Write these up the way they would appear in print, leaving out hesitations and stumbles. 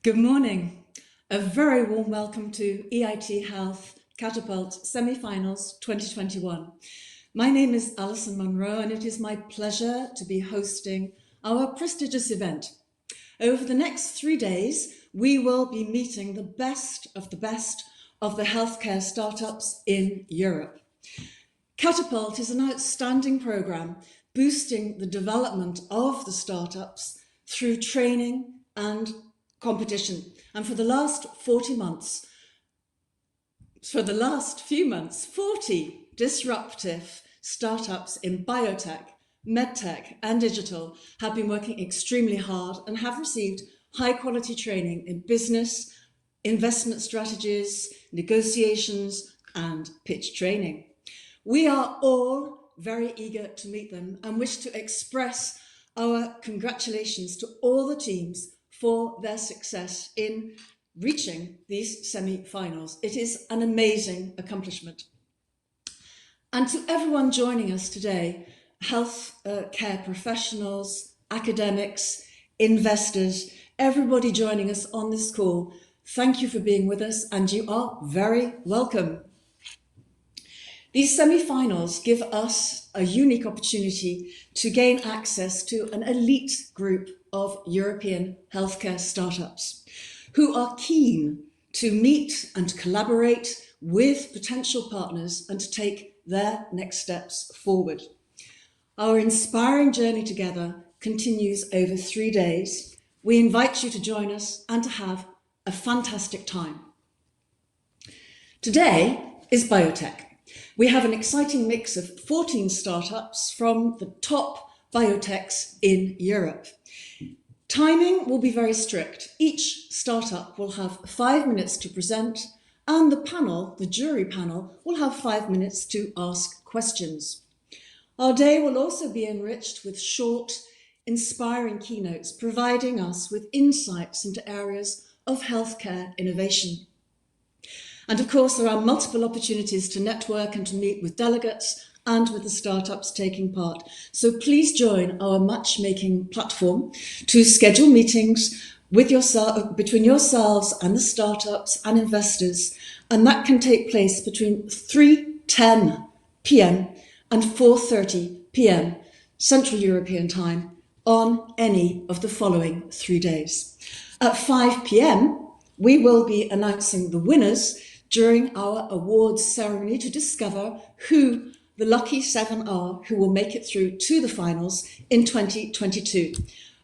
Good morning. A very warm welcome to EIT Health Catapult Semi-Finals 2021. My name is Alison Monroe and it is my pleasure to be hosting our prestigious event. Over the next 3 days, we will be meeting the best of the healthcare startups in Europe. Catapult is an outstanding programme boosting the development of the startups through training and competition. And for the last few months, 40 disruptive startups in biotech, medtech and digital have been working extremely hard and have received high quality training in business, investment strategies, negotiations and pitch training. We are all very eager to meet them and wish to express our congratulations to all the teams for their success in reaching these semi-finals. It is an amazing accomplishment. And to everyone joining us today, health care professionals, academics, investors, everybody joining us on this call, thank you for being with us and you are very welcome. These semi-finals give us a unique opportunity to gain access to an elite group of European healthcare startups who are keen to meet and collaborate with potential partners and to take their next steps forward. Our inspiring journey together continues over 3 days. We invite you to join us and to have a fantastic time. Today is Biotech. We have an exciting mix of 14 startups from the top biotechs in Europe. Timing will be very strict. Each startup will have 5 minutes to present and the jury panel, will have 5 minutes to ask questions. Our day will also be enriched with short, inspiring keynotes, providing us with insights into areas of healthcare innovation. And of course, there are multiple opportunities to network and to meet with delegates and with the startups taking part. So please join our matchmaking platform to schedule meetings with between yourselves and the startups and investors. And that can take place between 3:10 p.m. and 4:30 p.m. Central European time on any of the following 3 days. At 5 p.m, we will be announcing the winners during our awards ceremony to discover who the lucky 7 are who will make it through to the finals in 2022.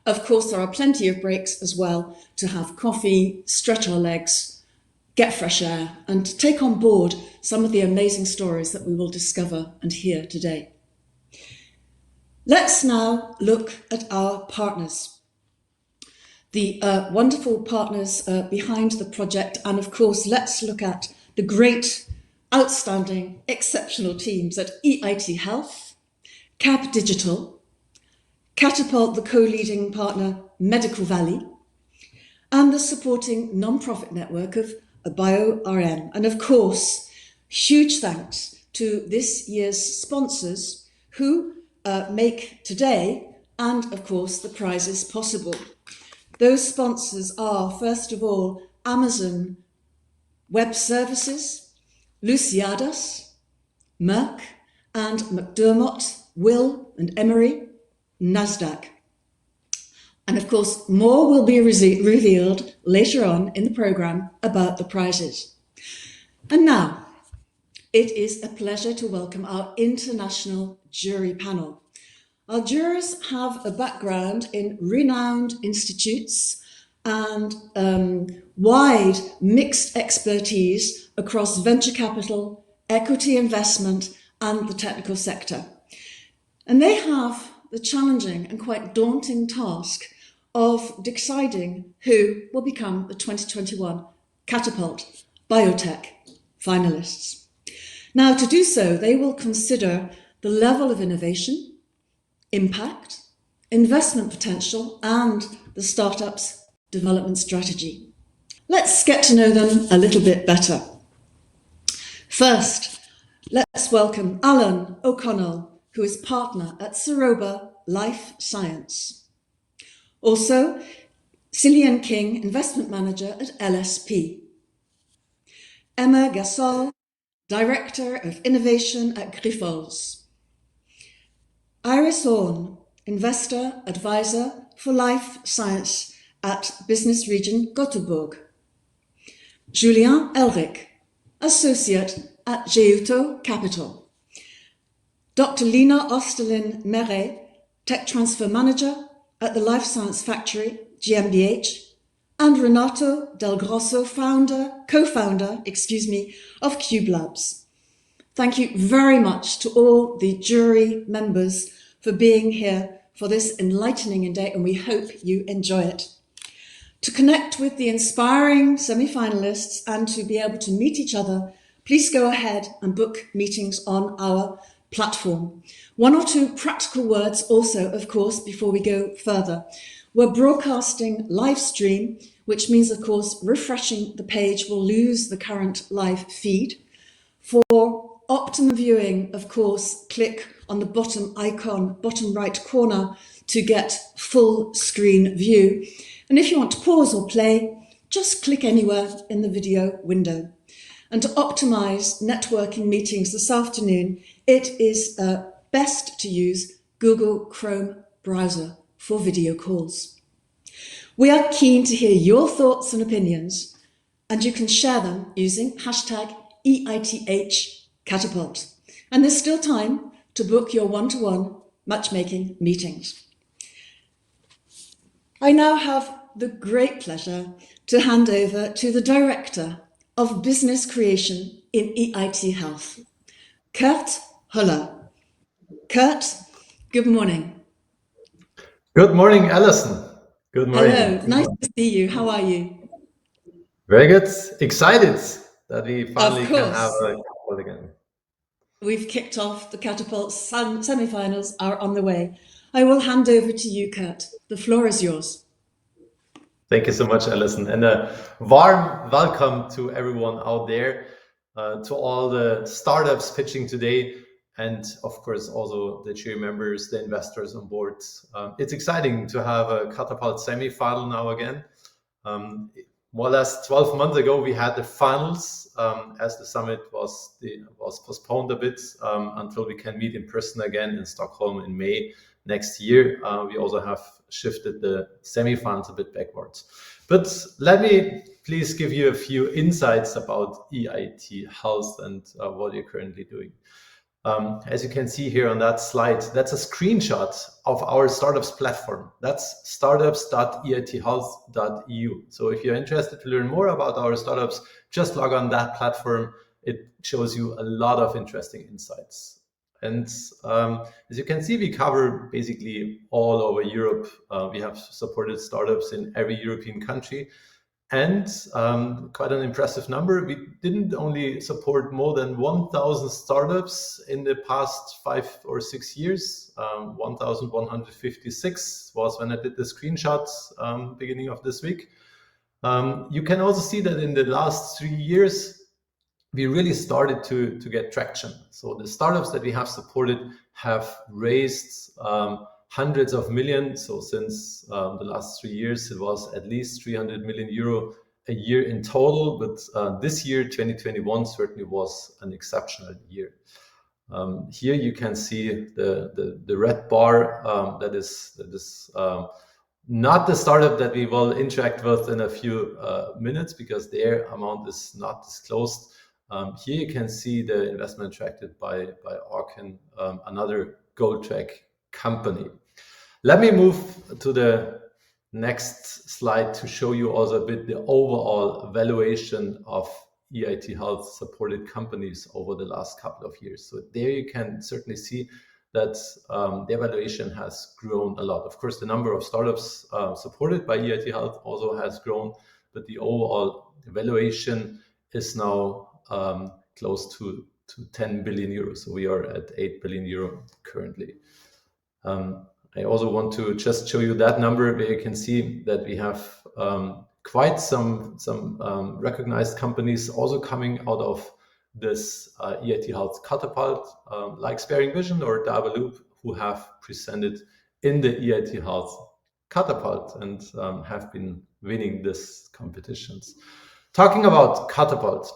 Of course, there are plenty of breaks as well to have coffee, stretch our legs, get fresh air, and take on board some of the amazing stories that we will discover and hear today. Let's now look at our partners. The wonderful partners behind the project, and of course, let's look at the great, outstanding, exceptional teams at EIT Health, Cap Digital, Catapult, the co-leading partner, Medical Valley, and the supporting non-profit network of BioRM. And of course, huge thanks to this year's sponsors who make today and of course the prizes possible. Those sponsors are, first of all, Amazon Web Services, Luciadas, Merck and McDermott, Will and Emery, NASDAQ. And of course, more will be revealed later on in the programme about the prizes. And now, it is a pleasure to welcome our international jury panel. Our jurors have a background in renowned institutes and wide mixed expertise across venture capital, equity investment and the technical sector. And they have the challenging and quite daunting task of deciding who will become the 2021 Catapult Biotech finalists. Now, to do so, they will consider the level of innovation, impact, investment potential, and the startup's development strategy. Let's get to know them a little bit better. First, let's welcome Alan O'Connell, who is partner at Saroba Life Science. Also, Cillian King, Investment Manager at LSP. Emma Gasol, Director of Innovation at Grifols. Iris Orn, Investor Advisor for Life Science at Business Region Gothenburg. Julien Elric, Associate at Geuto Capital. Dr. Lina Osterlin Meret, Tech Transfer Manager at the Life Science Factory, GmbH, and Renato Del Grosso, co-founder, of Cube Labs. Thank you very much to all the jury members for being here for this enlightening day, and we hope you enjoy it. To connect with the inspiring semi-finalists and to be able to meet each other, please go ahead and book meetings on our platform. One or two practical words also, of course, before we go further. We're broadcasting live stream, which means, of course, refreshing the page will lose the current live feed. For optimum viewing, of course, click on the bottom icon, bottom right corner, to get full screen view. And if you want to pause or play, just click anywhere in the video window. And to optimize networking meetings this afternoon, it is best to use Google Chrome browser for video calls. We are keen to hear your thoughts and opinions, and you can share them using hashtag EITH Catapult. And there's still time to book your one-to-one matchmaking meetings. I now have the great pleasure to hand over to the Director of Business Creation in EIT Health, Kurt Huller. Kurt, good morning. Good morning, Alison. Good morning. Hello, nice to see you. How are you? Very good. Excited that we finally can have a call again. We've kicked off the Catapult semi-finals are on the way. I will hand over to you, Kurt. The floor is yours. Thank you so much, Alison, and a warm welcome to everyone out there, to all the startups pitching today, and of course also the jury members, the investors on board. It's exciting to have a Catapult semi-final now again. More or less 12 months ago, we had the finals as the summit was postponed a bit until we can meet in person again in Stockholm in May next year. We also have shifted the semi-finals a bit backwards. But let me please give you a few insights about EIT Health and what you're currently doing. As you can see here on that slide, that's a screenshot of our startups platform. That's startups.eithealth.eu. So if you're interested to learn more about our startups, just log on that platform. It shows you a lot of interesting insights. And as you can see, we cover basically all over Europe. We have supported startups in every European country. And quite an impressive number. We didn't only support more than 1,000 startups in the past 5 or 6 years. 1,156 was when I did the screenshots beginning of this week. You can also see that in the last 3 years, we really started to get traction. So the startups that we have supported have raised hundreds of millions. So since the last 3 years, it was at least 300 million euro a year in total. But this year, 2021, certainly was an exceptional year. Here you can see the red bar. That is not the startup that we will interact with in a few minutes because their amount is not disclosed. Here you can see the investment attracted by Orkin, another gold track company. Let me move to the next slide to show you also a bit the overall valuation of EIT Health supported companies over the last couple of years. So there you can certainly see that the valuation has grown a lot. Of course, the number of startups supported by EIT Health also has grown, but the overall valuation is now close to 10 billion euros. So we are at 8 billion euro currently. I also want to just show you that number where you can see that we have quite some recognized companies also coming out of this EIT Health Catapult, like Sparing Vision or Double Loop, who have presented in the EIT Health Catapult, and have been winning these competitions. Talking about Catapult,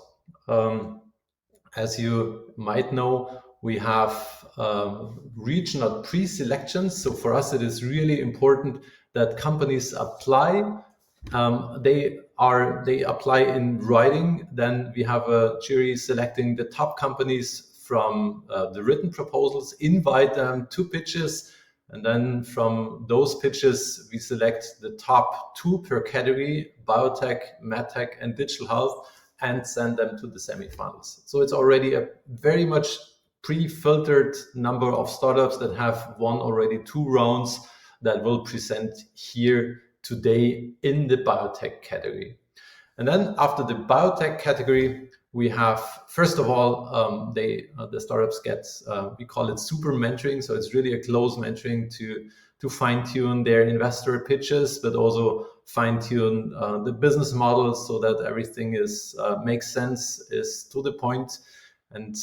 as you might know, we have regional pre-selections. So for us, it is really important that companies apply. They apply in writing. Then we have a jury selecting the top companies from the written proposals, invite them to pitches, and then from those pitches, we select the top 2 per category: biotech, medtech, and digital health, and send them to the semifinals. So it's already a very much pre-filtered number of startups that have won already 2 rounds that will present here today in the biotech category. And then after the biotech category, we have, first of all, the startups get, we call it super mentoring. So it's really a close mentoring to fine tune their investor pitches, but also fine tune the business models so that everything makes sense, is to the point. And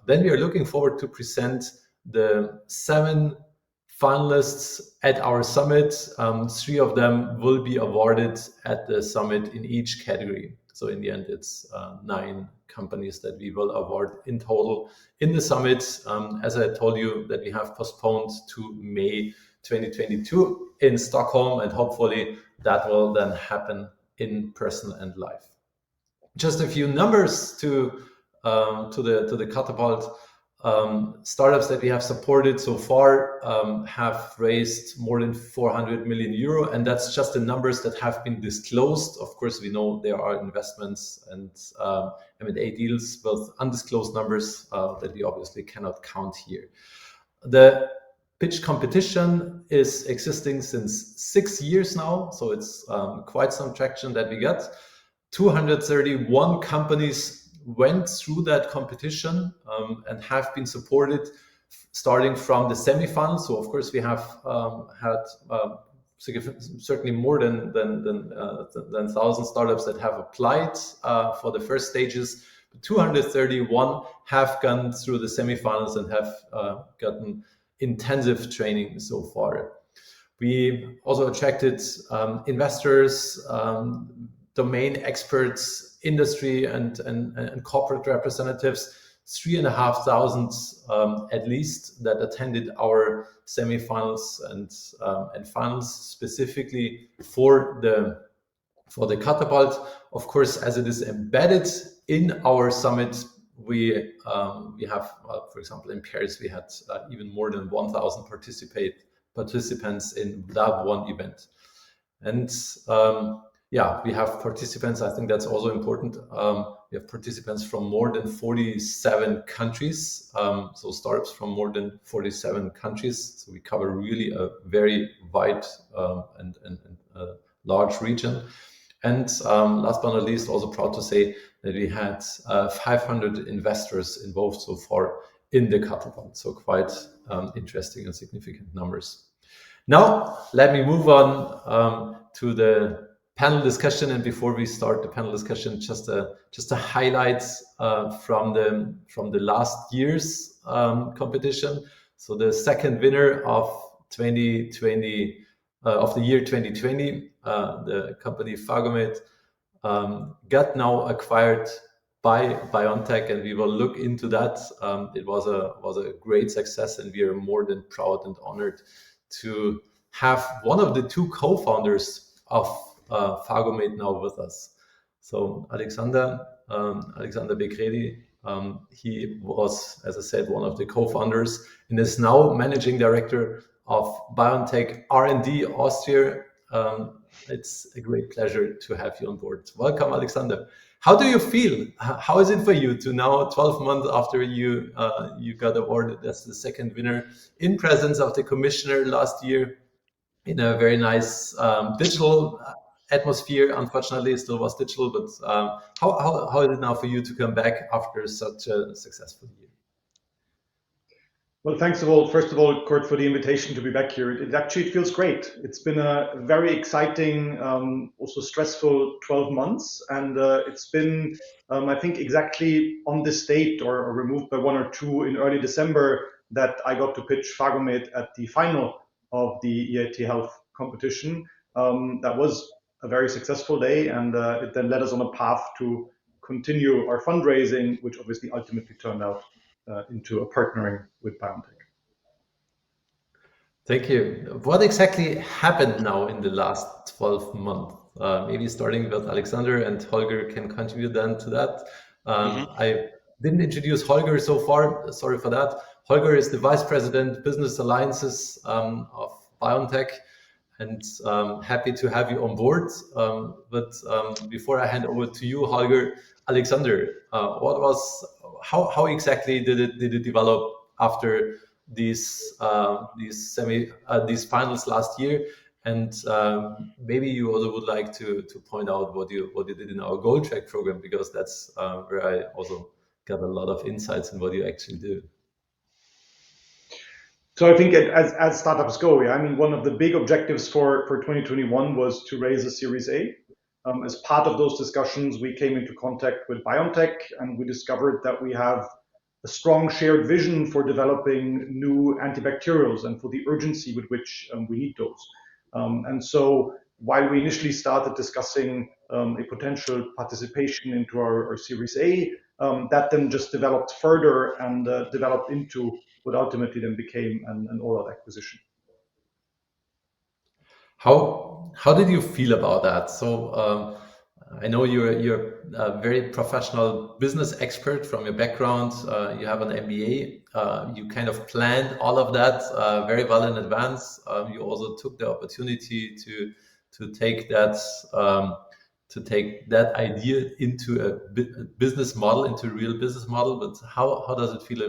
then we are looking forward to present the 7 finalists at our summit. 3 of them will be awarded at the summit in each category. So in the end, it's 9 companies that we will award in total in the summit. As I told you, that we have postponed to May 2022 in Stockholm, and hopefully that will then happen in person and live. Just a few numbers to the Catapult. Startups that we have supported so far have raised more than 400 million euro, and that's just the numbers that have been disclosed. Of course, we know there are investments and M&A deals with undisclosed numbers that we obviously cannot count here. The pitch competition is existing since 6 years now, so it's quite some traction that we got. 231 companies went through that competition and have been supported starting from the semifinals. So of course we have had certainly more than 1,000 startups that have applied for the first stages. 231 have gone through the semifinals and have gotten intensive training so far. We also attracted investors, domain experts, industry and corporate representatives, 3,500 at least, that attended our semifinals and finals specifically for the Catapult. Of course, as it is embedded in our summit, we have, for example, in Paris, we had even more than 1,000 participants in that one event. And yeah, we have participants. I think that's also important. We have participants from more than 47 countries. So startups from more than 47 countries. So we cover really a very wide and large region. And last but not least, also proud to say that we had 500 investors involved so far in the Catapult. So quite interesting and significant numbers. Now, let me move on to the panel discussion. And before we start the panel discussion, just a highlight from the last year's competition. So the second winner of 2020 of the year 2020, the company Phagomed, got now acquired by Biotech, and we will look into that. It was a great success, and we are more than proud and honored to have one of the 2 co-founders of Phagomed now with us. So Alexander Bekredi, he was, as I said, one of the co-founders and is now managing director of Biotech R&D Austria. It's a great pleasure to have you on board. Welcome, Alexander. How do you feel? How is it for you to now, 12 months after you got awarded as the second winner, in presence of the commissioner last year, in a very nice digital atmosphere? Unfortunately, it still was digital, but how is it now for you to come back after such a successful year? Well, first of all, Kurt, for the invitation to be back here. It feels great. It's been a very exciting, also stressful 12 months. And it's been, I think, exactly on this date or removed by 1 or 2 in early December that I got to pitch Phagomed at the final of the EIT Health competition. That was a very successful day, and it then led us on a path to continue our fundraising, which obviously ultimately turned out into a partnering with Biotech. Thank you. What exactly happened now in the last 12 months? Maybe starting with Alexander, and Holger can contribute then to that. I didn't introduce Holger so far. Sorry for that. Holger is the Vice President, Business Alliances of Biotech, and happy to have you on board. But before I hand over to you, Holger, Alexander, how exactly did it develop after these finals last year? And maybe you also would like to point out what you did in our Gold Track program, because that's where I also got a lot of insights in what you actually do. So I think as startups go, I mean, one of the big objectives for 2021 was to raise a Series A. As part of those discussions, we came into contact with Biotech, and we discovered that we have a strong shared vision for developing new antibacterials and for the urgency with which we need those. And so while we initially started discussing a potential participation into our Series A, that then just developed further and developed into what ultimately then became an all-out acquisition. How did you feel about that? So I know you're a very professional business expert from your background. You have an MBA. You kind of planned all of that very well in advance. You also took the opportunity to take that idea into a business model, into a real business model. But how does it feel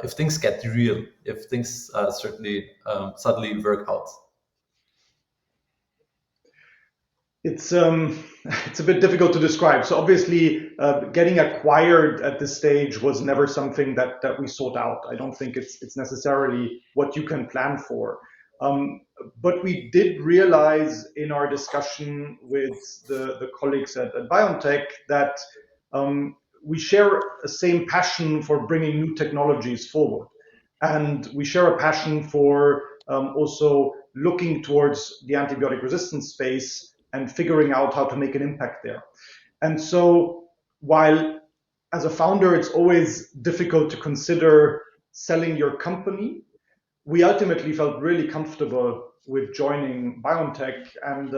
if things get real, if things certainly suddenly work out? It's a bit difficult to describe. So obviously, getting acquired at this stage was never something that we sought out. I don't think it's necessarily what you can plan for. But we did realize in our discussion with the colleagues at Biotech that we share the same passion for bringing new technologies forward. And we share a passion for also looking towards the antibiotic resistance space and figuring out how to make an impact there. And so while as a founder, it's always difficult to consider selling your company, we ultimately felt really comfortable with joining Biotech. And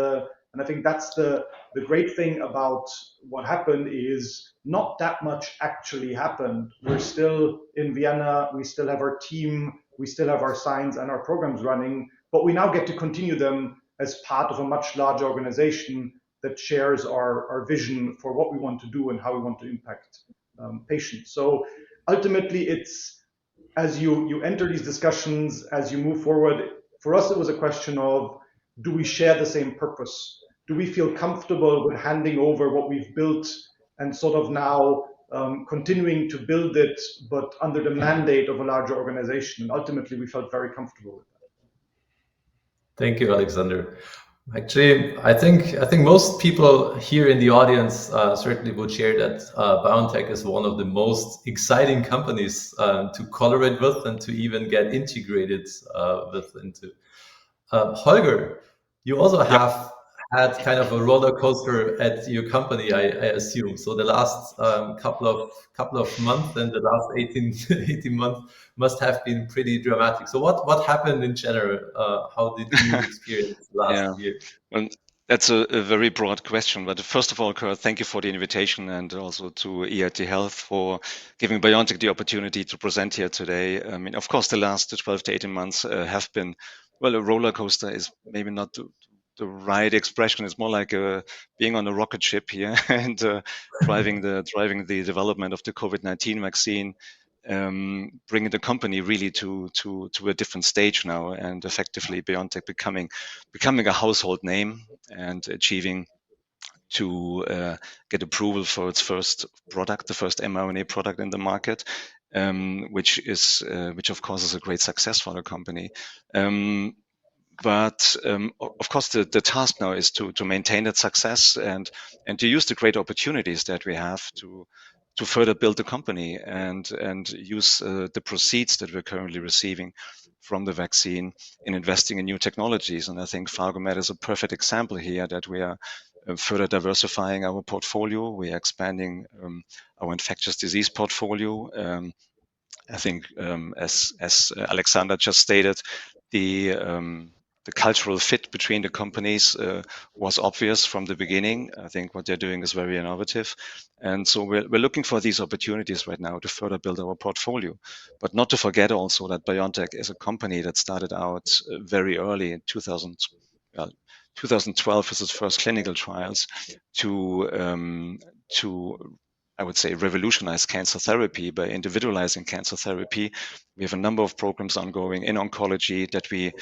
I think that's the great thing about what happened is not that much actually happened. We're still in Vienna, we still have our team, we still have our science and our programs running, but we now get to continue them as part of a much larger organization that shares our vision for what we want to do and how we want to impact patients. So ultimately, it's as you enter these discussions, as you move forward, for us, it was a question of, do we share the same purpose? Do we feel comfortable with handing over what we've built and sort of now continuing to build it, but under the mandate of a larger organization? And ultimately, we felt very comfortable with that. Thank you, Alexander. Actually, I think most people here in the audience certainly would share that Biotech is one of the most exciting companies to collaborate with and to even get integrated with into. Holger, you also have had kind of a roller coaster at your company, I assume. So the last couple of months and the last 18 months must have been pretty dramatic. So what happened in general? How did you experience last year? Well, that's a very broad question. But first of all, Kurt, thank you for the invitation, and also to EIT Health for giving Biotech the opportunity to present here today. I mean, of course, the last 12 to 18 months have been, well, a roller coaster is maybe not the right expression. It's more like being on a rocket ship here and driving the development of the COVID-19 vaccine, bringing the company really to a different stage now, and effectively Biotech becoming a household name and achieving to get approval for its first product, the first mRNA product in the market, which of course is a great success for the company. But of course, the task now is to maintain that success and to use the great opportunities that we have to further build the company and use the proceeds that we're currently receiving from the vaccine in investing in new technologies. And I think Phargomed is a perfect example here that we are further diversifying our portfolio. We are expanding our infectious disease portfolio. I think, as Alexander just stated, the cultural fit between the companies was obvious from the beginning. I think what they're doing is very innovative, and so we're looking for these opportunities right now to further build our portfolio. But not to forget also that Biotech is a company that started out very early in 2012 with its first clinical trials to I would say revolutionize cancer therapy by individualizing cancer therapy. We have a number of programs ongoing in oncology that we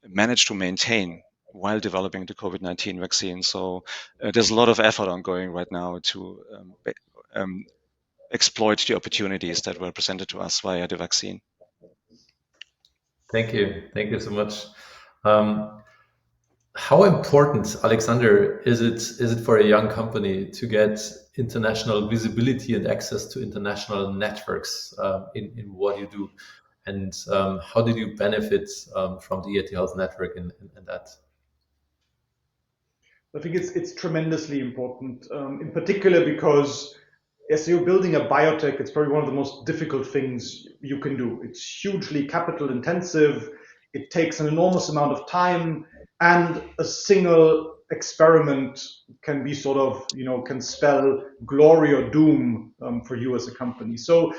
managed to maintain while developing the COVID-19 vaccine. So there's a lot of effort ongoing right now to exploit the opportunities that were presented to us via the vaccine. Thank you so much. How important, Alexander, is it for a young company to get international visibility and access to international networks in what you do? And how did you benefit from the EIT Health Network in that? I think it's tremendously important, in particular because as you're building a biotech, it's probably one of the most difficult things you can do. It's hugely capital intensive. It takes an enormous amount of time, and a single experiment can be sort of, can spell glory or doom for you as a company. So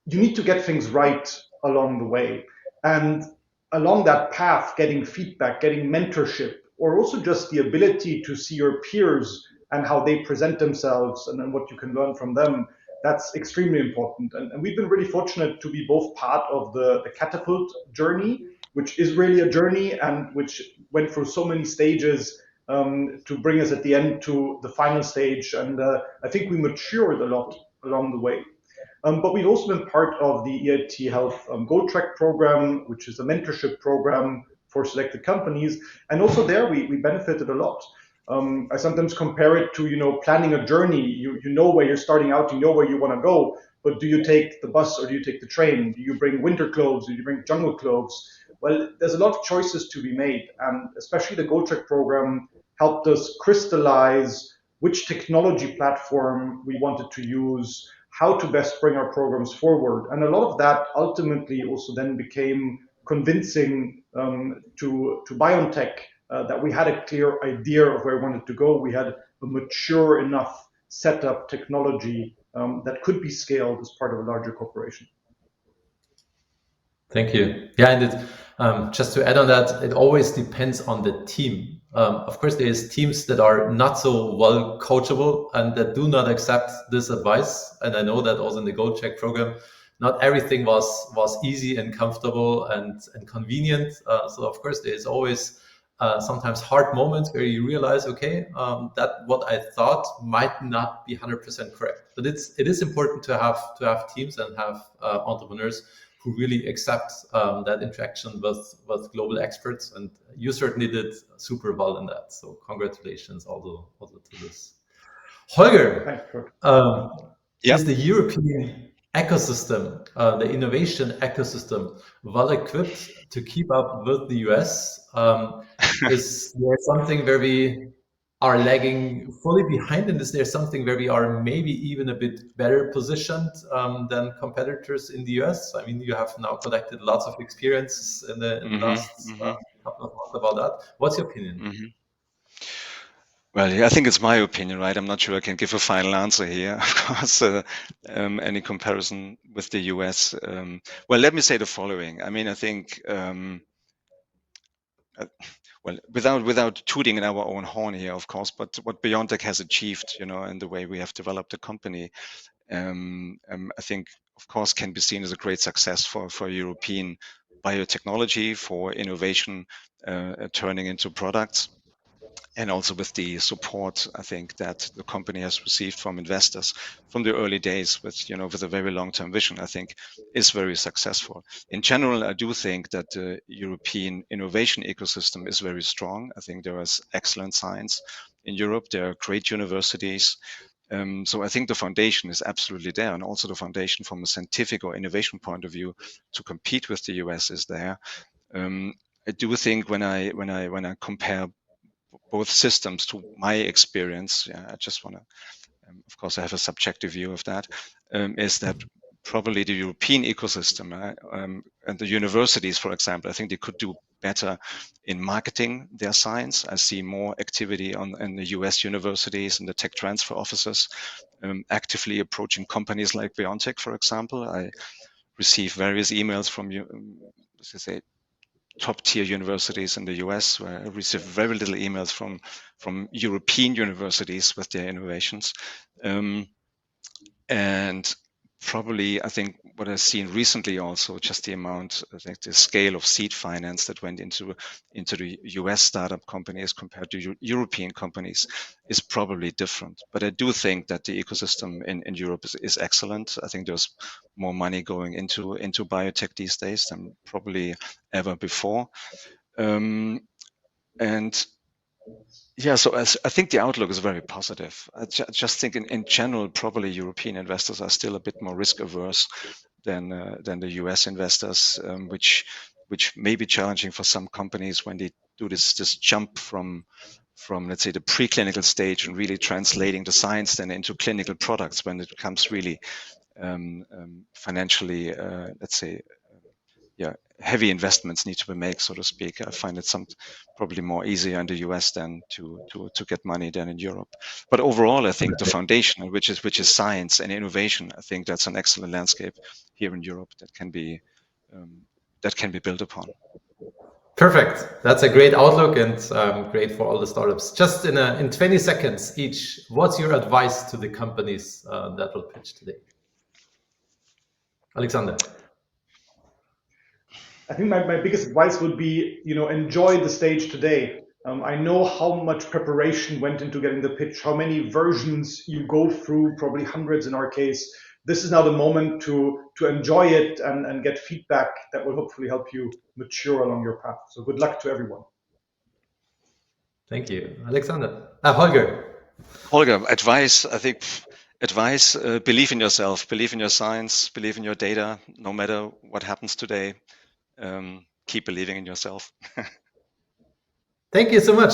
you need to get things right along the way. And along that path, getting feedback, getting mentorship, or also just the ability to see your peers and how they present themselves and then what you can learn from them, that's extremely important. And we've been really fortunate to be both part of the Catapult journey, which is really a journey and which went through so many stages to bring us at the end to the final stage. And I think we matured a lot along the way. But we've also been part of the EIT Health Gold Track program, which is a mentorship program for selected companies. And also there we benefited a lot. I sometimes compare it to, planning a journey. You know where you're starting out, you know where you want to go, but do you take the bus or do you take the train? Do you bring winter clothes? Do you bring jungle clothes? Well, there's a lot of choices to be made. And especially the Gold Track program helped us crystallize which technology platform we wanted to use, how to best bring our programs forward. And a lot of that ultimately also then became convincing to Biotech that we had a clear idea of where we wanted to go. We had a mature enough setup technology that could be scaled as part of a larger corporation. Thank you. Yeah, and just to add on that, it always depends on the team. Of course, there's teams that are not so well coachable and that do not accept this advice. And I know that also in the Gold Check program, not everything was easy and comfortable and convenient. So of course, there's always sometimes hard moments where you realize, okay, that what I thought might not be 100% correct. But it is important to have teams and have entrepreneurs who really accept that interaction with global experts, and you certainly did super well in that. So congratulations also to this. Holger, is the European ecosystem, the innovation ecosystem, well equipped to keep up with the US? Is there something where we are lagging fully behind, and is there something where we are maybe even a bit better positioned than competitors in the US? I mean, you have now collected lots of experience in the last couple of months about that. What's your opinion? Well, yeah, I think it's my opinion, right? I'm not sure I can give a final answer here. Of course, any comparison with the US. Well, let me say the following. I mean, I think, well, without tooting in our own horn here, of course, but what Biotech has achieved, and the way we have developed the company, I think, of course, can be seen as a great success for European biotechnology, for innovation turning into products. And also with the support, I think, that the company has received from investors from the early days with a very long-term vision, I think is very successful. In general, I do think that the European innovation ecosystem is very strong. I think there is excellent science in Europe. There are great universities. So I think the foundation is absolutely there, and also the foundation from a scientific or innovation point of view to compete with the US is there. I do think when I compare both systems to my experience, I just want to, of course, I have a subjective view of that, is that probably the European ecosystem and the universities, for example, I think they could do better in marketing their science. I see more activity in the US universities and the tech transfer offices actively approaching companies like Biotech, for example. I receive various emails from top-tier universities in the US, where I receive very little emails from European universities with their innovations. And probably, I think what I've seen recently also, just the amount, I think the scale of seed finance that went into the US startup companies compared to European companies is probably different. But I do think that the ecosystem in Europe is excellent. I think there's more money going into biotech these days than probably ever before. And yeah, so I think the outlook is very positive. I just think in general, probably European investors are still a bit more risk averse than the US investors, which may be challenging for some companies when they do this jump from let's say the preclinical stage and really translating the science then into clinical products when it becomes really financially, let's say, heavy investments need to be made, so to speak. I find it probably more easier in the US than to get money than in Europe. But overall, I think the foundation, which is science and innovation, I think that's an excellent landscape here in Europe that can be built upon. Perfect. That's a great outlook and great for all the startups. Just in 20 seconds each, what's your advice to the companies that will pitch today? Alexander. I think my biggest advice would be, enjoy the stage today. I know how much preparation went into getting the pitch, how many versions you go through, probably hundreds in our case. This is now the moment to enjoy it and get feedback that will hopefully help you mature along your path. So good luck to everyone. Thank you. Alexander. Holger. Holger, advice, I think, believe in yourself, believe in your science, believe in your data, no matter what happens today. Keep believing in yourself. Thank you so much.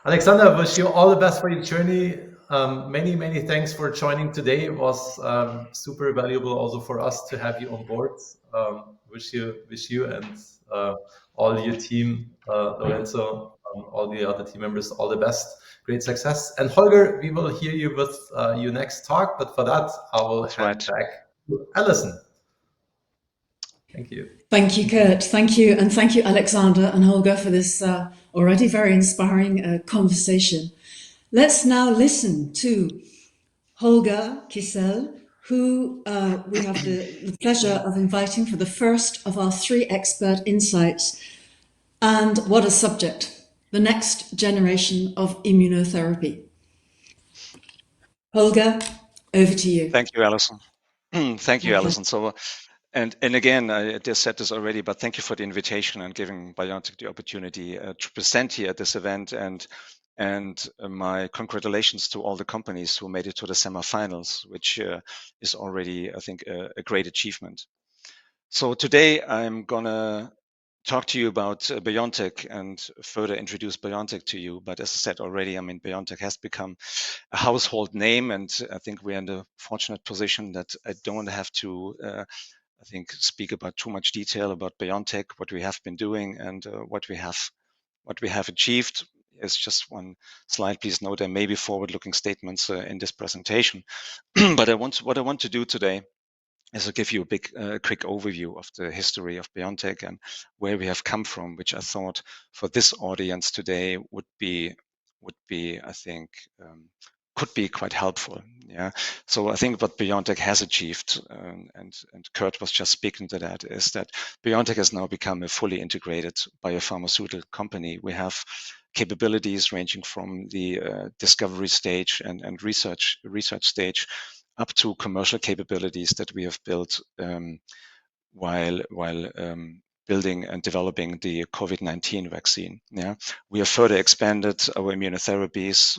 Alexander, I wish you all the best for your journey. Many thanks for joining today. It was super valuable also for us to have you on board. Wish you and all your team, Lorenzo, all the other team members, all the best. Great success. And Holger, we will hear you with your next talk, but for that, I will hand back to Alison. Thank you. Thank you, Kurt. Thank you. And thank you, Alexander and Holger, for this already very inspiring conversation. Let's now listen to Holger Kissel, who we have the pleasure of inviting for the first of our 3 expert insights. And what a subject, the next generation of immunotherapy. Holger, over to you. Thank you, Alison. Thank you, Alison. So, and again, I just said this already, but thank you for the invitation and giving Biotech the opportunity to present here at this event, and my congratulations to all the companies who made it to the semifinals, which is already, I think, a great achievement. So today I'm gonna talk to you about Biotech and further introduce Biotech to you. But as I said already, I mean, Biotech has become a household name, and I think we're in the fortunate position that I don't have to, I think, speak about too much detail about Biotech, what we have been doing, and what we have achieved. Is just one slide. Please note there may be forward-looking statements in this presentation, but what I want to do today is to give you a quick overview of the history of Biotech and where we have come from, which I thought for this audience today would be, I think, could be quite helpful. Yeah. So I think what Biotech has achieved, and Kurt was just speaking to that, is that Biotech has now become a fully integrated biopharmaceutical company. We have capabilities ranging from the discovery stage and research stage up to commercial capabilities that we have built while building and developing the COVID-19 vaccine. Yeah, we have further expanded our immunotherapies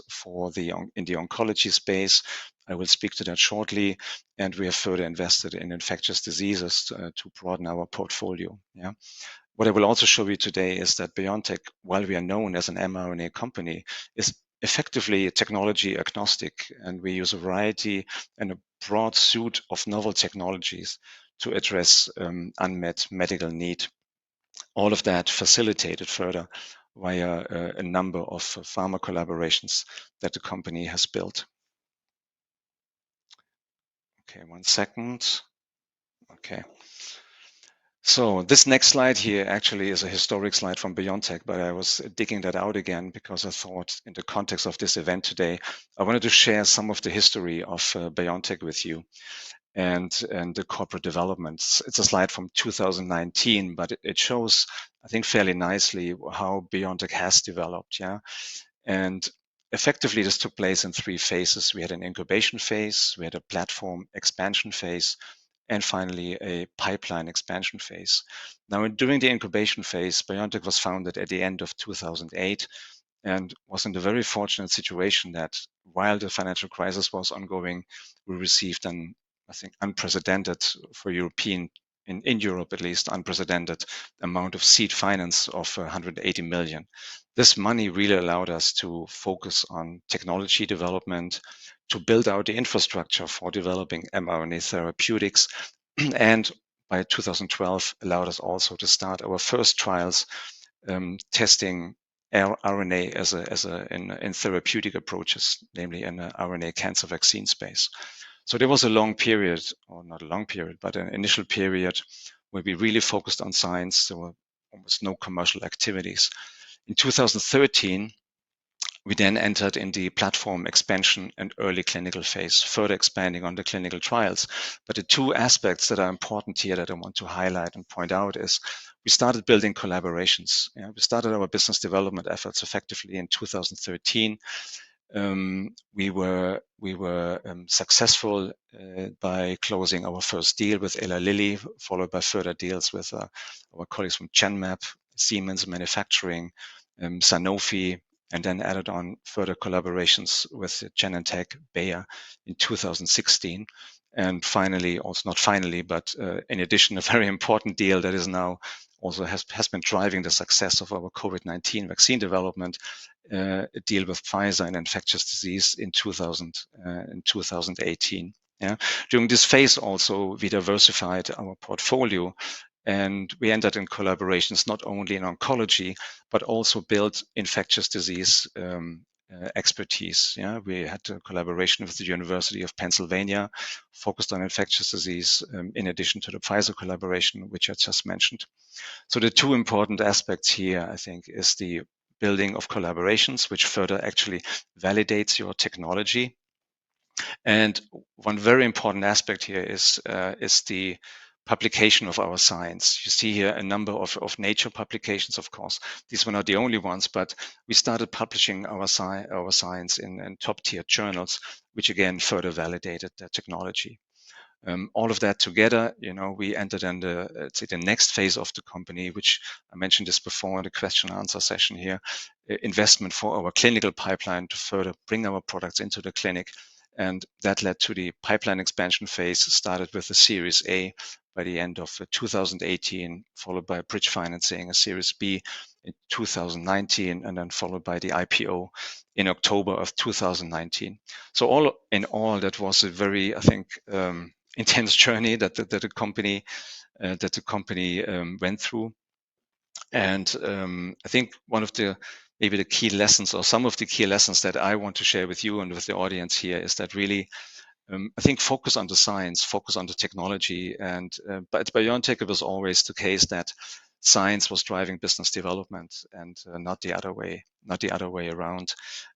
in the oncology space I will speak to that shortly, and we have further invested in infectious diseases to broaden our portfolio. Yeah. What I will also show you today is that BioNTech, while we are known as an mRNA company, is effectively technology agnostic, and we use a variety and a broad suite of novel technologies to address unmet medical need. All of that facilitated further via a number of pharma collaborations that the company has built. Okay, 1 second. Okay. So this next slide here actually is a historic slide from BioNTech, but I was digging that out again because I thought in the context of this event today, I wanted to share some of the history of BioNTech with you and the corporate developments. It's a slide from 2019, but it shows, I think, fairly nicely how BioNTech has developed. Yeah. And effectively, this took place in 3 phases. We had an incubation phase, we had a platform expansion phase, and finally a pipeline expansion phase. Now, during the incubation phase, BioNTech was founded at the end of 2008 and was in the very fortunate situation that while the financial crisis was ongoing, we received an, I think, unprecedented for European, in Europe at least, unprecedented amount of seed finance of 180 million. This money really allowed us to focus on technology development, to build out the infrastructure for developing mRNA therapeutics, and by 2012 allowed us also to start our first trials testing RNA in therapeutic approaches, namely in the RNA cancer vaccine space. So there was a long period, or not a long period, but an initial period where we really focused on science. There were almost no commercial activities. In 2013, we then entered in the platform expansion and early clinical phase, further expanding on the clinical trials. But the 2 aspects that are important here that I want to highlight and point out is we started building collaborations. Yeah, we started our business development efforts effectively in 2013. We were successful by closing our first deal with Eli Lilly, followed by further deals with our colleagues from Genmab, Siemens Manufacturing, Sanofi, and then added on further collaborations with Genentech, Bayer in 2016. And finally, also not finally, but in addition, a very important deal that is now also has been driving the success of our COVID-19 vaccine development, a deal with Pfizer in infectious disease in 2018. Yeah. During this phase also, we diversified our portfolio and we entered in collaborations not only in oncology, but also built infectious disease expertise. Yeah, we had a collaboration with the University of Pennsylvania, focused on infectious disease, in addition to the Pfizer collaboration, which I just mentioned. So the 2 important aspects here, I think, is the building of collaborations, which further actually validates your technology. And one very important aspect here is the publication of our science. You see here a number of Nature publications, of course. These were not the only ones, but we started publishing our science in top-tier journals, which again further validated the technology. All of that together, we entered in the next phase of the company, which I mentioned this before in the question and answer session here, investment for our clinical pipeline to further bring our products into the clinic. And that led to the pipeline expansion phase, started with a Series A by the end of 2018, followed by a bridge financing, a Series B in 2019, and then followed by the IPO in October of 2019. So all in all, that was a very, I think, intense journey that the company went through. And I think one of the maybe the key lessons or some of the key lessons that I want to share with you and with the audience here is that really, I think, focus on the science, focus on the technology. And but at BioNTech, it was always the case that science was driving business development and not the other way around.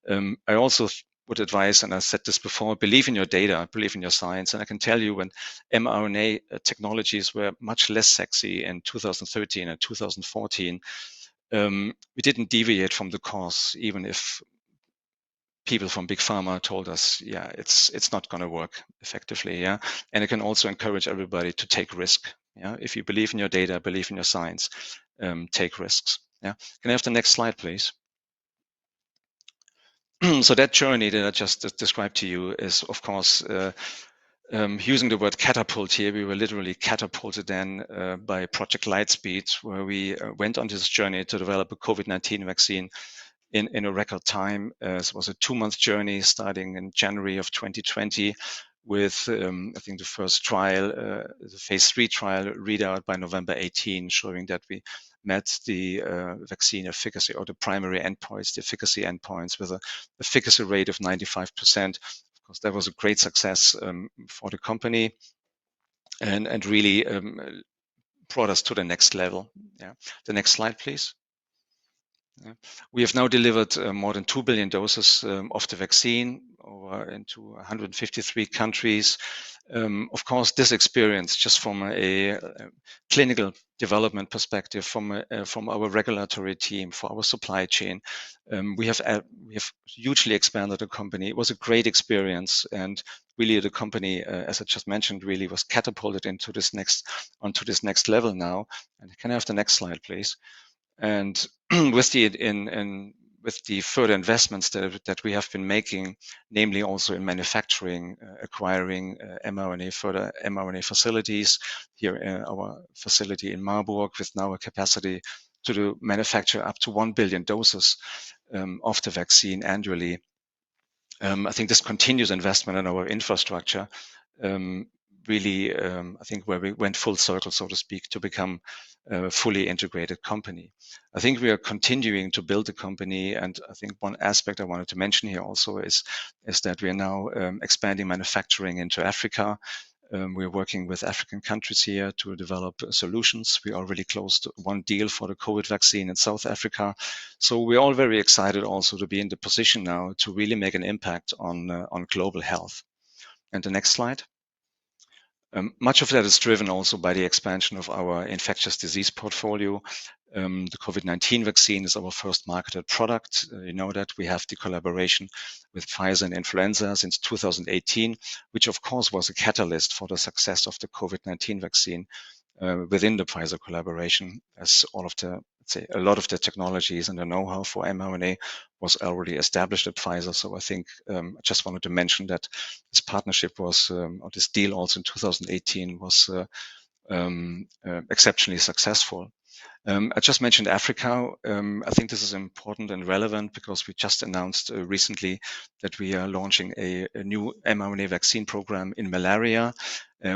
I also would advise, and I said this before, believe in your data, believe in your science. And I can tell you when mRNA technologies were much less sexy in 2013 and 2014, we didn't deviate from the course, even if people from big pharma told us, yeah, it's not going to work effectively. Yeah. And I can also encourage everybody to take risk. Yeah. If you believe in your data, believe in your science, take risks. Yeah. Can I have the next slide, please? so that journey that I just described to you is, of course, using the word catapult here. We were literally catapulted then by Project Lightspeed, where we went on this journey to develop a COVID-19 vaccine in a record time. It was a 2-month journey starting in January of 2020 with, I think, the first trial, the phase 3 trial readout by November 18, showing that we met the vaccine efficacy or the primary endpoints, the efficacy endpoints, with an efficacy rate of 95%. Of course, that was a great success for the company and really brought us to the next level. Yeah. The next slide, please. Yeah. We have now delivered more than 2 billion doses of the vaccine into 153 countries. Of course, this experience, just from a clinical development perspective, from our regulatory team, for our supply chain, we have hugely expanded the company. It was a great experience, and really the company, as I just mentioned, really was catapulted onto this next level now. And can I have the next slide, please? And with the further investments that we have been making, namely also in manufacturing, acquiring further mRNA facilities here in our facility in Marburg, with now a capacity to manufacture up to 1 billion doses of the vaccine annually. I think this continuous investment in our infrastructure really, I think, where we went full circle, so to speak, to become a fully integrated company. I think we are continuing to build the company, and I think one aspect I wanted to mention here also is that we are now expanding manufacturing into Africa. We're working with African countries here to develop solutions. We already closed one deal for the COVID vaccine in South Africa. So we're all very excited also to be in the position now to really make an impact on global health. And the next slide. Much of that is driven also by the expansion of our infectious disease portfolio. The COVID-19 vaccine is our first marketed product. You know that we have the collaboration with Pfizer and influenza since 2018, which of course was a catalyst for the success of the COVID-19 vaccine within the Pfizer collaboration, as all of the, a lot of the technologies and the know-how for mRNA was already established at Pfizer. So I think I just wanted to mention that this partnership was, or this deal also in 2018 was exceptionally successful. I just mentioned Africa. I think this is important and relevant because we just announced recently that we are launching a new mRNA vaccine program in malaria.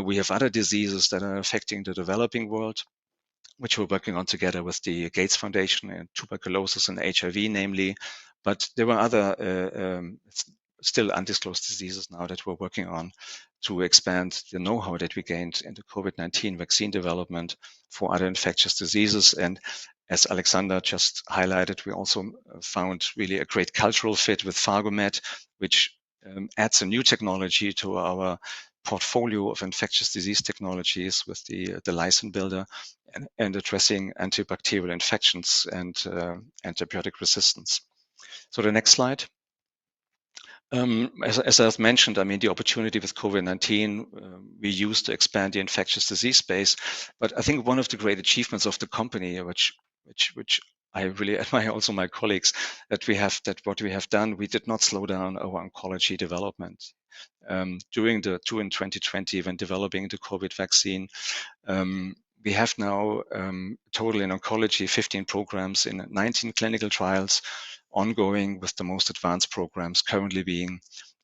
We have other diseases that are affecting the developing world, which we're working on together with the Gates Foundation, and tuberculosis and HIV, namely. But there were other still undisclosed diseases now that we're working on to expand the know-how that we gained in the COVID-19 vaccine development for other infectious diseases. And as Alexander just highlighted, we also found really a great cultural fit with Phargomed, which adds a new technology to our portfolio of infectious disease technologies with the lysine builder and addressing antibacterial infections and antibiotic resistance. So the next slide. As I've mentioned, I mean, the opportunity with COVID-19 we used to expand the infectious disease space. But I think one of the great achievements of the company, which I really admire also my colleagues, that what we have done, we did not slow down our oncology development. During the 2020, when developing the COVID vaccine, we have now total in oncology 15 programs in 19 clinical trials ongoing, with the most advanced programs currently being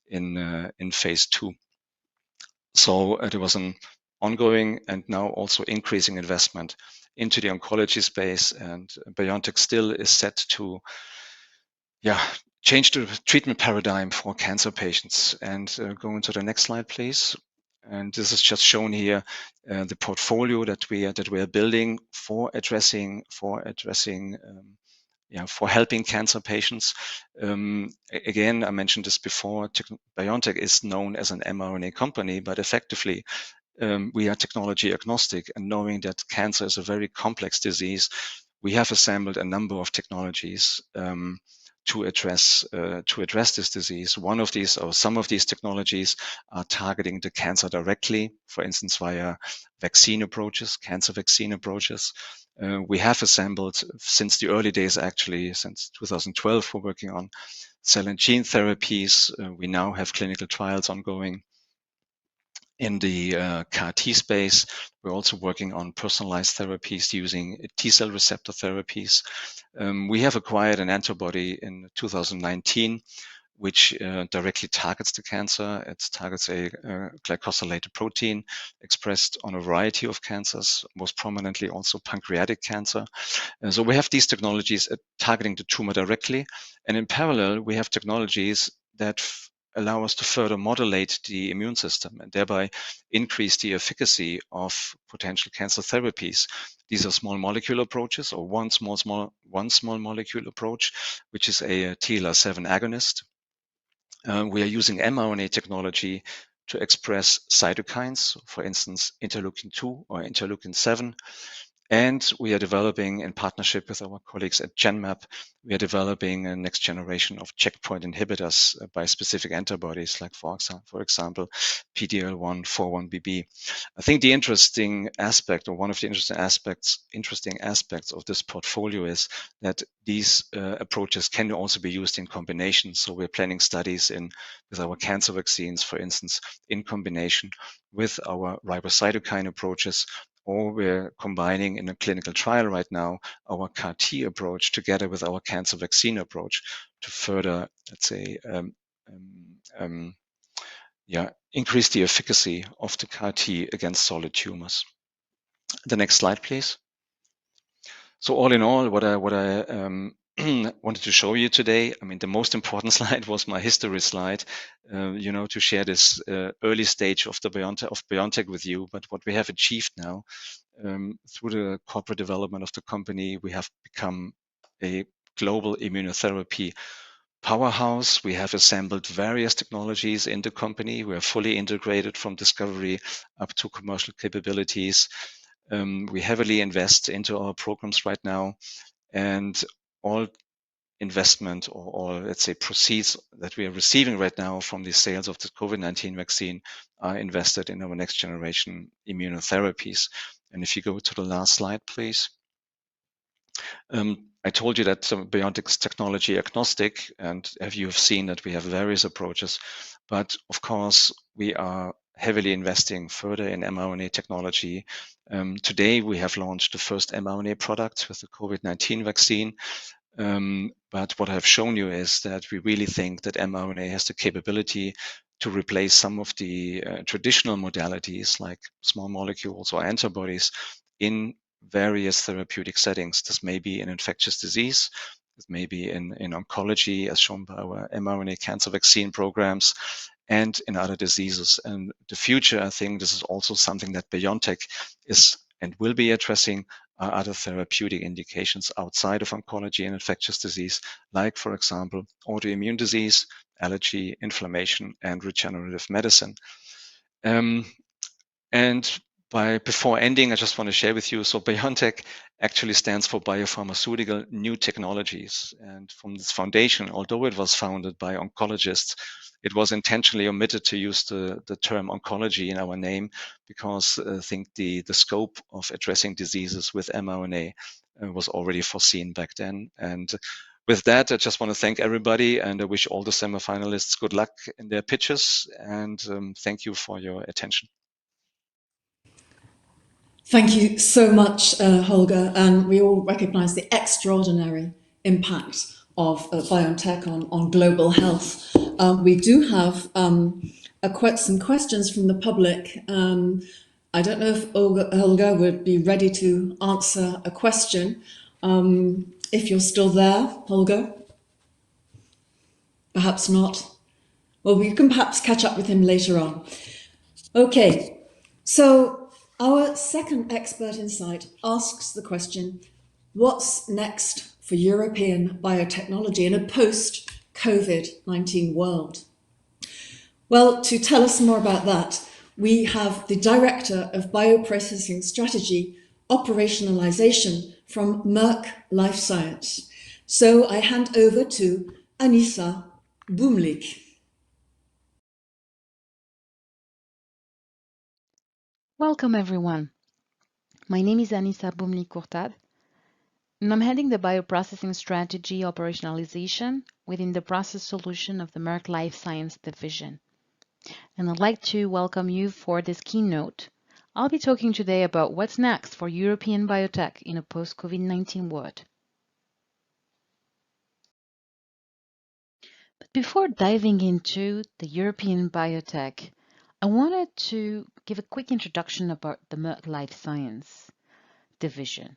in phase 2. So there was an ongoing and now also increasing investment into the oncology space, and Biotech still is set to change the treatment paradigm for cancer patients. And go into the next slide, please. And this is just shown here, the portfolio that we are building for helping cancer patients. Again, I mentioned this before, Biotech is known as an mRNA company, but effectively we are technology agnostic, and knowing that cancer is a very complex disease, we have assembled a number of technologies to address this disease. One of these, or some of these technologies, are targeting the cancer directly, for instance, via vaccine approaches, cancer vaccine approaches. We have assembled since the early days, actually, since 2012, we're working on cell and gene therapies. We now have clinical trials ongoing in the CAR T space. We're also working on personalized therapies using T cell receptor therapies. We have acquired an antibody in 2019 which directly targets the cancer. It targets a glycosylated protein expressed on a variety of cancers, most prominently also pancreatic cancer. So we have these technologies targeting the tumor directly. And in parallel, we have technologies that allow us to further modulate the immune system and thereby increase the efficacy of potential cancer therapies. These are small molecule approaches, or one small molecule approach, which is a TLR7 agonist. We are using mRNA technology to express cytokines, for instance, interleukin-2 or interleukin-7. And we are developing, in partnership with our colleagues at Genmab, we are developing a next generation of checkpoint inhibitors by specific antibodies, like for example, PD-L1 4-1BB. I think the interesting aspect, or one of the interesting aspects of this portfolio is that these approaches can also be used in combination. So we're planning studies with our cancer vaccines, for instance, in combination with our ribocytokine approaches, or we're combining in a clinical trial right now our CAR T approach together with our cancer vaccine approach to further, let's say, increase the efficacy of the CAR T against solid tumors. The next slide, please. So all in all, what I wanted to show you today, I mean, the most important slide was my history slide, to share this early stage of Biotech with you. But what we have achieved now through the corporate development of the company, we have become a global immunotherapy powerhouse. We have assembled various technologies in the company. We are fully integrated from discovery up to commercial capabilities. We heavily invest into our programs right now, and all investment or let's say proceeds that we are receiving right now from the sales of the COVID-19 vaccine are invested in our next generation immunotherapies. And if you go to the last slide, please. I told you that Biotech is technology agnostic, and you have seen that we have various approaches, but of course we are heavily investing further in mRNA technology. Today we have launched the first mRNA product with the COVID-19 vaccine. But what I've shown you is that we really think that mRNA has the capability to replace some of the traditional modalities like small molecules or antibodies in various therapeutic settings. This may be in infectious disease, this may be in oncology, as shown by our mRNA cancer vaccine programs, and in other diseases. And the future, I think this is also something that Biotech is and will be addressing, other therapeutic indications outside of oncology and infectious disease, like, for example, autoimmune disease, allergy, inflammation, and regenerative medicine. And before ending, I just want to share with you, so Biotech actually stands for Biopharmaceutical New Technologies. And from this foundation, although it was founded by oncologists, it was intentionally omitted to use the term oncology in our name, because I think the scope of addressing diseases with mRNA was already foreseen back then. And with that, I just want to thank everybody, and I wish all the semifinalists good luck in their pitches, and thank you for your attention. Thank you so much, Holger, and we all recognise the extraordinary impact of Biotech on global health. We do have some questions from the public. I don't know if Holger would be ready to answer a question. If you're still there, Holger? Perhaps not. Well, we can perhaps catch up with him later on. Okay, so our second expert insight asks the question, what's next for European biotechnology in a post-COVID-19 world? Well, to tell us more about that, we have the Director of Bioprocessing Strategy Operationalization from Merck Life Science. So I hand over to Anissa Bumlik. Welcome, everyone. My name is Anissa Bumlik-Courtade. And I'm heading the bioprocessing strategy operationalization within the process solution of the Merck Life Science division. And I'd like to welcome you for this keynote. I'll be talking today about what's next for European biotech in a post-COVID-19 world. But before diving into the European biotech, I wanted to give a quick introduction about the Merck Life Science division.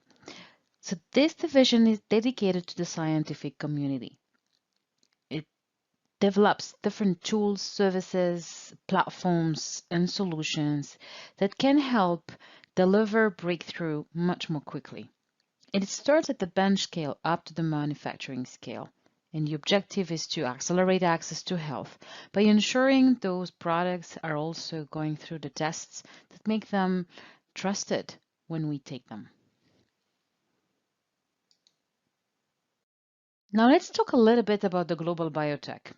So this division is dedicated to the scientific community. It develops different tools, services, platforms, and solutions that can help deliver breakthrough much more quickly. It starts at the bench scale up to the manufacturing scale. And the objective is to accelerate access to health by ensuring those products are also going through the tests that make them trusted when we take them. Now let's talk a little bit about the global biotech.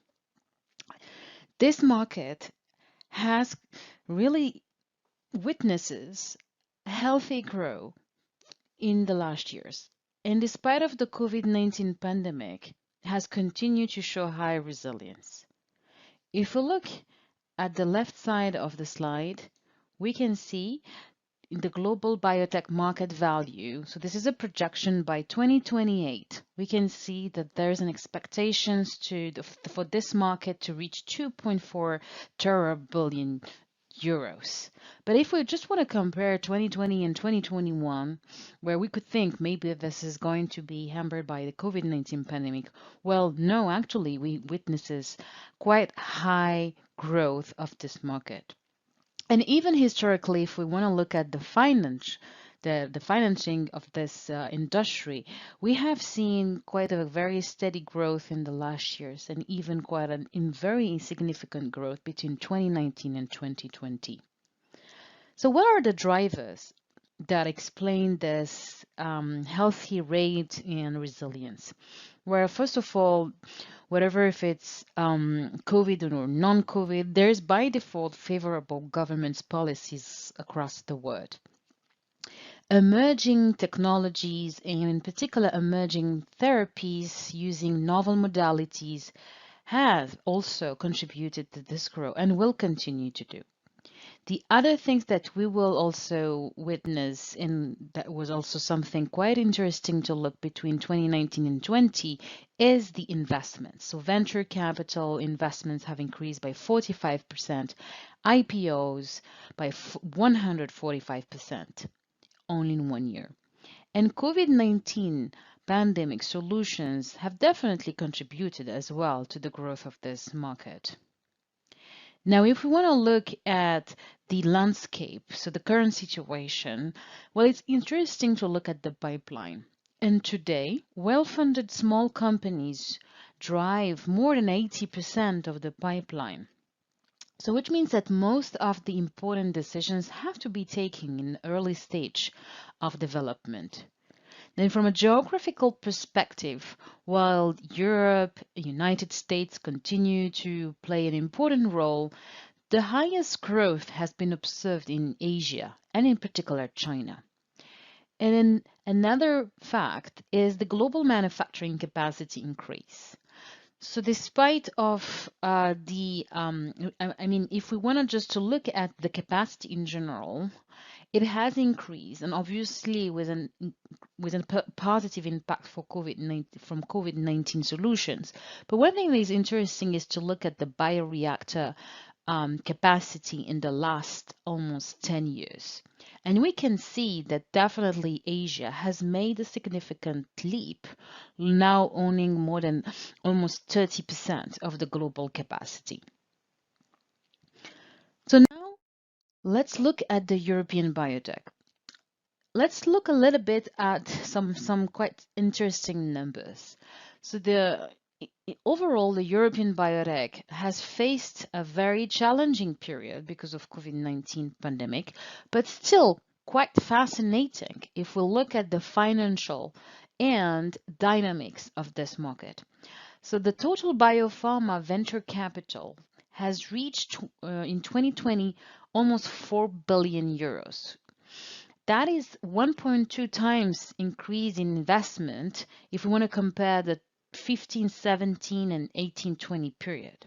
This market has really witnesses healthy growth in the last years. And despite of the COVID-19 pandemic, has continued to show high resilience. If we look at the left side of the slide, we can see the global biotech market value. So this is a projection by 2028. We can see that there's an expectations for this market to reach 2.4 billion euros. But if we just want to compare 2020 and 2021, where we could think maybe this is going to be hampered by the COVID-19 pandemic, well, no, actually, we witnesses quite high growth of this market. And even historically, if we want to look at the financing of this industry, we have seen quite a very steady growth in the last years, and even quite a very significant growth between 2019 and 2020. So what are the drivers that explain this healthy rate and resilience? Where first of all, whatever if it's COVID or non-COVID, there's by default favorable government policies across the world. Emerging technologies and in particular emerging therapies using novel modalities have also contributed to this growth and will continue to do. The other things that we will also witness, and that was also something quite interesting to look between 2019 and 20, is the investments. So venture capital investments have increased by 45%, IPOs by 145% only in 1 year. And COVID-19 pandemic solutions have definitely contributed as well to the growth of this market. Now, if we want to look at the landscape, so the current situation, well, it's interesting to look at the pipeline. And today, well-funded small companies drive more than 80% of the pipeline. So which means that most of the important decisions have to be taken in the early stage of development. Then from a geographical perspective, while Europe, United States continue to play an important role, the highest growth has been observed in Asia, and in particular China. And then another fact is the global manufacturing capacity increase. So despite of if we want to just to look at the capacity in general, it has increased, and obviously with a positive impact for COVID-19 solutions. But one thing that is interesting is to look at the bioreactor capacity in the last almost 10 years. And we can see that definitely Asia has made a significant leap, now owning more than almost 30% of the global capacity. So now let's look at the European biotech. Let's look a little bit at some quite interesting numbers. So overall, the European biotech has faced a very challenging period because of COVID-19 pandemic, but still quite fascinating if we look at the financial and dynamics of this market. So the total biopharma venture capital has reached in 2020 almost 4 billion euros. That is 1.2 times increase in investment if we want to compare the 15-17 and 18-20 period.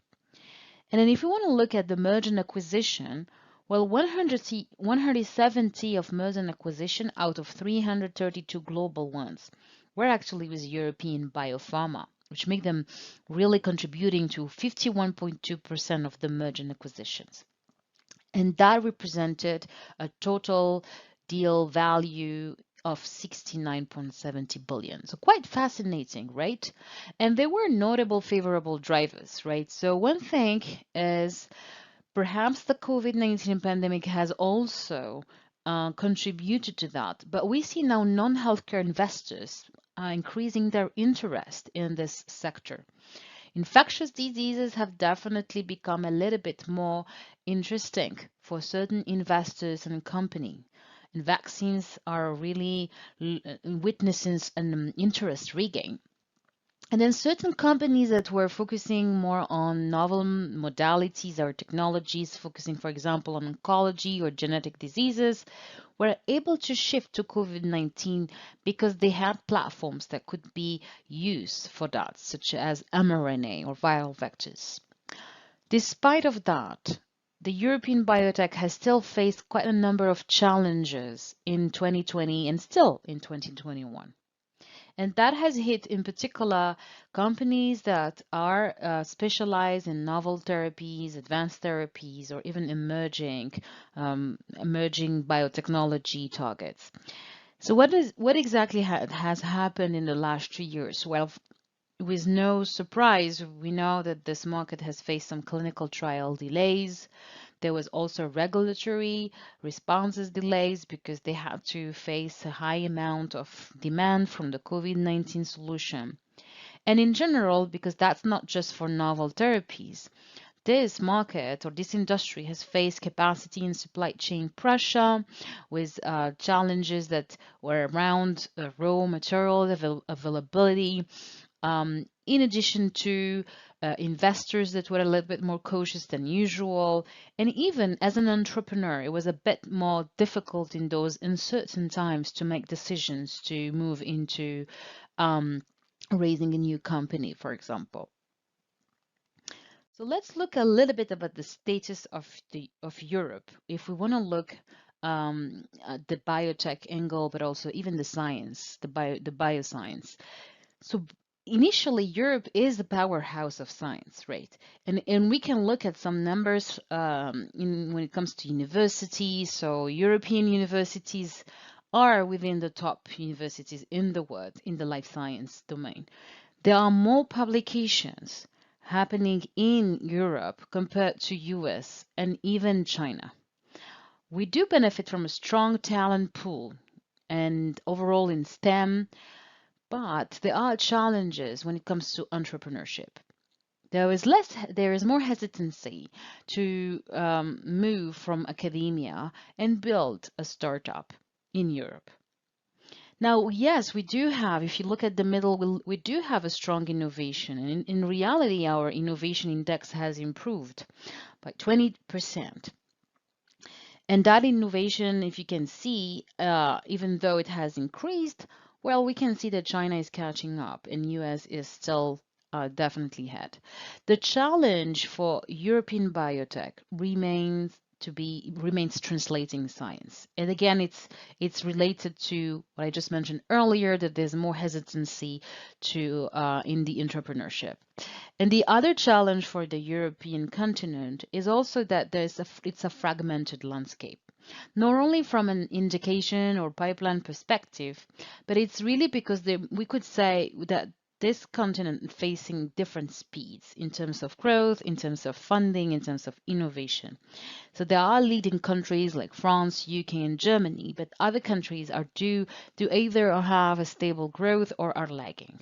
And then if we want to look at the merger and acquisition, well, 170 of merger and acquisition out of 332 global ones were actually with European biopharma, which make them really contributing to 51.2% of the merger and acquisitions. And that represented a total deal value of 69.70 billion. So quite fascinating, right? And there were notable favorable drivers, right? So one thing is perhaps the COVID-19 pandemic has also contributed to that, but we see now non-healthcare investors increasing their interest in this sector. Infectious diseases have definitely become a little bit more interesting for certain investors and companies. And vaccines are really witnessing an interest regain. And then certain companies that were focusing more on novel modalities or technologies, focusing, for example, on oncology or genetic diseases, were able to shift to COVID-19 because they had platforms that could be used for that, such as mRNA or viral vectors. Despite of that, the European biotech has still faced quite a number of challenges in 2020 and still in 2021. And that has hit, in particular, companies that are specialized in novel therapies, advanced therapies, or even emerging biotechnology targets. So what exactly has happened in the last 3 years? Well, with no surprise, we know that this market has faced some clinical trial delays. There was also regulatory responses delays because they had to face a high amount of demand from the COVID-19 solution. And in general, because that's not just for novel therapies, this market or this industry has faced capacity and supply chain pressure with challenges that were around raw material availability, in addition to investors that were a little bit more cautious than usual. And even as an entrepreneur, it was a bit more difficult in those uncertain times to make decisions to move into raising a new company, for example. So let's look a little bit about the status of Europe. If we want to look at the biotech angle, but also even the science, the bioscience. So initially, Europe is the powerhouse of science, right? And we can look at some numbers when it comes to universities. So European universities are within the top universities in the world in the life science domain. There are more publications happening in Europe compared to US and even China. We do benefit from a strong talent pool and overall in STEM, but there are challenges when it comes to entrepreneurship. There is more hesitancy to move from academia and build a startup in Europe. Now, yes, we do have, if you look at the middle, we do have a strong innovation. And in reality, our innovation index has improved by 20%. And that innovation, if you can see, even though it has increased, well, we can see that China is catching up and US is still definitely ahead. The challenge for European biotech remains translating science. And again, it's related to what I just mentioned earlier, that there's more hesitancy to in the entrepreneurship. And the other challenge for the European continent is also that it's a fragmented landscape. Not only from an indication or pipeline perspective, but it's really because we could say that this continent facing different speeds in terms of growth, in terms of funding, in terms of innovation. So there are leading countries like France, UK, and Germany, but other countries are due to either have a stable growth or are lagging.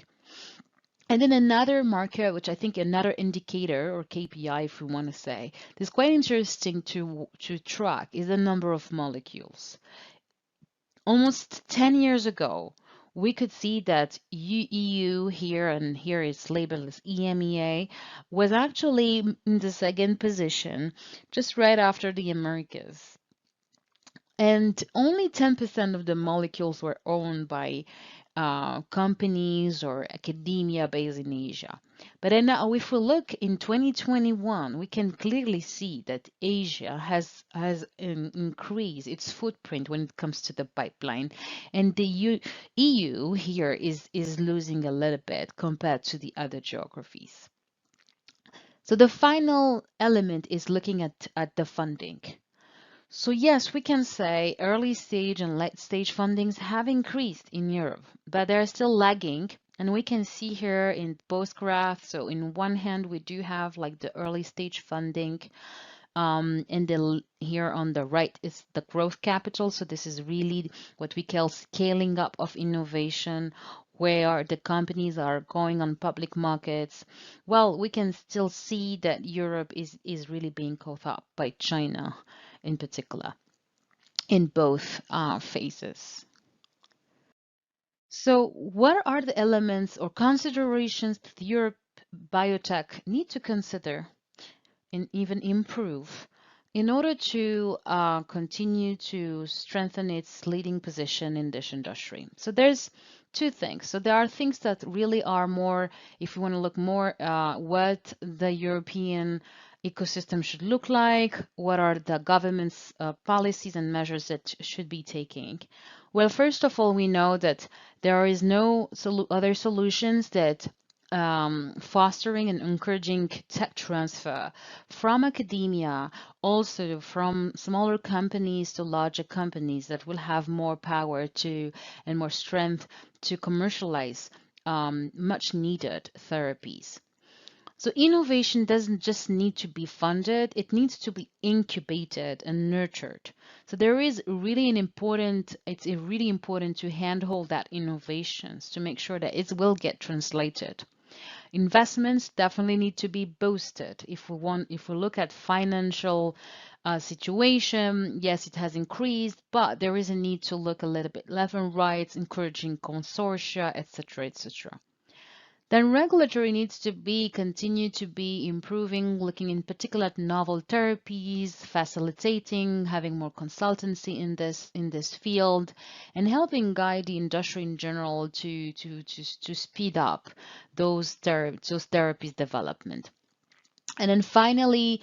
And then another marker, which I think another indicator or KPI, if we want to say, that's quite interesting to track is the number of molecules. Almost 10 years ago, we could see that EU here, and here it's labeled as EMEA, was actually in the second position, just right after the Americas. And only 10% of the molecules were owned by companies or academia based in Asia. But then now, if we look in 2021, we can clearly see that Asia has increased its footprint when it comes to the pipeline, and the EU here is losing a little bit compared to the other geographies. So the final element is looking at the funding. So yes, we can say early stage and late stage fundings have increased in Europe, but they're still lagging. And we can see here in both graphs. So in one hand, we do have like the early stage funding. And here on the right is the growth capital. So this is really what we call scaling up of innovation, where the companies are going on public markets. Well, we can still see that Europe is really being caught up by China in particular in both phases. So what are the elements or considerations that Europe biotech need to consider and even improve in order to continue to strengthen its leading position in this industry? So there's two things. So there are things that really are more, if you want to look more what the European ecosystem should look like, what are the government's policies and measures that should be taking. Well, first of all, we know that there is no other solutions that fostering and encouraging tech transfer from academia, also from smaller companies to larger companies that will have more power to and more strength to commercialize much needed therapies. So innovation doesn't just need to be funded, it needs to be incubated and nurtured. So there is really it's really important to handhold that innovations to make sure that it will get translated. Investments definitely need to be boosted. If we look at financial situation, yes, it has increased, but there is a need to look a little bit left and right, encouraging consortia, etc., etc. Then regulatory needs to continue to be improving, looking in particular at novel therapies, facilitating, having more consultancy in this field, and helping guide the industry in general to speed up those therapies development. And then finally,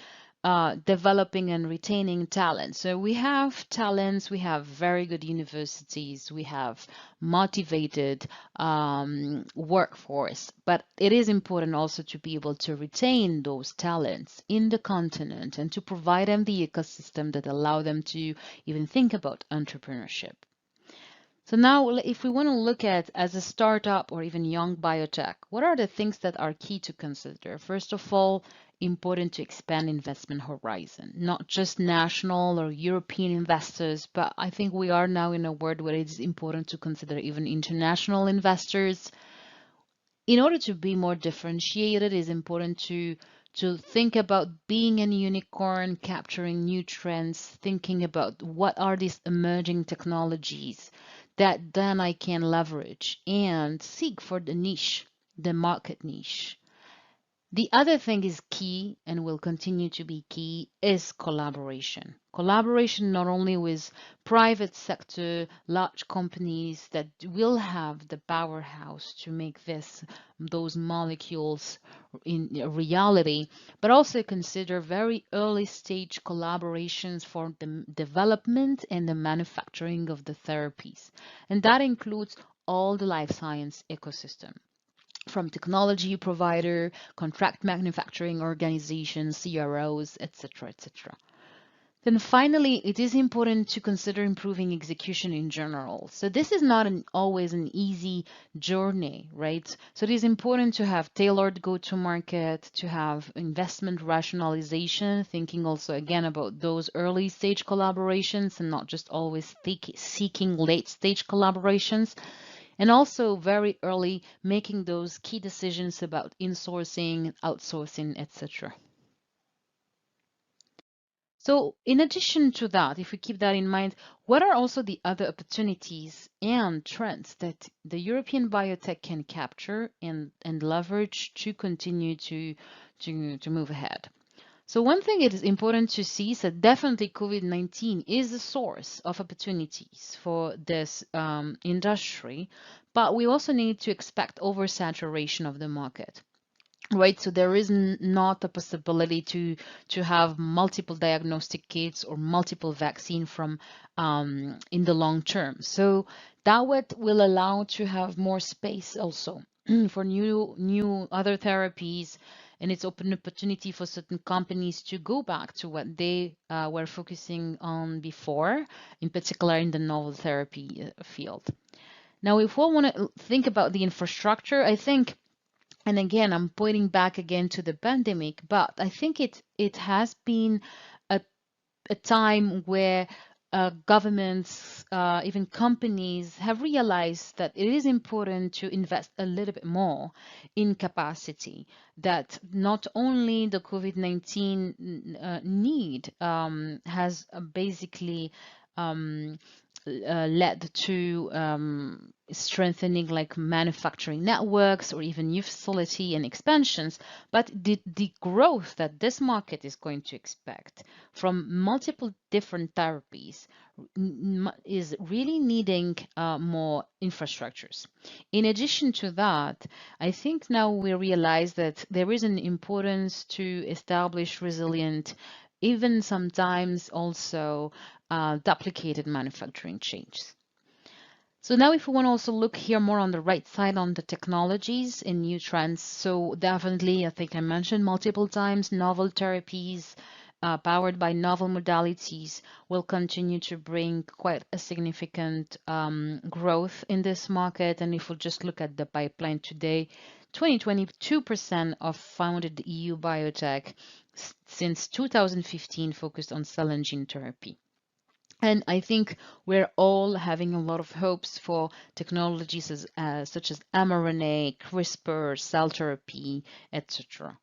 developing and retaining talent. So we have talents, we have very good universities, we have motivated workforce, but it is important also to be able to retain those talents in the continent and to provide them the ecosystem that allow them to even think about entrepreneurship. So now, if we want to look at as a startup or even young biotech, what are the things that are key to consider? First of all, important to expand investment horizon, not just national or European investors, but I think we are now in a world where it is important to consider even international investors. In order to be more differentiated, it is important to think about being a unicorn, capturing new trends, thinking about what are these emerging technologies that then I can leverage and seek for the niche, the market niche. The other thing is key and will continue to be key is collaboration. Collaboration not only with private sector, large companies that will have the powerhouse to make those molecules in reality, but also consider very early stage collaborations for the development and the manufacturing of the therapies. And that includes all the life science ecosystem, from technology provider, contract manufacturing organizations, CROs, etc., etc. Then finally, it is important to consider improving execution in general. So this is not always an easy journey, right? So it is important to have tailored go-to-market, to have investment rationalization, thinking also again about those early stage collaborations and not just always seeking late stage collaborations. And also very early making those key decisions about insourcing, outsourcing, etc. So in addition to that, if we keep that in mind, what are also the other opportunities and trends that the European biotech can capture and leverage to continue to move ahead? So one thing it is important to see is that definitely COVID-19 is a source of opportunities for this industry, but we also need to expect oversaturation of the market. Right, so there is not a possibility to have multiple diagnostic kits or multiple vaccine from in the long term. So that will allow to have more space also for new other therapies, and it's open opportunity for certain companies to go back to what they were focusing on before, in particular in the novel therapy field. Now, if we want to think about the infrastructure, I think, and again, I'm pointing back again to the pandemic, but I think it has been a time where governments, even companies, have realized that it is important to invest a little bit more in capacity. That not only the COVID-19 need has basically led to strengthening like manufacturing networks or even new facility and expansions, but the growth that this market is going to expect from multiple different therapies is really needing more infrastructures. In addition to that, I think now we realize that there is an importance to establish resilient, even sometimes also duplicated manufacturing chains. So now if we want to also look here more on the right side on the technologies and new trends, so definitely, I think I mentioned multiple times, novel therapies powered by novel modalities will continue to bring quite a significant growth in this market. And if we just look at the pipeline today, 22% of founded EU biotech since 2015 focused on cell and gene therapy. And I think we're all having a lot of hopes for technologies such as mRNA, CRISPR, cell therapy, etc.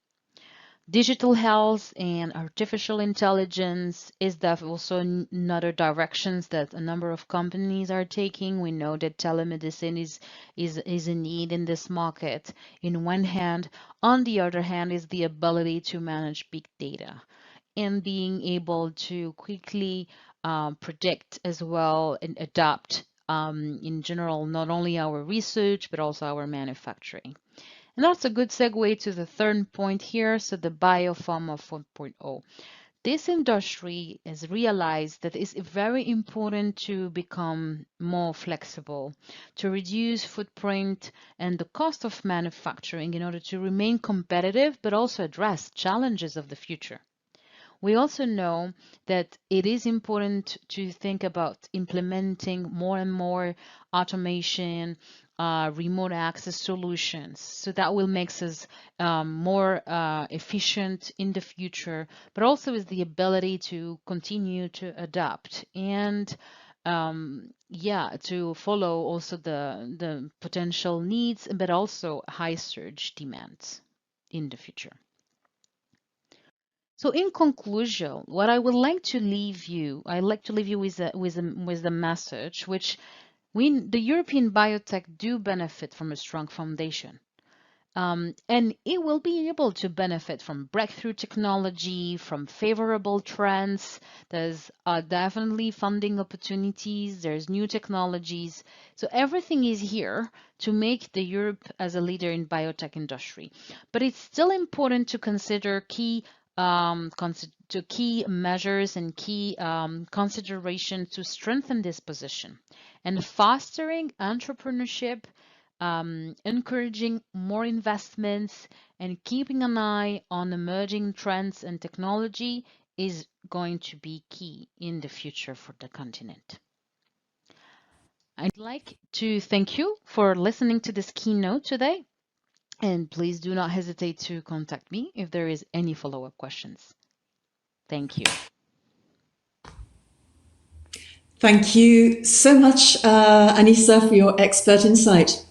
Digital health and artificial intelligence is also another directions that a number of companies are taking. We know that telemedicine is a need in this market. In one hand, on the other hand, is the ability to manage big data and being able to quickly predict as well and adapt in general, not only our research, but also our manufacturing. And that's a good segue to the third point here, so the biopharma 4.0. This industry has realized that it's very important to become more flexible, to reduce footprint and the cost of manufacturing in order to remain competitive, but also address challenges of the future. We also know that it is important to think about implementing more and more automation, remote access solutions. So that will make us more efficient in the future, but also is the ability to continue to adapt and to follow also the potential needs, but also high surge demands in the future. So in conclusion, what I would like to leave you, with a message, which the European biotech do benefit from a strong foundation. And it will be able to benefit from breakthrough technology, from favorable trends. There's definitely funding opportunities. There's new technologies. So everything is here to make the Europe as a leader in biotech industry. But it's still important to consider key measures and key considerations to strengthen this position and fostering entrepreneurship, encouraging more investments, and keeping an eye on emerging trends and technology is going to be key in the future for the continent. I'd like to thank you for listening to this keynote today. And please do not hesitate to contact me if there is any follow-up questions. Thank you. Thank you so much, Anissa, for your expert insight.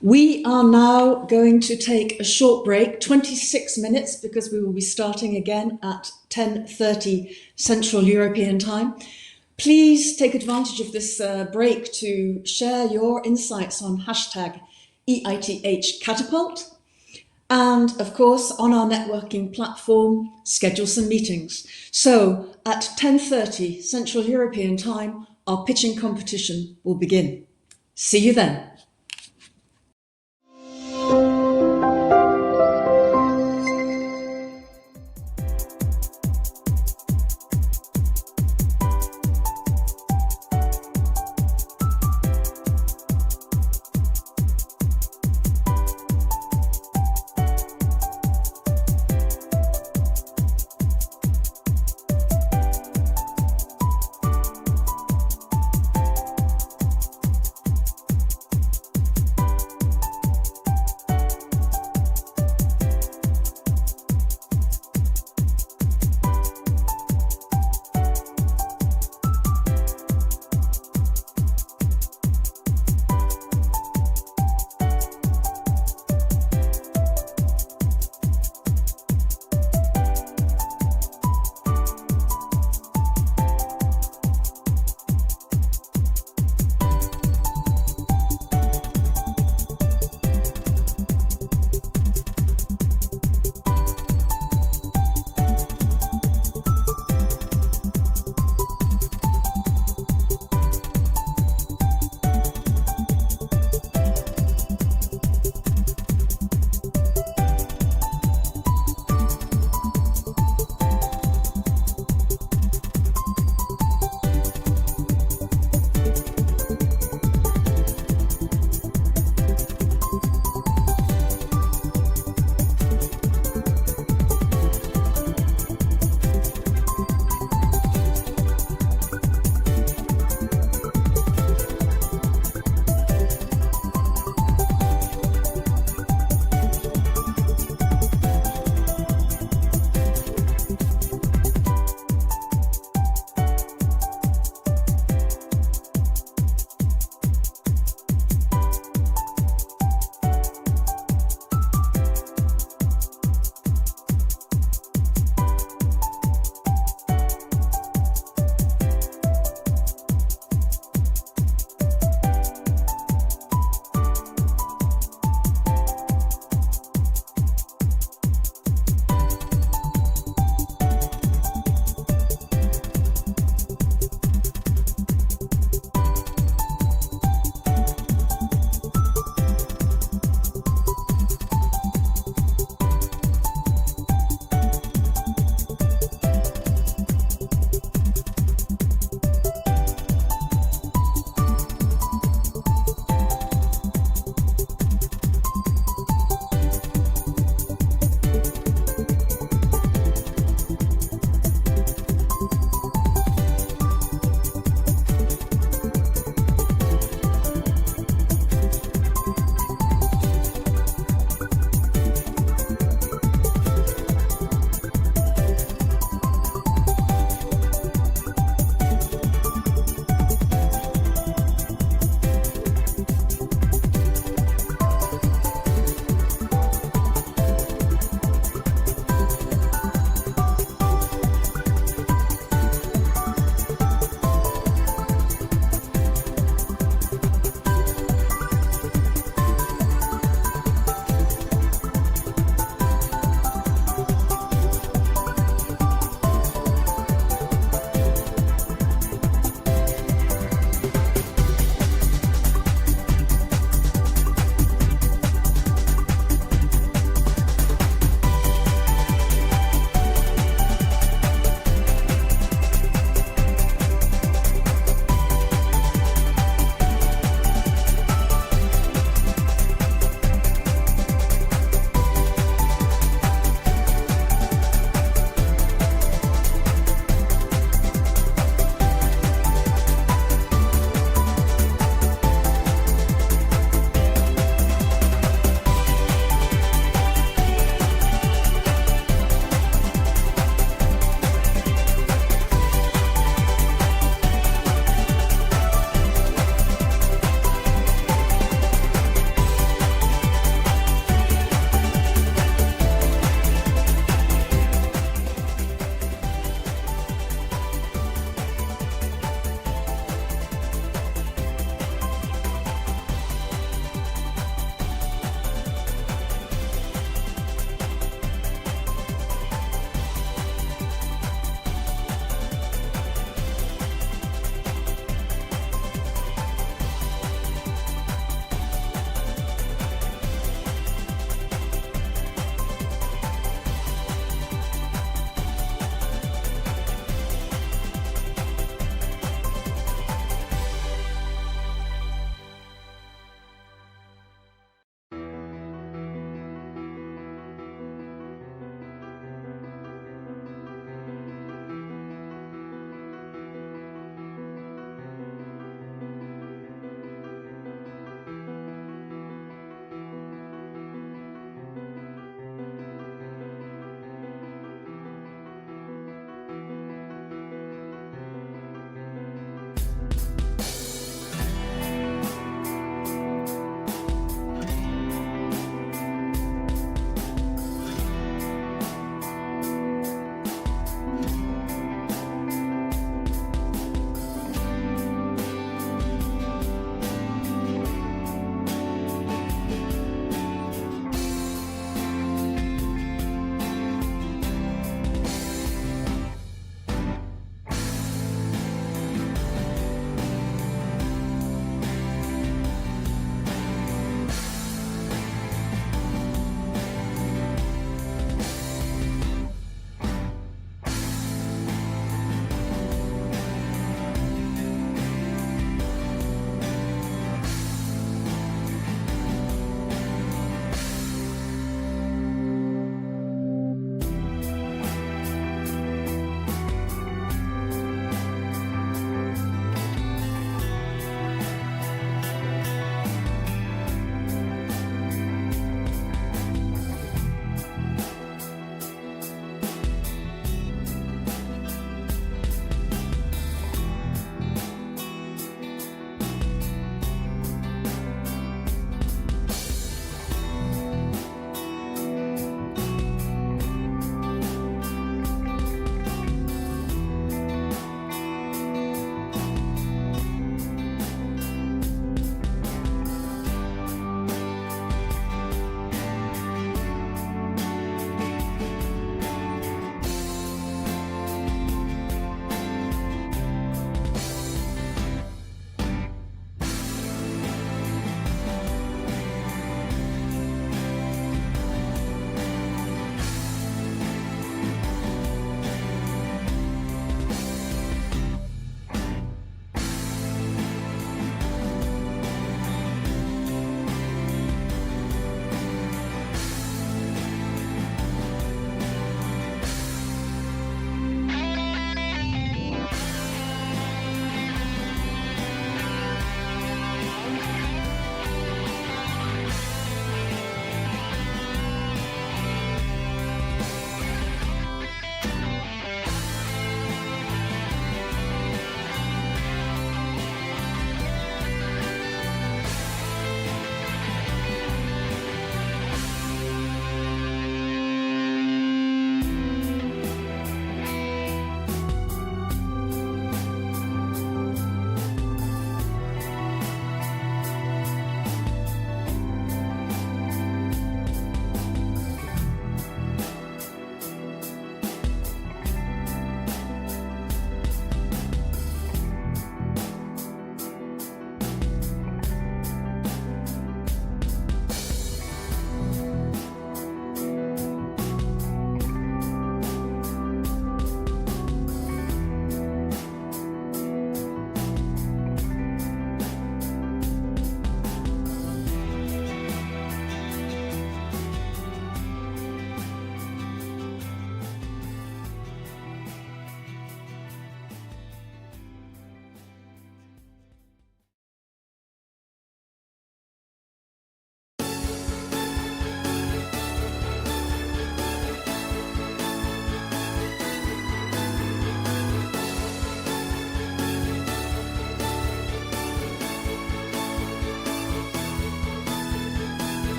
We are now going to take a short break, 26 minutes, because we will be starting again at 10:30 Central European Time. Please take advantage of this break to share your insights on hashtag EITH Catapult. And of course, on our networking platform, schedule some meetings. So at 10:30 Central European Time, our pitching competition will begin. See you then.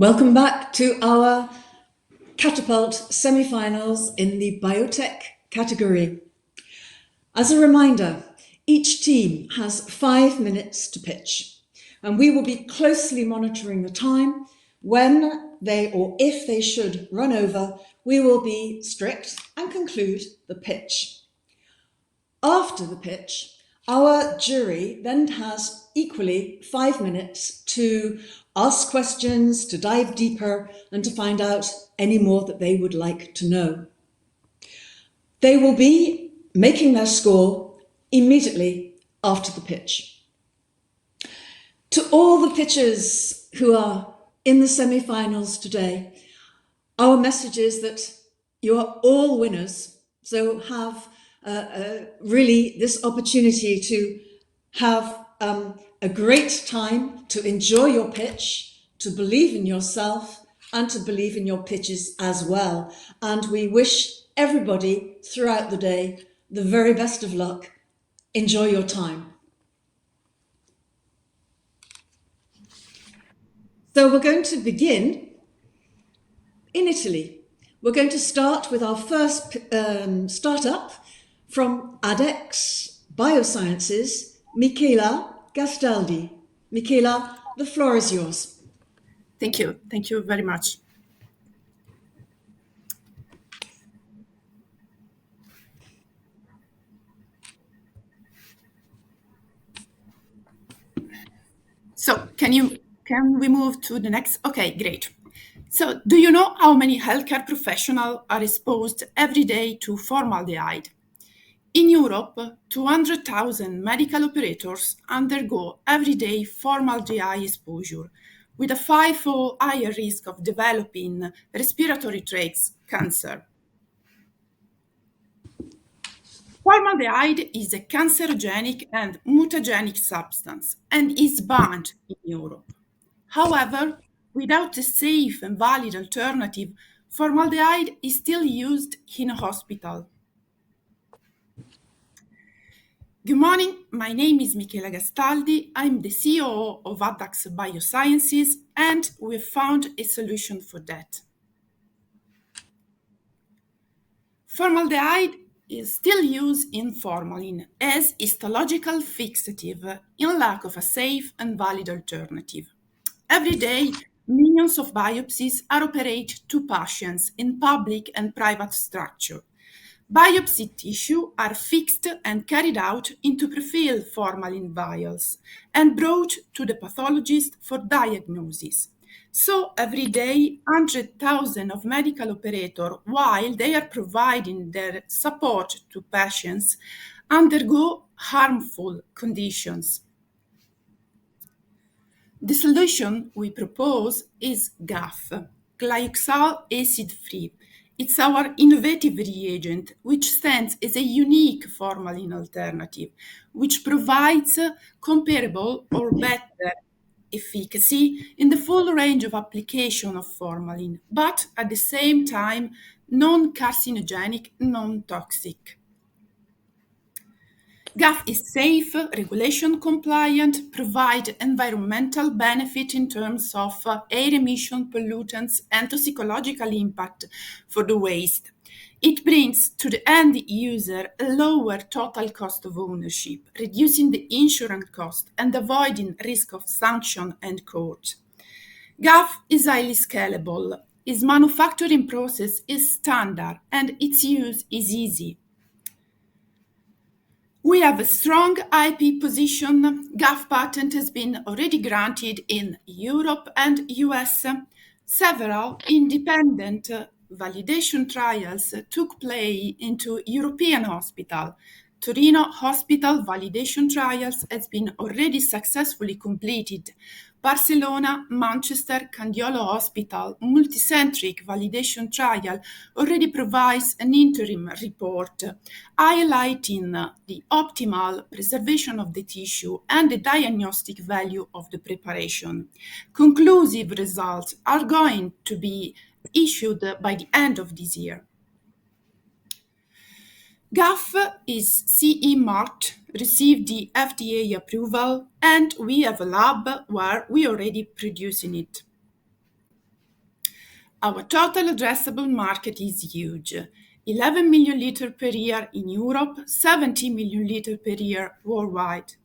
Welcome back to our Catapult semi-finals in the Biotech category. As a reminder, each team has 5 minutes to pitch, and we will be closely monitoring the time. When they or if they should run over, we will be strict and conclude the pitch. After the pitch, our jury then has equally 5 minutes to ask questions, to dive deeper, and to find out any more that they would like to know. They will be making their score immediately after the pitch. To all the pitchers who are in the semi-finals today, our message is that you are all winners, so have really this opportunity to have a great time, to enjoy your pitch, to believe in yourself, and to believe in your pitches as well. And we wish everybody throughout the day the very best of luck. Enjoy your time. So we're going to begin in Italy. We're going to start with our first startup from ADEX Biosciences, Michela Gastaldi. Michela, the floor is yours. Thank you. Thank you very much. So can we move to the next? Okay, great. So do you know how many healthcare professionals are exposed every day to formaldehyde? In Europe, 200,000 medical operators undergo everyday formaldehyde exposure, with a 5-fold higher risk of developing respiratory tract cancer. Formaldehyde is a cancerogenic and mutagenic substance and is banned in Europe. However, without a safe and valid alternative, formaldehyde is still used in a hospital. Good morning, my name is Michela Gastaldi. I'm the CEO of ADEX Biosciences, and we've found a solution for that. Formaldehyde is still used in formalin as histological fixative in lack of a safe and valid alternative. Every day, millions of biopsies are operated to patients in public and private structures. Biopsy tissue are fixed and carried out into prefilled formalin vials and brought to the pathologist for diagnosis. So every day, 100,000 of medical operators, while they are providing their support to patients, undergo harmful conditions. The solution we propose is GAF, glyoxal acid free. It's our innovative reagent, which stands as a unique formalin alternative, which provides comparable or better efficacy in the full range of application of formalin, but at the same time, non-carcinogenic, non-toxic. GAF is safe, regulation compliant, provide environmental benefit in terms of air emission, pollutants, and toxicological impact for the waste. It brings to the end user a lower total cost of ownership, reducing the insurance cost and avoiding risk of sanction and court. GAF is highly scalable, its manufacturing process is standard, and its use is easy. We have a strong IP position. GAF patent has been already granted in Europe and US. Several independent validation trials took place into European hospital. Torino Hospital validation trials has been already successfully completed. Barcelona, Manchester, Candiolo Hospital multicentric validation trial already provides an interim report highlighting the optimal preservation of the tissue and the diagnostic value of the preparation. Conclusive results are going to be issued by the end of this year. GAF is CE marked, received the FDA approval, and we have a lab where we are already producing it. Our total addressable market is huge. 11 million liters per year in Europe, 70 million liters per year worldwide.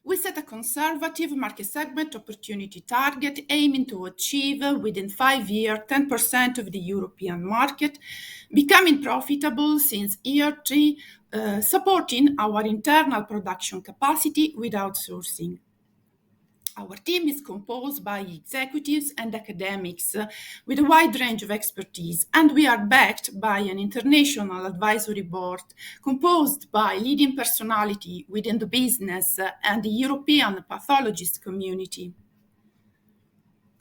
We set a conservative market segment opportunity target aiming to achieve within 5 years 10% of the European market, becoming profitable since year 3, supporting our internal production capacity with outsourcing. Our team is composed by executives and academics with a wide range of expertise, and we are backed by an international advisory board composed by leading personalities within the business and the European pathologist community.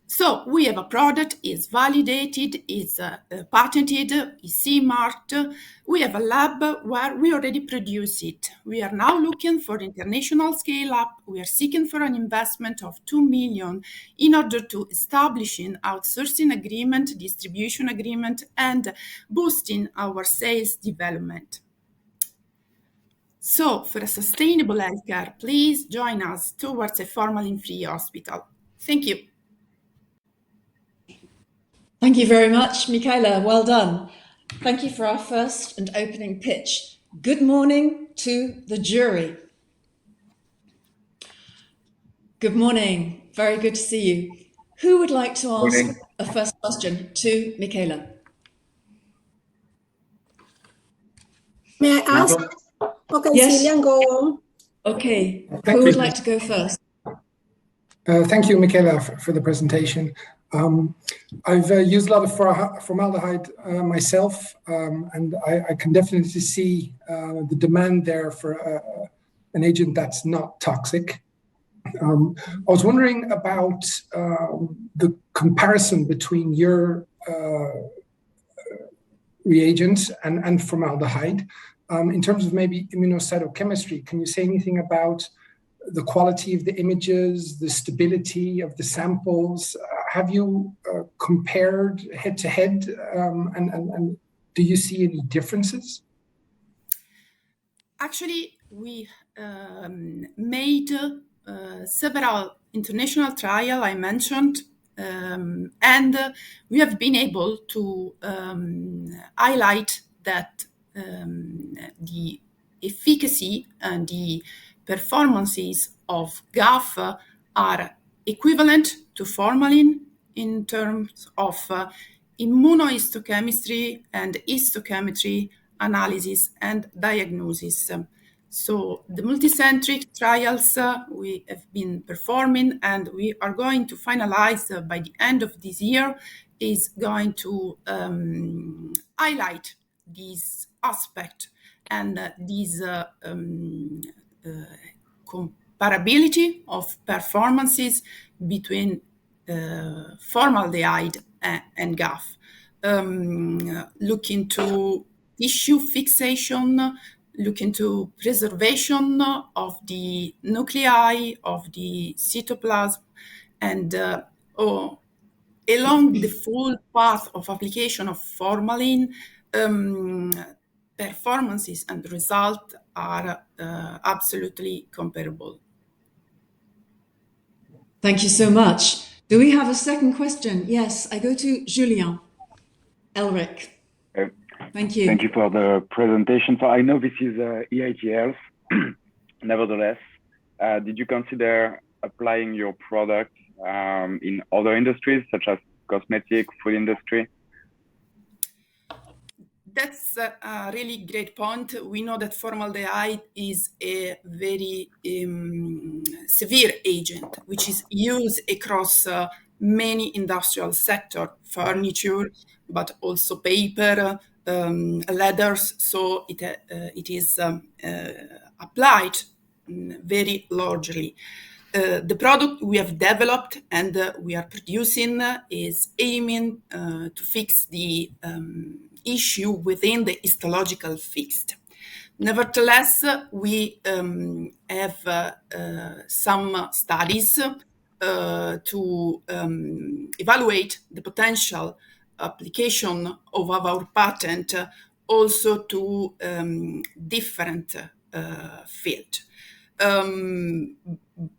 So we have a product, is validated, is patented, is CE-marked. We have a lab where we already produce it. We are now looking for international scale-up. We are seeking for an investment of 2 million in order to establish an outsourcing agreement, distribution agreement, and boosting our sales development. So for a sustainable healthcare, please join us towards a formalin-free hospital. Thank you. Thank you very much, Michaela. Well done. Thank you for our first and opening pitch. Good morning to the jury. Good morning. Very good to see you. Who would like to ask a first question to Michaela? May I ask? Okay, Yes. Cillian, go on. Okay. Thank Who would you. like to go first? Thank you, Michaela, for the presentation. I've used a lot of formaldehyde myself, and I can definitely see the demand there for an agent that's not toxic. I was wondering about the comparison between your reagents and formaldehyde in terms of maybe immunocytochemistry. Can you say anything about the quality of the images, the stability of the samples? Have you compared head to head, and do you see any differences? Actually, we made several international trials I mentioned, and we have been able to highlight that the efficacy and the performances of GAF are equivalent to formalin in terms of immunohistochemistry and histochemistry analysis and diagnosis. So the multicentric trials we have been performing and we are going to finalize by the end of this year is going to highlight this aspect and this comparability of performances between formaldehyde and GAF. Look into tissue fixation, look into preservation of the nuclei of the cytoplasm, and along the full path of application of formalin, performances and results are absolutely comparable. Thank you so much. Do we have a second question? Yes, I go to Julien Elric. Thank you. Thank you for the presentation. So I know this is EIT Health. Nevertheless, did you consider applying your product in other industries such as cosmetic, food industry? That's a really great point. We know that formaldehyde is a very severe agent, which is used across many industrial sectors, furniture, but also paper, leathers. So it is applied very largely. The product we have developed and we are producing is aiming to fix the issue within the histological fixed. Nevertheless, we have some studies to evaluate the potential application of our patent also to different fields.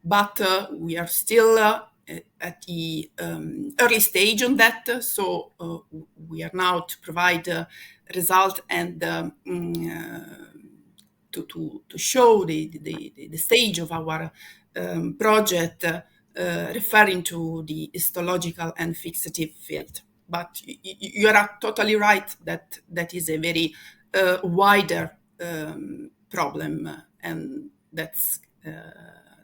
But we are still at the early stage on that. So we are now to provide result and to show the stage of our project referring to the histological and fixative field. But you are totally right that that is a very wider problem, and that's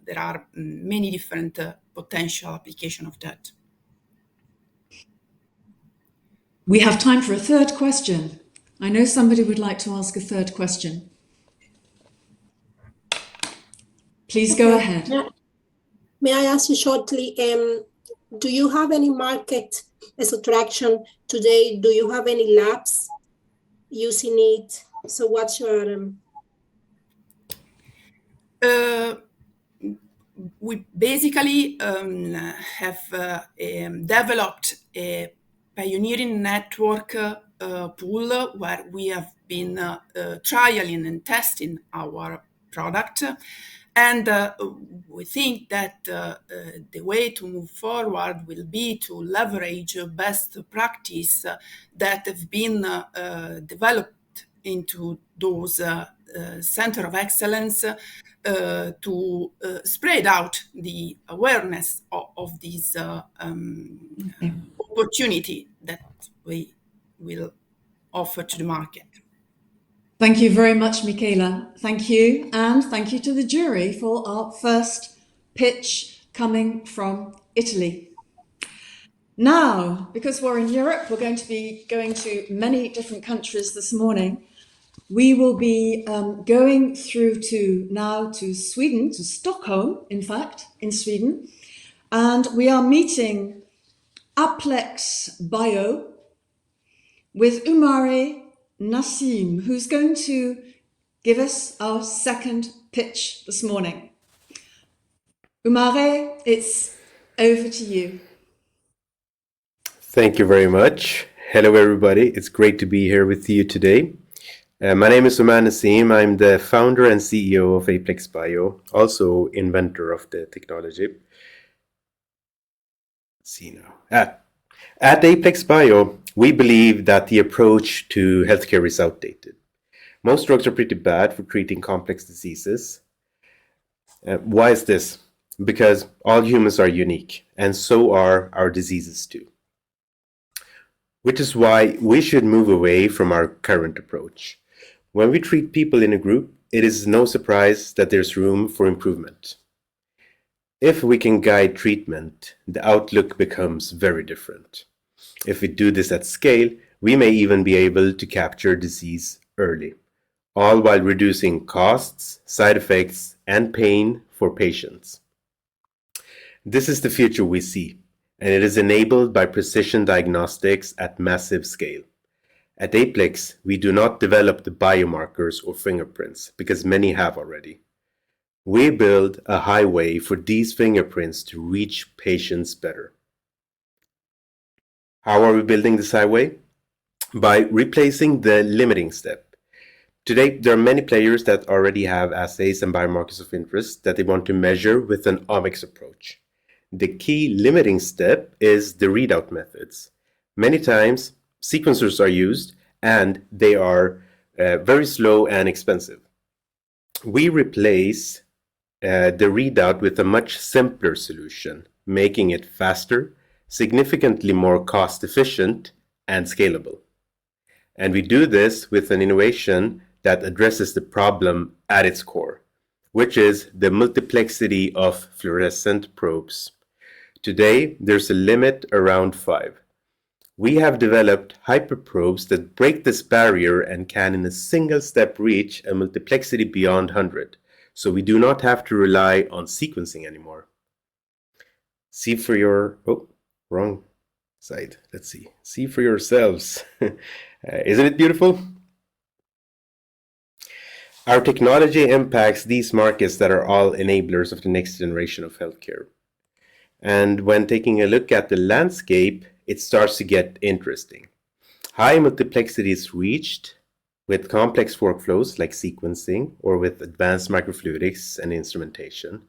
there are many different potential application of that. We have time for a third question. I know somebody would like to ask a third question. Please go ahead. May I ask you shortly, do you have any market as traction today? Do you have any labs using it? So what's your... We basically have developed a pioneering network pool where we have been trialing and testing our product. And we think that the way to move forward will be to leverage best practice that have been developed into those center of excellence to spread out the awareness of this opportunity that we will offer to the market. Thank you very much, Michela. Thank you. And thank you to the jury for our first pitch coming from Italy. Now, because we're in Europe, we're going to be going to many different countries this morning. We will be going through to Sweden, to Stockholm, in fact, in Sweden. And we are meeting Aplex Bio with Umare Nassim, who's going to give us our second pitch this morning. Umare, it's over to you. Thank you very much. Hello, everybody. It's great to be here with you today. My name is Umare Nassim. I'm the founder and CEO of Aplex Bio, also inventor of the technology. Let's see now. At Aplex Bio, we believe that the approach to healthcare is outdated. Most drugs are pretty bad for treating complex diseases. Why is this? Because all humans are unique, and so are our diseases too. Which is why we should move away from our current approach. When we treat people in a group, it is no surprise that there's room for improvement. If we can guide treatment, the outlook becomes very different. If we do this at scale, we may even be able to capture disease early, all while reducing costs, side effects, and pain for patients. This is the future we see, and it is enabled by precision diagnostics at massive scale. At Aplex, we do not develop the biomarkers or fingerprints, because many have already. We build a highway for these fingerprints to reach patients better. How are we building this highway? By replacing the limiting step. Today, there are many players that already have assays and biomarkers of interest that they want to measure with an omics approach. The key limiting step is the readout methods. Many times, sequencers are used, and they are very slow and expensive. We replace the readout with a much simpler solution, making it faster, significantly more cost-efficient, and scalable. And we do this with an innovation that addresses the problem at its core, which is the multiplexity of fluorescent probes. Today, there's a limit around 5. We have developed hyperprobes that break this barrier and can in a single step reach a multiplexity beyond 100, so we do not have to rely on sequencing anymore. See for your... Oh, wrong side. Let's see. See for yourselves. Isn't it beautiful? Our technology impacts these markets that are all enablers of the next generation of healthcare. And when taking a look at the landscape, it starts to get interesting. High multiplexity is reached with complex workflows like sequencing or with advanced microfluidics and instrumentation.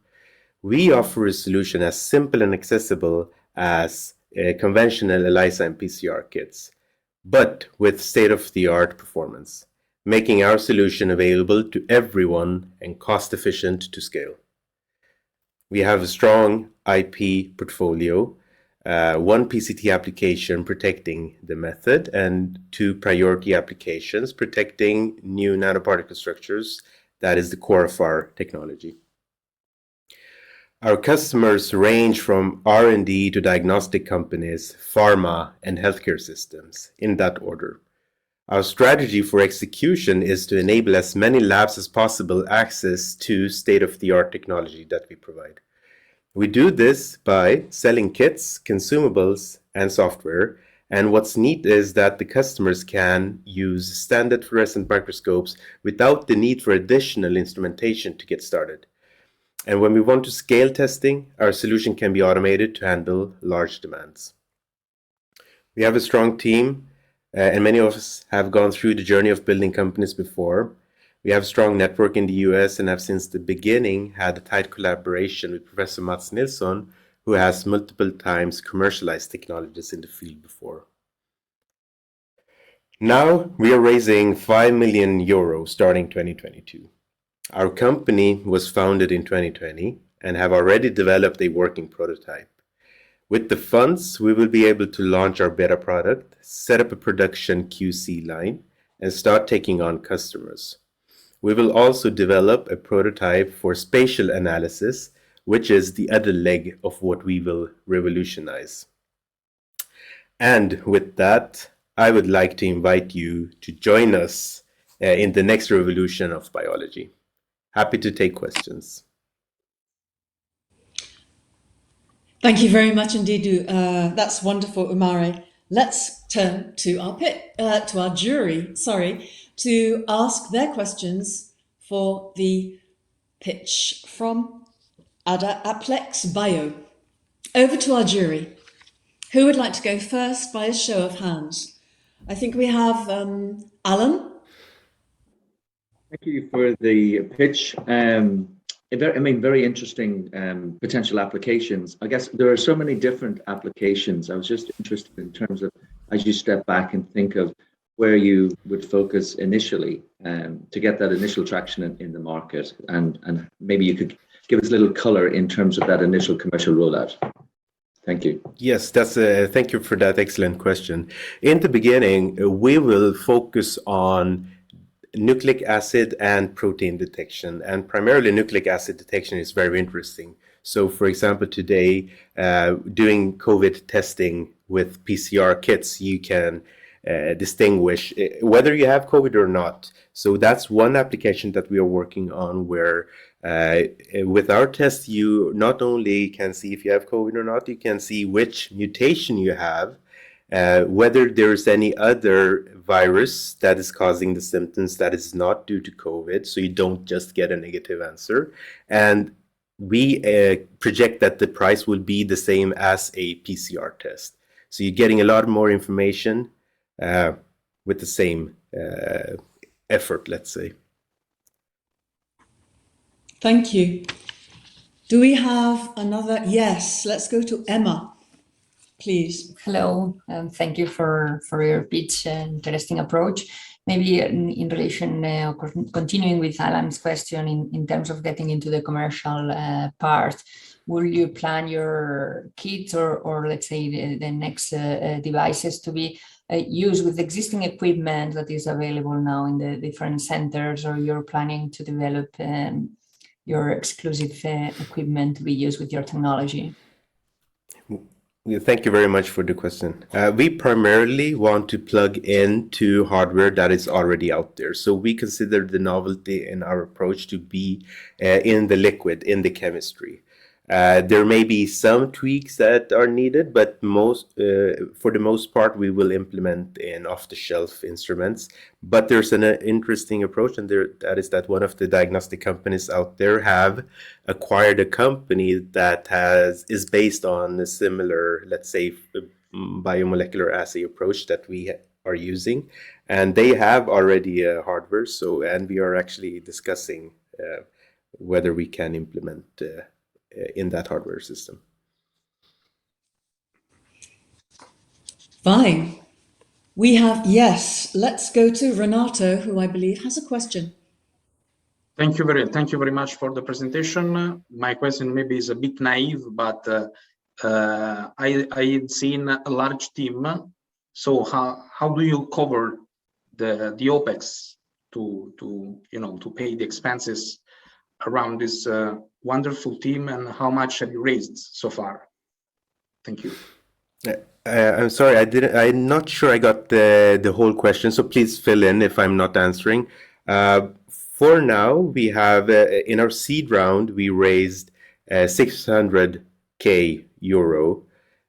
We offer a solution as simple and accessible as conventional ELISA and PCR kits, but with state-of-the-art performance, making our solution available to everyone and cost-efficient to scale. We have a strong IP portfolio, one PCT application protecting the method, and 2 priority applications protecting new nanoparticle structures. That is the core of our technology. Our customers range from R&D to diagnostic companies, pharma, and healthcare systems, in that order. Our strategy for execution is to enable as many labs as possible access to state-of-the-art technology that we provide. We do this by selling kits, consumables, and software. And what's neat is that the customers can use standard fluorescent microscopes without the need for additional instrumentation to get started. And when we want to scale testing, our solution can be automated to handle large demands. We have a strong team, and many of us have gone through the journey of building companies before. We have a strong network in the US and have since the beginning had a tight collaboration with Professor Mats Nilsson, who has multiple times commercialized technologies in the field before. Now we are raising 5 million euros starting 2022. Our company was founded in 2020 and have already developed a working prototype. With the funds, we will be able to launch our beta product, set up a production QC line, and start taking on customers. We will also develop a prototype for spatial analysis, which is the other leg of what we will revolutionize. And with that, I would like to invite you to join us in the next revolution of biology. Happy to take questions. Thank you very much indeed. That's wonderful, Umare. Let's turn to our jury, to ask their questions for the pitch from Aplex Bio. Over to our jury. Who would like to go first by a show of hands? I think we have Alan. Thank you for the pitch. Very interesting potential applications. I guess there are so many different applications. I was just interested in terms of, as you step back and think of where you would focus initially to get that initial traction in the market, and maybe you could give us a little color in terms of that initial commercial rollout. Thank you. Yes, thank you for that excellent question. In the beginning, we will focus on nucleic acid and protein detection, and primarily nucleic acid detection is very interesting. So for example, today, doing COVID testing with PCR kits, you can distinguish whether you have COVID or not. So that's one application that we are working on, where with our test, you not only can see if you have COVID or not, you can see which mutation you have, whether there's any other virus that is causing the symptoms that is not due to COVID, so you don't just get a negative answer. And we project that the price will be the same as a PCR test. So you're getting a lot more information with the same effort, let's say. Thank you. Do we have another? Yes, let's go to Emma, please. Hello, and thank you for your pitch and interesting approach. Maybe in relation, continuing with Alan's question, in terms of getting into the commercial part, will you plan your kits or let's say the next devices to be used with existing equipment that is available now in the different centers, or you're planning to develop your exclusive equipment to be used with your technology? Thank you very much for the question. We primarily want to plug into hardware that is already out there. So we consider the novelty in our approach to be in the liquid, in the chemistry. There may be some tweaks that are needed, but for the most part, we will implement in off-the-shelf instruments. But there's an interesting approach, and that is that one of the diagnostic companies out there have acquired a company that is based on a similar, let's say, biomolecular assay approach that we are using, and they have already hardware. And we are actually discussing whether we can implement in that hardware system. Fine. We have, yes, let's go to Renato, who I believe has a question. Thank you very much for the presentation. My question maybe is a bit naive, but I've seen a large team. So how do you cover the OPEX to pay the expenses around this wonderful team, and how much have you raised so far? Thank you. I'm sorry, I'm not sure I got the whole question, so please fill in if I'm not answering. For now, we have in our seed round we raised 600k euro,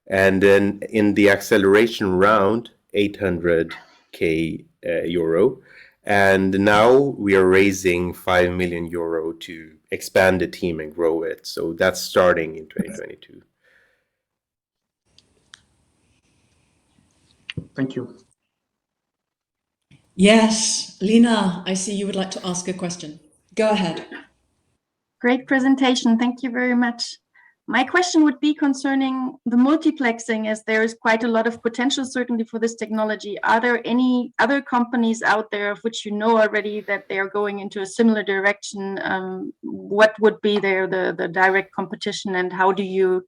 and then in the acceleration round 800k euro, and now we are raising 5 million euro to expand the team and grow it. So that's starting in 2022. Thank you. Yes, Lina, I see you would like to ask a question. Go ahead. Great presentation. Thank you very much. My question would be concerning the multiplexing, as there is quite a lot of potential certainly for this technology. Are there any other companies out there of which you know already that they are going into a similar direction? What would be the direct competition, and how do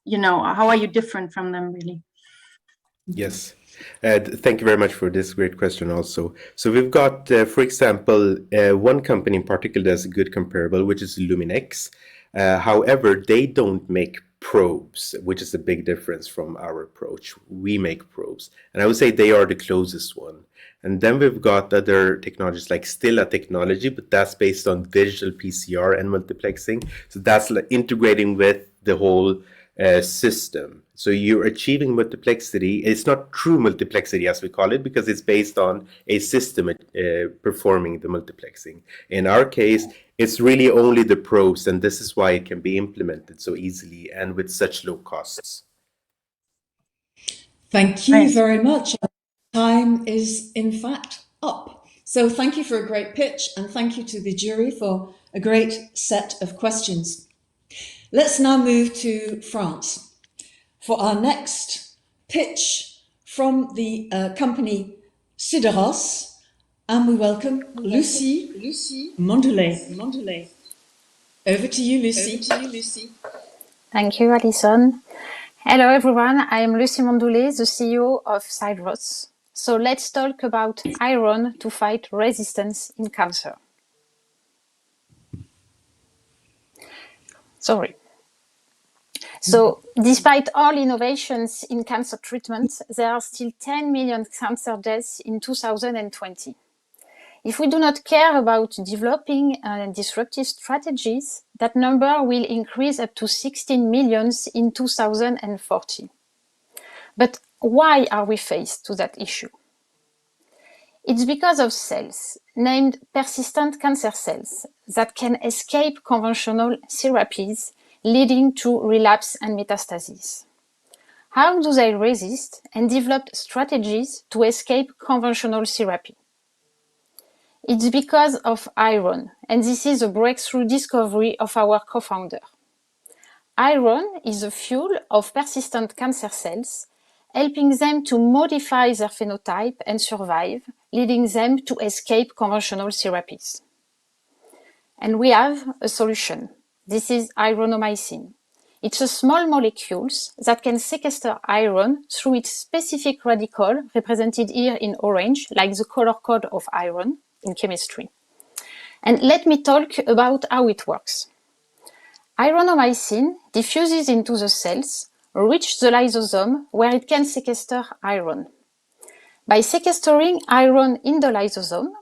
how are you different from them really? Yes. Thank you very much for this great question also. So we've got, for example, one company in particular that's a good comparable, which is Luminex. However, they don't make probes, which is a big difference from our approach. We make probes, and I would say they are the closest one. And then we've got other technologies like Stilla technology, but that's based on digital PCR and multiplexing. So that's like integrating with the whole system. So you're achieving multiplexity. It's not true multiplexity as we call it, because it's based on a system performing the multiplexing. In our case, it's really only the probes, and this is why it can be implemented so easily and with such low costs. Thank you very much. Time is in fact up. So thank you for a great pitch, and thank you to the jury for a great set of questions. Let's now move to France for our next pitch from the company Sideros, and we welcome Lucie Mondelez. Over to you, Lucie. Thank you, Alison. Hello, everyone. I am Lucie Mondelez, the CEO of Sideros. So let's talk about iron to fight resistance in cancer. So despite all innovations in cancer treatment, there are still 10 million cancer deaths in 2020. If we do not care about developing disruptive strategies, that number will increase up to 16 million in 2040. But why are we faced to that issue? It's because of cells, named persistent cancer cells, that can escape conventional therapies, leading to relapse and metastasis. How do they resist and develop strategies to escape conventional therapy? It's because of iron, and this is a breakthrough discovery of our co-founder. Iron is the fuel of persistent cancer cells, helping them to modify their phenotype and survive, leading them to escape conventional therapies. And we have a solution. This is ironomycin. It's a small molecule that can sequester iron through its specific radical, represented here in orange, like the color code of iron in chemistry. And let me talk about how it works. Ironomycin diffuses into the cells, reaches the lysosome, where it can sequester iron. By sequestering iron in the lysosome,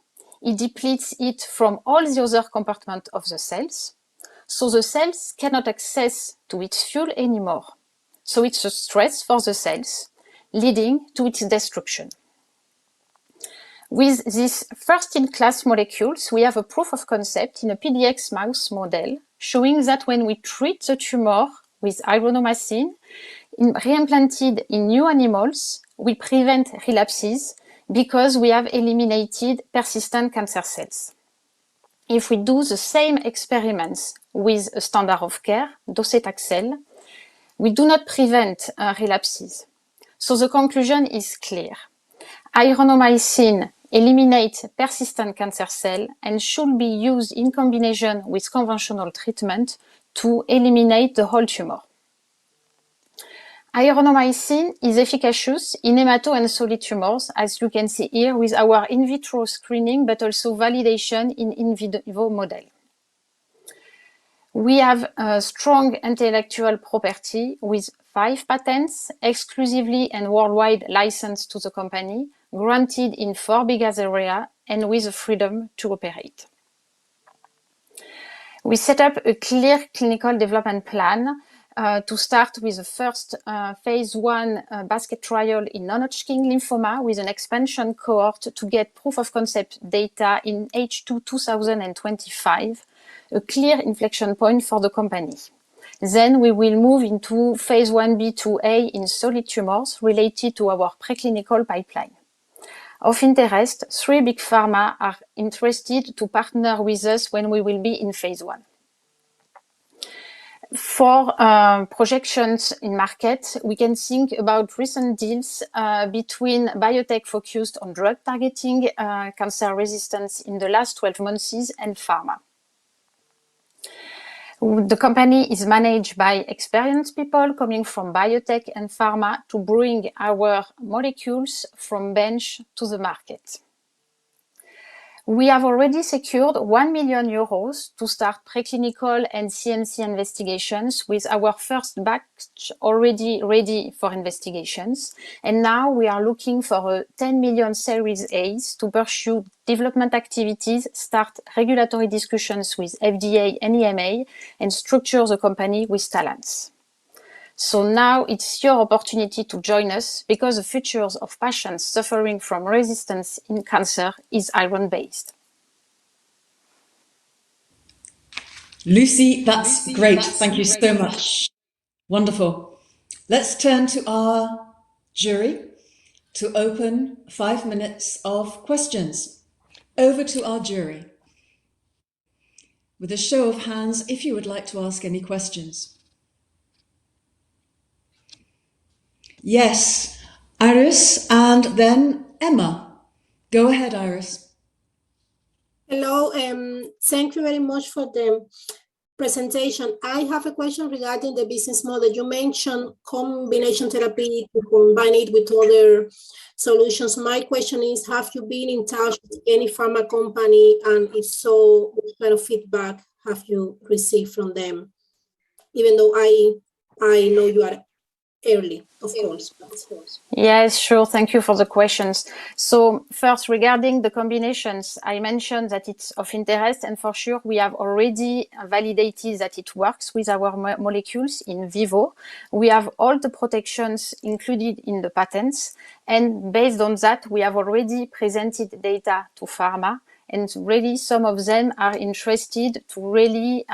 it depletes it from all the other compartments of the cells, so the cells cannot access to its fuel anymore. So it's a stress for the cells, leading to its destruction. With these first-in-class molecules, we have a proof of concept in a PDX mouse model, showing that when we treat the tumor with ironomycin, reimplanted in new animals, we prevent relapses because we have eliminated persistent cancer cells. if we do the same experiments with a standard of care, docetaxel, we do not prevent relapses. So the conclusion is clear. Ironomycin eliminates persistent cancer cells and should be used in combination with conventional treatment to eliminate the whole tumor. Ironomycin is efficacious in hemato and solid tumors, as you can see here with our in vitro screening, but also validation in vivo model. We have a strong intellectual property with 5 patents, exclusively and worldwide licensed to the company, granted in 4 big areas and with the freedom to operate. We set up a clear clinical development plan to start with the first phase 1 basket trial in non-Hodgkin lymphoma with an expansion cohort to get proof of concept data in H2 2025, a clear inflection point for the company. Then we will move into phase 1b/2a in solid tumors related to our preclinical pipeline. Of interest, 3 big pharma are interested to partner with us when we will be in phase 1. For projections in market, we can think about recent deals between biotech focused on drug targeting cancer resistance in the last 12 months and pharma. The company is managed by experienced people coming from biotech and pharma to bring our molecules from bench to the market. We have already secured 1 million euros to start preclinical and CMC investigations with our first batch already ready for investigations. And now we are looking for a 10 million Series A to pursue development activities, start regulatory discussions with FDA and EMA, and structure the company with talents. So now it's your opportunity to join us because the futures of patients suffering from resistance in cancer is iron-based. Lucy, that's great. Thank you so much. Wonderful. Let's turn to our jury to open 5 minutes of questions. Over to our jury. With a show of hands, if you would like to ask any questions. Yes, Iris, and then Emma. Go ahead, Iris. Hello, thank you very much for the presentation. I have a question regarding the business model. You mentioned combination therapy to combine it with other solutions. My question is, have you been in touch with any pharma company? And if so, what kind of feedback have you received from them? Even though I know you are early, of course. Yes, sure. Thank you for the questions. So first, regarding the combinations, I mentioned that it's of interest, and for sure, we have already validated that it works with our molecules in vivo. We have all the protections included in the patents, and based on that, we have already presented data to pharma, and really some of them are interested to really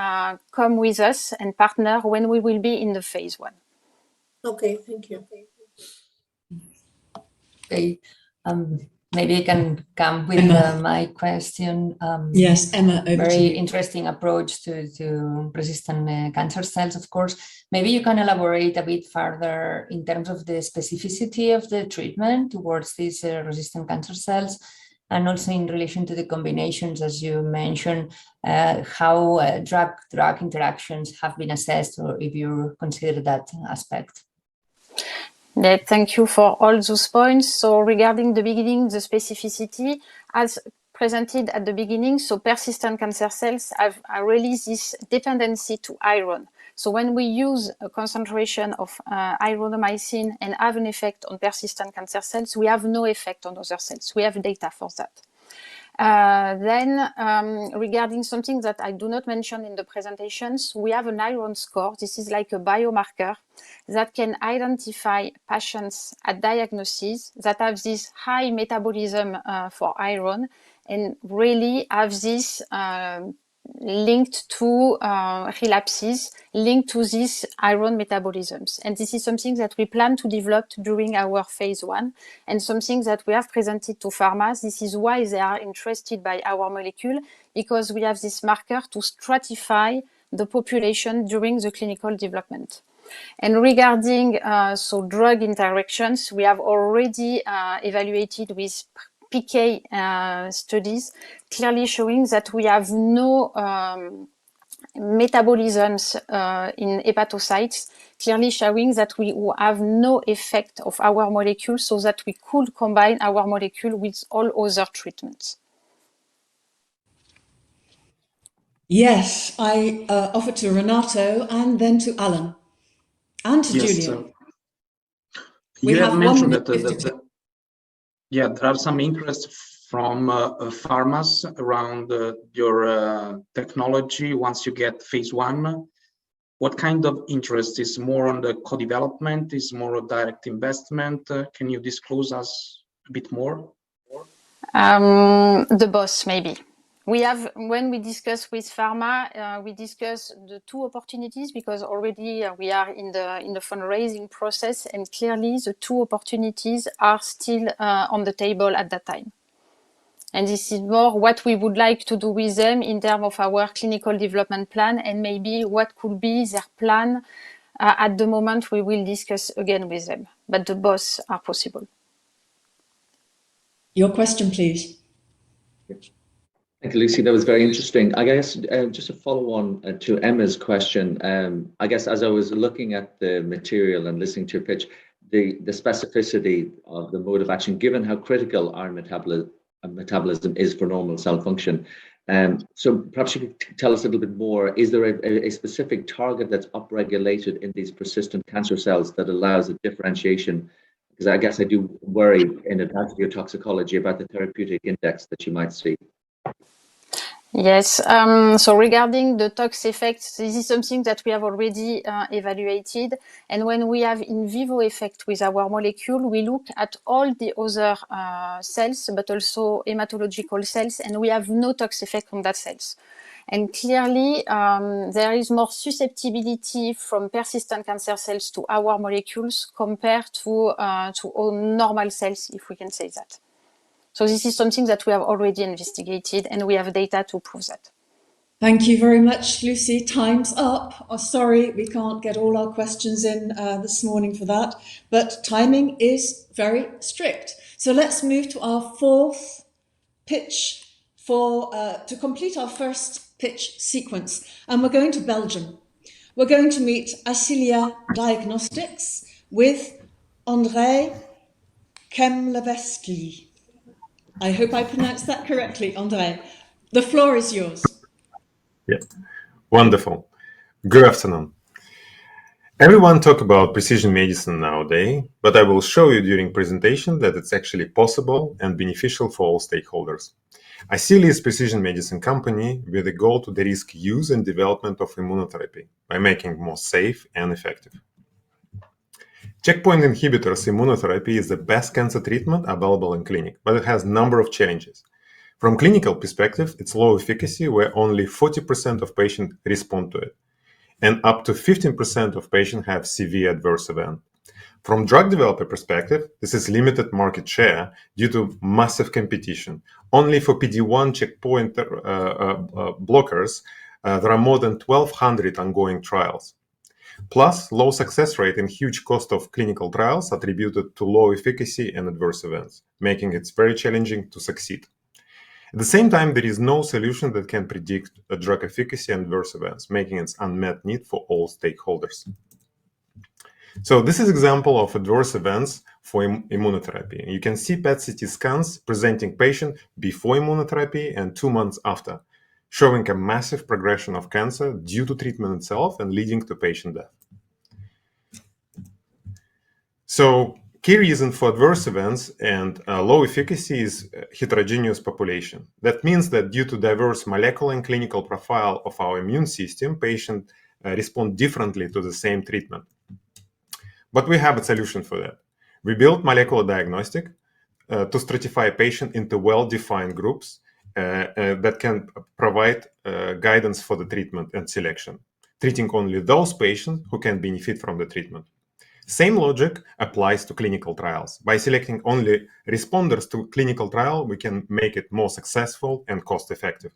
come with us and partner when we will be in the phase 1. Okay, thank you. Okay, maybe I can come with my question. Yes, Emma, over very to you. interesting approach to resistant cancer cells, of course. Maybe you can elaborate a bit further in terms of the specificity of the treatment towards these resistant cancer cells, and also in relation to the combinations, as you mentioned, how drug interactions have been assessed, or if you consider that aspect. Yeah, thank you for all those points. So regarding the beginning, the specificity, as presented at the beginning, so persistent cancer cells have really this dependency to iron. So when we use a concentration of ironomycin and have an effect on persistent cancer cells, we have no effect on other cells. We have data for that. Then regarding something that I do not mention in the presentations, we have an iron score. This is like a biomarker that can identify patients at diagnosis that have this high metabolism for iron and really have this linked to relapses, linked to these iron metabolisms. And this is something that we plan to develop during our phase 1 and something that we have presented to pharma. This is why they are interested by our molecule, because we have this marker to stratify the population during the clinical development. And regarding drug interactions, we have already evaluated with PK studies, clearly showing that we have no metabolisms in hepatocytes, clearly showing that we have no effect of our molecule, so that we could combine our molecule with all other treatments. Yes, I offer to Renato and then to Alan and to Julia. You have mentioned that there are some interest from pharmas around your technology once you get phase 1. What kind of interest is more on the co-development, is more of direct investment? Can you disclose us a bit more? The boss, maybe. We have, when we discuss with pharma, we discuss the two opportunities, because already we are in the fundraising process, and clearly the two opportunities are still on the table at that time. And this is more what we would like to do with them in terms of our clinical development plan, and maybe what could be their plan at the moment we will discuss again with them. But the both are possible. Your question, please. Thank you, Lucy. That was very interesting. I guess just a follow on to Emma's question. I guess as I was looking at the material and listening to your pitch, the specificity of the mode of action, given how critical iron metabolism is for normal cell function. So perhaps you could tell us a little bit more. Is there a specific target that's upregulated in these persistent cancer cells that allows a differentiation? Because I guess I do worry in advance of your toxicology about the therapeutic index that you might see. Yes, so regarding the tox effects, this is something that we have already evaluated. And when we have in vivo effect with our molecule, we look at all the other cells, but also hematological cells, and we have no tox effect on that cells. And clearly, there is more susceptibility from persistent cancer cells to our molecules compared to all normal cells, if we can say that. So this is something that we have already investigated, and we have data to prove that. Thank you very much, Lucy. Time's up. Oh, sorry, we can't get all our questions in this morning for that, but timing is very strict. So let's move to our fourth pitch to complete our first pitch sequence. And we're going to Belgium. We're going to meet Asilia Diagnostics with André Kemlevestli. I hope I pronounced that correctly, André. The floor is yours. Yeah, wonderful. Good afternoon. Everyone talk about precision medicine nowadays, but I will show you during presentation that it's actually possible and beneficial for all stakeholders. Asilia is a precision medicine company with a goal to de-risk use and development of immunotherapy by making it more safe and effective. Checkpoint inhibitors immunotherapy is the best cancer treatment available in clinic, but it has a number of challenges. From clinical perspective, it's low efficacy where only 40% of patients respond to it, and up to 15% of patients have severe adverse event. From drug developer perspective, this is limited market share due to massive competition. Only for PD-1 checkpoint blockers, there are more than 1,200 ongoing trials. Plus, low success rate and huge cost of clinical trials attributed to low efficacy and adverse events, making it very challenging to succeed. At the same time, there is no solution that can predict a drug efficacy and adverse events, making it an unmet need for all stakeholders. So this is an example of adverse events for immunotherapy. You can see PET-CT scans presenting patient before immunotherapy and 2 months after, showing a massive progression of cancer due to treatment itself and leading to patient death. So key reason for adverse events and low efficacy is heterogeneous population. That means that due to diverse molecular and clinical profile of our immune system, patients respond differently to the same treatment. But we have a solution for that. We built molecular diagnostic to stratify patients into well-defined groups that can provide guidance for the treatment and selection, treating only those patients who can benefit from the treatment. Same logic applies to clinical trials. By selecting only responders to clinical trial, we can make it more successful and cost-effective.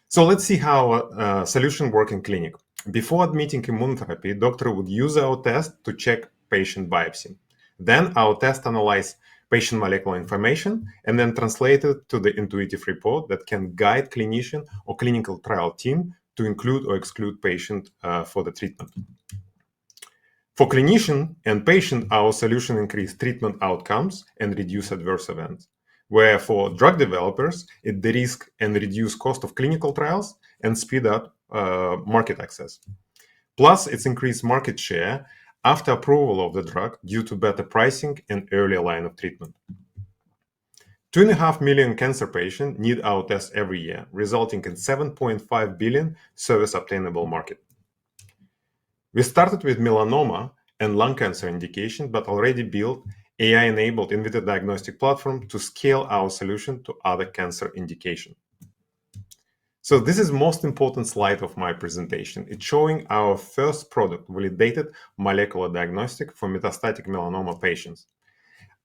So let's see how a solution works in clinic. Before admitting immunotherapy, doctor would use our test to check patient biopsy. Then our test analyze patient molecular information and then translate it to the intuitive report that can guide clinician or clinical trial team to include or exclude patient for the treatment. For clinician and patient, our solution increase treatment outcomes and reduce adverse events. Where for drug developers, it de-risk and reduce cost of clinical trials and speed up market access. Plus, it's increased market share after approval of the drug due to better pricing and earlier line of treatment. 2.5 million cancer patients need our test every year, resulting in 7.5 billion service obtainable market. We started with melanoma and lung cancer indication, but already built AI-enabled in vitro diagnostic platform to scale our solution to other cancer indication. So this is most important slide of my presentation. It's showing our first product, validated molecular diagnostic for metastatic melanoma patients.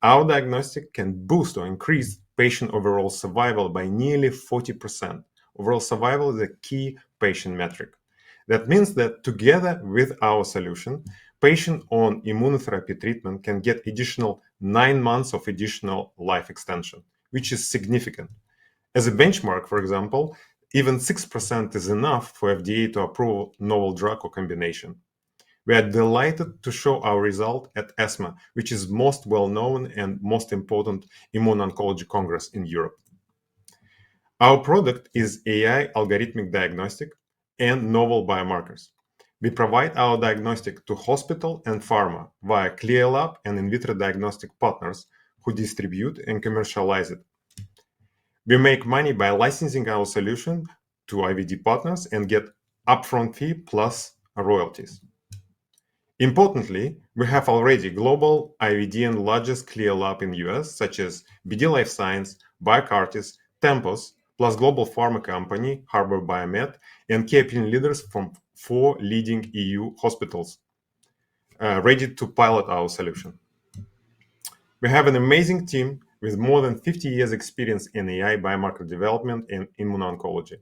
Our diagnostic can boost or increase patient overall survival by nearly 40%. Overall survival is a key patient metric. That means that together with our solution, patient on immunotherapy treatment can get additional 9 months of additional life extension, which is significant. As a benchmark, for example, even 6% is enough for FDA to approve novel drug or combination. We are delighted to show our result at ESMO, which is most well-known and most important immuno-oncology congress in Europe. Our product is AI algorithmic diagnostic and novel biomarkers. We provide our diagnostic to hospital and pharma via CLIA lab and in vitro diagnostic partners who distribute and commercialize it. We make money by licensing our solution to IVD partners and get upfront fee plus royalties. Importantly, we have already global IVD and largest CLIA lab in US, such as BD Life Science, Biocartis, Tempus, plus global pharma company, Harbour Biomed, and key opinion leaders from 4 leading EU hospitals ready to pilot our solution. We have an amazing team with more than 50 years experience in AI biomarker development and immuno-oncology.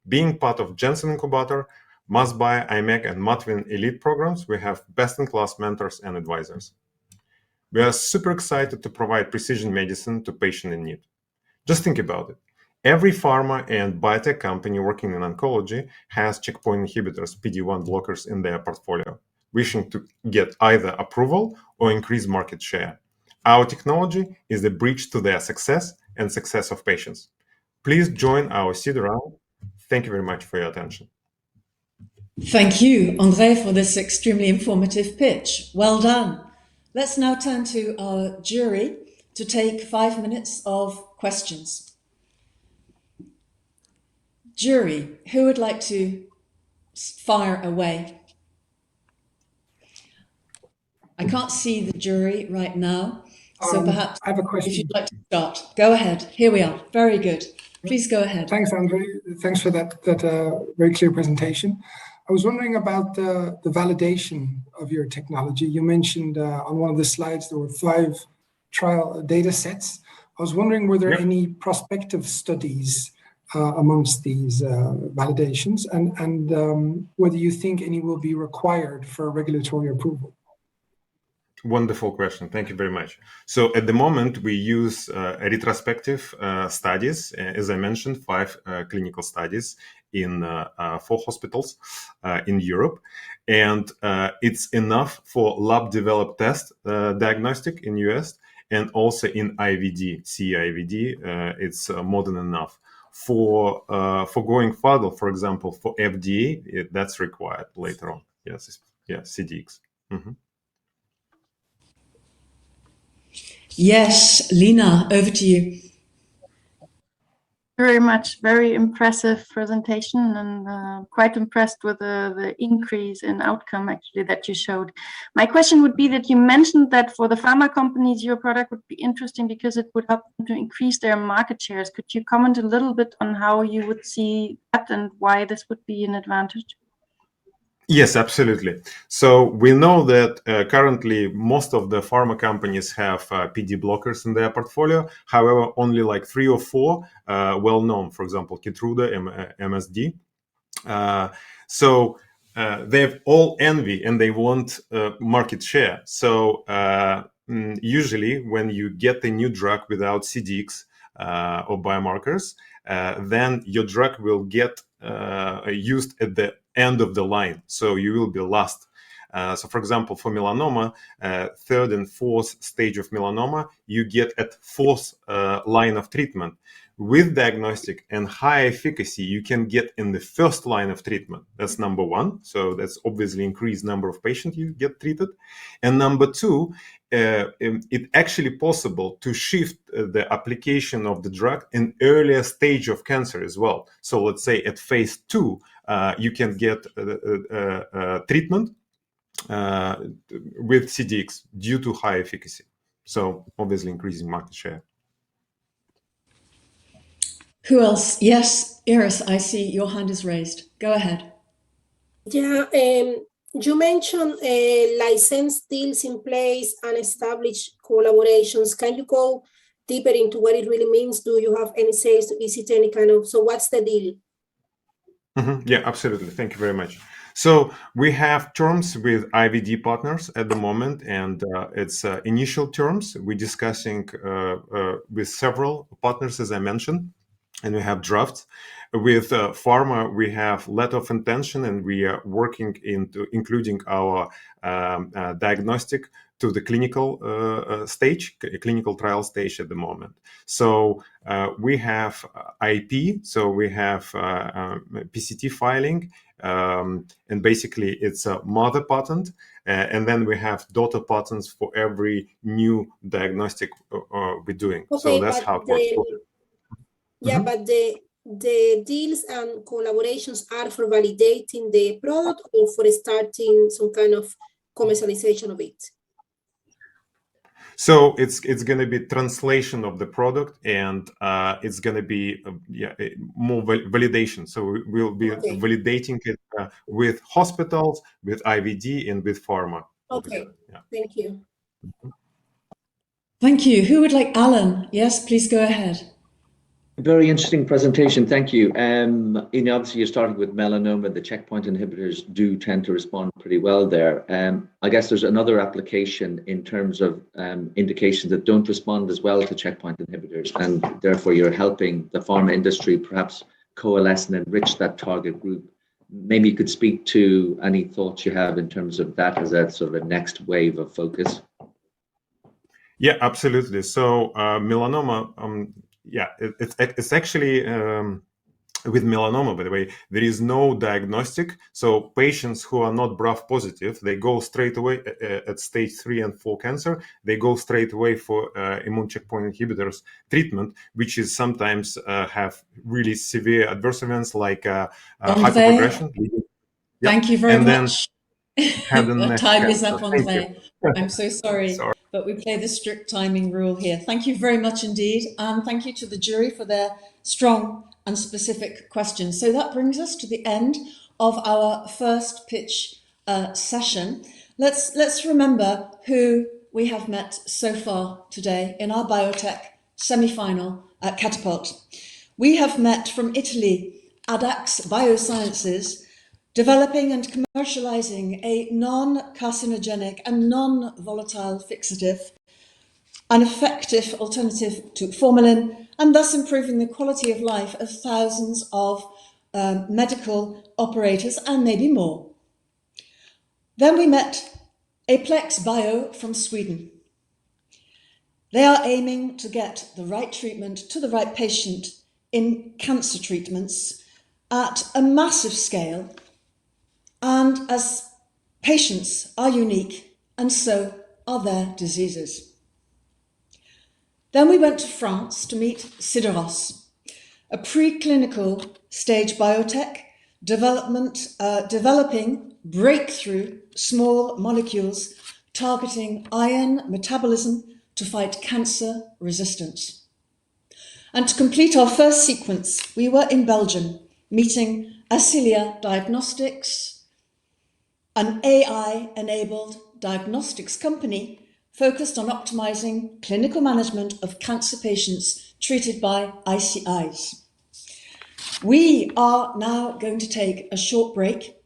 Being part of Jensen Incubator, MassBio, IMEC, and Matvin Elite programs, we have best-in-class mentors and advisors. We are super excited to provide precision medicine to patients in need. Just think about it. Every pharma and biotech company working in oncology has checkpoint inhibitors, PD-1 blockers in their portfolio, wishing to get either approval or increase market share. Our technology is the bridge to their success and success of patients. Please join our seed round. Thank you very much for your attention. Thank you, André, for this extremely informative pitch. Well done. Let's now turn to our jury to take 5 minutes of questions. Jury, who would like to fire away? I can't see the jury right now, so perhaps I have a question. if you'd like to start, go ahead. Here we are. Very good. Please go ahead. Thanks, André. Thanks for that very clear presentation. I was wondering about the validation of your technology. You mentioned on one of the slides there were 5 trial data sets. I was wondering, were there any prospective studies amongst these validations, and whether you think any will be required for regulatory approval? Wonderful question. Thank you very much. So at the moment, we use retrospective studies, as I mentioned, 5 clinical studies in 4 hospitals in Europe. And it's enough for lab-developed test diagnostic in US and also in IVD, CE-IVD, it's more than enough. For going further, for example, for FDA, that's required later on. Yes, yeah, CDX. Mm-hmm. Yes, Lina, over to you. very much. Very impressive presentation, and quite impressed with the increase in outcome actually that you showed. My question would be that you mentioned that for the pharma companies, your product would be interesting because it would help them to increase their market shares. Could you comment a little bit on how you would see that and why this would be an advantage? Yes, absolutely. So we know that currently most of the pharma companies have PD blockers in their portfolio. However, only like 3 or 4 well known, for example, Keytruda, MSD. So they have all envy and they want market share. So usually when you get a new drug without CDX or biomarkers, then your drug will get used at the end of the line, so you will be last. So for example, for melanoma, 3rd and 4th stage of melanoma, you get at 4th line of treatment. With diagnostic and high efficacy, you can get in the 1st line of treatment. That's number 1. So that's obviously increased number of patients you get treated. And number 2, it's actually possible to shift the application of the drug in earlier stage of cancer as well. So let's say at phase 2, you can get treatment with CDX due to high efficacy. So obviously increasing market share. Who else? Yes, Iris, I see your hand is raised. Go ahead. Yeah, you mentioned license deals in place and established collaborations. Can you go deeper into what it really means? Do you have any sales? Is it any kind of, so what's the deal? Yeah, absolutely. Thank you very much. So we have terms with IVD partners at the moment, and it's initial terms. We're discussing with several partners, as I mentioned, and we have drafts. With pharma, we have letter of intention, and we are working into including our diagnostic to the clinical stage, clinical trial stage at the moment. So we have IP, so we have PCT filing, and basically it's a mother patent, and then we have daughter patents for every new diagnostic we're doing. Okay, so that's how it works. Yeah, but the deals and collaborations are for validating the product or for starting some kind of commercialization of it? So it's going to be translation of the product, and it's going to be more validation. So we'll be validating it with hospitals, with IVD, and with pharma. Okay, thank you. Thank you. Who would like Alan? Yes, please go ahead. Very interesting presentation. Thank you. Obviously, you're starting with melanoma. The checkpoint inhibitors do tend to respond pretty well there. I guess there's another application in terms of indications that don't respond as well to checkpoint inhibitors, and therefore you're helping the pharma industry perhaps coalesce and enrich that target group. Maybe you could speak to any thoughts you have in terms of that as a sort of a next wave of focus. Yeah, absolutely. So melanoma. It's actually with melanoma, by the way, there is no diagnostic. So patients who are not BRAF positive, they go straight away at stage 3 and 4 cancer. They go straight away for immune checkpoint inhibitors treatment, which is sometimes have really severe adverse events like hyperprogression. Thank you very much. The time is up, Andre. I'm so sorry, but we play the strict timing rule here. Thank you very much indeed, and thank you to the jury for their strong and specific questions. So that brings us to the end of our first pitch session. Let's remember who we have met so far today in our biotech semi-final at Catapult. We have met from Italy, Adax Biosciences, developing and commercializing a non-carcinogenic and non-volatile fixative, an effective alternative to formalin, and thus improving the quality of life of thousands of medical operators and maybe more. Then we met Aplex Bio from Sweden. They are aiming to get the right treatment to the right patient in cancer treatments at a massive scale, and as patients are unique, and so are their diseases. Then we went to France to meet Sideros, a preclinical stage biotech developing breakthrough small molecules targeting iron metabolism to fight cancer resistance. And to complete our first sequence, we were in Belgium meeting Acilia Diagnostics, an AI-enabled diagnostics company focused on optimizing clinical management of cancer patients treated by ICIs. We are now going to take a short break,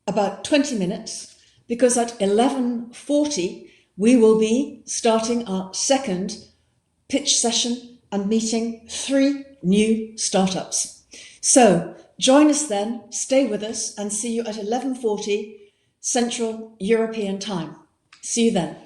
about 20 minutes, because at 11:40 we will be starting our second pitch session and meeting 3 new startups. So join us then, stay with us, and see you at 11:40 Central European Time. See you then.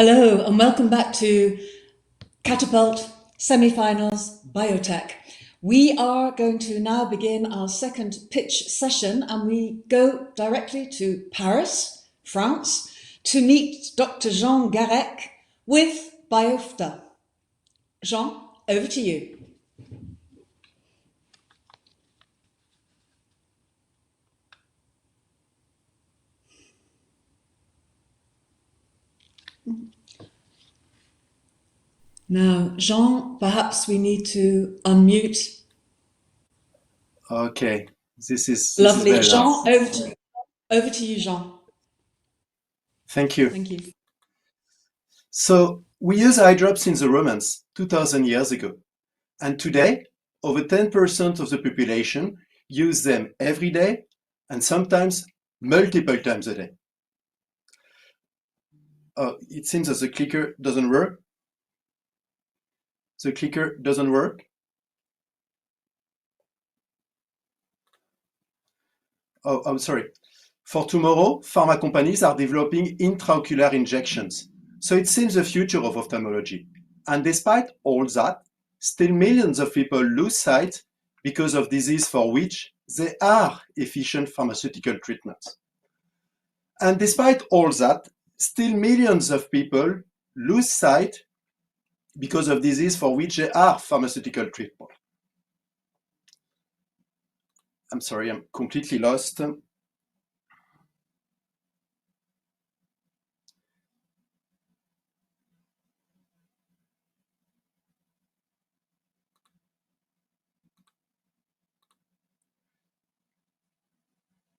Hello and welcome back to Catapult Semi-Finals Biotech. We are going to now begin our second pitch session, and we go directly to Paris, France, to meet Dr. Jean Garec with Biotech. Jean, over to you. Now, Jean, perhaps we need to unmute. Okay, this is Lovely. very Jean, loud. over to you, Jean. Thank you. Thank you. So we use eye drops in the Romans 2000 years ago. And today, over 10% of the population use them every day and sometimes multiple times a day. It seems that the clicker doesn't work. The clicker doesn't work. Oh, I'm sorry. For tomorrow, pharma companies are developing intraocular injections. So it seems the future of ophthalmology. And despite all that, still millions of people lose sight because of disease for which there are efficient pharmaceutical treatments. And despite all that, still millions of people lose sight because of disease for which there are pharmaceutical treatments. I'm sorry, I'm completely lost.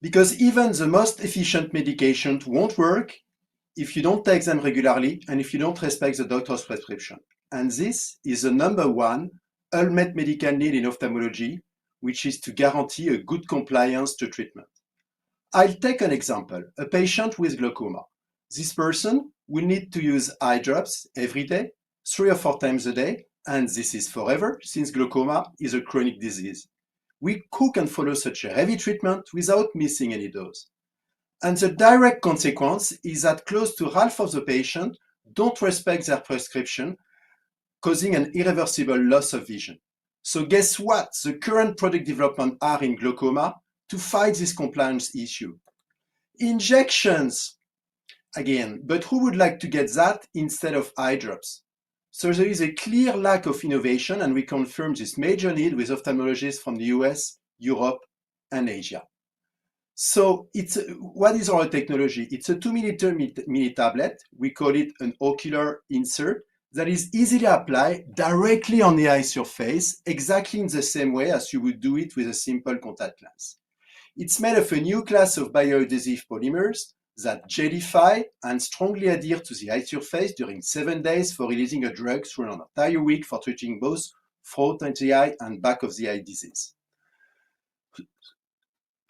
Because even the most efficient medications won't work if you don't take them regularly and if you don't respect the doctor's prescription. And this is the number one unmet medical need in ophthalmology, which is to guarantee a good compliance to treatment. I'll take an example, a patient with glaucoma. This person will need to use eye drops every day, 3 or 4 times a day, and this is forever, since glaucoma is a chronic disease. Who can follow such a heavy treatment without missing any dose? And the direct consequence is that close to half of the patients don't respect their prescription, causing an irreversible loss of vision. So guess what? The current product development are in glaucoma to fight this compliance issue. Injections, again, but who would like to get that instead of eye drops? So there is a clear lack of innovation, and we confirm this major need with ophthalmologists from the US, Europe, and Asia. So what is our technology? It's a 2-millimeter mini tablet. We call it an ocular insert that is easily applied directly on the eye surface, exactly in the same way as you would do it with a simple contact lens. It's made of a new class of bioadhesive polymers that gellify and strongly adhere to the eye surface during 7 days for releasing a drug through an entire week for treating both front of the eye and back of the eye disease.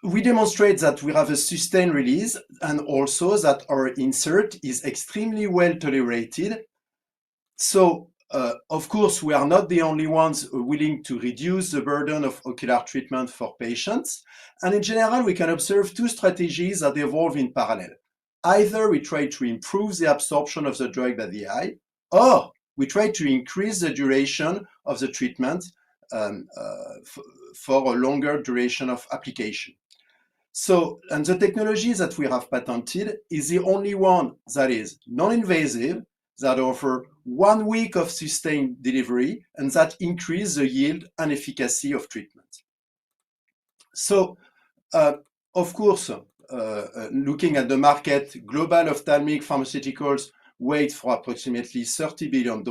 We demonstrate that we have a sustained release and also that our insert is extremely well tolerated. So, of course, we are not the only ones willing to reduce the burden of ocular treatment for patients. And in general, we can observe 2 strategies that evolve in parallel. Either we try to improve the absorption of the drug by the eye, or we try to increase the duration of the treatment for a longer duration of application. So, and the technology that we have patented is the only one that is non-invasive, that offer 1 week of sustained delivery, and that increase the yield and efficacy of treatment. So, of course, looking at the market, global ophthalmic pharmaceuticals wait for approximately $30 billion.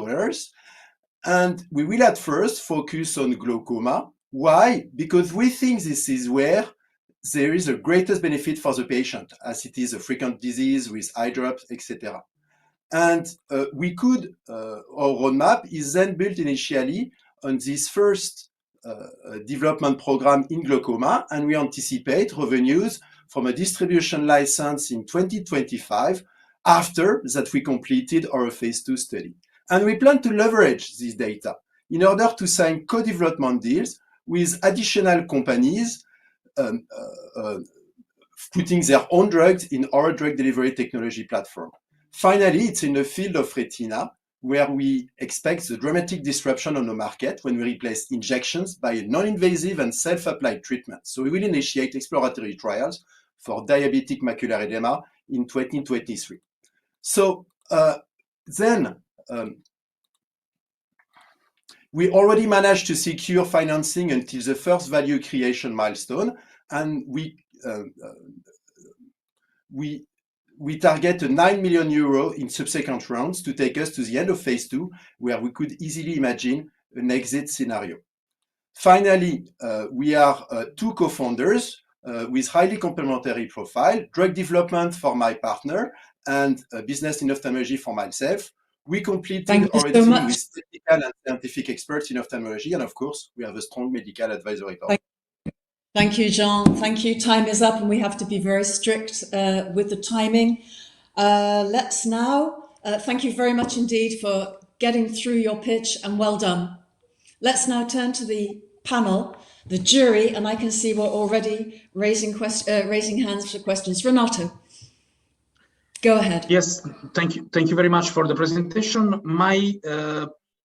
And we will at first focus on glaucoma. Why? Because we think this is where there is the greatest benefit for the patient, as it is a frequent disease with eye drops, etc. And our roadmap is then built initially on this first development program in glaucoma, and we anticipate revenues from a distribution license in 2025 after that we completed our phase 2 study. And we plan to leverage this data in order to sign co-development deals with additional companies putting their own drugs in our drug delivery technology platform. Finally, it's in the field of retina where we expect the dramatic disruption on the market when we replace injections by a non-invasive and self-applied treatment. So we will initiate exploratory trials for diabetic macular edema in 2023. So then we already managed to secure financing until the first value creation milestone, and we target a 9 million euro in subsequent rounds to take us to the end of phase 2, where we could easily imagine an exit scenario. Finally, we are two co-founders with highly complementary profile, drug development for my partner and business in ophthalmology for myself. We completed already with technical and scientific experts in ophthalmology, and of course, we have a strong medical advisory board. Thank you, Jean. Thank you. Time is up, and we have to be very strict with the timing. Let's now, thank you very much indeed for getting through your pitch, and well done. Let's now turn to the panel, the jury, and I can see we're already raising hands for questions. Renato, go ahead. Yes, thank you. Thank you very much for the presentation. My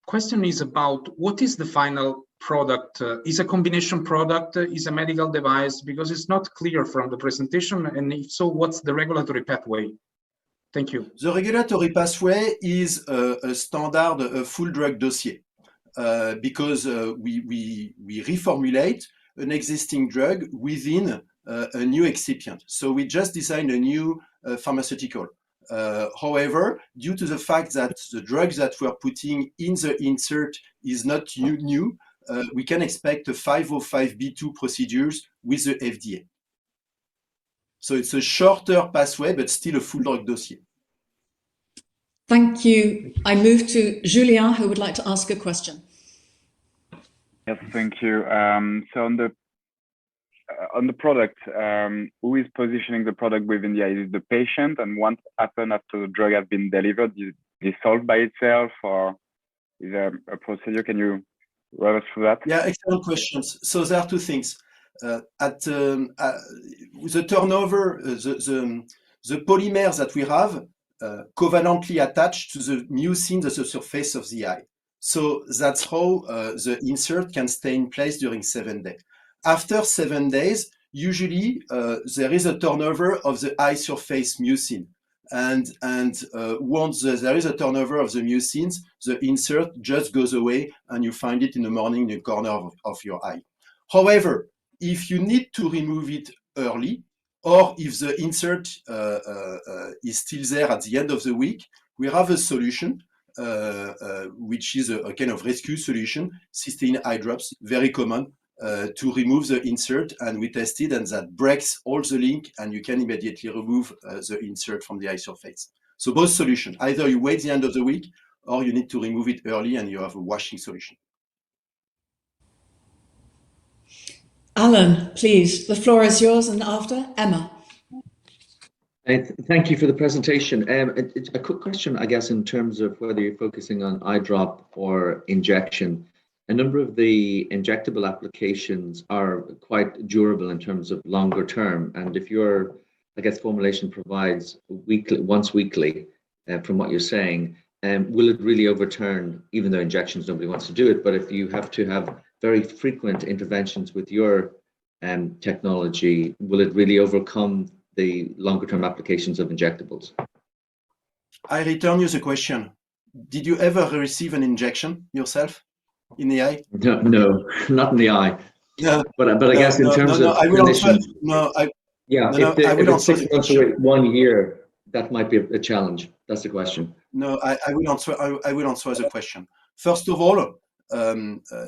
question is about what is the final product? Is a combination product? Is a medical device? Because it's not clear from the presentation, and if so, what's the regulatory pathway? Thank you. The regulatory pathway is a standard full drug dossier because we reformulate an existing drug within a new excipient. So we just designed a new pharmaceutical. However, due to the fact that the drugs that we're putting in the insert is not new, we can expect a 505(b)(2) procedures with the FDA. So it's a shorter pathway, but still a full drug dossier. Thank you. I move to Julien, who would like to ask a question. Yes, thank you. So on the product, who is positioning the product within the eye? Is it the patient? And what happens after the drug has been delivered? Is it dissolved by itself, or is there a procedure? Can you run us through that? Yeah, excellent questions. So there are two things. At the turnover, the polymers that we have covalently attached to the mucin at the surface of the eye. So that's how the insert can stay in place during 7 days. After 7 days, usually there is a turnover of the eye surface mucin. And once there is a turnover of the mucins, the insert just goes away and you find it in the morning in the corner of your eye. However, if you need to remove it early, or if the insert is still there at the end of the week, we have a solution, which is a kind of rescue solution, cysteine eye drops, very common, to remove the insert, and we tested, and that breaks all the link, and you can immediately remove the insert from the eye surface. So both solutions, either you wait the end of the week, or you need to remove it early, and you have a washing solution. Alan, please, the floor is yours, and after, Emma. Thank you for the presentation. A quick question, I guess, in terms of whether you're focusing on eye drop or injection. A number of the injectable applications are quite durable in terms of longer term. And if your, I guess, formulation provides once weekly, from what you're saying, will it really overturn, even though injections, nobody wants to do it, but if you have to have very frequent interventions with your technology, will it really overcome the longer term applications of injectables? I return you the question. Did you ever receive an injection yourself in the eye? No, not in the eye. No, but I guess in terms of I will answer. If it's 6 months away, 1 year, that might be a challenge. That's the question. No, I will answer. I will answer the question. First of all,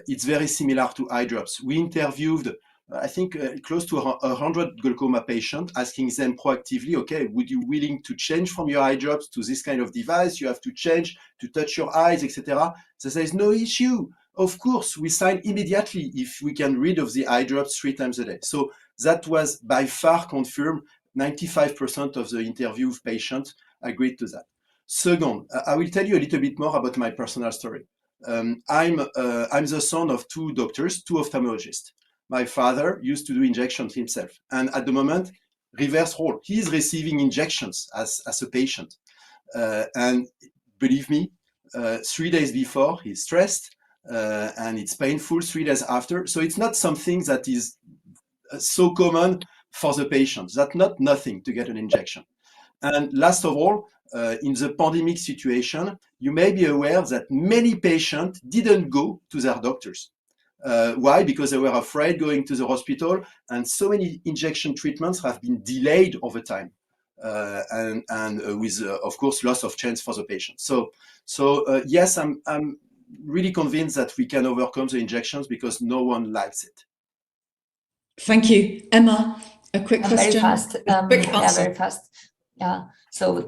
it's very similar to eye drops. We interviewed, I think, close to 100 glaucoma patients, asking them proactively, okay, would you willing to change from your eye drops to this kind of device? You have to change to touch your eyes, etc. So there is no issue. Of course, we sign immediately if we can rid of the eye drops 3 times a day. So that was by far confirmed. 95% of the interviewed patients agreed to that. Second, I will tell you a little bit more about my personal story. I'm the son of 2 doctors, 2 ophthalmologists. My father used to do injections himself, and at the moment, reverse role. He is receiving injections as a patient. And believe me, 3 days before he's stressed, and it's painful 3 days after. So it's not something that is so common for the patients. That's not nothing to get an injection. And last of all, in the pandemic situation, you may be aware that many patients didn't go to their doctors. Why? Because they were afraid going to the hospital, and so many injection treatments have been delayed over time, and with, of course, loss of chance for the patient. So yes, I'm really convinced that we can overcome the injections because no one likes it. Thank you. Emma, a quick question. Very fast. Quick Yeah, answer. very fast. Yeah. So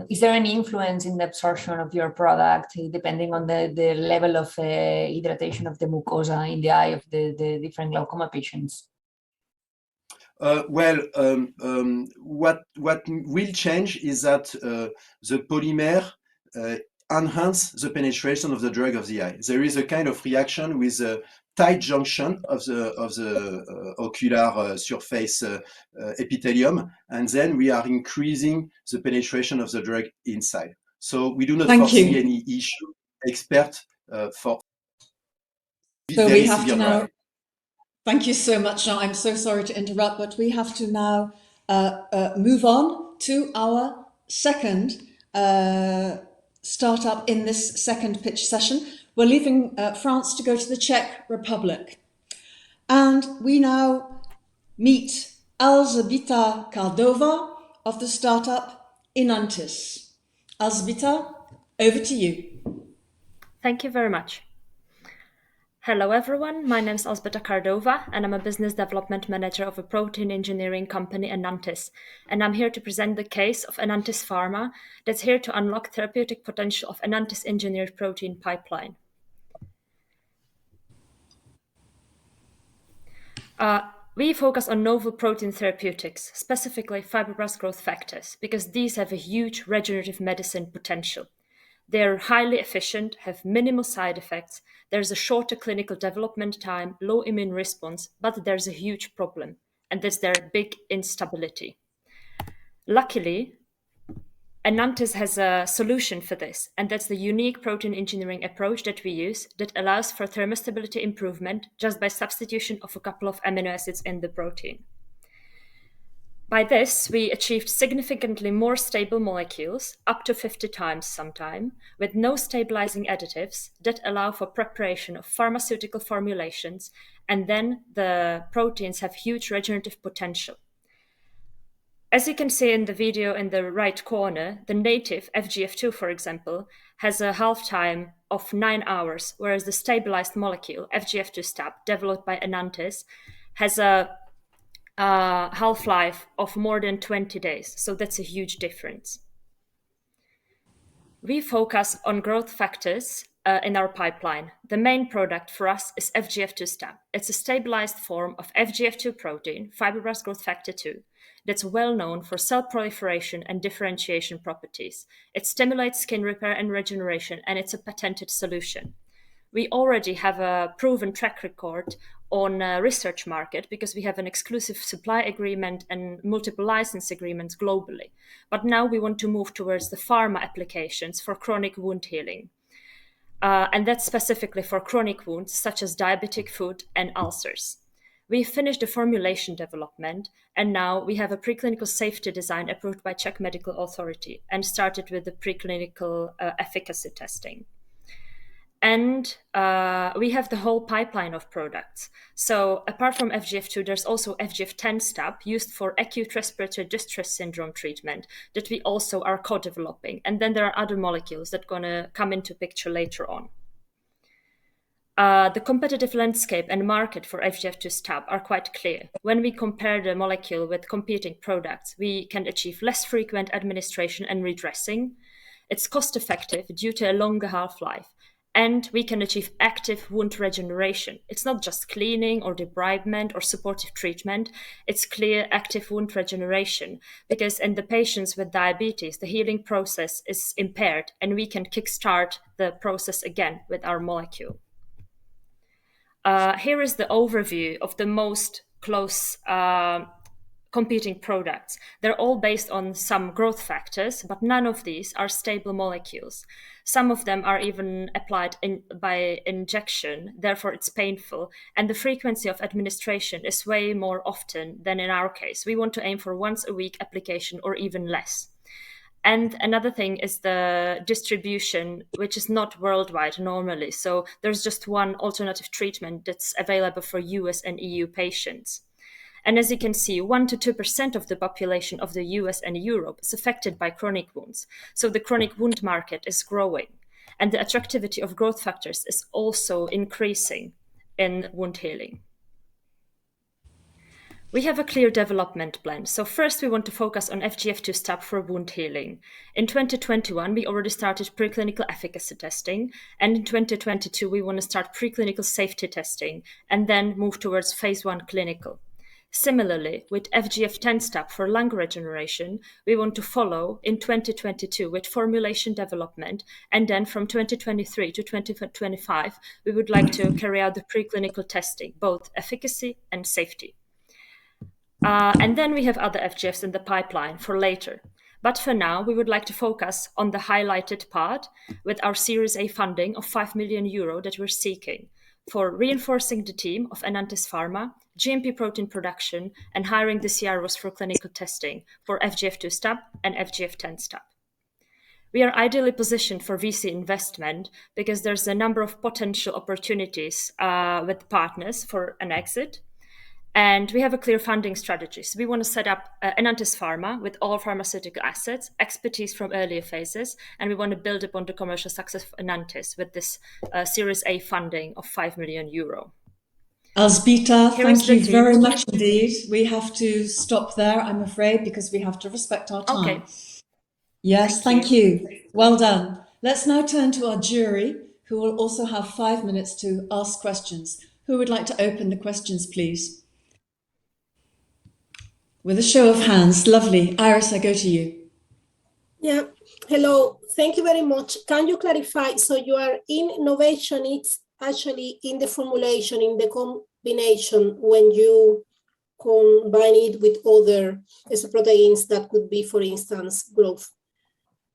is there any influence in the absorption of your product depending on the level of hydration of the mucosa in the eye of the different glaucoma patients? What will change is that the polymer enhance the penetration of the drug of the eye. There is a kind of reaction with a tight junction of the ocular surface epithelium, and then we are increasing the penetration of the drug inside. So we do not foresee any issue, except for so very we have severe to now. dry. Thank you so much. Now, I'm so sorry to interrupt, but we have to now move on to our second startup in this second pitch session. We're leaving France to go to the Czech Republic. And we now meet Elżbieta Kardova of the startup Enantis. Elżbieta, over to you. Thank you very much. Hello everyone, my name is Elżbieta Kardova and I'm a business development manager of a protein engineering company, Enantis. And I'm here to present the case of Enantis Pharma that's here to unlock therapeutic potential of Enantis engineered protein pipeline. We focus on novel protein therapeutics, specifically fibroblast growth factors, because these have a huge regenerative medicine potential. They're highly efficient, have minimal side effects, there's a shorter clinical development time, low immune response, but there's a huge problem, and that's their big instability. Luckily, Enantis has a solution for this, and that's the unique protein engineering approach that we use that allows for thermostability improvement just by substitution of a couple of amino acids in the protein. By this, we achieved significantly more stable molecules, up to 50 times sometime, with no stabilizing additives that allow for preparation of pharmaceutical formulations, and then the proteins have huge regenerative potential. As you can see in the video in the right corner, the native FGF2, for example, has a half-time of 9 hours, whereas the stabilized molecule, FGF2 STAB, developed by Enantis, has a half-life of more than 20 days. So that's a huge difference. We focus on growth factors in our pipeline. The main product for us is FGF2 STAB. It's a stabilized form of FGF2 protein, fibroblast growth factor 2, that's well known for cell proliferation and differentiation properties. It stimulates skin repair and regeneration, and it's a patented solution. We already have a proven track record on a research market because we have an exclusive supply agreement and multiple license agreements globally. But now we want to move towards the pharma applications for chronic wound healing. And that's specifically for chronic wounds such as diabetic foot and ulcers. We finished the formulation development, and now we have a preclinical safety design approved by Czech Medical Authority and started with the preclinical efficacy testing. And we have the whole pipeline of products. So apart from FGF2, there's also FGF10 STAB used for acute respiratory distress syndrome treatment that we also are co-developing. And then there are other molecules that are going to come into picture later on. The competitive landscape and market for FGF2 STAB are quite clear. When we compare the molecule with competing products, we can achieve less frequent administration and redressing. It's cost-effective due to a longer half-life. And we can achieve active wound regeneration. It's not just cleaning or debridement or supportive treatment. It's clear active wound regeneration because in the patients with diabetes, the healing process is impaired and we can kickstart the process again with our molecule. Here is the overview of the most close competing products. They're all based on some growth factors, but none of these are stable molecules. Some of them are even applied by injection, therefore it's painful, and the frequency of administration is way more often than in our case. We want to aim for once a week application or even less. And another thing is the distribution, which is not worldwide normally. So there's just one alternative treatment that's available for US and EU patients. And as you can see, 1 to 2% of the population of the US and Europe is affected by chronic wounds. So the chronic wound market is growing. And the attractivity of growth factors is also increasing in wound healing. We have a clear development plan. So first, we want to focus on FGF2 STAB for wound healing. In 2021, we already started preclinical efficacy testing. And in 2022, we want to start preclinical safety testing and then move towards phase 1 clinical. Similarly, with FGF10 STAB for lung regeneration, we want to follow in 2022 with formulation development, and then from 2023 to 2025, we would like to carry out the preclinical testing, both efficacy and safety. And then we have other FGFs in the pipeline for later. But for now, we would like to focus on the highlighted part with our Series A funding of €5 million that we're seeking for reinforcing the team of Enantis Pharma, GMP protein production, and hiring the CROs for clinical testing for FGF2 STAB and FGF10 STAB. We are ideally positioned for VC investment because there's a number of potential opportunities with partners for an exit. And we have a clear funding strategy. So we want to set up Enantis Pharma with all pharmaceutical assets, expertise from earlier phases, and we want to build upon the commercial success of Enantis with this Series A funding of €5 million. Elzbieta, thank you very much indeed. We have to stop there, I'm afraid, because we have to respect our time. Okay. Yes, thank you. Well done. Let's now turn to our jury, who will also have 5 minutes to ask questions. Who would like to open the questions, please? With a show of hands. Lovely. Iris, I go to you. Yeah. Hello. Thank you very much. Can you clarify? So your innovation is actually in the formulation, in the combination, when you combine it with other proteins that could be, for instance, growth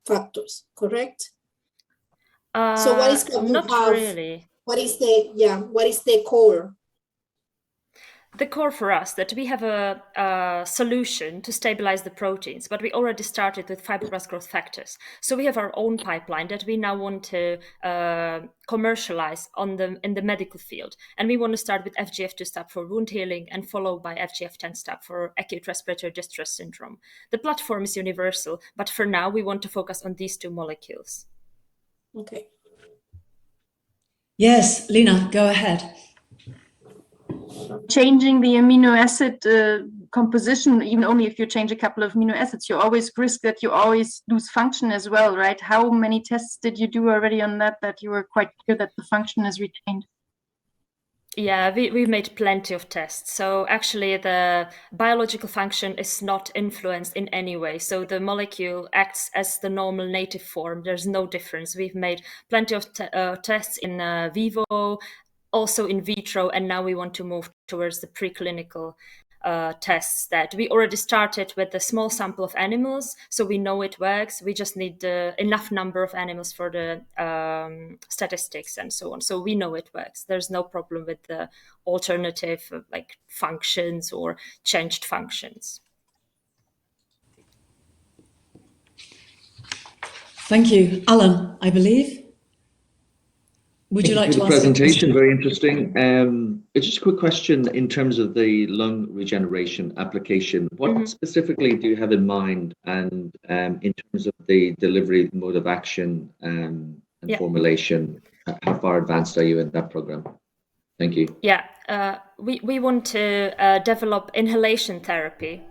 factors, correct? So what is going not to have? Really. What is the core? The core for us that we have a solution to stabilize the proteins, but we already started with fibroblast growth factors. So we have our own pipeline that we now want to commercialize in the medical field. And we want to start with FGF2 STAB for wound healing and followed by FGF10 STAB for acute respiratory distress syndrome. The platform is universal, but for now we want to focus on these two molecules. Okay. Yes, Lina, go ahead. Changing the amino acid composition, even only if you change a couple of amino acids, you always risk that you always lose function as well, right? How many tests did you do already on that you were quite clear that the function is retained? Yeah, we made plenty of tests. So actually the biological function is not influenced in any way. So the molecule acts as the normal native form. There's no difference. We've made plenty of tests in vivo, also in vitro, and now we want to move towards the preclinical tests that we already started with a small sample of animals, so we know it works. We just need enough number of animals for the statistics and so on. So we know it works. There's no problem with the alternative like functions or changed functions. Thank you. Alan, I believe. Would you like to ask the presentation? Very interesting. Just a quick question in terms of the lung regeneration application. What specifically do you have in mind, and in terms of the delivery mode of action and formulation, how far advanced are you in that program? Thank you. Yeah, we want to develop inhalation therapy,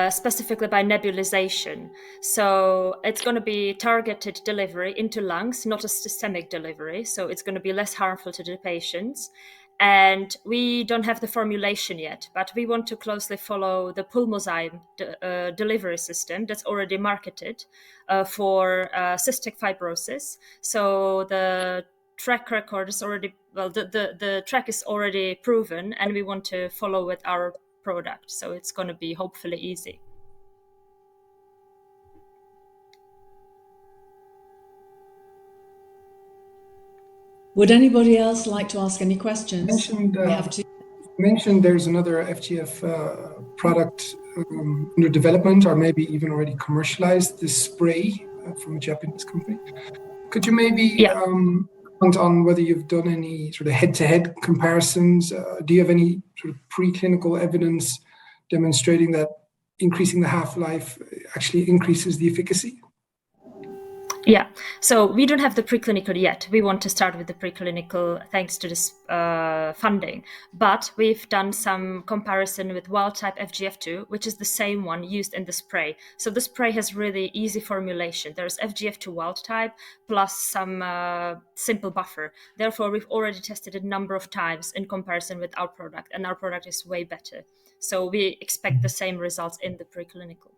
specifically by nebulization. So it's going to be targeted delivery into lungs, not a systemic delivery. So it's going to be less harmful to the patients. And we don't have the formulation yet, but we want to closely follow the Pulmozyme delivery system that's already marketed for cystic fibrosis. So the track record is already, well, the track is already proven, and we want to follow with our product. So it's going to be hopefully easy. Would anybody else like to ask any questions? You mentioned there's another FGF product under development, or maybe even already commercialized, this spray from a Japanese company. Could you maybe comment on whether you've done any sort of head-to-head comparisons? Do you have any sort of preclinical evidence demonstrating that increasing the half-life actually increases the efficacy? Yeah, so we don't have the preclinical yet. We want to start with the preclinical thanks to this funding. But we've done some comparison with wild-type FGF2, which is the same one used in the spray. So the spray has really easy formulation. There's FGF2 wild-type plus some simple buffer. Therefore, we've already tested it a number of times in comparison with our product, and our product is way better. So we expect the same results in the preclinical.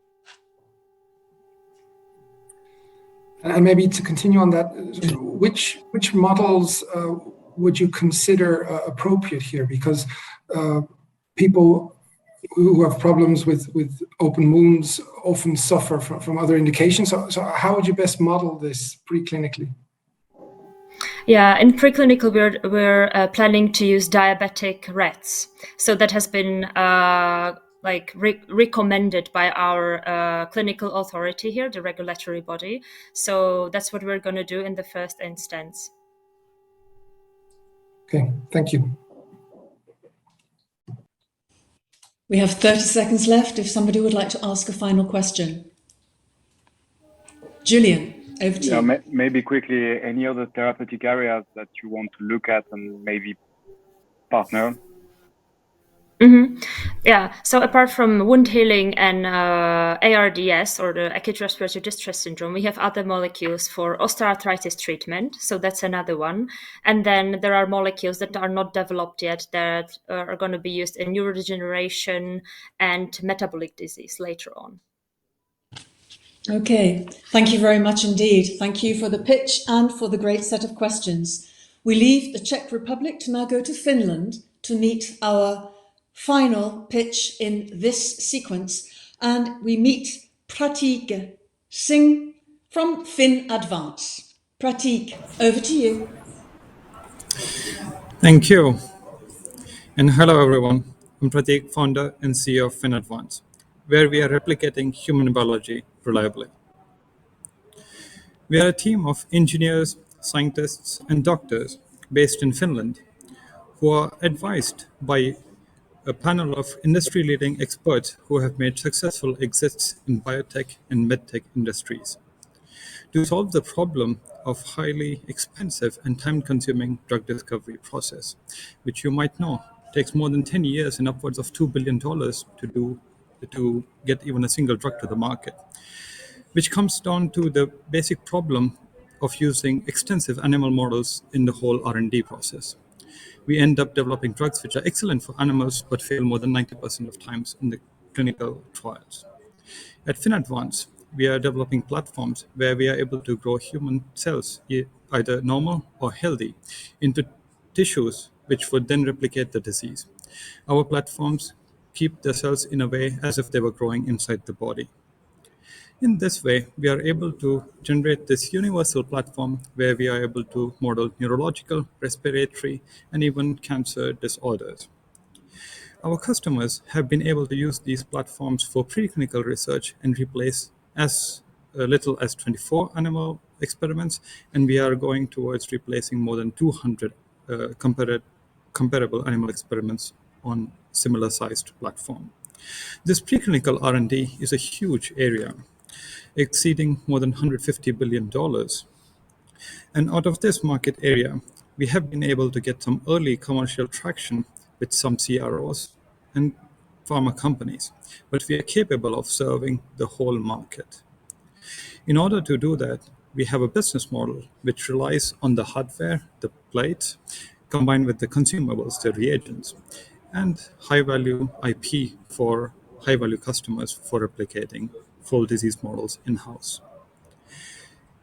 And maybe to continue on that, which models would you consider appropriate here? Because people who have problems with open wounds often suffer from other indications. So how would you best model this preclinically? Yeah, in preclinical, we're planning to use diabetic rats. So that has been recommended by our clinical authority here, the regulatory body. So that's what we're going to do in the first instance. Okay, thank you. We have 30 seconds left if somebody would like to ask a final question. Julian, over to you. Maybe quickly, any other therapeutic areas that you want to look at and maybe partner? Mm-hmm. Yeah, so apart from wound healing and ARDS, or the acute respiratory distress syndrome, we have other molecules for osteoarthritis treatment. So that's another one. And then there are molecules that are not developed yet that are going to be used in neurodegeneration and metabolic disease later on. Okay, thank you very much indeed. Thank you for the pitch and for the great set of questions. We leave the Czech Republic to now go to Finland to meet our final pitch in this sequence, and we meet Pratik Singh from FinAdvance. Pratik, over to you. Thank you. And hello everyone. I'm Pratik, founder and CEO of FinAdvance, where we are replicating human biology reliably. We are a team of engineers, scientists, and doctors based in Finland who are advised by a panel of industry-leading experts who have made successful exits in biotech and medtech industries to solve the problem of highly expensive and time-consuming drug discovery process, which you might know takes more than 10 years and upwards of $2 billion to get even a single drug to the market, which comes down to the basic problem of using extensive animal models in the whole R&D process. We end up developing drugs which are excellent for animals but fail more than 90% of times in the clinical trials. At FinAdvance, we are developing platforms where we are able to grow human cells, either normal or healthy, into tissues which would then replicate the disease. Our platforms keep the cells in a way as if they were growing inside the body. In this way, we are able to generate this universal platform where we are able to model neurological, respiratory, and even cancer disorders. Our customers have been able to use these platforms for preclinical research and replace as little as 24 animal experiments, and we are going towards replacing more than 200 comparable animal experiments on similar-sized platform. This preclinical R&D is a huge area, exceeding more than $150 billion. And out of this market area, we have been able to get some early commercial traction with some CROs and pharma companies, but we are capable of serving the whole market. In order to do that, we have a business model which relies on the hardware, the plates, combined with the consumables, the reagents, and high-value IP for high-value customers for replicating full disease models in-house.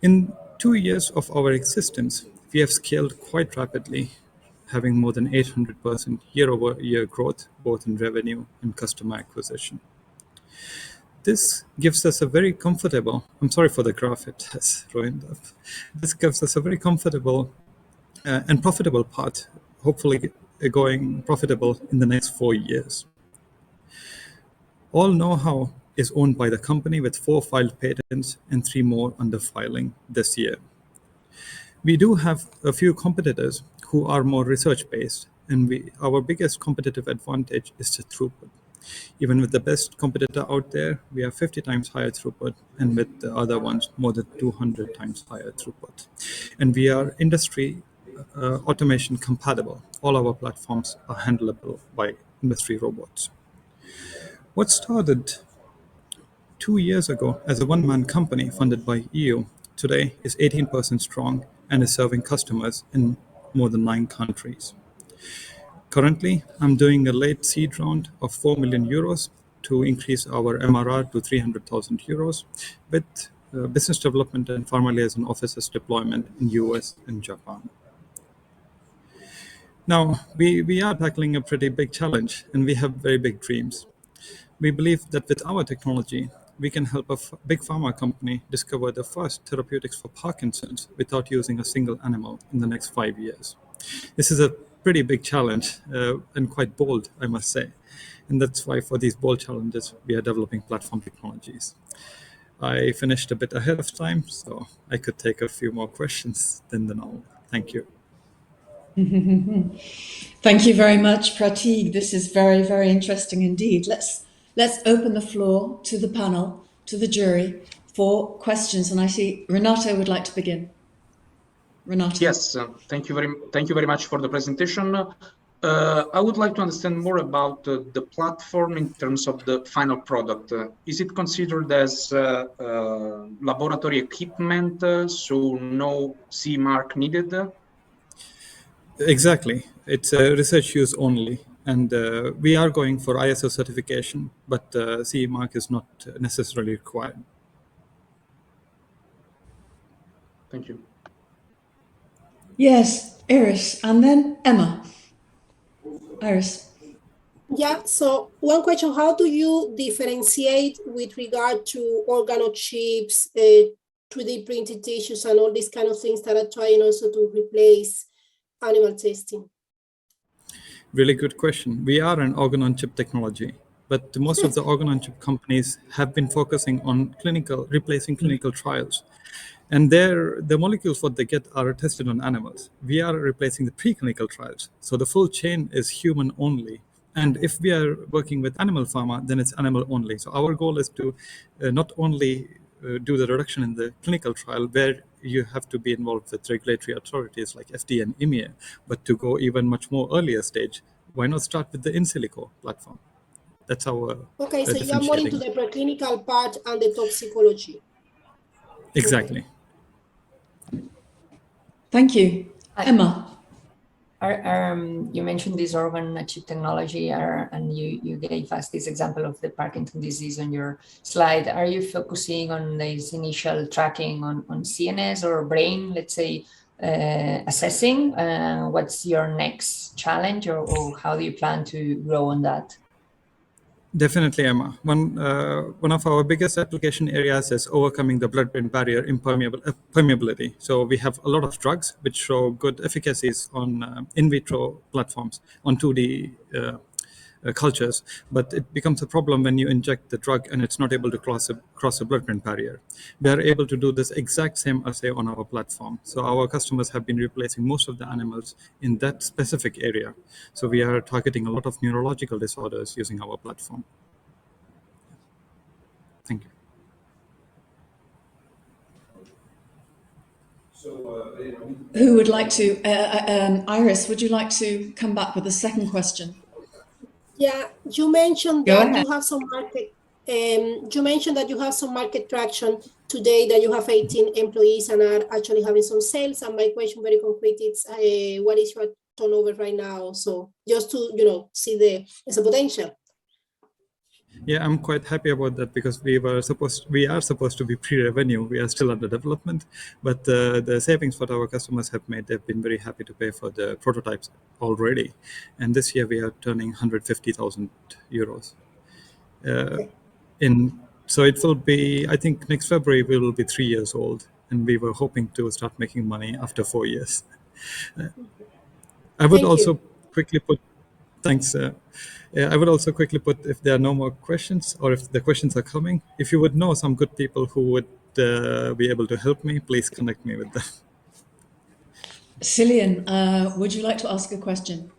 In 2 years of our existence, we have scaled quite rapidly having more than 800% year-over-year growth, both in revenue and customer acquisition. This gives us a very comfortable, I'm sorry for the graph, it has ruined up. This gives us a very comfortable and profitable path, hopefully going profitable in the next 4 years. All know-how is owned by the company with 4 filed patents and 3 more under filing this year. We do have a few competitors who are more research-based, and our biggest competitive advantage is the throughput. Even with the best competitor out there, we have 50 times higher throughput, and with the other ones, more than 200 times higher throughput. And we are industry automation compatible. All our platforms are handleable by industry robots. What started 2 years ago as a one-man company funded by EU today is 18% strong and is serving customers in more than 9 countries. Currently, I'm doing a late seed round of 4 million euros to increase our MRR to 300,000 euros with business development and pharma liaison offices deployment in US and Japan. Now, we are tackling a pretty big challenge and we have very big dreams. We believe that with our technology, we can help a big pharma company discover the first therapeutics for Parkinson's without using a single animal in the next 5 years. This is a pretty big challenge and quite bold, I must say. And that's why for these bold challenges, we are developing platform technologies. I finished a bit ahead of time, so I could take a few more questions than the normal. Thank you. Thank you very much, Prateek. This is very, very interesting indeed. Let's open the floor to the panel, to the jury, for questions. And I see Renato would like to begin. Renato. Yes, thank you very much for the presentation. I would like to understand more about the platform in terms of the final product. Is it considered as laboratory equipment, so no CE mark needed? Exactly. It's research use only. And we are going for ISO certification, but CE mark is not necessarily required. Thank you. Yes, Iris, and then Emma. Iris. Yeah, so one question, how do you differentiate with regard to organochips, 3D printed tissues and all these kind of things that are trying also to replace animal testing? Really good question. We are an organ-on-chip technology, but most of the organ-on-chip companies have been focusing on replacing clinical trials. And the molecules what they get are tested on animals. We are replacing the preclinical trials. So the full chain is human only. And if we are working with animal pharma, then it's animal only. So our goal is to not only do the reduction in the clinical trial where you have to be involved with regulatory authorities like FDA and EMEA, but to go even much more earlier stage. Why not start with the in silico platform? That's our Okay, so you are more into the preclinical part and the toxicology. Exactly. Okay. Thank you. Emma. You mentioned this organ-on-chip technology, and you gave us this example of the Parkinson's disease on your slide. Are you focusing on this initial tracking on CNS or brain, let's say, assessing? What's your next challenge, or how do you plan to grow on that? Definitely, Emma. One of our biggest application areas is overcoming the blood-brain barrier permeability. So we have a lot of drugs which show good efficacies on in vitro platforms, on 2D cultures, but it becomes a problem when you inject the drug and it's not able to cross the blood-brain barrier. We are able to do this exact same assay on our platform. So our customers have been replacing most of the animals in that specific area. So we are targeting a lot of neurological disorders using our platform. Thank you. Who would like to, Iris, would you like to come back with a second question? Yeah, you mentioned that you have some market. You mentioned that you have some market traction today. That you have 18 employees and are actually having some sales. And my question, very concrete, is what is your turnover right now? So just to see the potential. Yeah, I'm quite happy about that because we are supposed to be pre-revenue. We are still under development, but the savings that our customers have made, they've been very happy to pay for the prototypes already. And this year we are turning 150,000 euros. So it will be, I think next February we will be 3 years old, and we were hoping to start making money after 4 years. I would Thank also you. quickly put, thanks. I would also quickly put, if there are no more questions or if the questions are coming, if you would know some good people who would be able to help me, please connect me with them. Cillian, would you like to ask a question?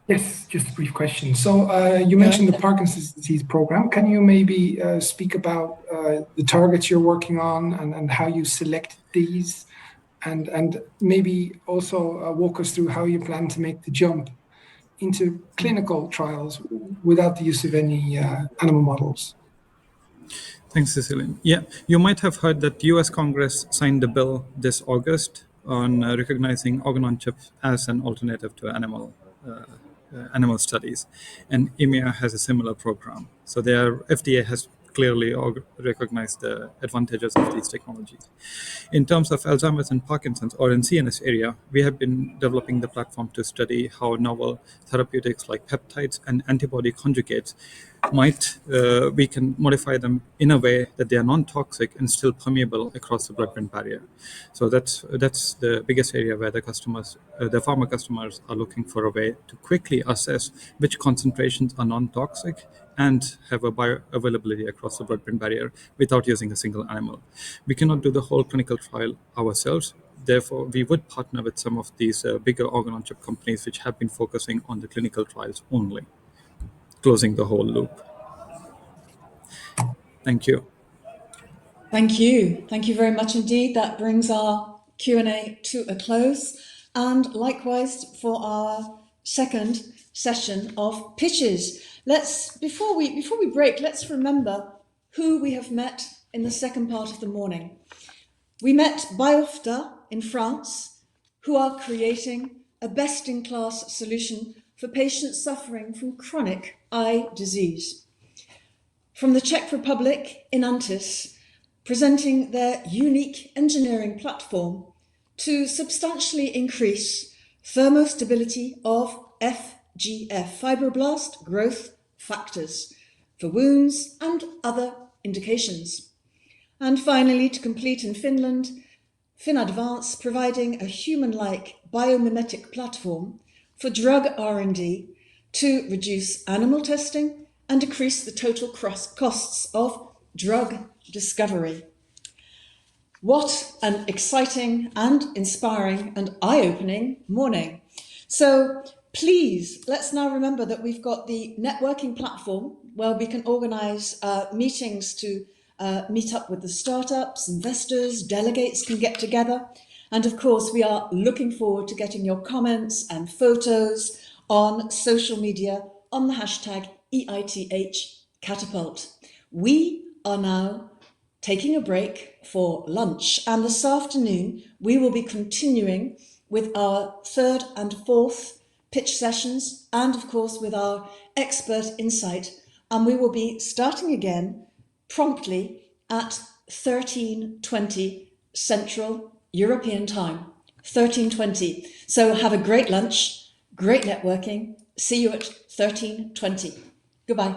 Yes, just a brief question. So you Go mentioned the ahead. Parkinson's disease program. Can you maybe speak about the targets you're working on and how you select these? And maybe also walk us through how you plan to make the jump into clinical trials without the use of any animal models. Thanks, Cecilia. Yeah, you might have heard that US Congress signed a bill this August on recognizing organ-on-chip as an alternative to animal studies, and EMEA has a similar program. So FDA has clearly recognized the advantages of these technologies. In terms of Alzheimer's and Parkinson's, or in CNS area, we have been developing the platform to study how novel therapeutics like peptides and antibody conjugates we can modify them in a way that they are non-toxic and still permeable across the blood-brain barrier. So that's the biggest area where the pharma customers are looking for a way to quickly assess which concentrations are non-toxic and have a bioavailability across the blood-brain barrier without using a single animal. We cannot do the whole clinical trial ourselves. Therefore, we would partner with some of these bigger organ-on-chip companies which have been focusing on the clinical trials only, closing the whole loop. Thank you. Thank you. Thank you very much indeed. That brings our Q&A to a close. And likewise for our second session of pitches. Before we break, let's remember who we have met in the second part of the morning. We met Biotech in France, who are creating a best-in-class solution for patients suffering from chronic eye disease. From the Czech Republic, Inantis, presenting their unique engineering platform to substantially increase thermostability of FGF, fibroblast growth factors, for wounds and other indications. And finally, to complete in Finland, FinAdvance, providing a human-like biomimetic platform for drug R&D to reduce animal testing and decrease the total costs of drug discovery. What an exciting and inspiring and eye-opening morning. So please, let's now remember that we've got the networking platform where we can organize meetings to meet up with the startups, investors, delegates can get together. And of course, we are looking forward to getting your comments and photos on social media on the hashtag EITH Catapult. We are now taking a break for lunch, and this afternoon we will be continuing with our third and fourth pitch sessions and of course with our expert insight, and we will be starting again promptly at 13:20 Central European Time, 13:20. So have a great lunch, great networking. See you at 13:20. Goodbye.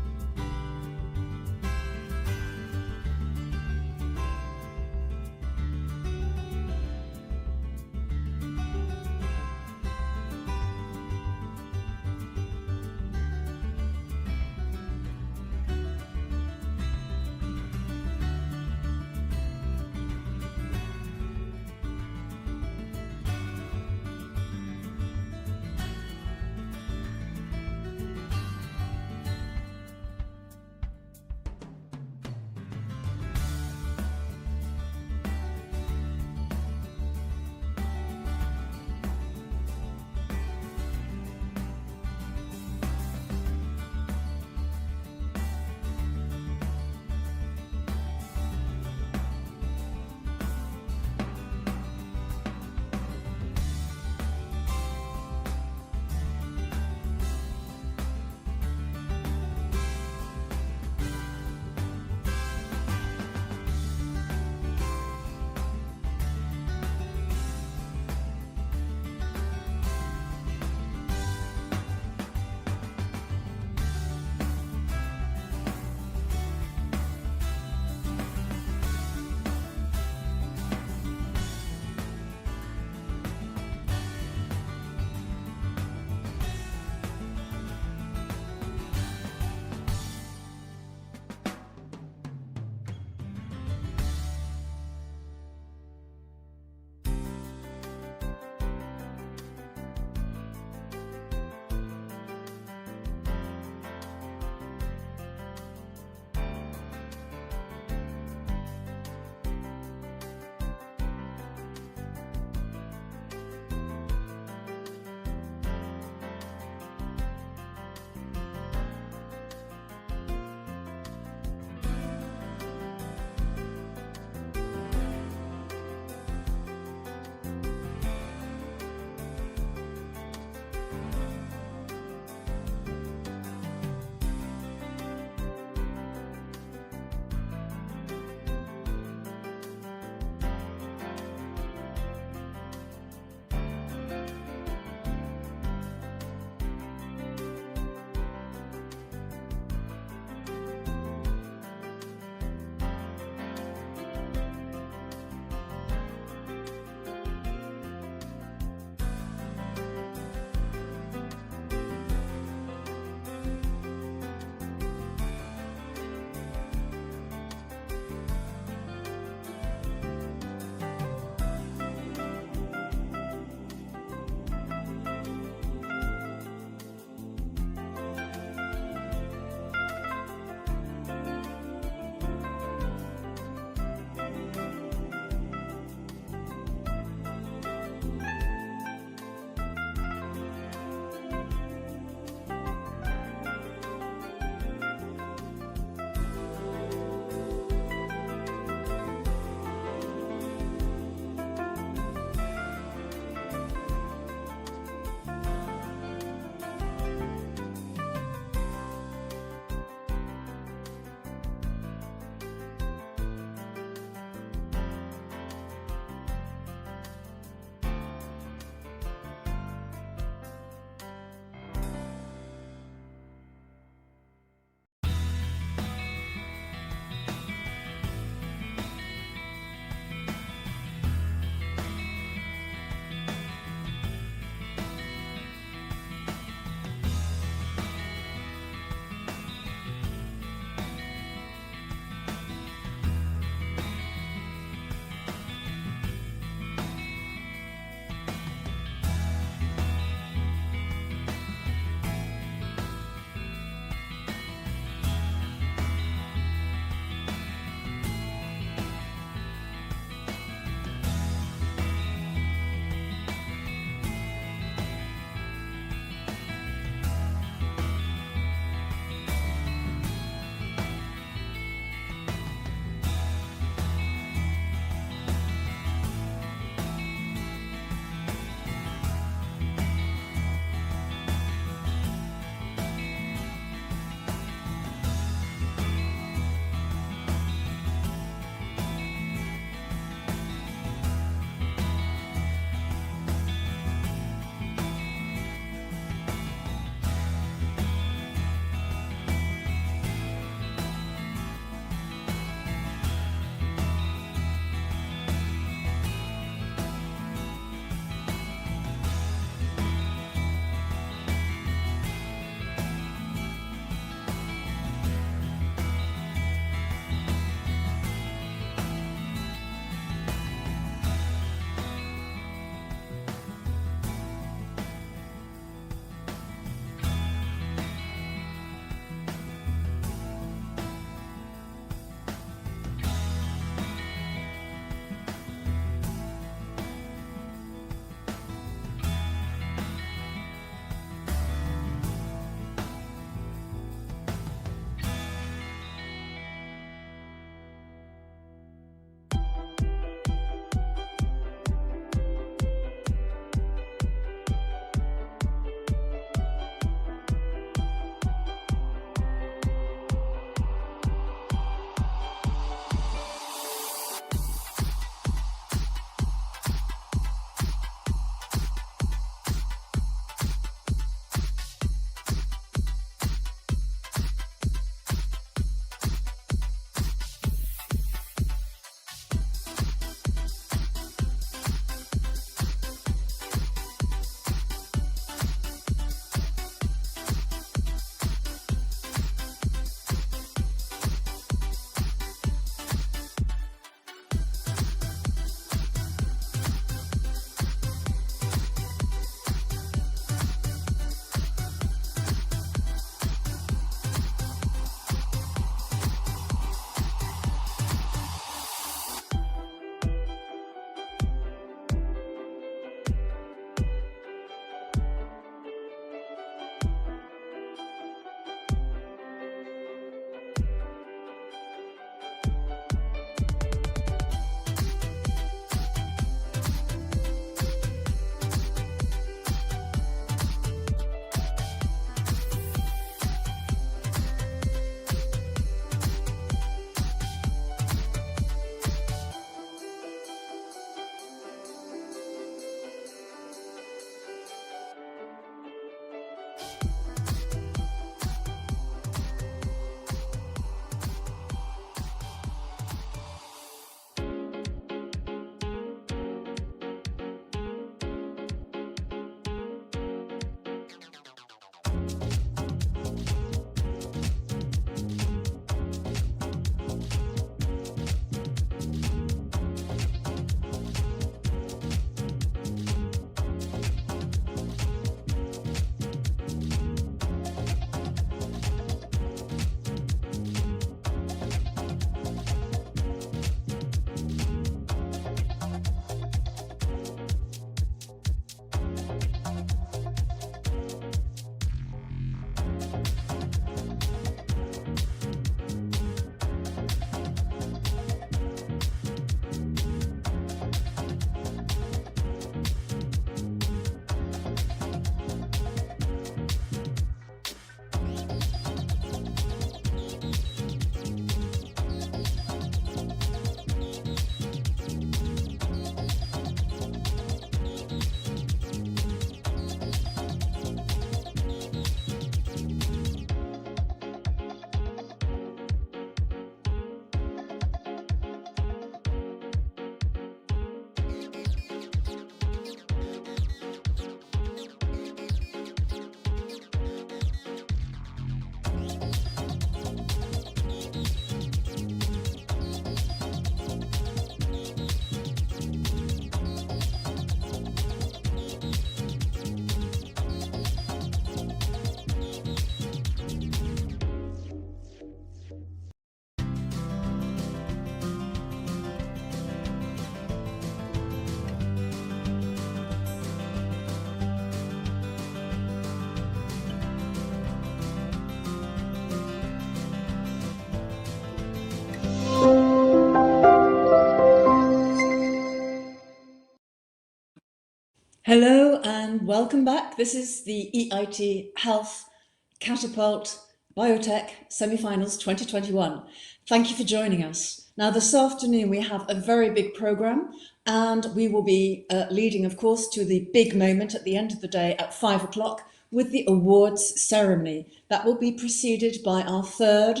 Hello and welcome back. This is the EIT Health Catapult Biotech Semi-Finals 2021. Thank you for joining us. Now this afternoon we have a very big program and we will be leading, of course, to the big moment at the end of the day at 5 o'clock with the awards ceremony. That will be preceded by our third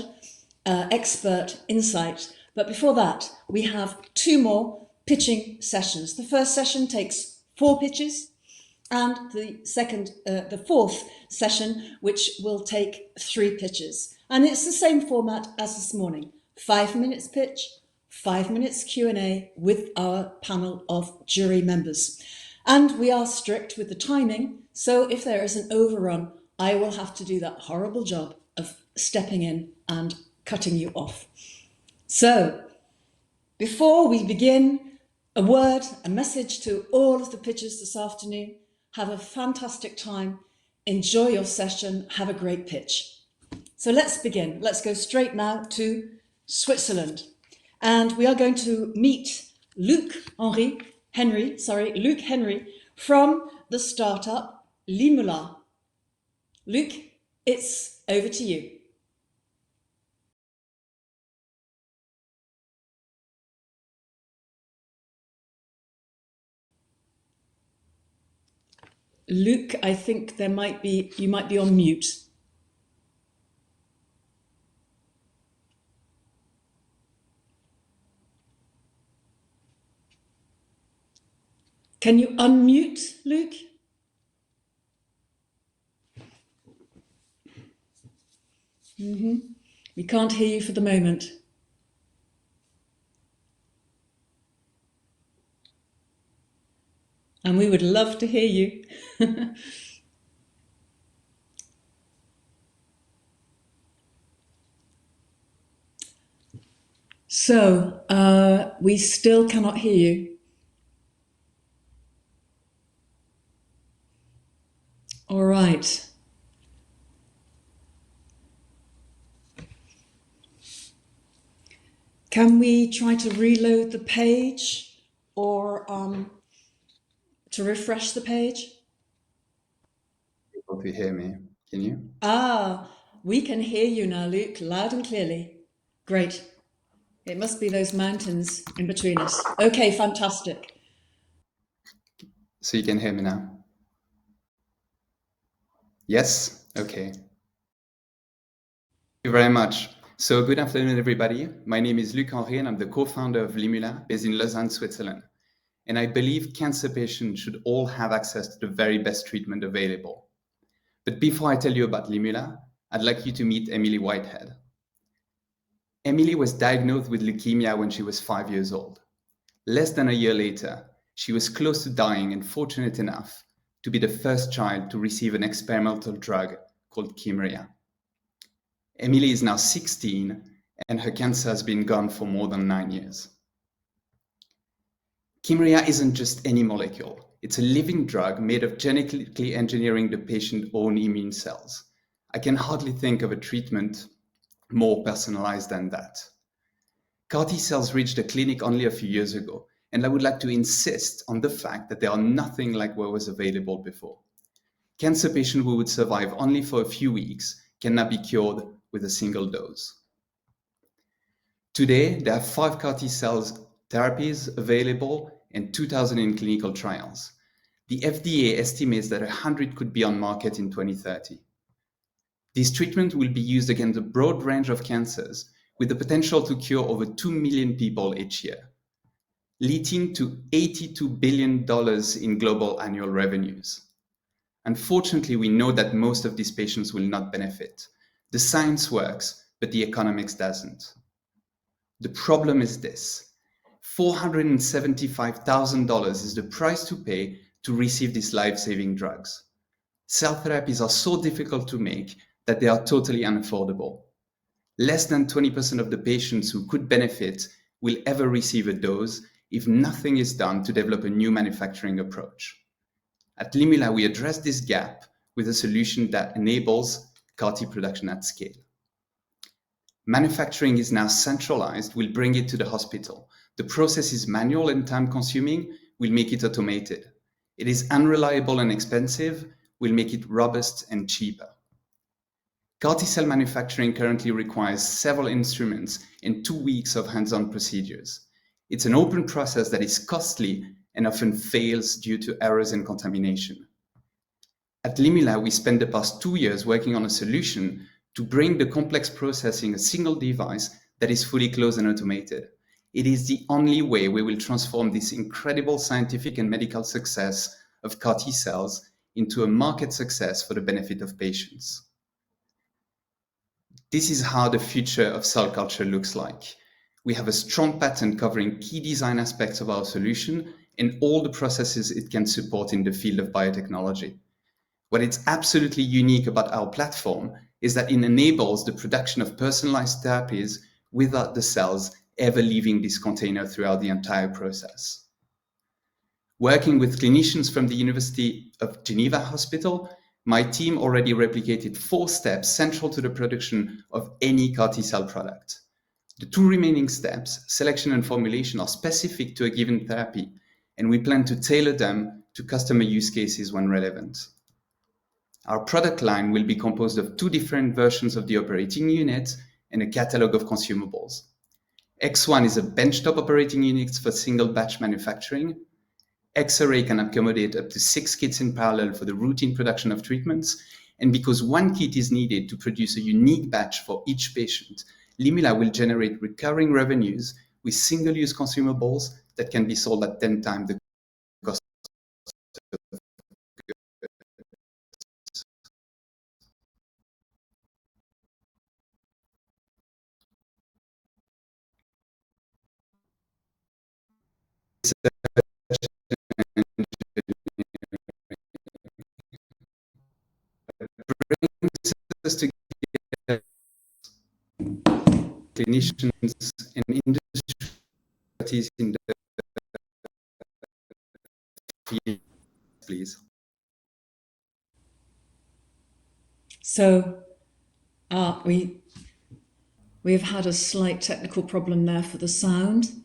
expert insight. But before that, we have two more pitching sessions. The first session takes 4 pitches, and the fourth session, which will take 3 pitches. And it's the same format as this morning: 5 minutes pitch, 5 minutes Q&A with our panel of jury members. And we are strict with the timing, so if there is an overrun, I will have to do that horrible job of stepping in and cutting you off. So, before we begin, a word, a message to all of the pitchers this afternoon. Have a fantastic time, enjoy your session, have a great pitch. So let's begin. Let's go straight now to Switzerland. And we are going to meet Luc Henry from the startup Limula. Luc, it's over to you. Luc, I think you might be on mute. Can you unmute, Luc? We can't hear you for the moment. And we would love to hear you. So, we still cannot hear you. All right. Can we try to reload the page or to refresh the page? Hope you hear me. Can you? We can hear you now, Luc, loud and clearly. Great. It must be those mountains in between us. Okay, fantastic. So you can hear me now? Yes? Okay. Thank you very much. So good afternoon, everybody. My name is Luc Henry, and I'm the co-founder of Limula, based in Lausanne, Switzerland. And I believe cancer patients should all have access to the very best treatment available. But before I tell you about Limula, I'd like you to meet Emily Whitehead. Emily was diagnosed with leukemia when she was 5 years old. Less than a year later, she was close to dying and fortunate enough to be the first child to receive an experimental drug called Kymriah. Emily is now 16 and her cancer has been gone for more than 9 years. Kymriah isn't just any molecule. It's a living drug made of genetically engineering the patient's own immune cells. I can hardly think of a treatment more personalized than that. CAR T cells reached the clinic only a few years ago, and I would like to insist on the fact that they are nothing like what was available before. Cancer patients who would survive only for a few weeks can now be cured with a single dose. Today, there are 5 CAR T cells therapies available and 2,000 in clinical trials. The FDA estimates that 100 could be on market in 2030. These treatments will be used against a broad range of cancers with the potential to cure over 2 million people each year, leading to $82 billion in global annual revenues. Unfortunately, we know that most of these patients will not benefit. The science works, but the economics doesn't. The problem is this: $475,000 is the price to pay to receive these life-saving drugs. Cell therapies are so difficult to make that they are totally unaffordable. Less than 20% of the patients who could benefit will ever receive a dose if nothing is done to develop a new manufacturing approach. At Limula, we address this gap with a solution that enables CAR T production at scale. Manufacturing is now centralized. We'll bring it to the hospital. The process is manual and time-consuming. We'll make it automated. It is unreliable and expensive, will make it robust and cheaper. CAR T-cell manufacturing currently requires several instruments and 2 weeks of hands-on procedures. It's an open process that is costly and often fails due to errors and contamination. At Limula, we spent the past 2 years working on a solution to bring the complex process in a single device that is fully closed and automated. It is the only way we will transform this incredible scientific and medical success of CAR T cells into a market success for the benefit of patients. This is how the future of cell culture looks like. We have a strong patent covering key design aspects of our solution and all the processes it can support in the field of biotechnology. What is absolutely unique about our platform is that it enables the production of personalized therapies without the cells ever leaving this container throughout the entire process. Working with clinicians from the University of Geneva Hospital, my team already replicated 4 steps central to the production of any CAR T-cell product. The 2 remaining steps, selection and formulation, are specific to a given therapy, and we plan to tailor them to customer use cases when relevant. Our product line will be composed of 2 different versions of the operating unit and a catalog of consumables. X1 is a benchtop operating unit for single batch manufacturing. X-Array can accommodate up to 6 kits in parallel for the routine production of treatments. And because 1 kit is needed to produce a unique batch for each patient, Limula will generate recurring revenues with single-use consumables that can be sold at 10 times the cost of goods. Clinicians and industries in the field, please. So we've had a slight technical problem there for the sound.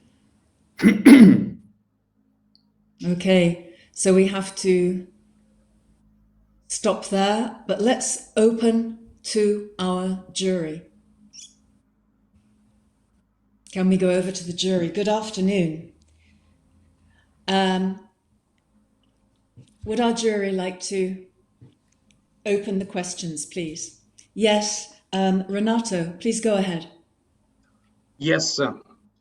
Okay, so we have to stop there, but let's open to our jury. Can we go over to the jury? Good afternoon. Would our jury like to open the questions, please? Yes, Renato, please go ahead. Yes,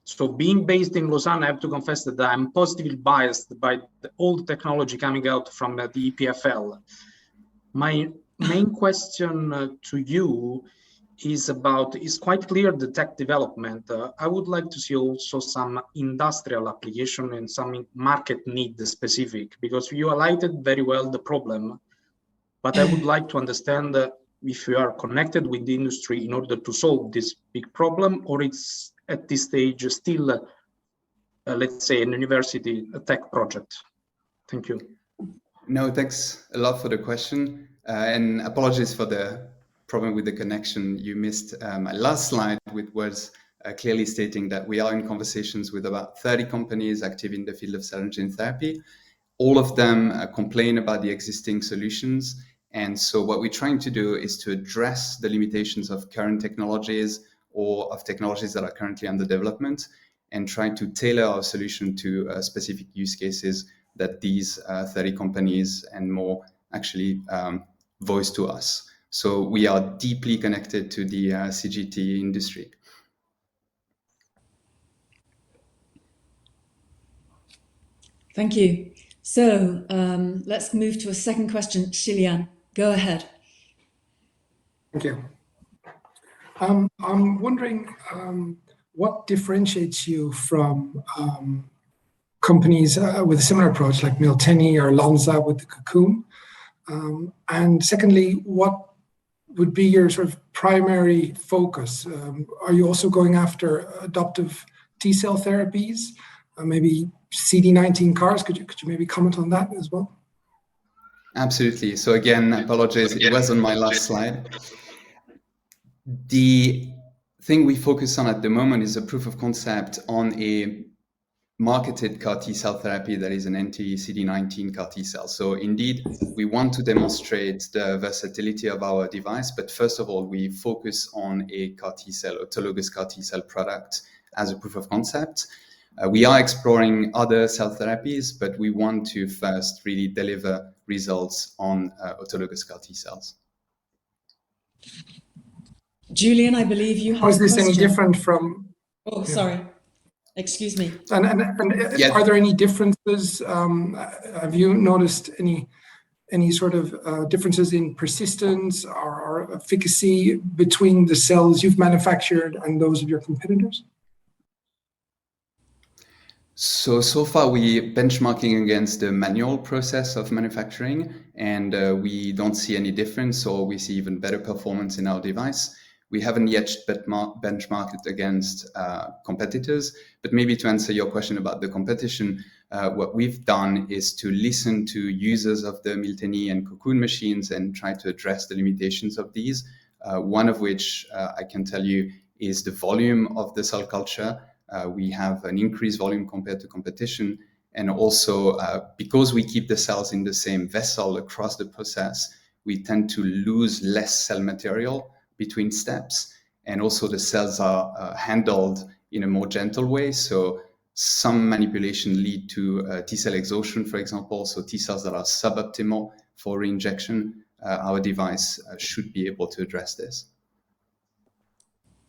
so being based in Lausanne, I have to confess that I'm positively biased by the old technology coming out from the EPFL. My main question to you is about, it's quite clear the tech development. I would like to see also some industrial application and some market need specific, because you highlighted very well the problem, but I would like to understand if you are connected with the industry in order to solve this big problem, or it's at this stage still, let's say, an university tech project. Thank you. No, thanks a lot for the question, and apologies for the problem with the connection. You missed my last slide, with words clearly stating that we are in conversations with about 30 companies active in the field of cell and gene therapy. All of them complain about the existing solutions. And so what we're trying to do is to address the limitations of current technologies or of technologies that are currently under development, and try to tailor our solution to specific use cases that these 30 companies and more actually voice to us. So we are deeply connected to the CGT industry. Thank you. So let's move to a second question. Shilian, go ahead. Thank you. I'm wondering what differentiates you from companies with a similar approach like Miltenyi or Lonza with the Cocoon? And secondly, what would be your sort of primary focus? Are you also going after adoptive T-cell therapies, maybe CD19 CARs? Could you maybe comment on that as well? Absolutely. So again, apologies, it was on my last slide. The thing we focus on at the moment is a proof of concept on a marketed CAR T cell therapy that is an anti-CD19 CAR T cell. So indeed, we want to demonstrate the versatility of our device, but first of all, we focus on a CAR T cell, autologous CAR T cell product as a proof of concept. We are exploring other cell therapies, but we want to first really deliver results on autologous CAR T cells. Julian, I believe you have How is a this question. any different from? Oh, sorry. Excuse me. And Yeah. Are there any differences? Have you noticed any sort of differences in persistence or efficacy between the cells you've manufactured and those of your competitors? So far we benchmarking against the manual process of manufacturing, and we don't see any difference, or we see even better performance in our device. We haven't yet benchmarked against competitors, but maybe to answer your question about the competition, what we've done is to listen to users of the Miltenyi and Cocoon machines and try to address the limitations of these. One of which I can tell you is the volume of the cell culture. We have an increased volume compared to competition. And also, because we keep the cells in the same vessel across the process, we tend to lose less cell material between steps. And also the cells are handled in a more gentle way. So some manipulation lead to T-cell exhaustion, for example. So T-cells that are suboptimal for reinjection, our device should be able to address this.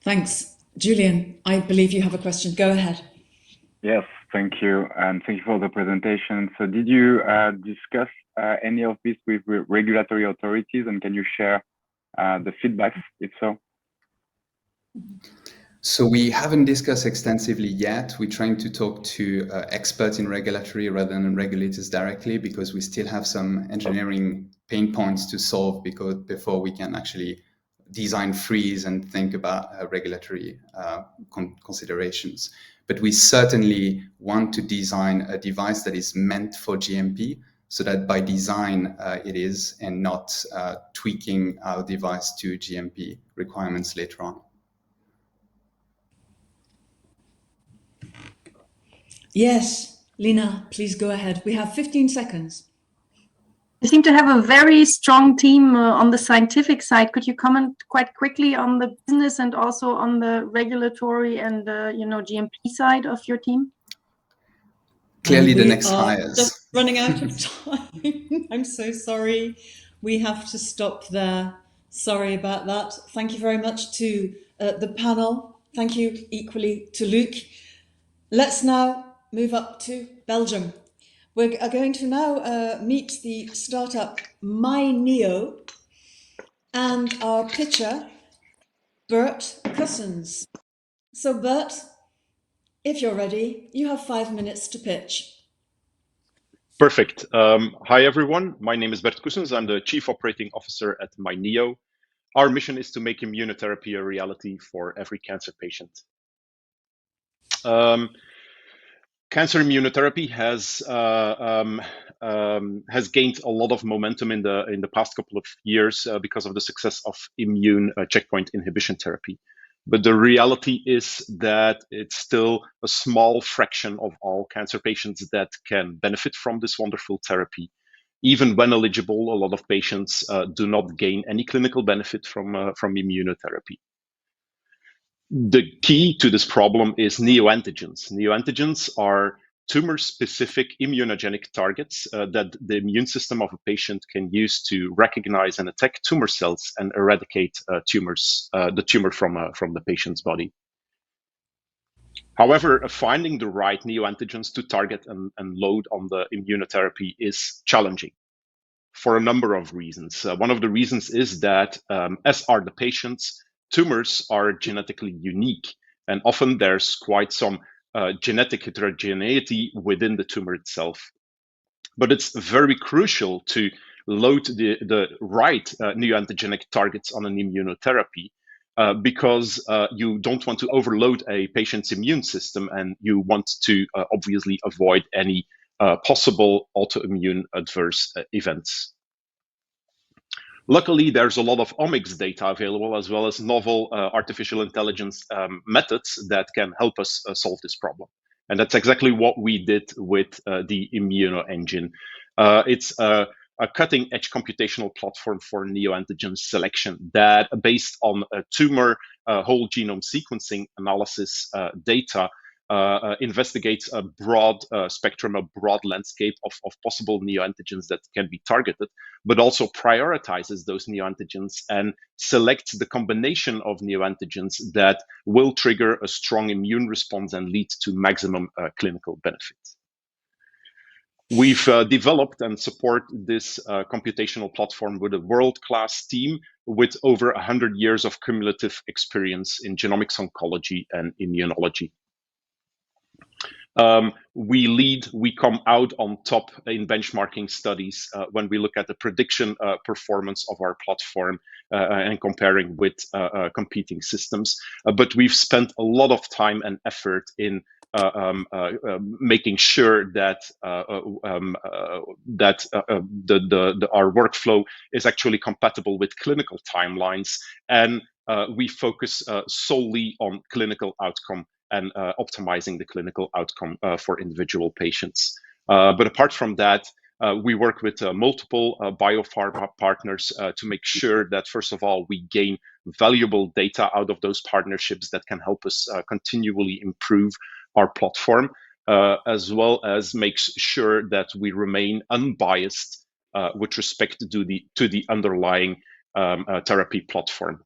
Thanks. Julian, I believe you have a question. Go ahead. Yes, thank you. And thank you for the presentation. So did you discuss any of this with regulatory authorities, and can you share the feedback, if so? So we haven't discussed extensively yet. We're trying to talk to experts in regulatory rather than regulators directly, because we still have some engineering pain points to solve before we can actually design freeze and think about regulatory considerations. But we certainly want to design a device that is meant for GMP, so that by design it is, and not tweaking our device to GMP requirements later on. Yes, Lina, please go ahead. We have 15 seconds. You seem to have a very strong team on the scientific side. Could you comment quite quickly on the business and also on the regulatory and GMP side of your team? Clearly the next hires. Just running out of time. I'm so sorry. We have to stop there. Sorry about that. Thank you very much to the panel. Thank you equally to Luc. Let's now move up to Belgium. We're going to now meet the startup MyNeo and our pitcher, Bert Kussens. So Bert, if you're ready, you have 5 minutes to pitch. Perfect. Hi, everyone. My name is Bert Kussens. I'm the Chief Operating Officer at MyNeo. Our mission is to make immunotherapy a reality for every cancer patient. Cancer immunotherapy has gained a lot of momentum in the past couple of years because of the success of immune checkpoint inhibition therapy. But the reality is that it's still a small fraction of all cancer patients that can benefit from this wonderful therapy. Even when eligible, a lot of patients do not gain any clinical benefit from immunotherapy. The key to this problem is neoantigens. Neoantigens are tumor-specific immunogenic targets that the immune system of a patient can use to recognize and attack tumor cells and eradicate the tumor from the patient's body. However, finding the right neoantigens to target and load on the immunotherapy is challenging for a number of reasons. One of the reasons is that, as are the patients, tumors are genetically unique, and often there's quite some genetic heterogeneity within the tumor itself. But it's very crucial to load the right neoantigenic targets on an immunotherapy because you don't want to overload a patient's immune system, and you want to obviously avoid any possible autoimmune adverse events. Luckily, there's a lot of omics data available, as well as novel artificial intelligence methods that can help us solve this problem. And that's exactly what we did with the Immuno engine. It's a cutting edge computational platform for neoantigen selection that, based on tumor whole genome sequencing analysis data, investigates a broad spectrum, a broad landscape of possible neoantigens that can be targeted, but also prioritizes those neoantigens and selects the combination of neoantigens that will trigger a strong immune response and lead to maximum clinical benefit. We've developed and support this computational platform with a world-class team with over 100 years of cumulative experience in genomics oncology and immunology. We come out on top in benchmarking studies when we look at the prediction performance of our platform and comparing with competing systems. But we've spent a lot of time and effort in making sure that our workflow is actually compatible with clinical timelines, and we focus solely on clinical outcome and optimizing the clinical outcome for individual patients. But apart from that, we work with multiple biopharma partners to make sure that, first of all, we gain valuable data out of those partnerships that can help us continually improve our platform, as well as makes sure that we remain unbiased with respect to the underlying therapy platform.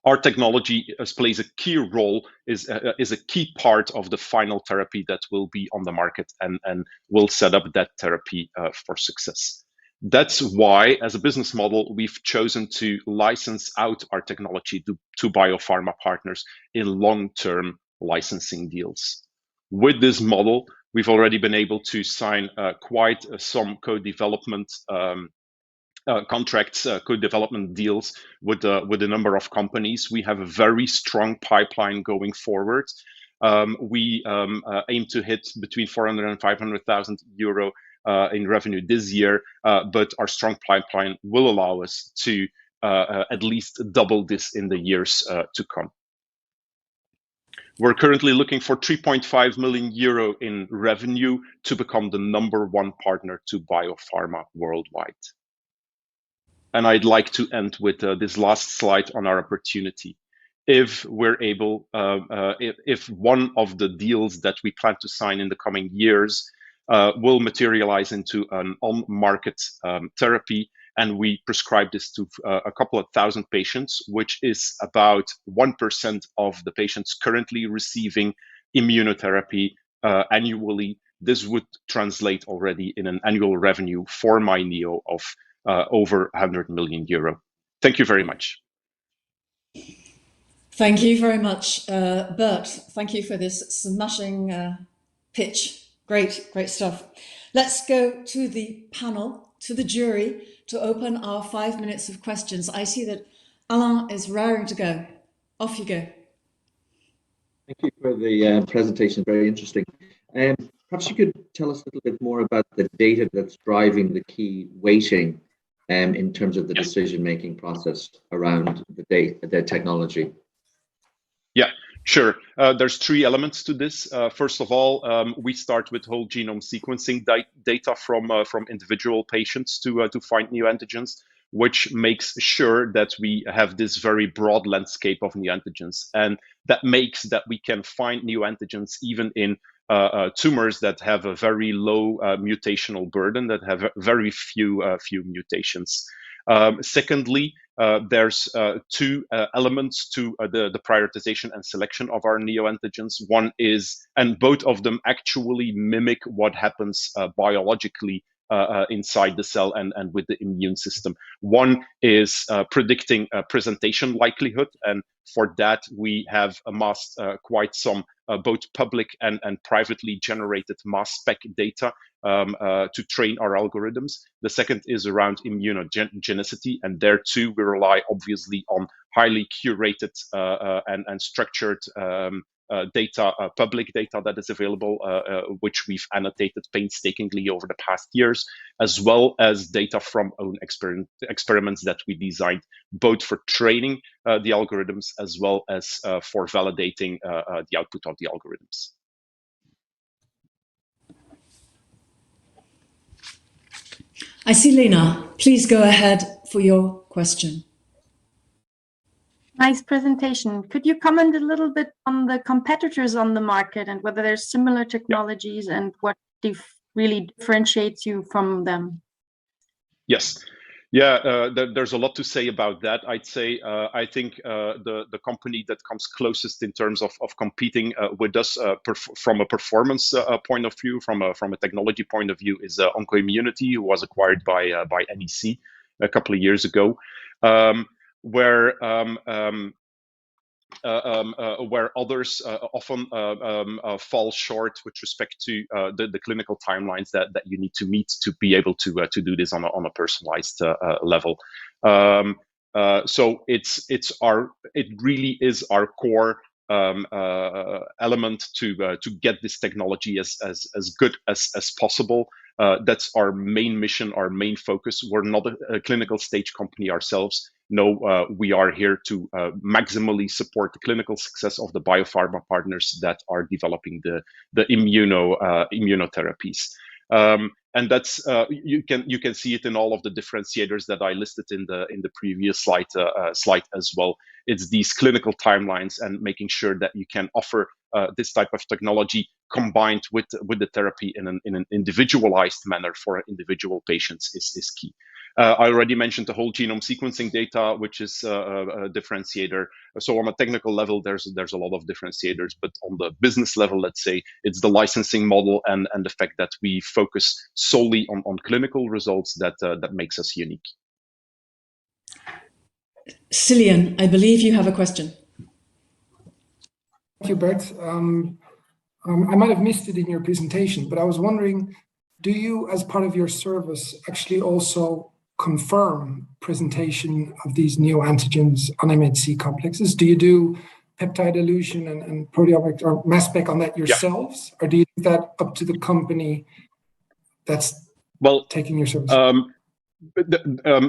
Our technology plays a key role, is a key part of the final therapy that will be on the market and will set up that therapy for success. That's why, as a business model, we've chosen to license out our technology to biopharma partners in long-term licensing deals. With this model, we've already been able to sign quite some co-development contracts, co-development deals with a number of companies. We have a very strong pipeline going forward. We aim to hit between 400,000 and 500,000 euro in revenue this year, but our strong pipeline will allow us to at least double this in the years to come. We're currently looking for 3.5 million euro in revenue to become the #1 partner to biopharma worldwide. And I'd like to end with this last slide on our opportunity. If we're able, if one of the deals that we plan to sign in the coming years will materialize into an on-market therapy, and we prescribe this to a couple of thousand patients, which is about 1% of the patients currently receiving immunotherapy annually, this would translate already in an annual revenue for myNEO of over 100 million euro. Thank you very much. Thank you very much, Bert. Thank you for this smashing pitch. Great stuff. Let's go to the panel, to the jury, to open our 5 minutes of questions. I see that Alain is raring to go. Off you go. Thank you for the presentation, very interesting. Perhaps you could tell us a little bit more about the data that's driving the key weighting in terms of the decision-making process around the technology. Yeah, sure. There's 3 elements to this. First of all, we start with whole genome sequencing data from individual patients to find neoantigens, which makes sure that we have this very broad landscape of neoantigens, and that makes that we can find neoantigens even in tumors that have a very low mutational burden, that have very few mutations. Secondly, there's 2 elements to the prioritization and selection of our neoantigens. One is, and both of them actually mimic what happens biologically inside the cell and with the immune system. One is predicting presentation likelihood, and for that we have amassed quite some both public and privately generated mass spec data to train our algorithms. The second is around immunogenicity, and there too we rely obviously on highly curated and structured data, public data that is available, which we've annotated painstakingly over the past years, as well as data from own experiments that we designed, both for training the algorithms as well as for validating the output of the algorithms. I see Lena. Please go ahead for your question. Nice presentation. Could you comment a little bit on the competitors on the market and whether there's similar technologies and what really differentiates you from them? Yes. Yeah, there's a lot to say about that. I'd say I think the company that comes closest in terms of competing with us from a performance point of view, from a technology point of view, is OncoImmunity, who was acquired by NEC a couple of years ago, where others often fall short with respect to the clinical timelines that you need to meet to be able to do this on a personalized level. So it really is our core element to get this technology as good as possible. That's our main mission, our main focus. We're not a clinical stage company ourselves. No, we are here to maximally support the clinical success of the biopharma partners that are developing the immunotherapies. And that's you can see it in all of the differentiators that I listed in the previous slide as well. It's these clinical timelines and making sure that you can offer this type of technology combined with the therapy in an individualized manner for individual patients is key. I already mentioned the whole genome sequencing data, which is a differentiator. So on a technical level, there's a lot of differentiators, but on the business level, let's say, it's the licensing model and the fact that we focus solely on clinical results that makes us unique. Cillian, I believe you have a question. Thank you, Bert. I might have missed it in your presentation, but I was wondering, do you, as part of your service, actually also confirm presentation of these neoantigens on MHC complexes? Do you do peptide elution and proteomic or mass spec on that yourselves, or do you do that up to the company that's taking your service?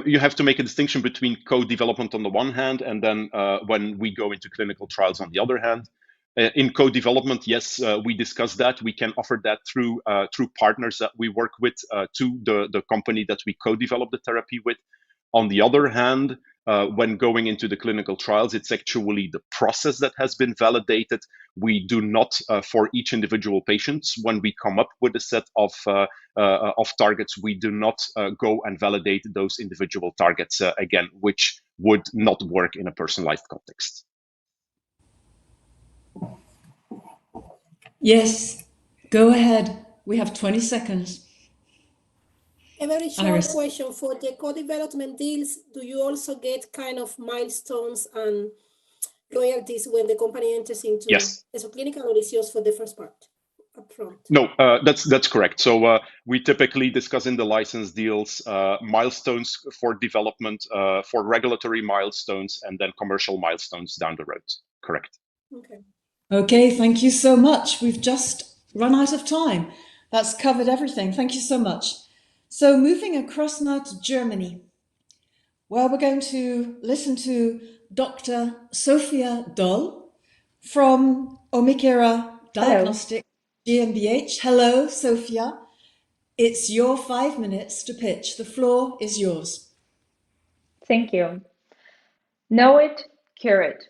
You have to make a distinction between co-development on the one hand, and then when we go into clinical trials on the other hand. In co-development, yes, we discuss that. We can offer that through partners that we work with to the company that we co-develop the therapy with. On the other hand, when going into the clinical trials, it's actually the process that has been validated. We do not, for each individual patient, when we come up with a set of targets, we do not go and validate those individual targets again, which would not work in a personalized context. Yes, go ahead. We have 20 seconds. A very short Iris. question. For the co-development deals, do you also get kind of milestones and royalties when the company enters into a clinical, or is just for the first part upfront? No, that's correct. So we typically discuss in the license deals milestones for development, for regulatory milestones, and then commercial milestones down the road. Correct. Okay. Okay, thank you so much. We've just run out of time. That's covered everything. Thank you so much. So moving across now to Germany, where we're going to listen to Dr. Sophia Doll from Omikera Diagnostic GmbH. Hello, Sophia. It's your 5 minutes to pitch. The floor is yours. Thank you. Know it, cure it.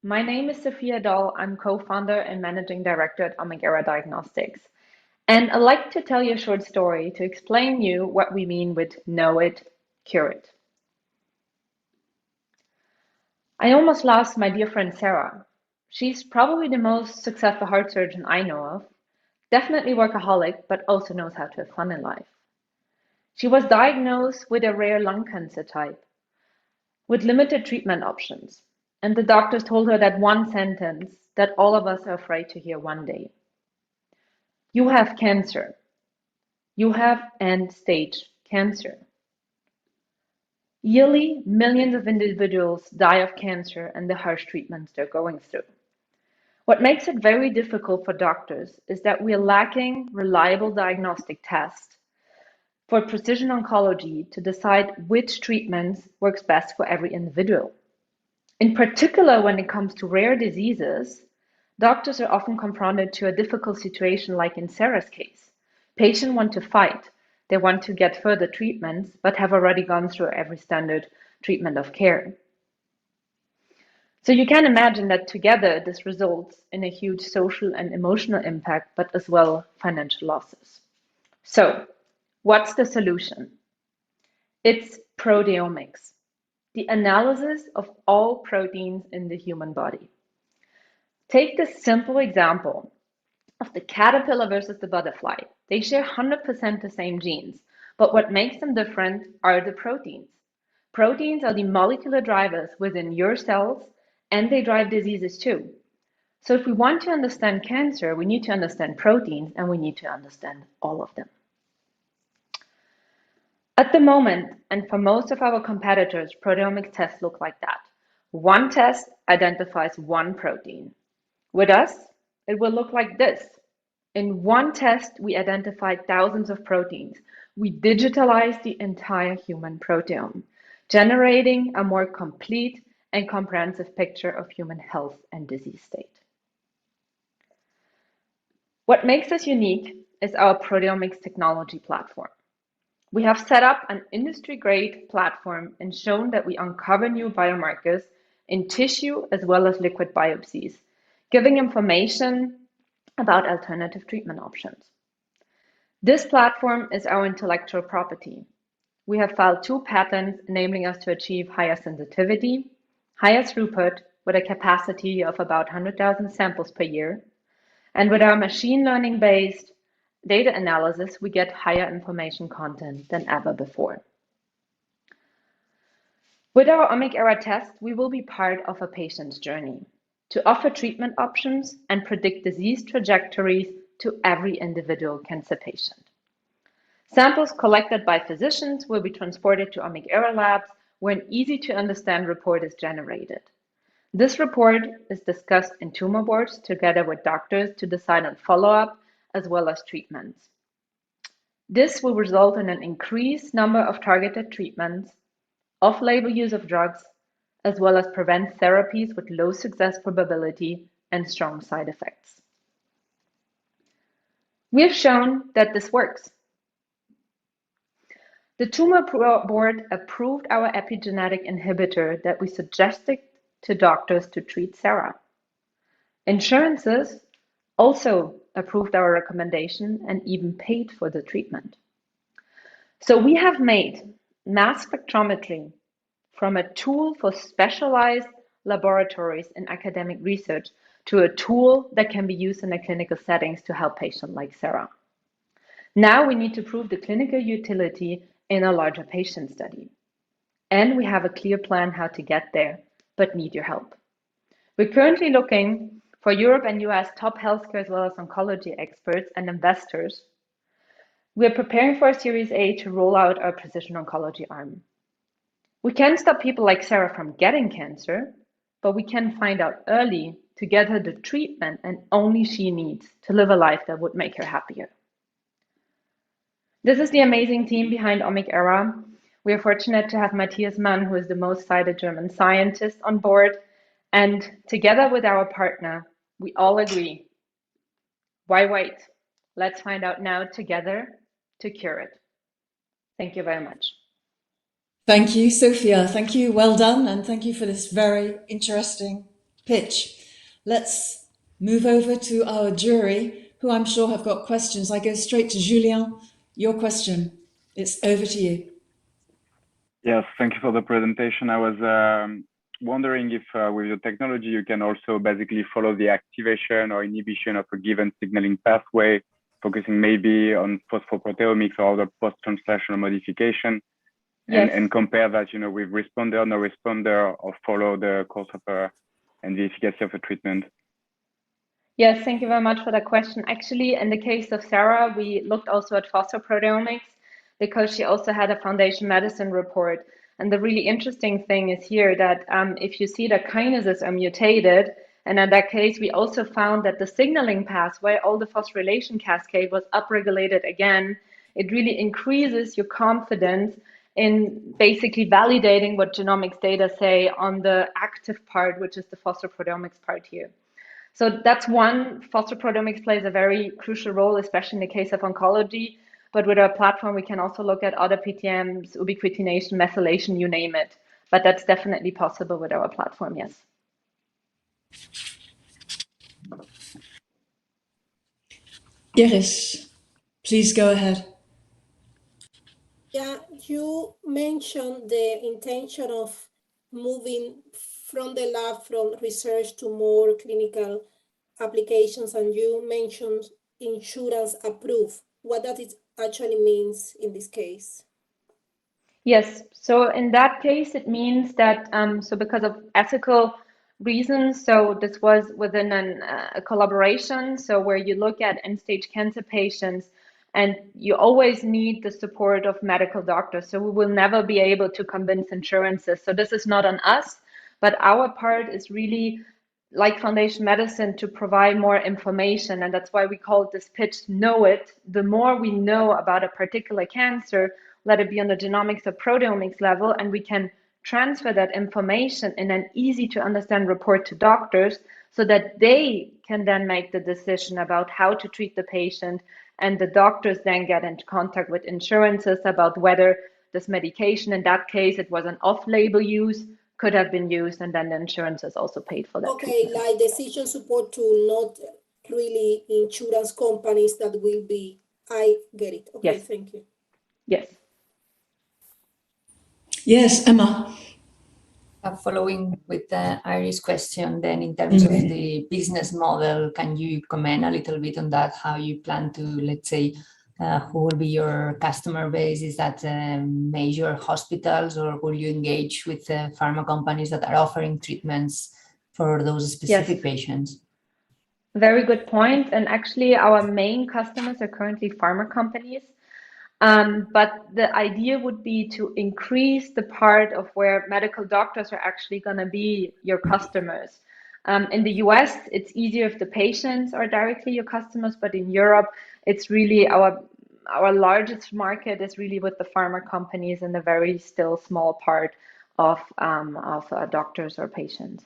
My name is Sophia Doll. I'm co-founder and managing director at Omikera Diagnostics. And I'd like to tell you a short story to explain you what we mean with know it, cure it. I almost lost my dear friend Sarah. She's probably the most successful heart surgeon I know of. Definitely workaholic, but also knows how to have fun in life. She was diagnosed with a rare lung cancer type with limited treatment options. And the doctors told her that one sentence that all of us are afraid to hear one day. You have cancer. You have end-stage cancer. Yearly, millions of individuals die of cancer and the harsh treatments they're going through. What makes it very difficult for doctors is that we are lacking reliable diagnostic tests for precision oncology to decide which treatments works best for every individual. In particular, when it comes to rare diseases, doctors are often confronted to a difficult situation like in Sarah's case. Patients want to fight, They want to get further treatments, but have already gone through every standard treatment of care. So you can imagine that together this results in a huge social and emotional impact, but as well financial losses. So what's the solution? It's proteomics, the analysis of all proteins in the human body. Take this simple example of the caterpillar versus the butterfly. They share 100% the same genes, but what makes them different are the proteins. Proteins are the molecular drivers within your cells, and they drive diseases too. So if we want to understand cancer, we need to understand proteins, and we need to understand all of them. At the moment, and for most of our competitors, proteomics tests look like that. One test identifies one protein. With us, it will look like this. In one test, we identified thousands of proteins. We digitalized the entire human proteome, generating a more complete and comprehensive picture of human health and disease state. What makes us unique is our proteomics technology platform. We have set up an industry-grade platform and shown that we uncover new biomarkers in tissue as well as liquid biopsies, giving information about alternative treatment options. This platform is our intellectual property. We have filed 2 patents enabling us to achieve higher sensitivity, higher throughput with a capacity of about 100,000 samples per year. And with our machine learning-based data analysis, we get higher information content than ever before. With our OmicEra test, we will be part of a patient's journey to offer treatment options and predict disease trajectories to every individual cancer patient. Samples collected by physicians will be transported to OmicEra labs where an easy-to-understand report is generated. This report is discussed in tumor boards together with doctors to decide on follow-up as well as treatments. This will result in an increased number of targeted treatments, off-label use of drugs, as well as prevent therapies with low success probability and strong side effects. We have shown that this works. The tumor board approved our epigenetic inhibitor that we suggested to doctors to treat SARA. Insurances also approved our recommendation and even paid for the treatment. So we have made mass spectrometry from a tool for specialized laboratories in academic research to a tool that can be used in a clinical settings to help patients like Sarah. Now we need to prove the clinical utility in a larger patient study. And we have a clear plan how to get there, but need your help. We're currently looking for Europe and US top healthcare as well as oncology experts and investors. We're preparing for a Series A to roll out our precision oncology arm. We can't stop people like Sarah from getting cancer, but we can find out early to get her the treatment and only she needs to live a life that would make her happier. This is the amazing team behind OmicEra. We are fortunate to have Matthias Mann, who is the most cited German scientist, on board. And together with our partner, we all agree, why wait? Let's find out now together to cure it. Thank you very much. Thank you, Sophia. Thank you. Well done. And thank you for this very interesting pitch. Let's move over to our jury, who I'm sure have got questions. I go straight to Julien. Your question. It's over to you. Yes, thank you for the presentation. I was wondering if with your technology, you can also basically follow the activation or inhibition of a given signaling pathway, focusing maybe on phosphoproteomics or other post-translational modification, Yes. and compare that, with responder, no responder, or follow the course of and the efficacy of a treatment. Yes, thank you very much for that question. Actually, in the case of Sarah, we looked also at phosphoproteomics because she also had a Foundation Medicine report. And the really interesting thing is here that if you see that kinases are mutated, and in that case, we also found that the signaling pathway, all the phosphorylation cascade was upregulated again. It really increases your confidence in basically validating what genomics data say on the active part, which is the phosphoproteomics part here. So that's one, phosphoproteomics plays a very crucial role, especially in the case of oncology. But with our platform, we can also look at other PTMs, ubiquitination, methylation, you name it. But that's definitely possible with our platform, yes. Iris, please go ahead. Yeah, you mentioned the intention of moving from the lab, from research to more clinical applications, and you mentioned insurance approved. What does it actually means in this case? Yes, so in that case, it means that, so because of ethical reasons, so this was within a collaboration, so where you look at end-stage cancer patients, and you always need the support of medical doctors. So we will never be able to convince insurances. So this is not on us, but our part is really like Foundation Medicine to provide more information. And that's why we call this pitch Know It. The more we know about a particular cancer, let it be on the genomics or proteomics level, and we can transfer that information in an easy to understand report to doctors so that they can then make the decision about how to treat the patient, and the doctors then get into contact with insurances about whether this medication, in that case it was an off-label use, could have been used, and then the insurances also paid for that. Okay, treatment. Like decision support to not really insurance companies that will be, I get it. Okay, yes. Thank you. Yes. Yes, Emma. Following with Iris' question, then in terms of the business model, can you comment a little bit on that? How you plan to, let's say, who will be your customer base? Is that major hospitals, or will you engage with pharma companies that are offering treatments for those specific patients? Very good point. And actually, our main customers are currently pharma companies. But the idea would be to increase the part of where medical doctors are actually going to be your customers. In the US, it's easier if the patients are directly your customers, but in Europe, it's really our largest market is really with the pharma companies and a very still small part of doctors or patients.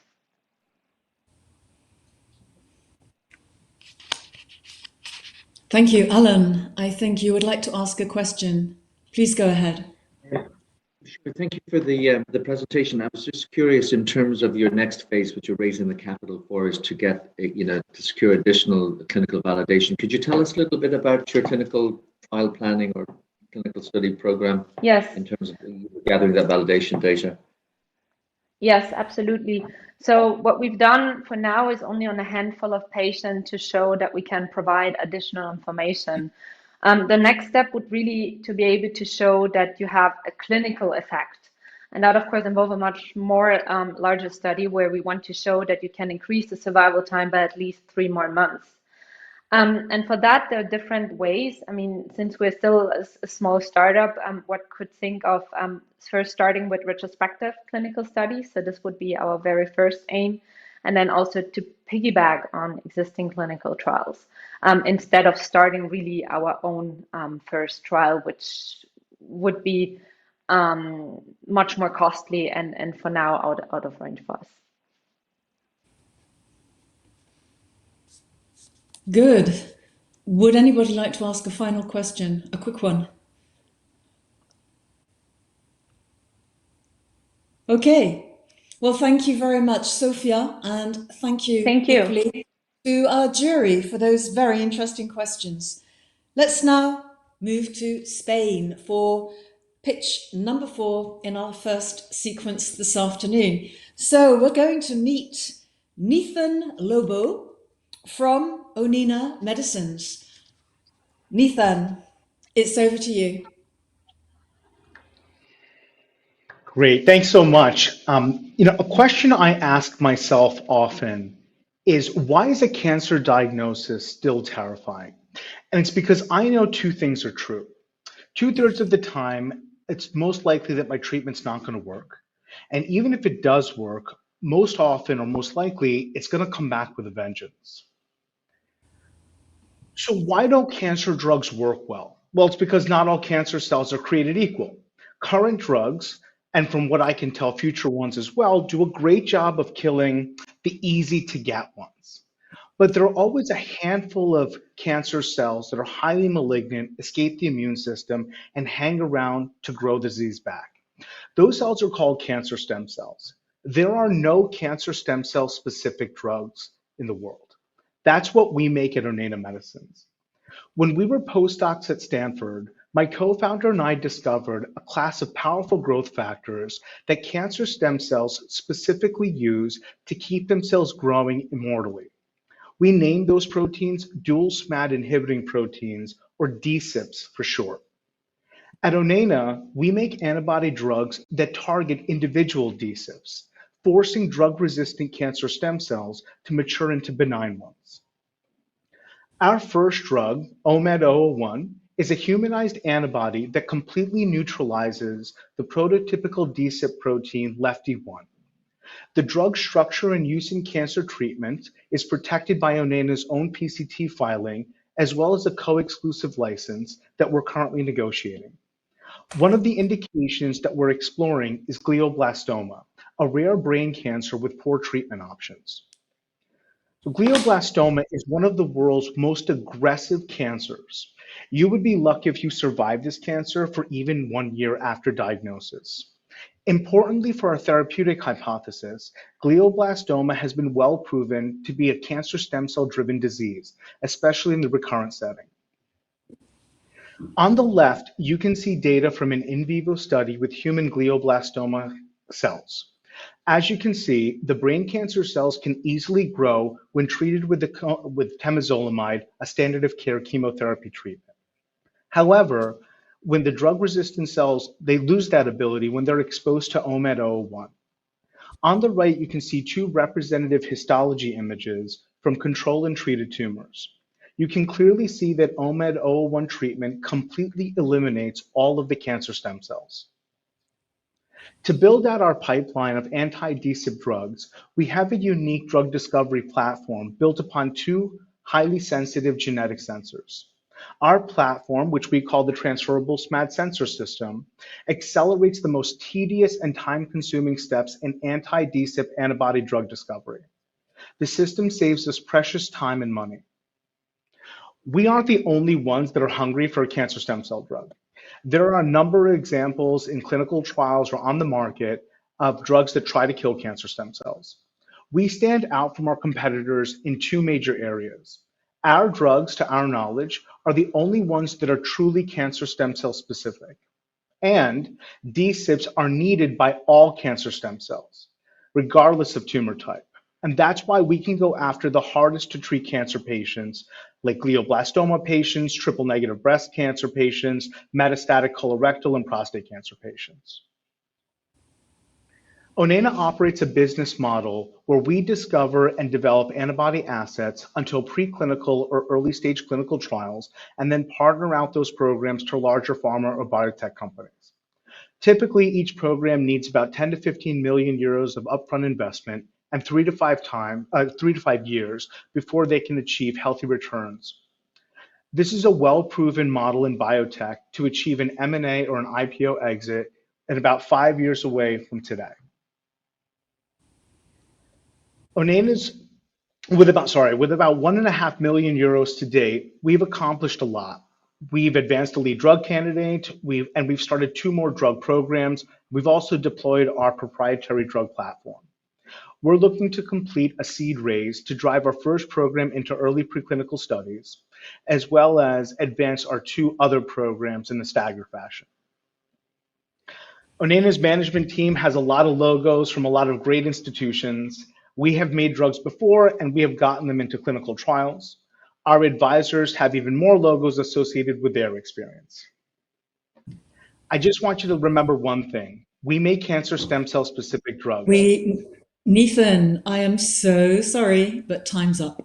Thank you. Alan, I think you would like to ask a question. Please go ahead. Sure. Thank you for the presentation. I was just curious in terms of your next phase, which you're raising the capital for, is to get, to secure additional clinical validation. Could you tell us a little bit about your clinical trial planning or clinical study program? Yes. In terms of gathering that validation data? Yes, absolutely. So what we've done for now is only on a handful of patients to show that we can provide additional information. The next step would really to be able to show that you have a clinical effect. And that, of course, involves a much more larger study where we want to show that you can increase the survival time by at least 3 more months. And for that, there are different ways. I mean, since we're still a small startup, what could think of first starting with retrospective clinical studies. So this would be our very first aim. And then also to piggyback on existing clinical trials instead of starting really our own first trial, which would be much more costly and for now out of range for us. Good. Would anybody like to ask a final question? A quick one. Okay. Well, thank you very much, Sophia, and thank you equally to our jury for those very interesting questions. Let's now move to Spain for pitch number 4 in our first sequence this afternoon. So we're going to meet Nathan Lobo from Onina Medicines. Nathan, it's over to you. Great, thanks so much. A question I ask myself often is, why is a cancer diagnosis still terrifying? And it's because I know 2 things are true. 2/3 of the time, it's most likely that my treatment's not going to work. And even if it does work, most often or most likely, it's going to come back with a vengeance. So why don't cancer drugs work well? Well, it's because not all cancer cells are created equal. Current drugs, and from what I can tell, future ones as well, do a great job of killing the easy to get ones. But there are always a handful of cancer cells that are highly malignant, escape the immune system, and hang around to grow the disease back. Those cells are called cancer stem cells. There are no cancer stem cell specific drugs in the world. That's what we make at Onena Medicines. When we were postdocs at Stanford, my co-founder and I discovered a class of powerful growth factors that cancer stem cells specifically use to keep themselves growing immortally. We named those proteins dual SMAD inhibiting proteins, or DSIPs for short. At Onena, we make antibody drugs that target individual DSIPs, forcing drug-resistant cancer stem cells to mature into benign ones. Our first drug, OMED-001, is a humanized antibody that completely neutralizes the prototypical DSIP protein lefty1. The drug structure and use in cancer treatment is protected by Onena's own PCT filing, as well as a co-exclusive license that we're currently negotiating. One of the indications that we're exploring is glioblastoma, a rare brain cancer with poor treatment options. So glioblastoma is one of the world's most aggressive cancers. You would be lucky if you survived this cancer for even 1 year after diagnosis. Importantly for our therapeutic hypothesis, glioblastoma has been well proven to be a cancer stem cell driven disease, especially in the recurrent setting. On the left, you can see data from an in vivo study with human glioblastoma cells. As you can see, the brain cancer cells can easily grow when treated with temozolomide, a standard of care chemotherapy treatment. However, when the drug-resistant cells, they lose that ability when they're exposed to OMED-001. On the right, you can see two representative histology images from control and treated tumors. You can clearly see that OMED-001 treatment completely eliminates all of the cancer stem cells. To build out our pipeline of anti-DSIP drugs, we have a unique drug discovery platform built upon two highly sensitive genetic sensors. Our platform, which we call the Transferable SMAD Sensor System, accelerates the most tedious and time-consuming steps in anti-DSIP antibody drug discovery. The system saves us precious time and money. We aren't the only ones that are hungry for a cancer stem cell drug. There are a number of examples in clinical trials or on the market of drugs that try to kill cancer stem cells. We stand out from our competitors in two major areas. Our drugs, to our knowledge, are the only ones that are truly cancer stem cell specific. And DSIPs are needed by all cancer stem cells, regardless of tumor type. And that's why we can go after the hardest to treat cancer patients, like glioblastoma patients, triple negative breast cancer patients, metastatic colorectal and prostate cancer patients. Onena operates a business model where we discover and develop antibody assets until preclinical or early stage clinical trials, and then partner out those programs to larger pharma or biotech companies. Typically, each program needs about 10 to 15 million euros of upfront investment and 3 to 5 years before they can achieve healthy returns. This is a well-proven model in biotech to achieve an M&A or an IPO exit at about 5 years away from today. Onena's, with about 1.5 million euros to date, we've accomplished a lot. We've advanced a lead drug candidate, we've started 2 more drug programs. We've also deployed our proprietary drug platform. We're looking to complete a seed raise to drive our first program into early preclinical studies, as well as advance our 2 other programs in a staggered fashion. Onena's management team has a lot of logos from a lot of great institutions. We have made drugs before and we have gotten them into clinical trials. Our advisors have even more logos associated with their experience. I just want you to remember one thing. We make cancer stem cell specific drugs. Nathan, I am so sorry, but time's up.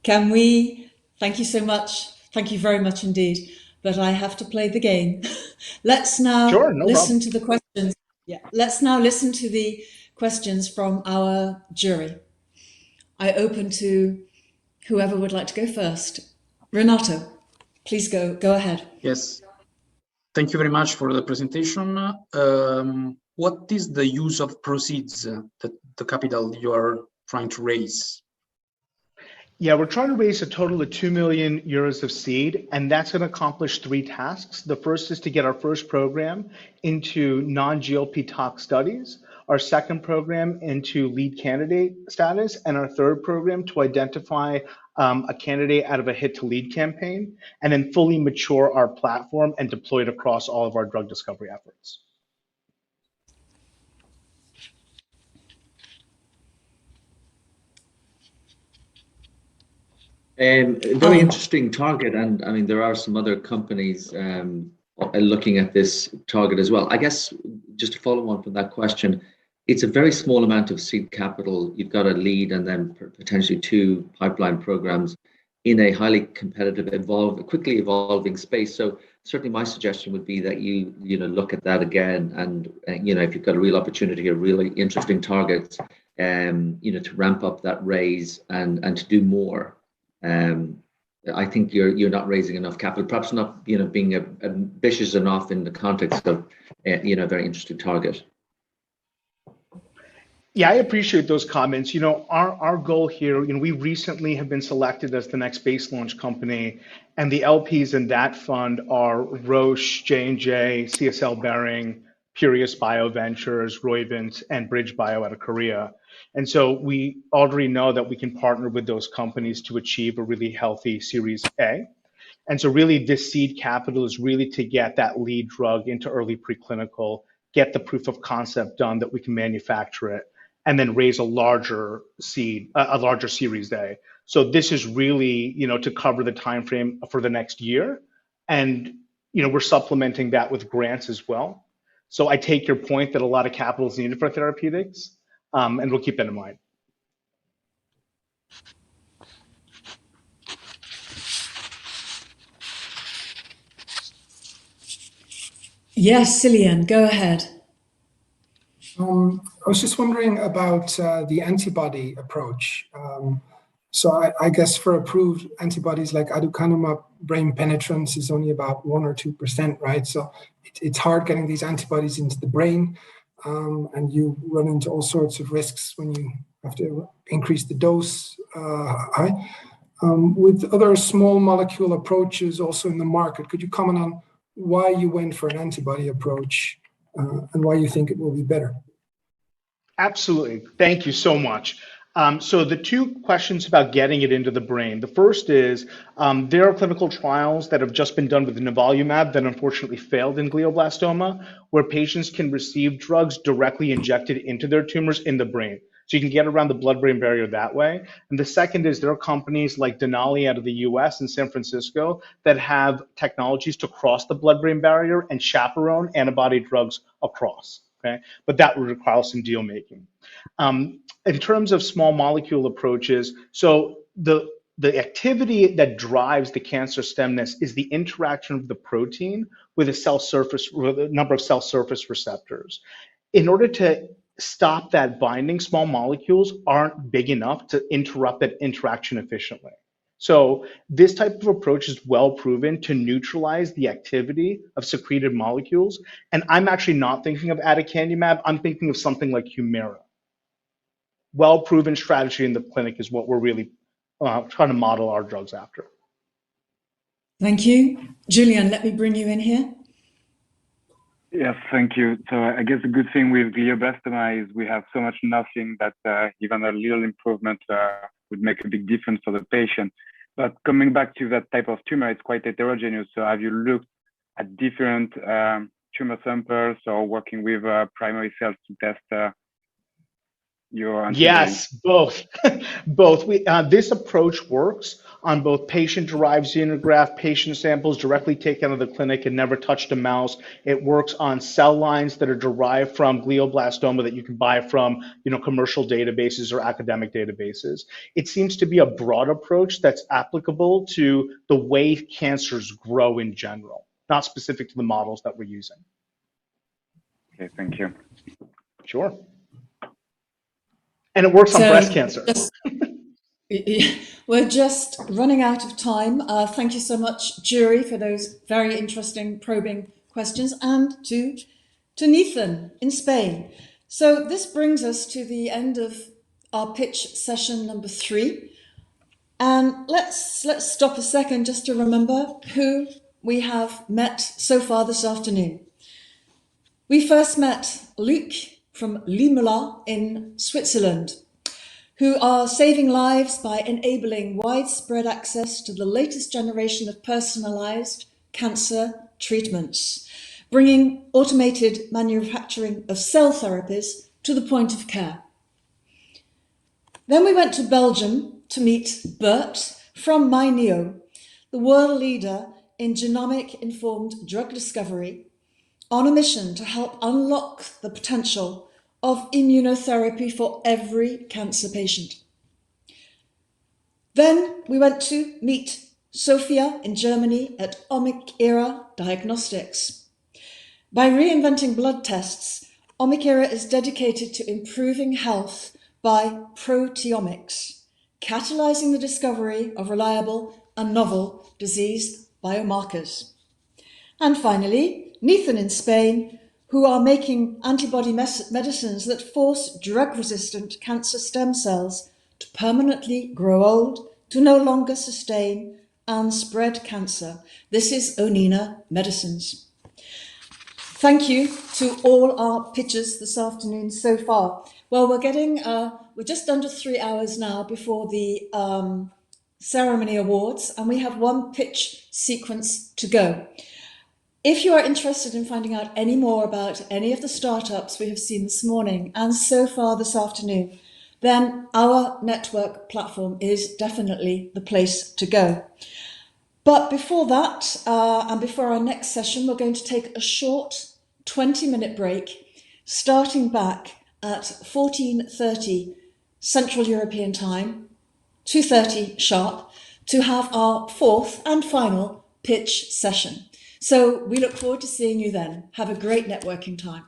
Can we, thank you so much. Thank you very much indeed. But I have to play the game. Let's now listen to the questions. Yeah, let's now listen to the questions from our jury. I open to whoever would like to go first. Renato, please go ahead. Yes. Thank you very much for the presentation. What is the use of proceeds that the capital you are trying to raise? Yeah, we're trying to raise a total of 2 million euros of seed, and that's going to accomplish 3 tasks. The first is to get our first program into non-GLP tox studies, our second program into lead candidate status, and our third program to identify a candidate out of a hit to lead campaign, and then fully mature our platform and deploy it across all of our drug discovery efforts. Very interesting target, and I mean there are some other companies looking at this target as well. I guess just to follow on from that question, it's a very small amount of seed capital. You've got a lead and then potentially 2 pipeline programs in a highly competitive, quickly evolving space. So certainly my suggestion would be that you look at that again, and if you've got a real opportunity, a really interesting target, to ramp up that raise and to do more. I think you're not raising enough capital, perhaps not being ambitious enough in the context of a very interesting target. Yeah, I appreciate those comments. Our goal here, we recently have been selected as the next base launch company, and the LPs in that fund are Roche, J&J, CSL Behring, Purius Bioventures, Roivant, and BridgeBio out of Korea. And so we already know that we can partner with those companies to achieve a really healthy Series A. And so really this seed capital is really to get that lead drug into early preclinical, get the proof of concept done that we can manufacture it, and then raise a larger Series A. So this is really, to cover the time frame for the next year. And, we're supplementing that with grants as well. So I take your point that a lot of capital is needed for therapeutics, and we'll keep that in mind. Yes, Cillian, go ahead. I was just wondering about the antibody approach. So I guess for approved antibodies like aducanumab, brain penetrance is only about 1 or 2%, right? So it's hard getting these antibodies into the brain, and you run into all sorts of risks when you have to increase the dose high. With other small molecule approaches also in the market, could you comment on why you went for an antibody approach and why you think it will be better? Absolutely. Thank you so much. So the 2 questions about getting it into the brain. The first is there are clinical trials that have just been done with nivolumab that unfortunately failed in glioblastoma, where patients can receive drugs directly injected into their tumors in the brain. So you can get around the blood-brain barrier that way. And the second is there are companies like Denali out of the US and San Francisco that have technologies to cross the blood-brain barrier and chaperone antibody drugs across. Okay, but that would require some deal making. In terms of small molecule approaches, so the activity that drives the cancer stemness is the interaction of the protein with a number of cell surface receptors. In order to stop that binding, small molecules aren't big enough to interrupt that interaction efficiently. So this type of approach is well proven to neutralize the activity of secreted molecules. And I'm actually not thinking of aducanumab. I'm thinking of something like Humira. Well proven strategy in the clinic is what we're really trying to model our drugs after. Thank you. Julian, let me bring you in here. Yes, thank you. So I guess the good thing with glioblastoma is we have so much nothing that even a little improvement would make a big difference for the patient. But coming back to that type of tumor, it's quite heterogeneous. So have you looked at different tumor samples or working with primary cells to test your antibody? Yes, both. Both. This approach works on both patient-derived xenograft patient samples directly taken out of the clinic and never touched a mouse. It works on cell lines that are derived from glioblastoma that you can buy from, commercial databases or academic databases. It seems to be a broad approach that's applicable to the way cancers grow in general, not specific to the models that we're using. Okay, thank you. Sure. And it works on breast cancer. We're just running out of time. Thank you so much, jury, for those very interesting probing questions, and to Nathan in Spain. So this brings us to the end of our pitch session number 3. And let's stop a second just to remember who we have met so far this afternoon. We first met Luc from Limula in Switzerland, who are saving lives by enabling widespread access to the latest generation of personalized cancer treatments, bringing automated manufacturing of cell therapies to the point of care. Then we went to Belgium to meet Bert from MyNeo, the world leader in genomic-informed drug discovery, on a mission to help unlock the potential of immunotherapy for every cancer patient. Then we went to meet Sophia in Germany at Omicera Diagnostics. By reinventing blood tests, Omicera is dedicated to improving health by proteomics, catalyzing the discovery of reliable and novel disease biomarkers. And finally, Nathan in Spain, who are making antibody medicines that force drug-resistant cancer stem cells to permanently grow old, to no longer sustain and spread cancer. This is Onina Medicines. Thank you to all our pitchers this afternoon so far. Well, we're just under 3 hours now before the ceremony awards, and we have one pitch sequence to go. If you are interested in finding out any more about any of the startups we have seen this morning and so far this afternoon, then our network platform is definitely the place to go. But before that, and before our next session, we're going to take a short 20-minute break, starting back at 14:30 Central European Time, 2:30 sharp, to have our fourth and final pitch session. So we look forward to seeing you then. Have a great networking time.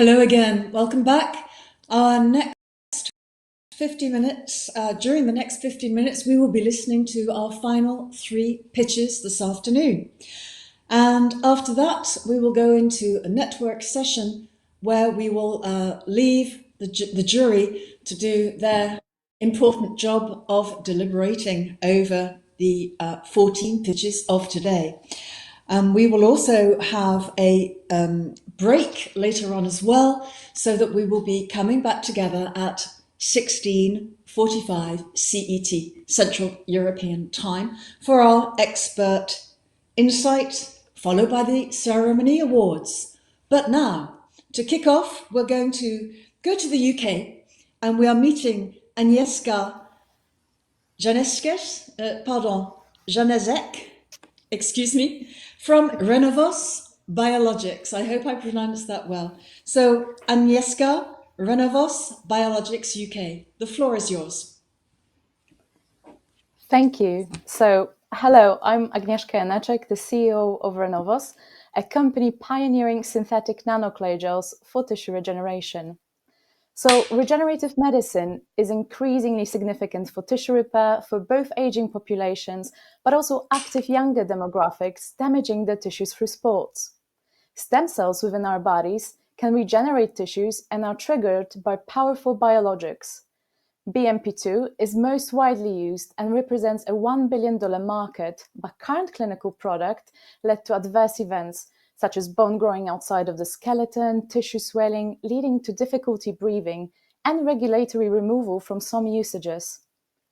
Hello again. Welcome back. Our next 50 minutes, during the next 50 minutes, we will be listening to our final 3 pitches this afternoon. And after that, we will go into a network session where we will leave the jury to do their important job of deliberating over the 14 pitches of today. We will also have a break later on as well, so that we will be coming back together at 16:45 CET, Central European Time, for our expert insight, followed by the ceremony awards. But now, to kick off, we're going to go to the UK, and we are meeting Agnieszka Janezek, excuse me, from Renovos Biologics. I hope I pronounced that well. So, Agnieszka, Renovos Biologics UK. The floor is yours. Thank you. So, hello, I'm Agnieszka Janeczek, the CEO of Renovos, a company pioneering synthetic nanoclay gels for tissue regeneration. So, regenerative medicine is increasingly significant for tissue repair for both aging populations, but also active younger demographics damaging their tissues through sports. Stem cells within our bodies can regenerate tissues and are triggered by powerful biologics. BMP2 is most widely used and represents a $1 billion market, but current clinical product led to adverse events such as bone growing outside of the skeleton, tissue swelling, leading to difficulty breathing, and regulatory removal from some usages.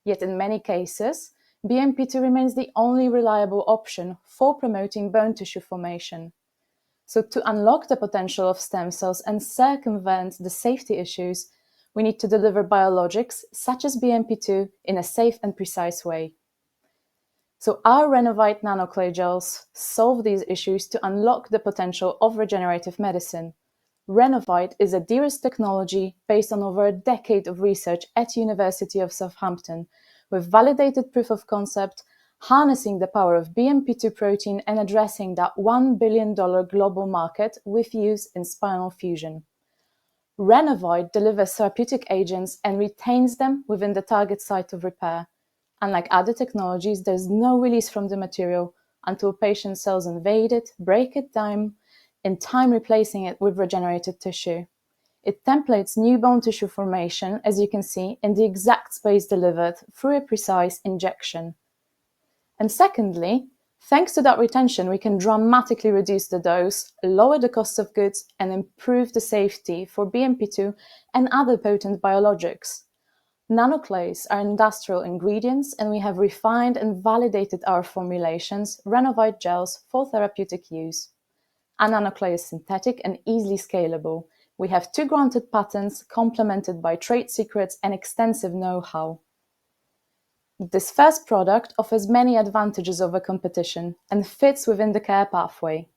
Yet in many cases, BMP2 remains the only reliable option for promoting bone tissue formation. So to unlock the potential of stem cells and circumvent the safety issues, we need to deliver biologics such as BMP2 in a safe and precise way. So our Renovite nanoclay gels solve these issues to unlock the potential of regenerative medicine. Renovite is a de-risk technology based on over a decade of research at University of Southampton, with validated proof of concept, harnessing the power of BMP2 protein and addressing that $1 billion global market with use in spinal fusion. Renovite delivers therapeutic agents and retains them within the target site of repair. Unlike other technologies, there's no release from the material until patient cells invade it, break it down, in time replacing it with regenerated tissue. It templates new bone tissue formation, as you can see, in the exact space delivered through a precise injection. And secondly, thanks to that retention, we can dramatically reduce the dose, lower the cost of goods, and improve the safety for BMP2 and other potent biologics. Nanoclays are industrial ingredients, and we have refined and validated our formulations, Renovite gels, for therapeutic use. Our nanoclay is synthetic and easily scalable. We have 2 granted patents, complemented by trade secrets and extensive know-how. This first product offers many advantages over competition and fits within the care pathway.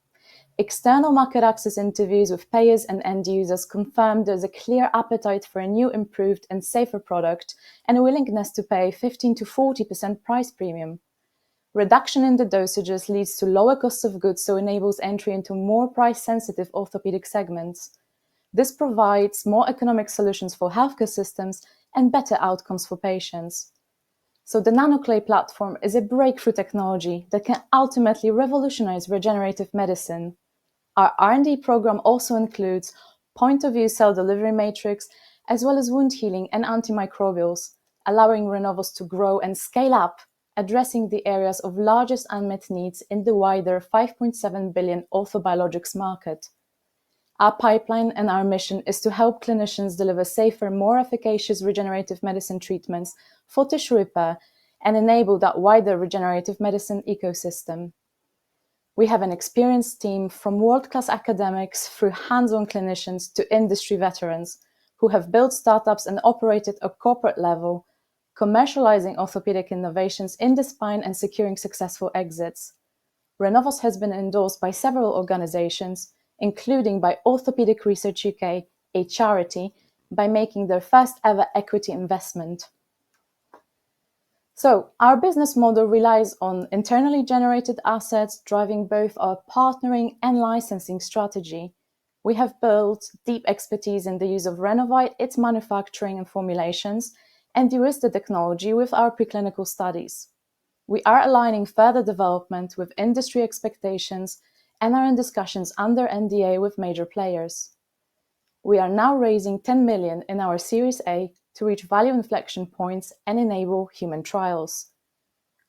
External market access interviews with payers and end users confirm there's a clear appetite for a new, improved and safer product and a willingness to pay 15 to 40% price premium. Reduction in the dosages leads to lower cost of goods, so enables entry into more price-sensitive orthopedic segments. This provides more economic solutions for healthcare systems and better outcomes for patients. So the nanoclay platform is a breakthrough technology that can ultimately revolutionize regenerative medicine. Our R&D program also includes point-of-view cell delivery matrix, as well as wound healing and antimicrobials, allowing Renovos to grow and scale up, addressing the areas of largest unmet needs in the wider $5.7 billion orthobiologics market. Our pipeline and our mission is to help clinicians deliver safer, more efficacious regenerative medicine treatments for tissue repair and enable that wider regenerative medicine ecosystem. We have an experienced team from world-class academics through hands-on clinicians to industry veterans who have built startups and operated at corporate level, commercializing orthopedic innovations in the spine and securing successful exits. Renovos has been endorsed by several organizations, including by Orthopedic Research UK, a charity, by making their first ever equity investment. So our business model relies on internally generated assets, driving both our partnering and licensing strategy. We have built deep expertise in the use of Renovite, its manufacturing and formulations, and de-risked the technology with our preclinical studies. We are aligning further development with industry expectations and are in discussions under NDA with major players. We are now raising 10 million in our Series A to reach value inflection points and enable human trials.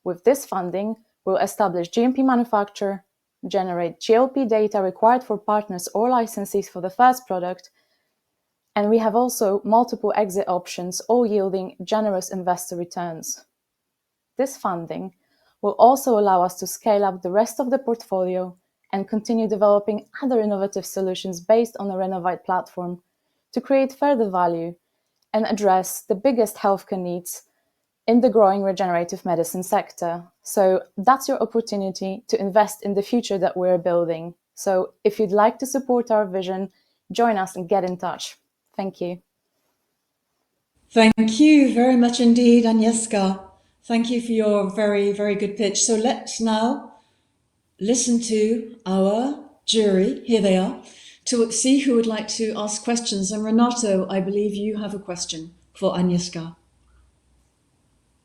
With this funding, we'll establish GMP manufacture, generate GLP data required for partners or licensees for the first product, and we have also multiple exit options, all yielding generous investor returns. This funding will also allow us to scale up the rest of the portfolio and continue developing other innovative solutions based on the Renovite platform to create further value and address the biggest healthcare needs in the growing regenerative medicine sector. So that's your opportunity to invest in the future that we're building. So if you'd like to support our vision, join us and get in touch. Thank you. Thank you very much indeed, Agnieszka. Thank you for your very, very good pitch. So let's now listen to our jury. Here they are, to see who would like to ask questions. And Renato, I believe you have a question for Agnieszka.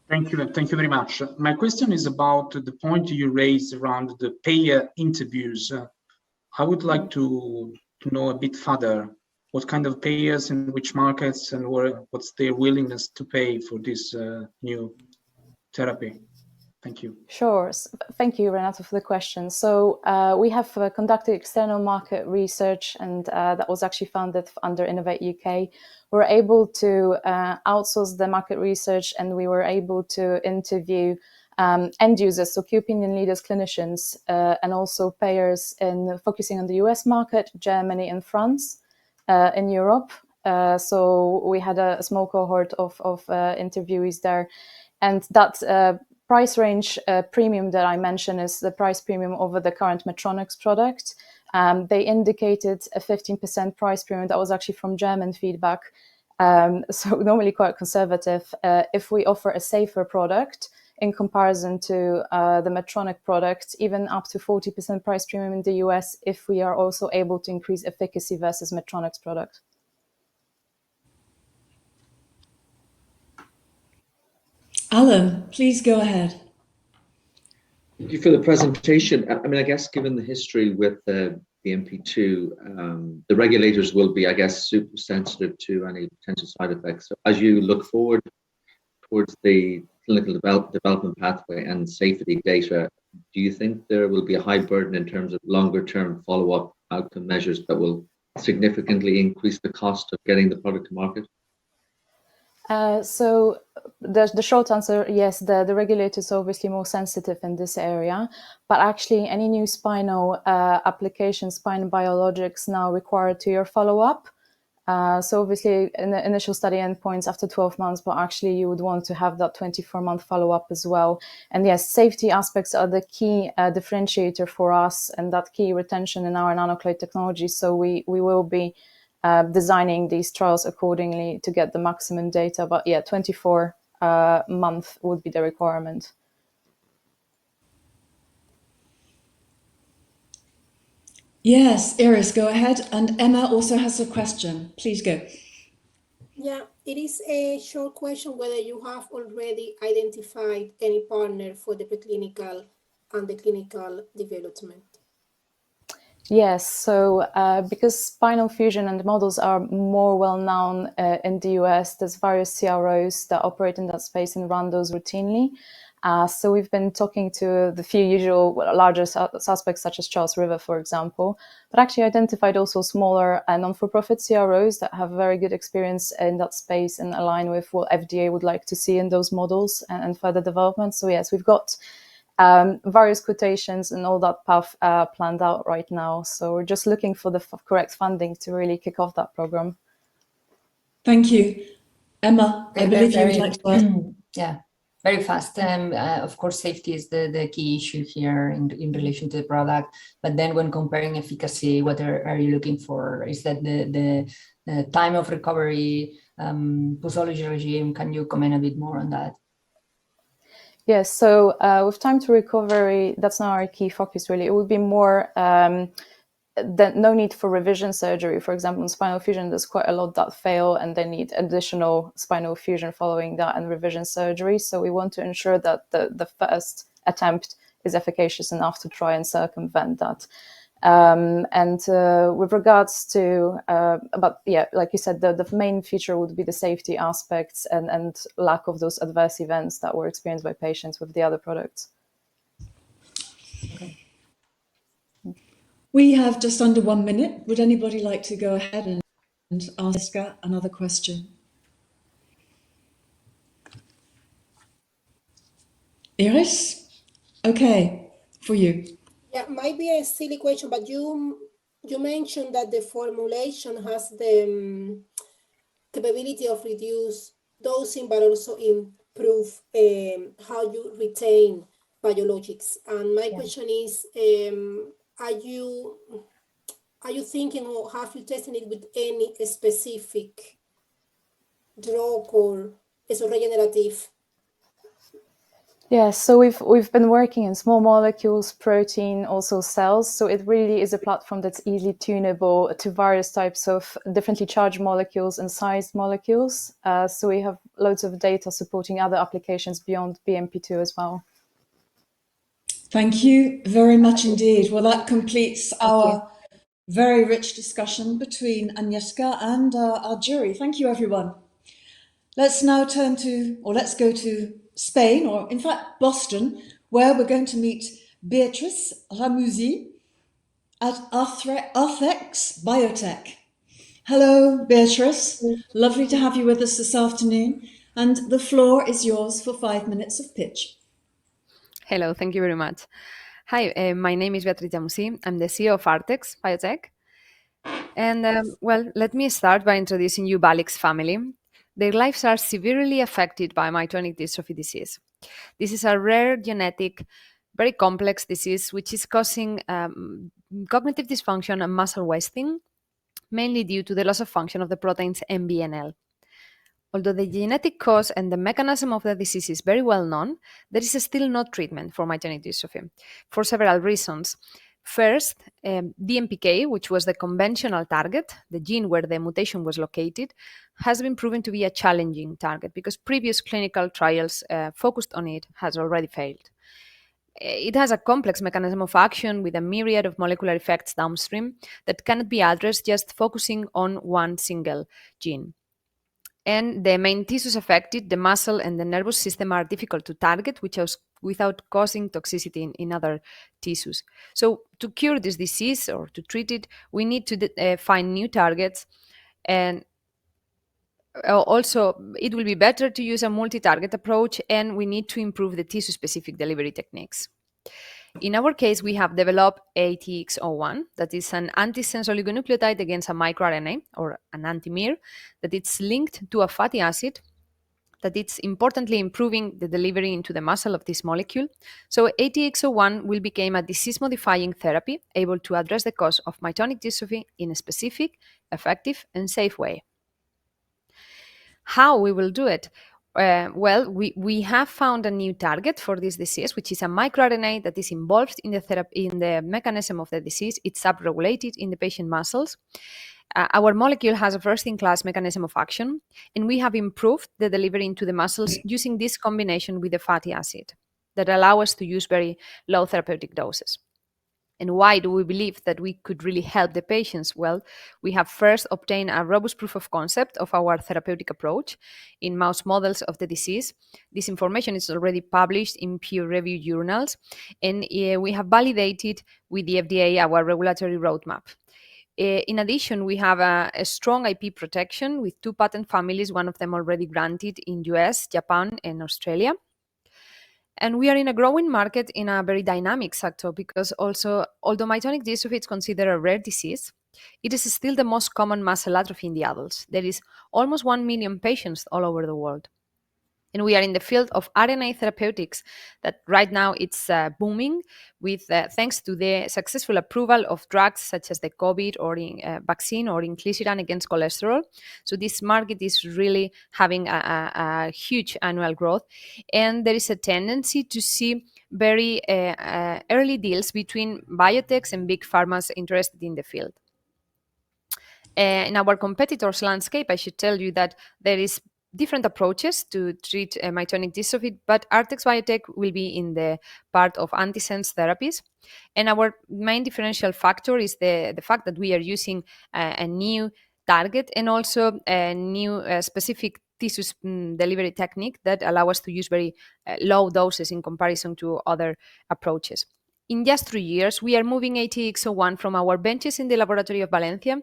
Thank you very much. My question is about the point you raised around the payer interviews. I would like to know a bit further what kind of payers in which markets and what's their willingness to pay for this new therapy. Thank you. Sure. Thank you, Renato, for the question. So we have conducted external market research, and that was actually funded under Innovate UK. We're able to outsource the market research, and we were able to interview end users, so key opinion leaders, clinicians, and also payers in focusing on the US market, Germany and France, in Europe. So we had a small cohort of interviewees there, and that price range premium that I mentioned is the price premium over the current Medtronic's product. They indicated a 15% price premium. That was actually from German feedback. So normally quite conservative. If we offer a safer product in comparison to the Medtronic product, even up to 40% price premium in the US, if we are also able to increase efficacy versus Medtronic's product. Alan, please go ahead. Thank you for the presentation. I mean, I guess given the history with the MP2, the regulators will be, I guess, super sensitive to any potential side effects. So as you look forward towards the clinical development pathway and safety data, do you think there will be a high burden in terms of longer-term follow-up outcome measures that will significantly increase the cost of getting the product to market? So the short answer, yes, the regulators are obviously more sensitive in this area, but actually any new spinal applications, spinal biologics now require 2-year follow-up. So obviously in the initial study endpoints after 12 months, but actually you would want to have that 24-month follow-up as well. And yes, safety aspects are the key differentiator for us and that key retention in our nanoclade technology. So we will be designing these trials accordingly to get the maximum data. But yeah, 24 month would be the requirement. Yes, Iris, go ahead. And Emma also has a question. Please go. Yeah, it is a short question whether you have already identified any partner for the preclinical and the clinical development. Yes, so because spinal fusion and models are more well known in the US, there's various CROs that operate in that space and run those routinely. So we've been talking to the few usual larger suspects such as Charles River, for example, but actually identified also smaller non-for-profit CROs that have very good experience in that space and align with what FDA would like to see in those models and further development. So yes, we've got various quotations and all that path planned out right now. So we're just looking for the correct funding to really kick off that program. Thank you. Emma, I believe you would like to ask. Yeah, very fast. Of course, safety is the key issue here in relation to the product. But then when comparing efficacy, what are you looking for? Is that the time of recovery, posology regime? Can you comment a bit more on that? Yes, so with time to recovery, that's not our key focus really. It would be more then no need for revision surgery. For example, in spinal fusion, there's quite a lot that fail and they need additional spinal fusion following that and revision surgery. So we want to ensure that the first attempt is efficacious enough to try and circumvent that. With regards to, like you said, the main feature would be the safety aspects and lack of those adverse events that were experienced by patients with the other products. We have just under 1 minute. Would anybody like to go ahead and ask another question? Iris? Okay, for you. Yeah, might be a silly question, but you mentioned that the formulation has the capability of reduce dosing, but also improve how you retain biologics. And my question is, are you thinking, or have you tested it with any specific drug or is it regenerative? Yeah, so we've been working in small molecules, protein, also cells. So it really is a platform that's easily tunable to various types of differently charged molecules and sized molecules. So we have loads of data supporting other applications beyond BMP2 as well. Thank you very much indeed. Well, that completes our very rich discussion between Agnieszka and our jury. Thank you, everyone. Let's now let's go to Spain, or in fact, Boston, where we're going to meet Beatrice Ramuzi at Arthex Biotech. Hello, Beatrice. Lovely to have you with us this afternoon. And the floor is yours for 5 minutes of pitch. Hello, thank you very much. Hi, my name is Beatrice Ramuzi. I'm the CEO of Arthex Biotech. And let me start by introducing you Balix family. Their lives are severely affected by myotonic dystrophy disease. This is a rare genetic, very complex disease which is causing cognitive dysfunction and muscle wasting, mainly due to the loss of function of the proteins MBNL. Although the genetic cause and the mechanism of the disease is very well known, there is still no treatment for myotonic dystrophy for several reasons. First, DMPK, which was the conventional target, the gene where the mutation was located, has been proven to be a challenging target because previous clinical trials focused on it has already failed. It has a complex mechanism of action with a myriad of molecular effects downstream that cannot be addressed just focusing on one single gene. And the main tissues affected, the muscle and the nervous system, are difficult to target without causing toxicity in other tissues. So to cure this disease or to treat it, we need to find new targets. And also, it will be better to use a multi-target approach, and we need to improve the tissue-specific delivery techniques. In our case, we have developed ATX01, that is an antisense oligonucleotide against a microRNA, or an anti-miR, that it's linked to a fatty acid, that it's importantly improving the delivery into the muscle of this molecule. So ATX01 will become a disease-modifying therapy able to address the cause of myotonic dystrophy in a specific, effective, and safe way. How we will do it? We have found a new target for this disease, which is a microRNA that is involved in the mechanism of the disease. It's upregulated in the patient muscles. Our molecule has a first-in-class mechanism of action, and we have improved the delivery into the muscles using this combination with the fatty acid that allow us to use very low therapeutic doses. And why do we believe that we could really help the patients? Well, we have first obtained a robust proof of concept of our therapeutic approach in mouse models of the disease. This information is already published in peer-reviewed journals, and we have validated with the FDA our regulatory roadmap. In addition, we have a strong IP protection with 2 patent families, one of them already granted in US, Japan, and Australia. And we are in a growing market in a very dynamic sector because also, although myotonic dystrophy is considered a rare disease, it is still the most common muscle atrophy in the adults. There is almost 1 million patients all over the world. And we are in the field of RNA therapeutics that right now it's booming with thanks to the successful approval of drugs such as the COVID or vaccine or inclisiran against cholesterol. So this market is really having a huge annual growth. And there is a tendency to see very early deals between biotechs and big pharmas interested in the field. In our competitors' landscape, I should tell you that there is different approaches to treat myotonic dystrophy, but Artex Biotech will be in the part of antisense therapies. And our main differential factor is the fact that we are using a new target and also a new specific tissue delivery technique that allow us to use very low doses in comparison to other approaches. In just 3 years, we are moving ATX01 from our benches in the laboratory of Valencia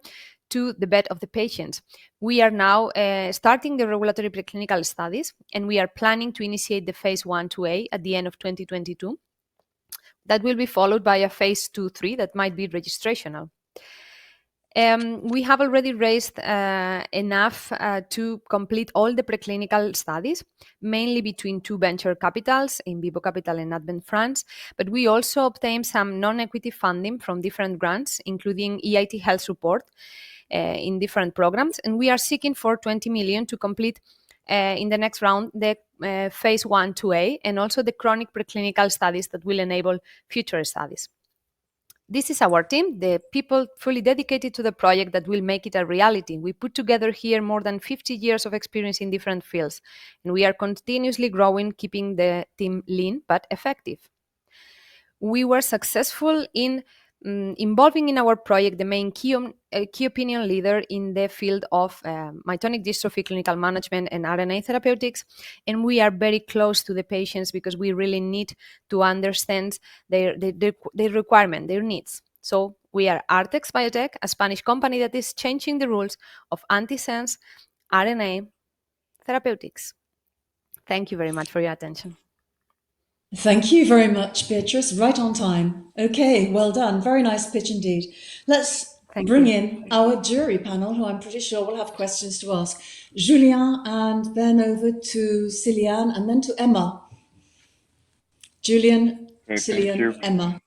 to the bed of the patients. We are now starting the regulatory preclinical studies, and we are planning to initiate the phase 1/2A at the end of 2022. That will be followed by a phase 2/3 that might be registrational. We have already raised enough to complete all the preclinical studies, mainly between two venture capitals, In Vivo Capital and Advent France, but we also obtained some non-equity funding from different grants, including EIT Health Support in different programs, and we are seeking for 20 million to complete in the next round the phase 1/2A and also the chronic preclinical studies that will enable future studies. This is our team, the people fully dedicated to the project that will make it a reality. We put together here more than 50 years of experience in different fields, and we are continuously growing, keeping the team lean but effective. We were successful in involving in our project the main key opinion leader in the field of myotonic dystrophy clinical management and RNA therapeutics, and we are very close to the patients because we really need to understand their requirement, their needs. So we are Artex Biotech, a Spanish company that is changing the rules of antisense RNA therapeutics. Thank you very much for your attention. Thank you very much, Beatrice. Right on time. Okay, well done. Very nice pitch indeed. Let's bring in our jury panel, who I'm pretty sure will have questions to ask. Julien, and then over to Cillian, and then to Emma. Julian, Okay, Cillian, Emma.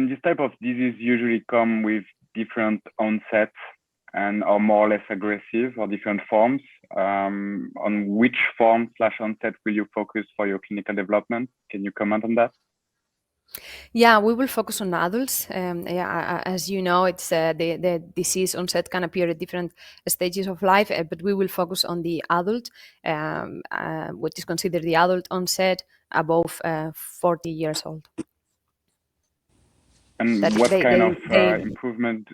This type of disease usually come with different onsets and are more or less aggressive or different forms. On which form/onset will you focus for your clinical development? Can you comment on that? Yeah, we will focus on adults. As you know, it's the disease onset can appear at different stages of life, but we will focus on the adult, what is considered the adult onset above 40 years old. And That what they- kind they- of improvement?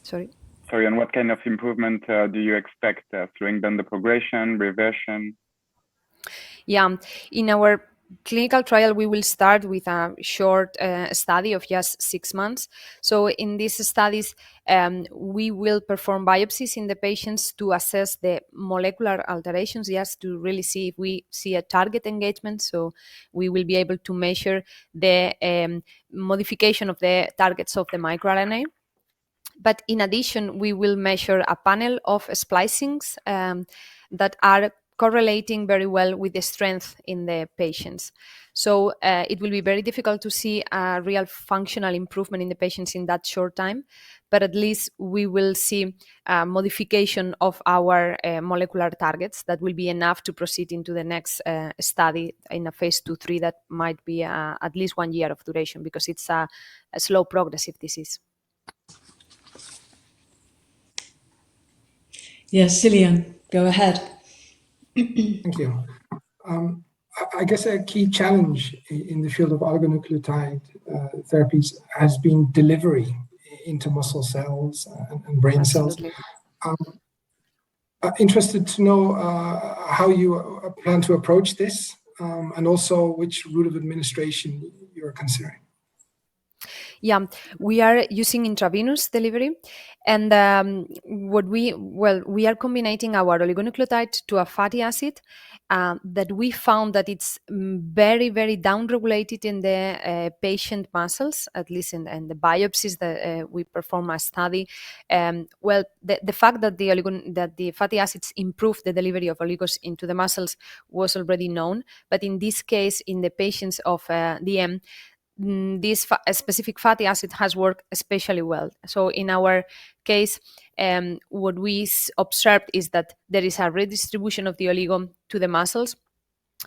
Sorry. Sorry, and what kind of improvement do you expect? Slowing down the progression, reversion? Yeah, in our clinical trial, we will start with a short study of just 6 months. So in these studies, we will perform biopsies in the patients to assess the molecular alterations, just to really see if we see a target engagement. So we will be able to measure the modification of the targets of the microRNA. But in addition, we will measure a panel of splicings that are correlating very well with the strength in the patients. So it will be very difficult to see a real functional improvement in the patients in that short time, but at least we will see a modification of our molecular targets that will be enough to proceed into the next study in a phase 2/3 that might be at least 1 year of duration, because it's a slow progressive disease. Yes, Cillian, go ahead. Thank you. I guess a key challenge in the field of oligonucleotide therapies has been delivery into muscle cells and brain Absolutely. cells. Interested to know how you plan to approach this, and also which route of administration you're considering. Yeah, we are using intravenous delivery, and we are combining our oligonucleotide to a fatty acid that we found that it's very, very downregulated in the patient muscles, at least in the biopsies that we perform a study. The fact that the fatty acids improve the delivery of oligos into the muscles was already known, but in this case, in the patients of DM, this specific fatty acid has worked especially well. So in our case, what we observed is that there is a redistribution of the oligo to the muscles,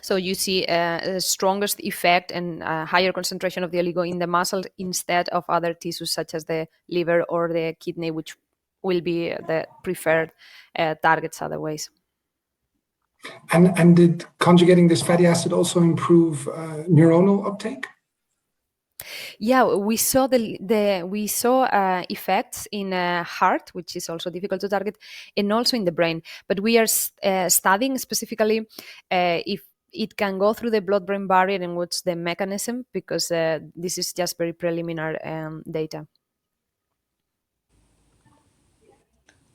So you see a strongest effect and higher concentration of the oligo in the muscle instead of other tissues such as the liver or the kidney, which will be the preferred targets otherwise. And did conjugating this fatty acid also improve neuronal uptake? Yeah, we saw effects in heart, which is also difficult to target, and also in the brain. But we are studying specifically if it can go through the blood-brain barrier and what's the mechanism, because this is just very preliminary data.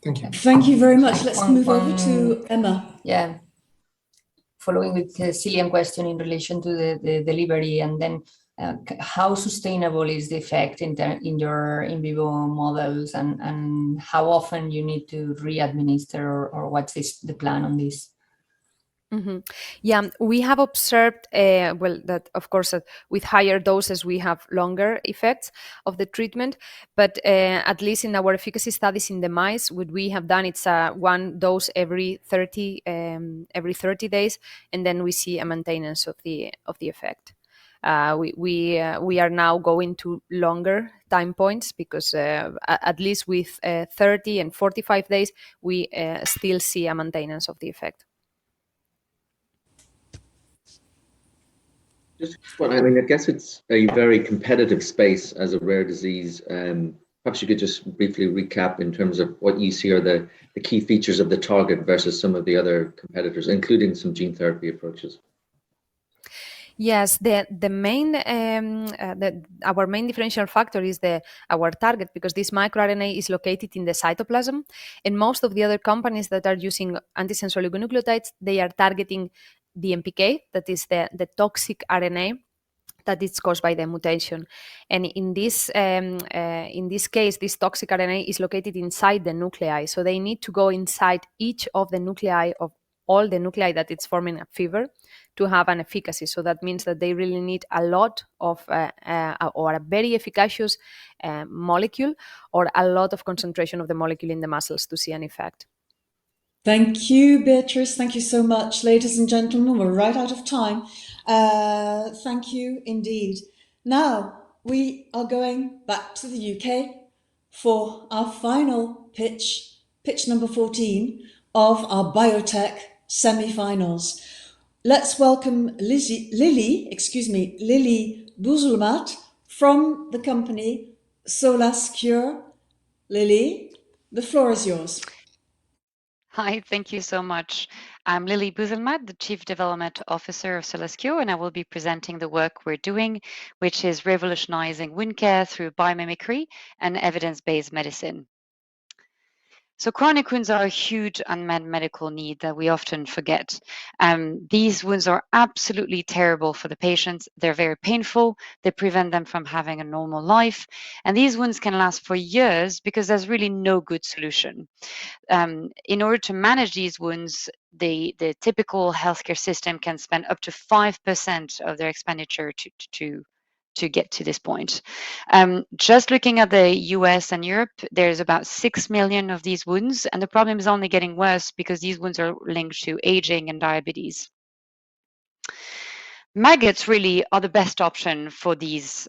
Thank you. Thank you very much. Let's move over to Emma. Yeah. Following with the Cillian question in relation to the delivery, and then how sustainable is the effect in your in vivo models, and how often you need to re-administer, or what's the plan on this? Mm-hmm. Yeah, we have observed, that of course with higher doses we have longer effects of the treatment, but at least in our efficacy studies in the mice, what we have done, it's one dose every 30 days, and then we see a maintenance of the effect. We are now going to longer time points because at least with 30 and 45 days, we still see a maintenance of the effect. Well, I mean, I guess it's a very competitive space as a rare disease. Perhaps you could just briefly recap in terms of what you see are the key features of the target versus some of the other competitors, including some gene therapy approaches. Yes, the main our main differential factor is our target, because this microRNA is located in the cytoplasm, and most of the other companies that are using antisense oligonucleotides, they are targeting the MPK, that is the toxic RNA that is caused by the mutation. And in this case, this toxic RNA is located inside the nuclei, so they need to go inside each of the nuclei of all the nuclei that it's forming a fever to have an efficacy. So that means that they really need a lot of or a very efficacious molecule, or a lot of concentration of the molecule in the muscles to see an effect. Thank you, Beatrice. Thank you so much. Ladies and gentlemen, we're right out of time. Thank you indeed. Now, we are going back to the UK for our final pitch number 14 of our Biotech semi-finals. Let's welcome Lily Buzulmat from the company SolasCure. Lily, the floor is yours. Hi, thank you so much. I'm Lily Buzelmat, the Chief Development Officer of SolasCure, and I will be presenting the work we're doing, which is revolutionizing wound care through biomimicry and evidence-based medicine. So chronic wounds are a huge unmet medical need that we often forget. These wounds are absolutely terrible for the patients. They're very painful. They prevent them from having a normal life. And these wounds can last for years because there's really no good solution. In order to manage these wounds, the typical healthcare system can spend up to 5% of their expenditure to get to this point. Just looking at the US and Europe, there's about 6 million of these wounds, and the problem is only getting worse because these wounds are linked to aging and diabetes. Maggots really are the best option for these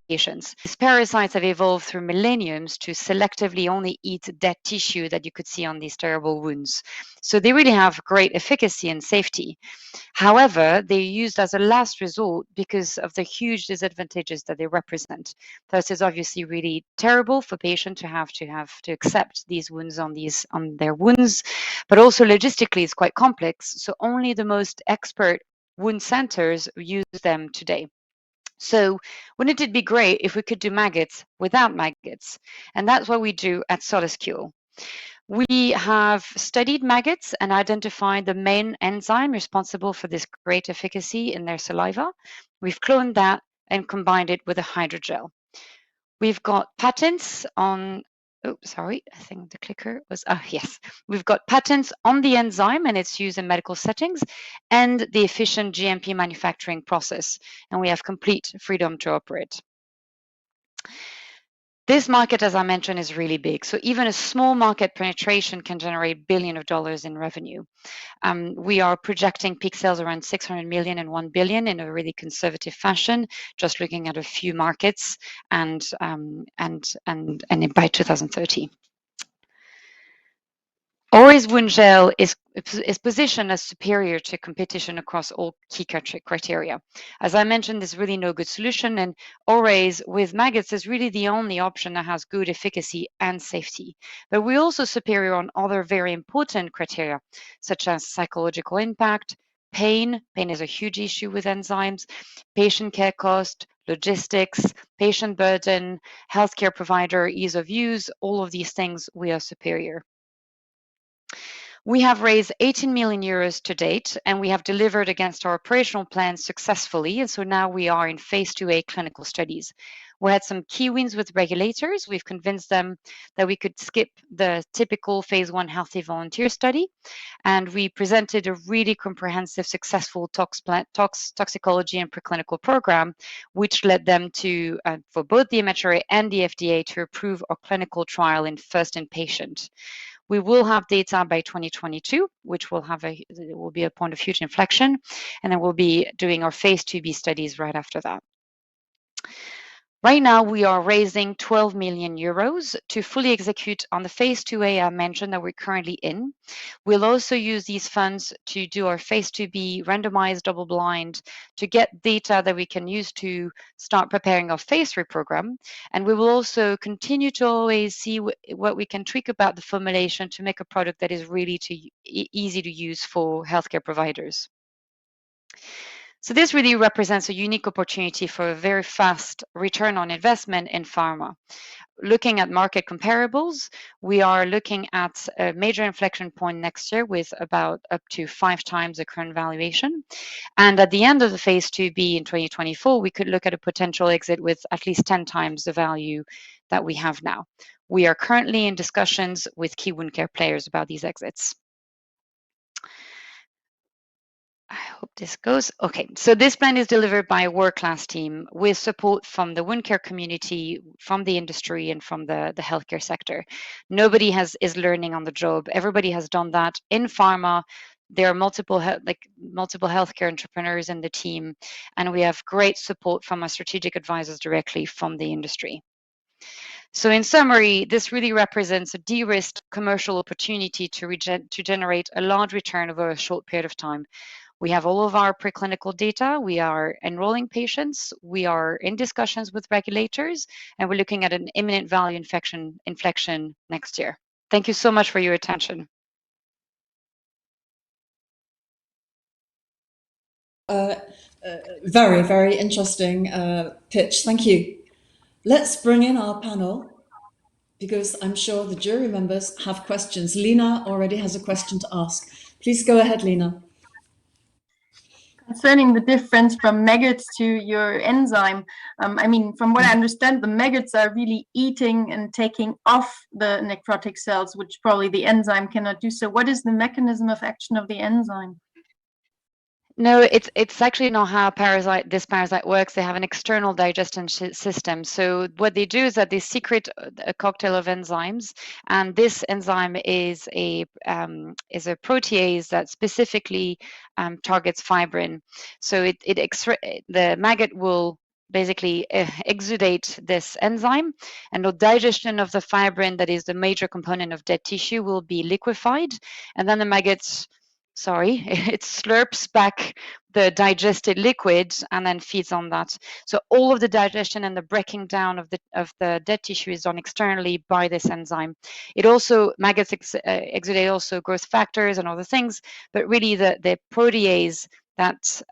patients. These parasites have evolved through millenniums to selectively only eat dead tissue that you could see on these terrible wounds. So they really have great efficacy and safety. However, they're used as a last resort because of the huge disadvantages that they represent. This is obviously really terrible for patients to have to accept these wounds on their wounds, but also logistically it's quite complex. So only the most expert wound centers use them today. So wouldn't it be great if we could do maggots without maggots? And that's what we do at SolasCure. We have studied maggots and identified the main enzyme responsible for this great efficacy in their saliva. We've cloned that and combined it with a hydrogel. We've got patents on, oh, sorry, I think the clicker was, oh, yes. We've got patents on the enzyme and its use in medical settings and the efficient GMP manufacturing process. And we have complete freedom to operate. This market, as I mentioned, is really big. So even a small market penetration can generate billions of dollars in revenue. We are projecting peak sales around 600 million and 1 billion in a really conservative fashion, just looking at a few markets, and by 2030. Ori's wound gel is positioned as superior to competition across all key criteria. As I mentioned, there's really no good solution, and Ori's with maggots is really the only option that has good efficacy and safety. But we're also superior on other very important criteria, such as psychological impact, pain. Pain is a huge issue with enzymes, patient care cost, logistics, patient burden, healthcare provider, ease of use. All of these things we are superior. We have raised 18 million euros to date, and we have delivered against our operational plans successfully. And so now we are in phase 2A clinical studies. We had some key wins with regulators. We've convinced them that we could skip the typical phase 1 healthy volunteer study. And we presented a really comprehensive, successful toxicology and preclinical program, which led them to, for both the MHRA and the FDA, to approve our clinical trial in first in patient. We will have data by 2022, which will be a point of huge inflection, and then we'll be doing our phase 2B studies right after that. Right now, we are raising 12 million euros to fully execute on the phase 2A I mentioned that we're currently in. We'll also use these funds to do our phase 2B randomized double-blind to get data that we can use to start preparing our phase 3 program. And we will also continue to always see what we can tweak about the formulation to make a product that is really easy to use for healthcare providers. So this really represents a unique opportunity for a very fast return on investment in pharma. Looking at market comparables, we are looking at a major inflection point next year with about up to 5 times the current valuation. And at the end of the phase 2B in 2024, we could look at a potential exit with at least 10 times the value that we have now. We are currently in discussions with key wound care players about these exits. I hope this goes. Okay, so this plan is delivered by a world-class team with support from the wound care community, from the industry, and from the healthcare sector. Nobody is learning on the job. Everybody has done that in pharma. There are multiple healthcare entrepreneurs in the team, and we have great support from our strategic advisors directly from the industry. So in summary, this really represents a de-risked commercial opportunity to generate a large return over a short period of time. We have all of our preclinical data. We are enrolling patients. We are in discussions with regulators, and we're looking at an imminent value inflection next year. Thank you so much for your attention. Very, very interesting pitch. Thank you. Let's bring in our panel, because I'm sure the jury members have questions. Lena already has a question to ask. Please go ahead, Lena. Concerning the difference from maggots to your enzyme, I mean, from what I understand, the maggots are really eating and taking off the necrotic cells, which probably the enzyme cannot do. So what is the mechanism of action of the enzyme? No, it's actually not how this parasite works. They have an external digestion system. So what they do is that they secrete a cocktail of enzymes, and this enzyme is a protease that specifically targets fibrin. So the maggot will basically exudate this enzyme, and the digestion of the fibrin, that is the major component of dead tissue, will be liquefied, and then the maggots. It slurps back the digested liquid and then feeds on that. So all of the digestion and the breaking down of the dead tissue is done externally by this enzyme. It also, maggots exudate also growth factors and other things, but really the protease that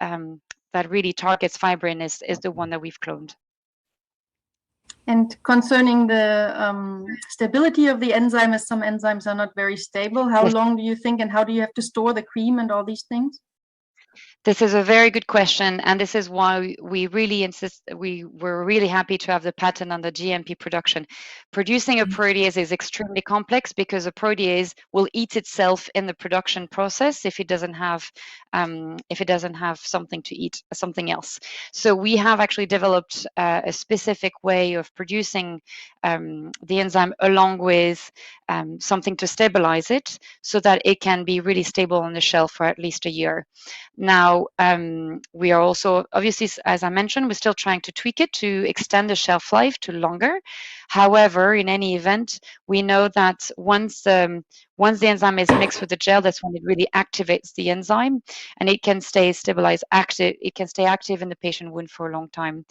really targets fibrin is the one that we've cloned. And concerning the stability of the enzyme, as some enzymes are not very stable, how long do you think, and how do you have to store the cream and all these things? This is a very good question, and this is why we really insist. We were really happy to have the patent on the GMP production. Producing a protease is extremely complex because a protease will eat itself in the production process if it doesn't have something to eat, something else. So we have actually developed a specific way of producing the enzyme along with something to stabilize it, so that it can be really stable on the shelf for at least a year. Now, we are also, obviously, as I mentioned, we're still trying to tweak it to extend the shelf life to longer. However, in any event, we know that once the enzyme is mixed with the gel, that's when it really activates the enzyme, and it can stay stabilized, active. It can stay active in the patient wound for a long time,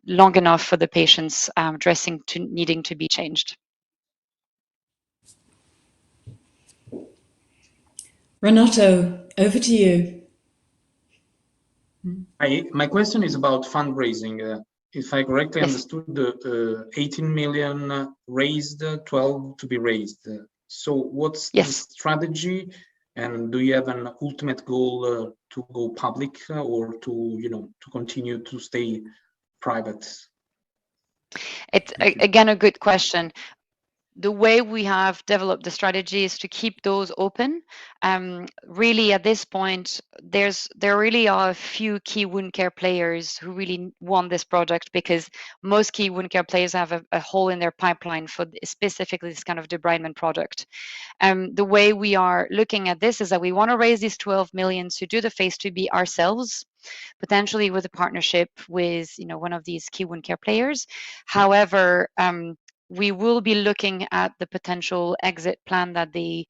long enough for the patient's dressing to needing to be changed. Renato, over to you. My question is about fundraising. If I correctly understood, the 18 million raised, 12 to be raised. So what's the strategy, and do you have an ultimate goal to go public or to continue to stay private? It's again a good question. The way we have developed the strategy is to keep those open. Really, at this point, there really are a few key wound care players who really want this product, because most key wound care players have a hole in their pipeline for specifically this kind of debridement product. The way we are looking at this is that we want to raise these 12 million to do the phase 2B ourselves, potentially with a partnership with one of these key wound care players. However, we will be looking at the potential exit plan that they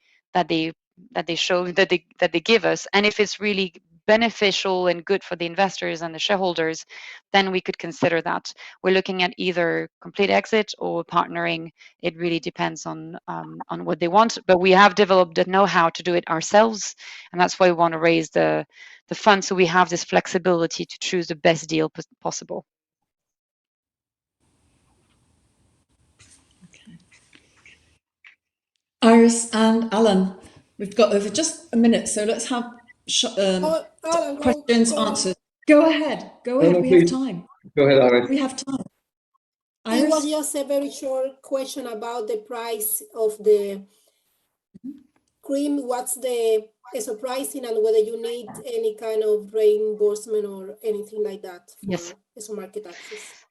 give us, and if it's really beneficial and good for the investors and the shareholders, then we could consider that. We're looking at either complete exit or partnering. It really depends on what they want, but we have developed the know-how to do it ourselves, and that's why we want to raise the fund, so we have this flexibility to choose the best deal possible. Iris and Alan, we've got over just a minute, so let's have Alan, questions answered. Go ahead. We have time. Go ahead, Iris. We have time. It was just a very short question about the price of the cream. What's the pricing, and whether you need any kind of reimbursement or anything like that for market access?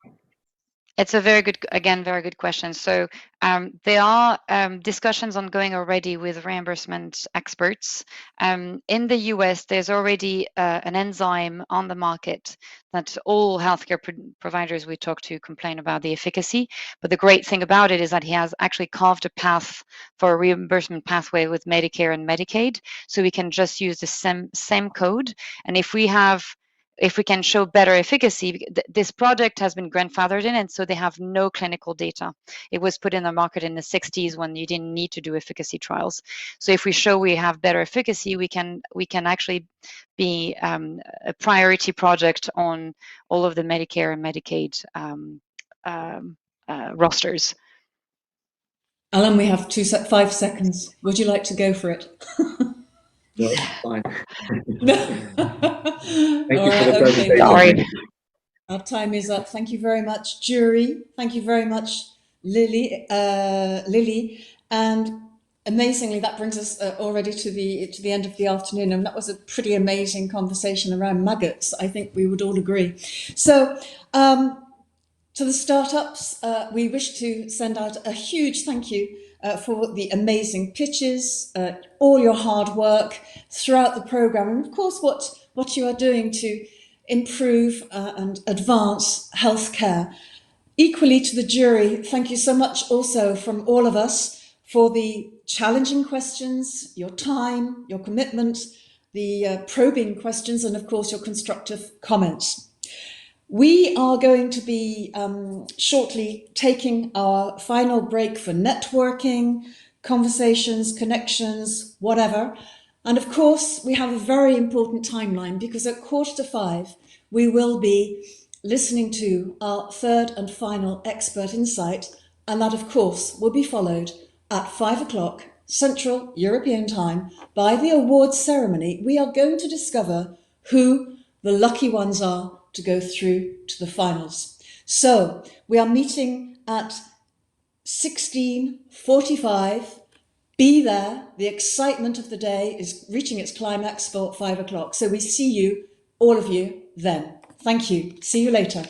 It's a very good question. So there are discussions ongoing already with reimbursement experts. In the US, there's already an enzyme on the market that all healthcare providers we talk to complain about the efficacy. But the great thing about it is that he has actually carved a path for a reimbursement pathway with Medicare and Medicaid. So we can just use the same code. And if we can show better efficacy, this product has been grandfathered in, and so they have no clinical data. It was put in the market in the 60s when you didn't need to do efficacy trials. So if we show we have better efficacy, we can actually be a priority project on all of the Medicare and Medicaid rosters. Alan, we have 5 seconds. Would you like to go for it? No, fine. Thank you for the presentation. Sorry. Our time is up. Thank you very much, jury. Thank you very much, Lily. And amazingly, that brings us already to the end of the afternoon. And that was a pretty amazing conversation around maggots. I think we would all agree. So, to the startups, we wish to send out a huge thank you for the amazing pitches, all your hard work throughout the program, and of course what you are doing to improve and advance healthcare. Equally to the jury, thank you so much also from all of us for the challenging questions, your time, your commitment, the probing questions, and of course your constructive comments. We are going to be shortly taking our final break for networking, conversations, connections, whatever. And of course, we have a very important timeline, because at 4:45, we will be listening to our third and final expert insight. And that, of course, will be followed at 5 o'clock Central European Time by the awards ceremony. We are going to discover who the lucky ones are to go through to the finals. So we are meeting at 16:45. Be there. The excitement of the day is reaching its climax for 5 o'clock. So we see you, all of you, then. Thank you. See you later.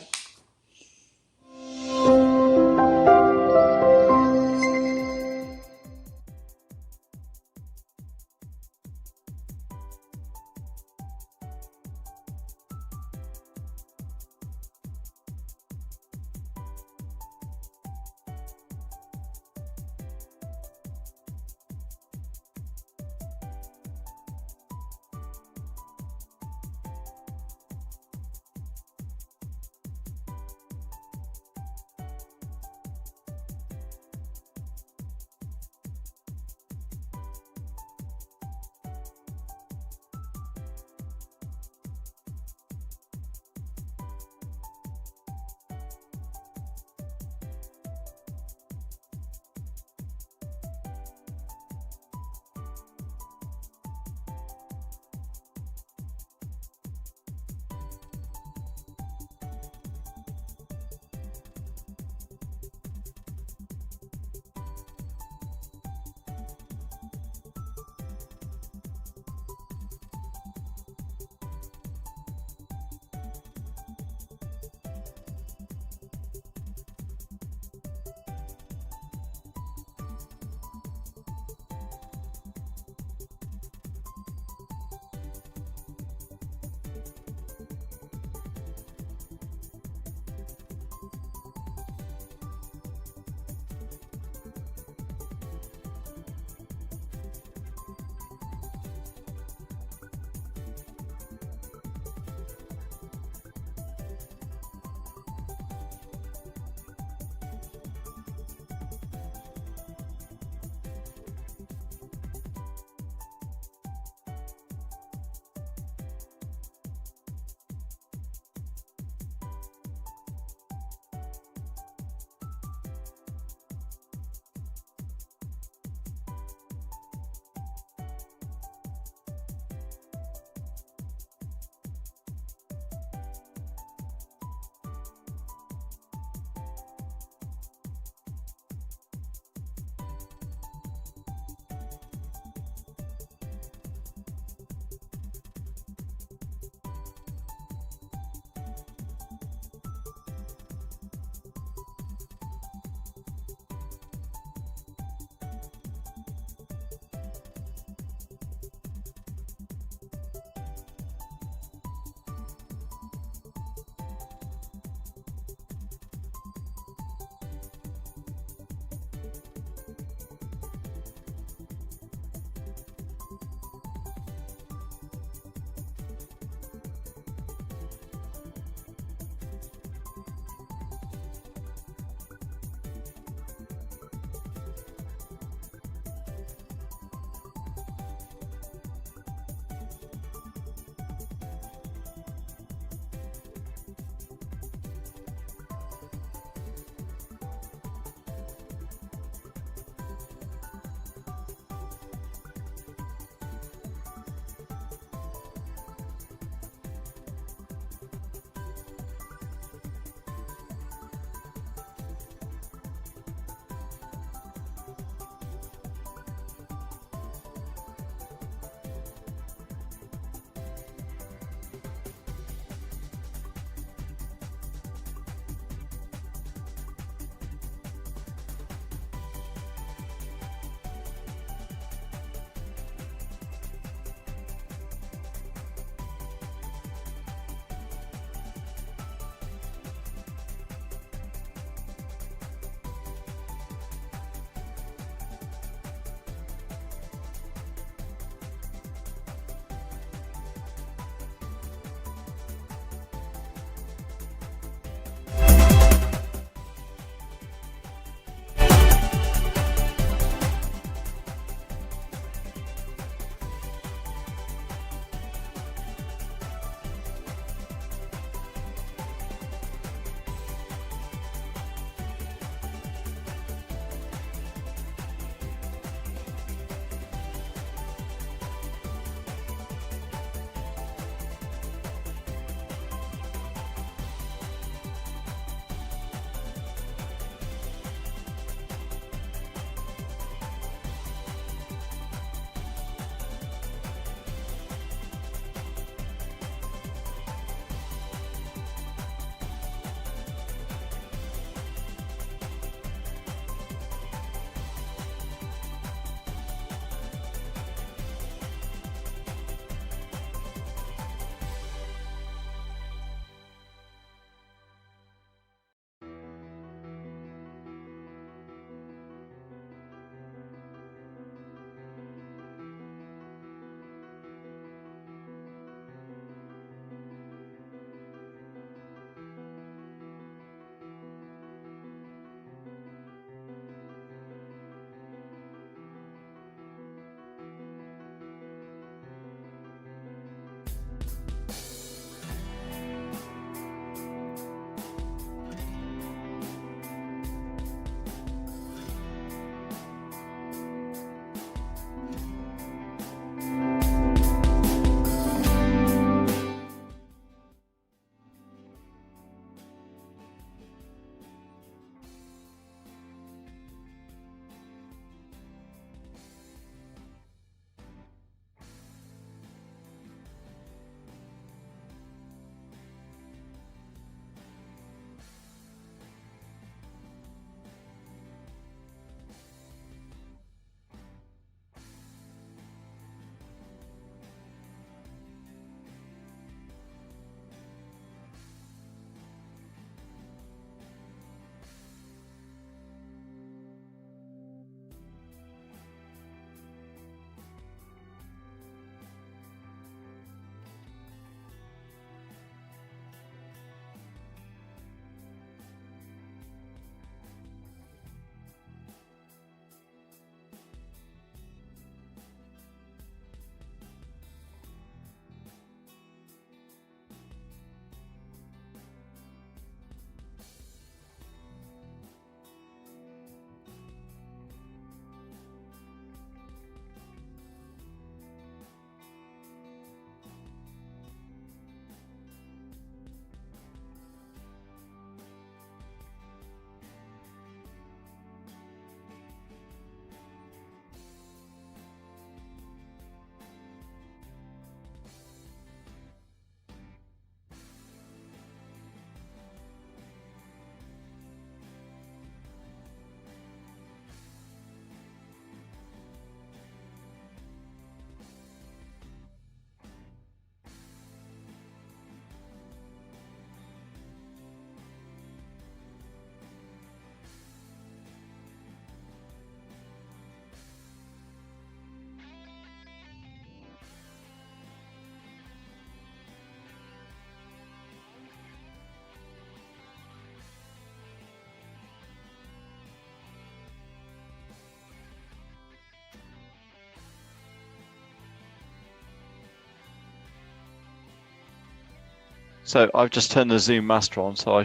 So I've just turned the Zoom master on, so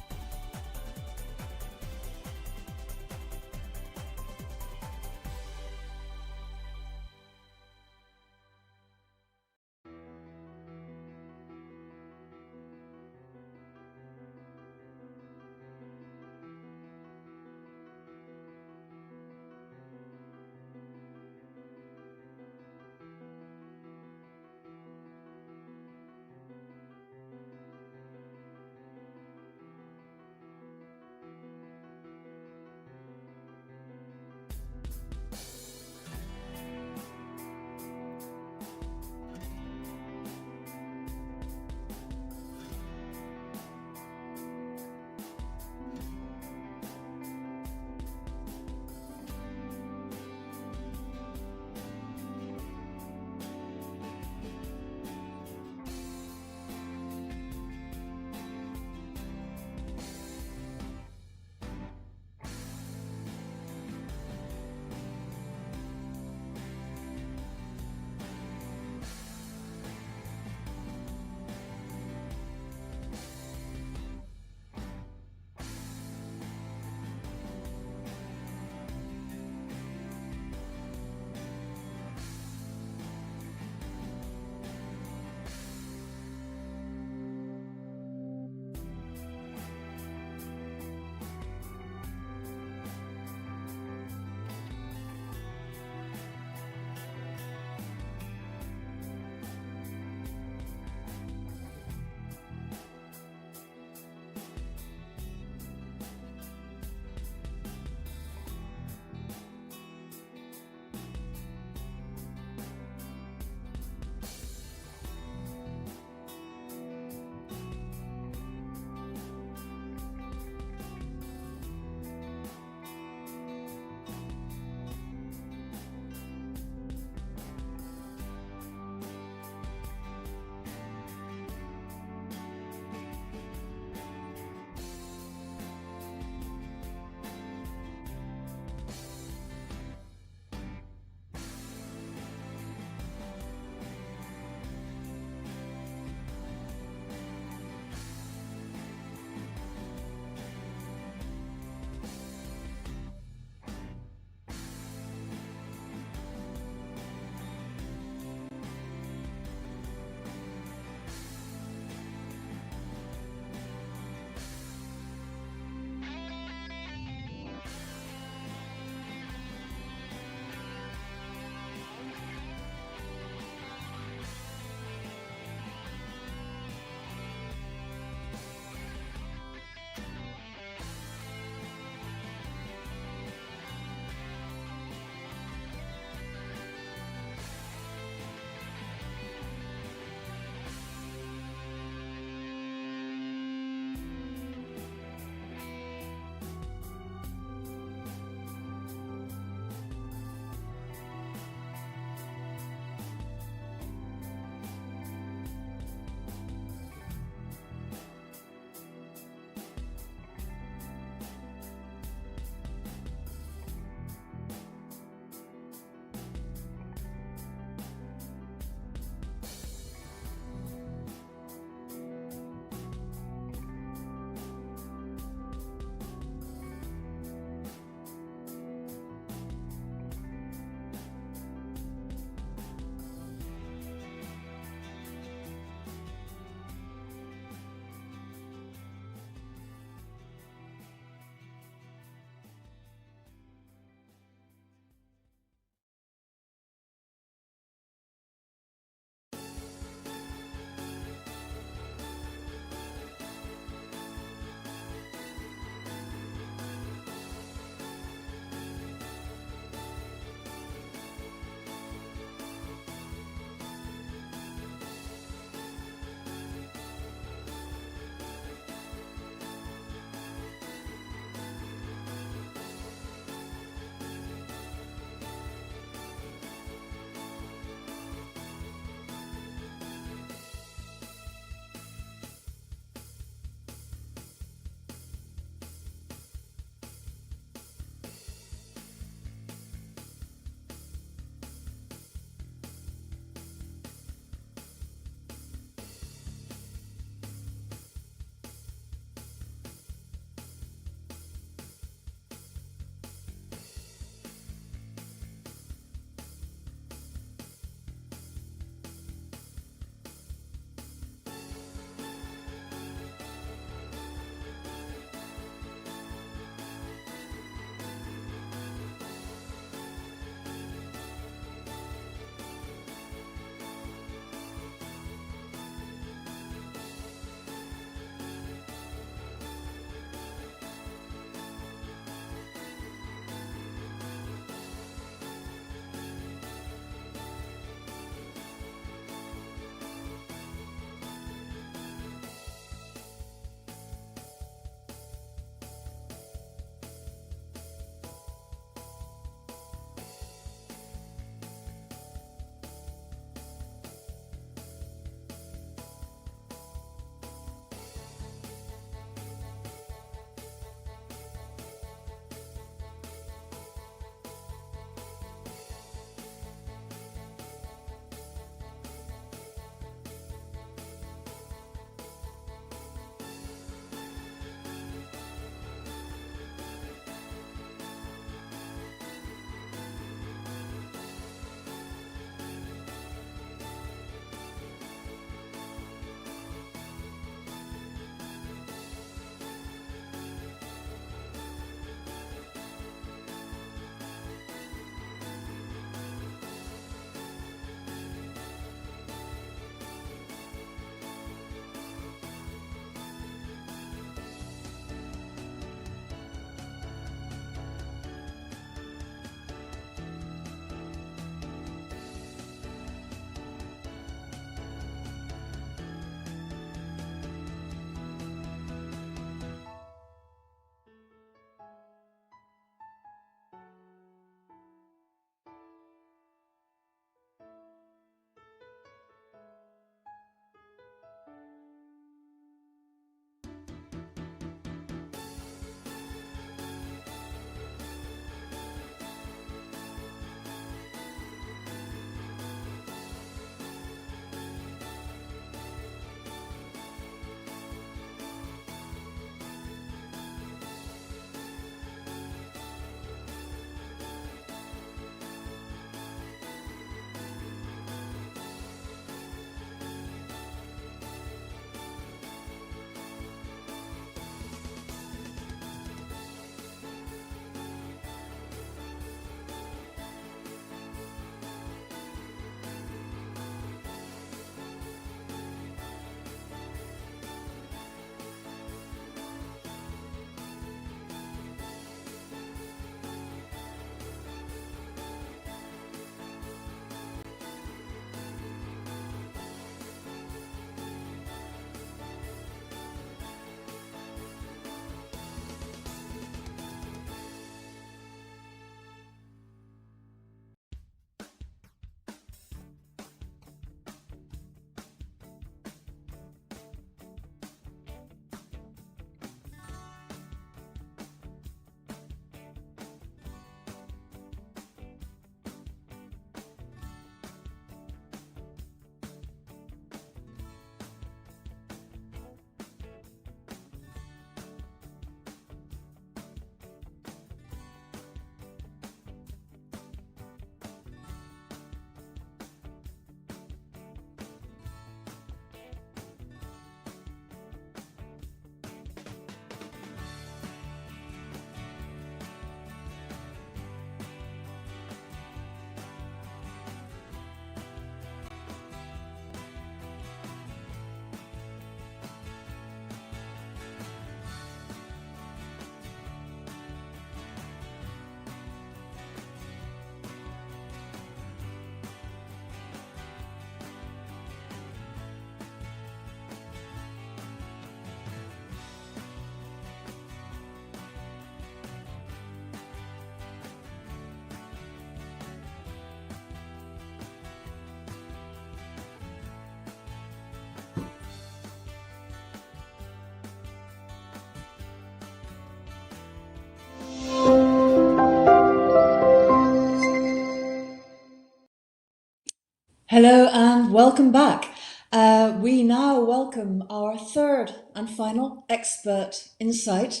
Hello and welcome back. We now welcome our third and final expert insight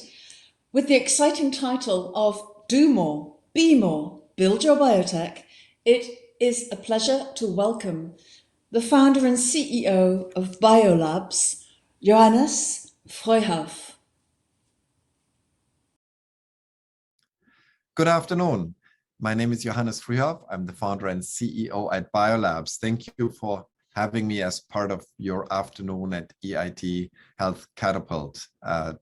with the exciting title of Do More, Be More, Build Your Biotech. It is a pleasure to welcome the founder and CEO of Biolabs, Johannes Freuhauf. Good afternoon. My name is Johannes Freuhauf. I'm the founder and CEO at Biolabs. Thank you for having me as part of your afternoon at EIT Health Catapult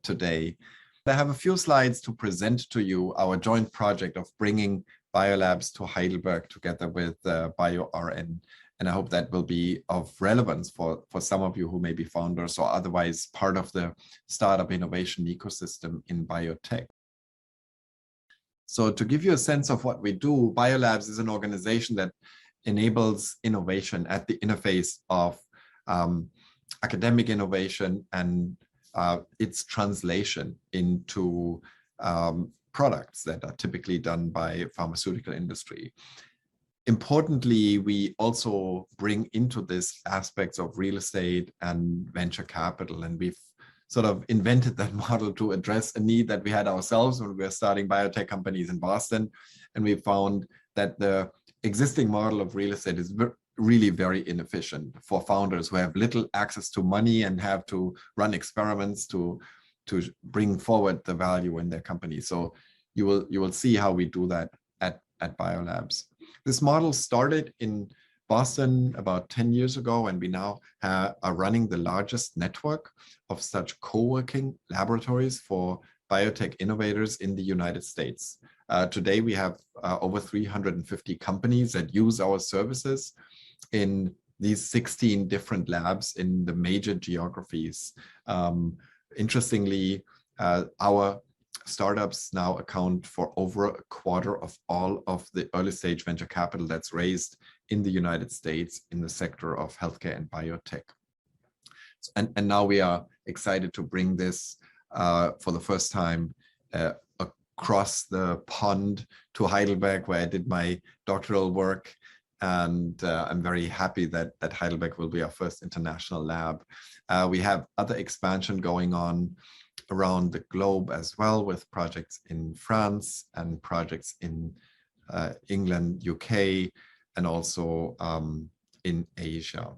today. I have a few slides to present to you our joint project of bringing Biolabs to Heidelberg together with BioRN. And I hope that will be of relevance for some of you who may be founders or otherwise part of the startup innovation ecosystem in biotech. So to give you a sense of what we do, Biolabs is an organization that enables innovation at the interface of academic innovation and its translation into products that are typically done by pharmaceutical industry. Importantly, we also bring into this aspects of real estate and venture capital, and we've sort of invented that model to address a need that we had ourselves when we were starting biotech companies in Boston. And we found that the existing model of real estate is really very inefficient for founders who have little access to money and have to run experiments to bring forward the value in their company. So you will see how we do that at Biolabs. This model started in Boston about 10 years ago, and we now are running the largest network of such co-working laboratories for biotech innovators in the United States. Today, we have over 350 companies that use our services in these 16 different labs in the major geographies. Interestingly, our startups now account for over a quarter of all of the early stage venture capital that's raised in the United States in the sector of healthcare and biotech. And now we are excited to bring this for the first time across the pond to Heidelberg, where I did my doctoral work. And I'm very happy that Heidelberg will be our first international lab. We have other expansion going on around the globe as well, with projects in France and projects in England, UK, and also in Asia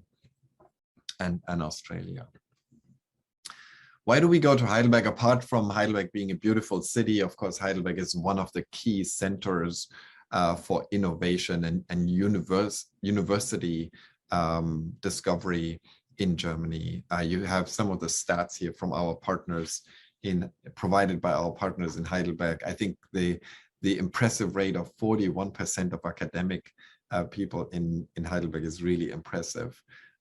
and Australia. Why do we go to Heidelberg? Apart from Heidelberg being a beautiful city, of course, Heidelberg is one of the key centers for innovation and university discovery in Germany. You have some of the stats here from our partners provided by our partners in Heidelberg. I think the impressive rate of 41% of academic people in Heidelberg is really impressive.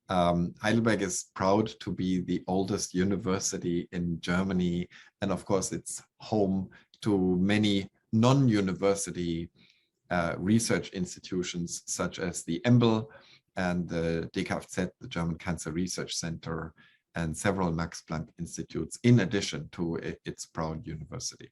Heidelberg is proud to be the oldest university in Germany, and of course it's home to many non-university research institutions such as the EMBL and the DKFZ, the German Cancer Research Center, and several Max Planck institutes, in addition to its proud university.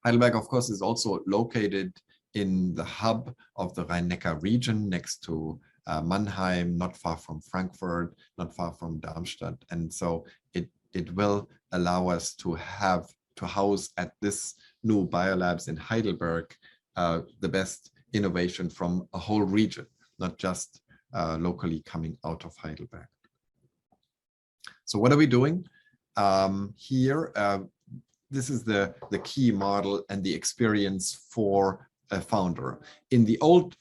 Heidelberg, of course, is also located in the hub of the Rhein-Neckar region, next to Mannheim, not far from Frankfurt, not far from Darmstadt. And so it will allow us to house at this new Biolabs in Heidelberg the best innovation from a whole region, not just locally coming out of Heidelberg. So what are we doing here? This is the key model and the experience for a founder. In the old,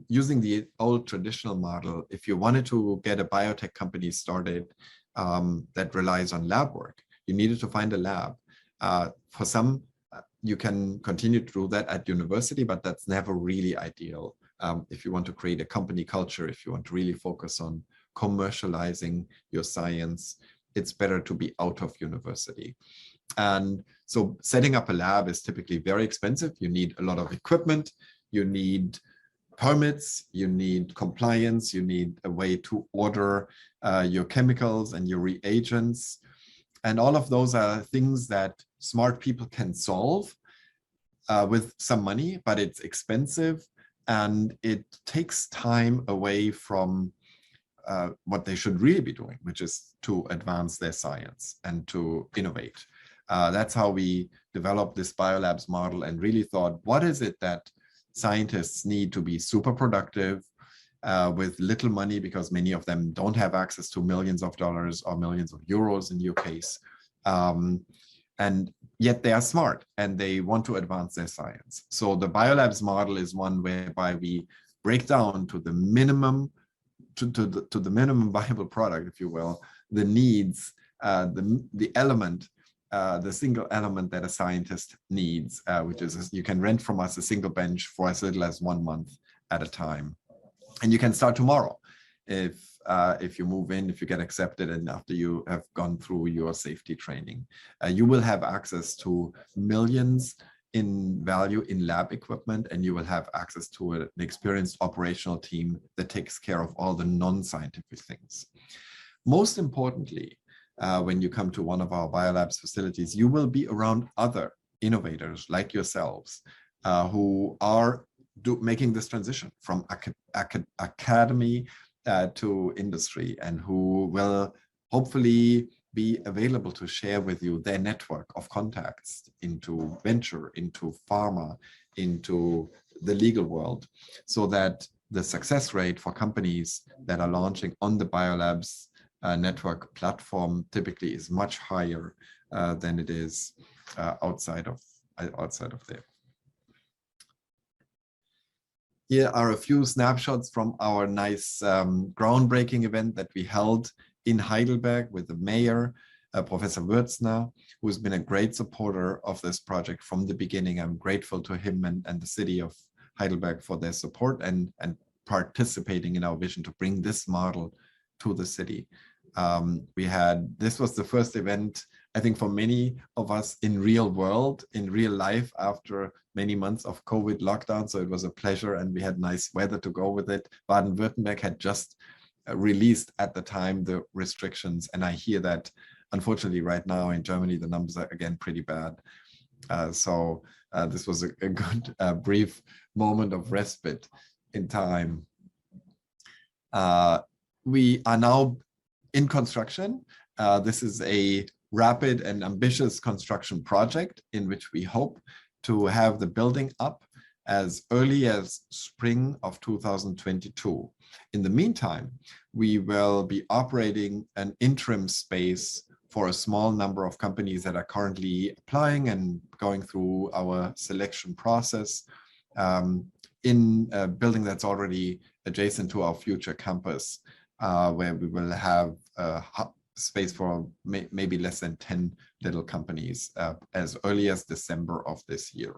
using the old traditional model, if you wanted to get a biotech company started that relies on lab work, you needed to find a lab. For some, you can continue to do that at university, but that's never really ideal. If you want to create a company culture, if you want to really focus on commercializing your science, it's better to be out of university. And so setting up a lab is typically very expensive. You need a lot of equipment, you need permits, you need compliance, you need a way to order your chemicals and your reagents. And all of those are things that smart people can solve with some money, but it's expensive and it takes time away from what they should really be doing, which is to advance their science and to innovate. That's how we developed this biolabs model and really thought, what is it that scientists need to be super productive with little money, because many of them don't have access to millions of dollars or millions of euros in your case. And yet they are smart and they want to advance their science. So the biolabs model is one whereby we break down to the minimum, to the minimum viable product, if you will, the needs, the element, the single element that a scientist needs, which is you can rent from us a single bench for as little as 1 month at a time. And you can start tomorrow if you move in, if you get accepted, and after you have gone through your safety training. You will have access to millions in value in lab equipment, and you will have access to an experienced operational team that takes care of all the non-scientific things. Most importantly, when you come to one of our biolabs facilities, you will be around other innovators like yourselves who are making this transition from academy to industry, and who will hopefully be available to share with you their network of contacts into venture, into pharma, into the legal world, so that the success rate for companies that are launching on the biolabs network platform typically is much higher than it is outside of there. Here are a few snapshots from our nice groundbreaking event that we held in Heidelberg with the mayor, Professor Würzner, who's been a great supporter of this project from the beginning. I'm grateful to him and the city of Heidelberg for their support and participating in our vision to bring this model to the city. This was the first event, I think, for many of us in real world, in real life, after many months of COVID lockdown. So it was a pleasure, and we had nice weather to go with it. Baden-Württemberg had just released at the time the restrictions, and I hear that unfortunately right now in Germany the numbers are again pretty bad. So this was a good brief moment of respite in time. We are now in construction. This is a rapid and ambitious construction project in which we hope to have the building up as early as spring of 2022. In the meantime, we will be operating an interim space for a small number of companies that are currently applying and going through our selection process in a building that's already adjacent to our future campus, where we will have space for maybe less than 10 little companies as early as December of this year.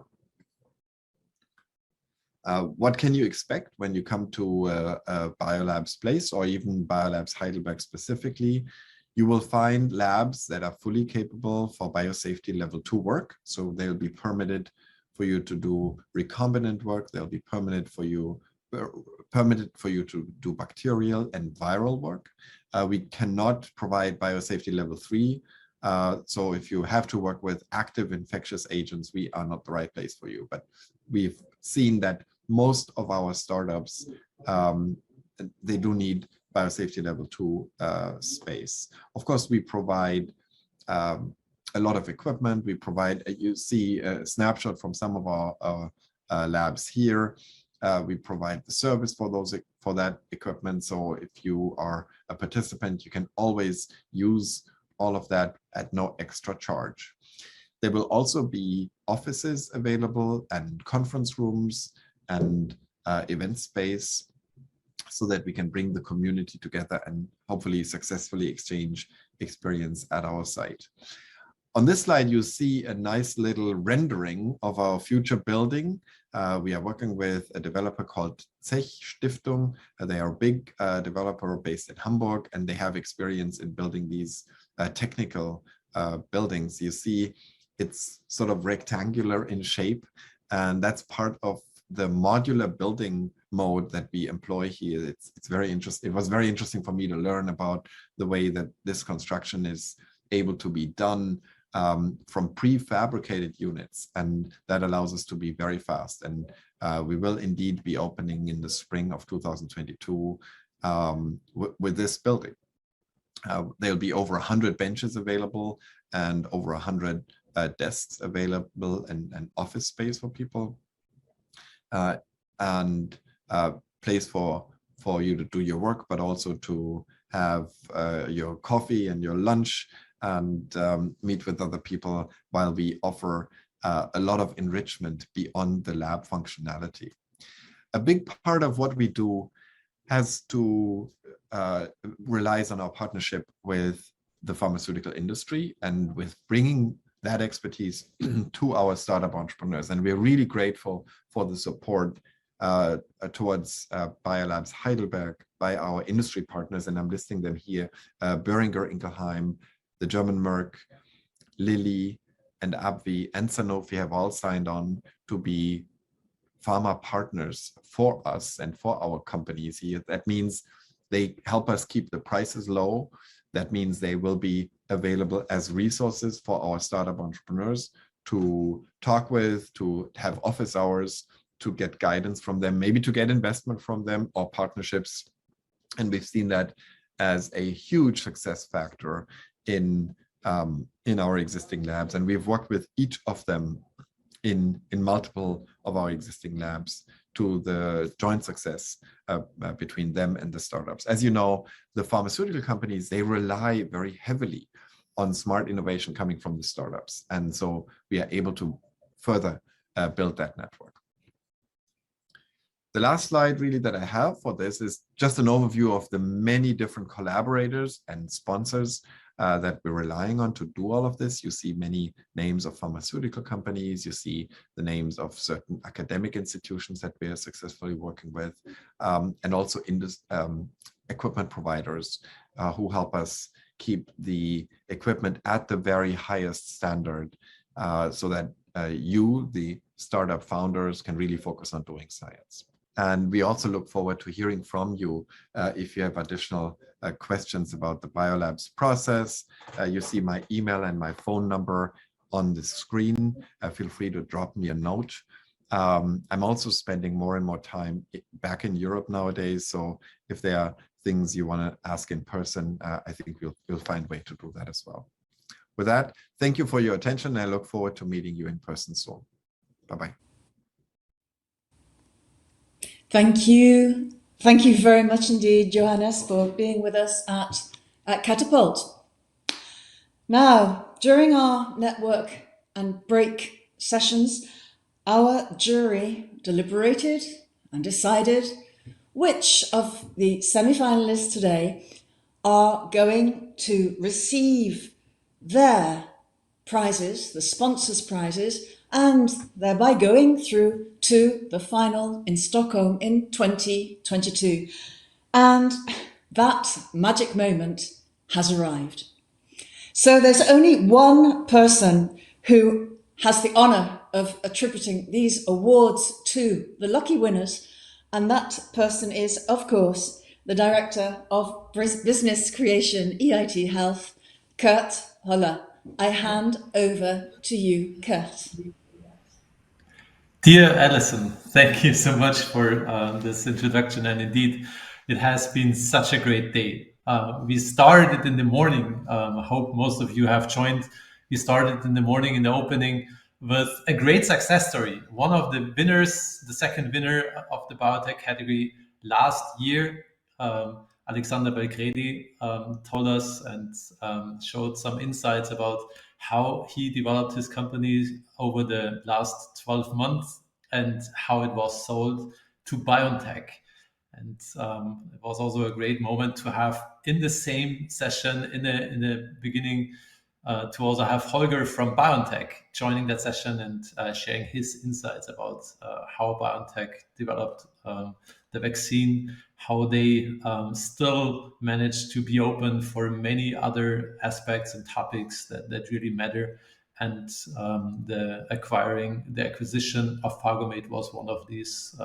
What can you expect when you come to a biolabs place, or even biolabs Heidelberg specifically? You will find labs that are fully capable for biosafety level 2 work. So they'll be permitted for you to do recombinant work. They'll be permitted for you to do bacterial and viral work. We cannot provide biosafety level 3. So if you have to work with active infectious agents, we are not the right place for you. But we've seen that most of our startups, they do need biosafety level 2 space. Of course, we provide a lot of equipment. We provide, you see a snapshot from some of our labs here. We provide the service for that equipment. So if you are a participant, you can always use all of that at no extra charge. There will also be offices available and conference rooms and event space, so that we can bring the community together and hopefully successfully exchange experience at our site. On this slide, you see a nice little rendering of our future building. We are working with a developer called Zech Stiftung. They are a big developer based in Hamburg, and they have experience in building these technical buildings. You see, it's sort of rectangular in shape, and that's part of the modular building mode that we employ here. It's very interesting. It was very interesting for me to learn about the way that this construction is able to be done from prefabricated units, and that allows us to be very fast. And we will indeed be opening in the spring of 2022 with this building. There'll be over 100 benches available and over 100 desks available and office space for people, and place for you to do your work, but also to have your coffee and your lunch and meet with other people, while we offer a lot of enrichment beyond the lab functionality. A big part of what we do has to relies on our partnership with the pharmaceutical industry and with bringing that expertise to our startup entrepreneurs. And we're really grateful for the support towards Biolabs Heidelberg by our industry partners, and I'm listing them here: Boehringer Ingelheim, the German Merck, Lilly, and AbbVie, and Sanofi have all signed on to be pharma partners for us and for our companies here. That means they help us keep the prices low. That means they will be available as resources for our startup entrepreneurs to talk with, to have office hours, to get guidance from them, maybe to get investment from them or partnerships. And we've seen that as a huge success factor in our existing labs. And we've worked with each of them in multiple of our existing labs to the joint success between them and the startups. As you know, the pharmaceutical companies, they rely very heavily on smart innovation coming from the startups. And so we are able to further build that network. The last slide really that I have for this is just an overview of the many different collaborators and sponsors that we're relying on to do all of this. You see many names of pharmaceutical companies. You see the names of certain academic institutions that we are successfully working with, and also equipment providers who help us keep the equipment at the very highest standard so that you, the startup founders, can really focus on doing science. And we also look forward to hearing from you if you have additional questions about the Biolabs process. You see my email and my phone number on the screen. Feel free to drop me a note. I'm also spending more and more time back in Europe nowadays. So if there are things you want to ask in person, I think we'll find a way to do that as well. With that, thank you for your attention. I look forward to meeting you in person soon. Bye-bye. Thank you. Thank you very much indeed, Johannes, for being with us at Catapult. Now, during our network and break sessions, our jury deliberated and decided which of the semi-finalists today are going to receive their prizes, the sponsors' prizes, and thereby going through to the final in Stockholm in 2022. And that magic moment has arrived. So there's only one person who has the honor of attributing these awards to the lucky winners, and that person is, of course, the Director of Business Creation, EIT Health, Kurt Holler. I hand over to you, Kurt. Dear Alison, thank you so much for this introduction. And indeed, it has been such a great day. We started in the morning. I hope most of you have joined. We started in the morning in the opening with a great success story. One of the winners, the second winner of the biotech category last year, Alexander Belgredi, told us and showed some insights about how he developed his company over the last 12 months and how it was sold to Biotech. And it was also a great moment to have in the same session in the beginning to also have Holger from BioNTech joining that session and sharing his insights about how BioNTech developed the vaccine, how they still managed to be open for many other aspects and topics that really matter, and the acquisition of Phargomate was one of these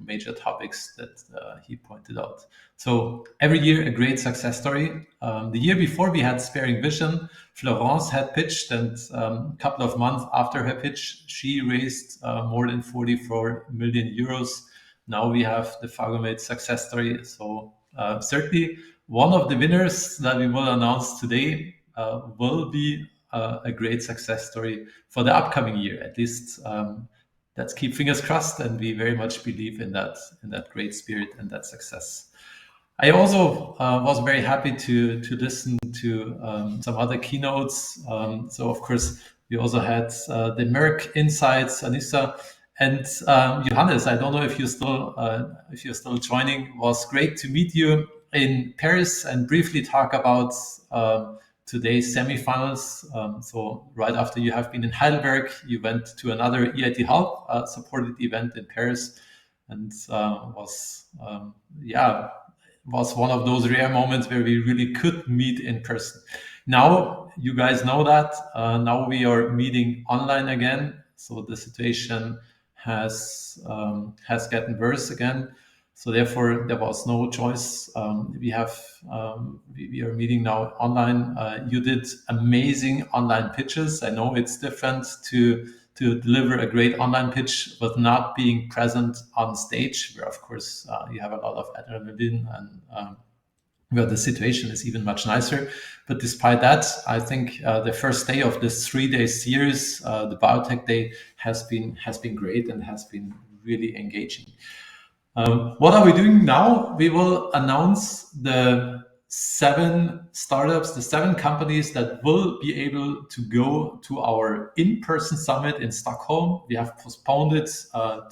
major topics that he pointed out. So every year a great success story. The year before we had Sparing Vision. Florence had pitched, and a couple of months after her pitch, she raised more than 44 million euros. Now we have the Phargomate success story. So certainly one of the winners that we will announce today will be a great success story for the upcoming year. At least let's keep fingers crossed, and we very much believe in that great spirit and that success. I also was very happy to listen to some other keynotes. So of course we also had the Merck Insights, Anissa, and Johannes. I don't know if you're still joining. It was great to meet you in Paris and briefly talk about today's semifinals. So right after you have been in Heidelberg, you went to another EIT Health supported event in Paris, and was one of those rare moments where we really could meet in person. Now you guys know that. Now we are meeting online again, so the situation has gotten worse again. So therefore, there was no choice. We are meeting now online. You did amazing online pitches. I know it's different to deliver a great online pitch, but not being present on stage, where of course you have a lot of adrenaline and where the situation is even much nicer. But despite that, I think the first day of this 3-day series, the Biotech Day, has been great and has been really engaging. What are we doing now? We will announce the 7 startups, the 7 companies that will be able to go to our in-person summit in Stockholm. We have postponed it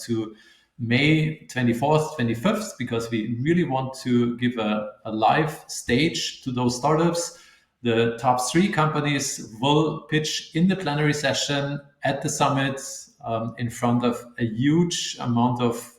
to May 24th, 25th, because we really want to give a live stage to those startups. The top 3 companies will pitch in the plenary session at the summit in front of a huge amount of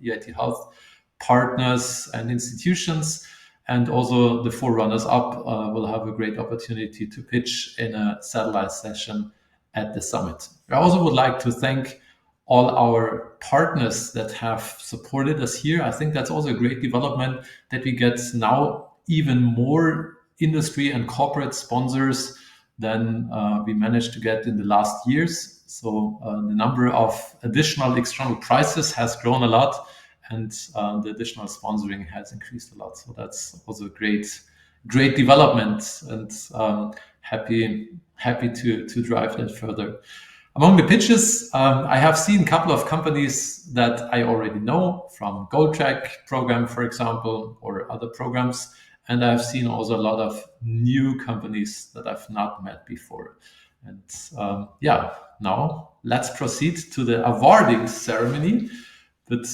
EIT Health partners and institutions, and also the 4 runners-up will have a great opportunity to pitch in a satellite session at the summit. I also would like to thank all our partners that have supported us here. I think that's also a great development, that we get now even more industry and corporate sponsors than we managed to get in the last years. So the number of additional external prizes has grown a lot, and the additional sponsoring has increased a lot. So that's also a great development, and happy to drive that further. Among the pitches, I have seen a couple of companies that I already know from GoldTrack program, for example, or other programs. And I've seen also a lot of new companies that I've not met before. And now let's proceed to the awarding ceremony. But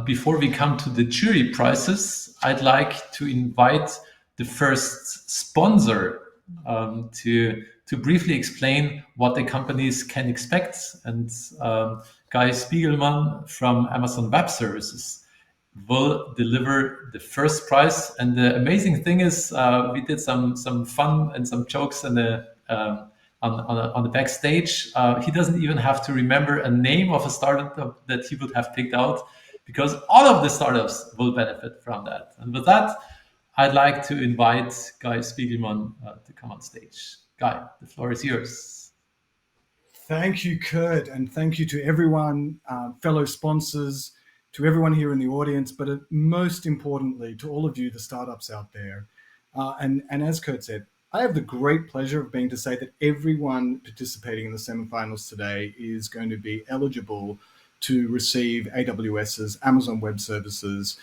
before we come to the jury prizes, I'd like to invite the first sponsor to briefly explain what the companies can expect. And Guy Spiegelman from Amazon Web Services will deliver the first prize. And the amazing thing is, we did some fun and some jokes on the backstage. He doesn't even have to remember a name of a startup that he would have picked out, because all of the startups will benefit from that. And with that, I'd like to invite Guy Spiegelman to come on stage. Guy, the floor is yours. Thank you, Kurt, and thank you to everyone, fellow sponsors, to everyone here in the audience, but most importantly, to all of you, the startups out there. And as Kurt said, I have the great pleasure of being to say that everyone participating in the semifinals today is going to be eligible to receive AWS's Amazon Web Services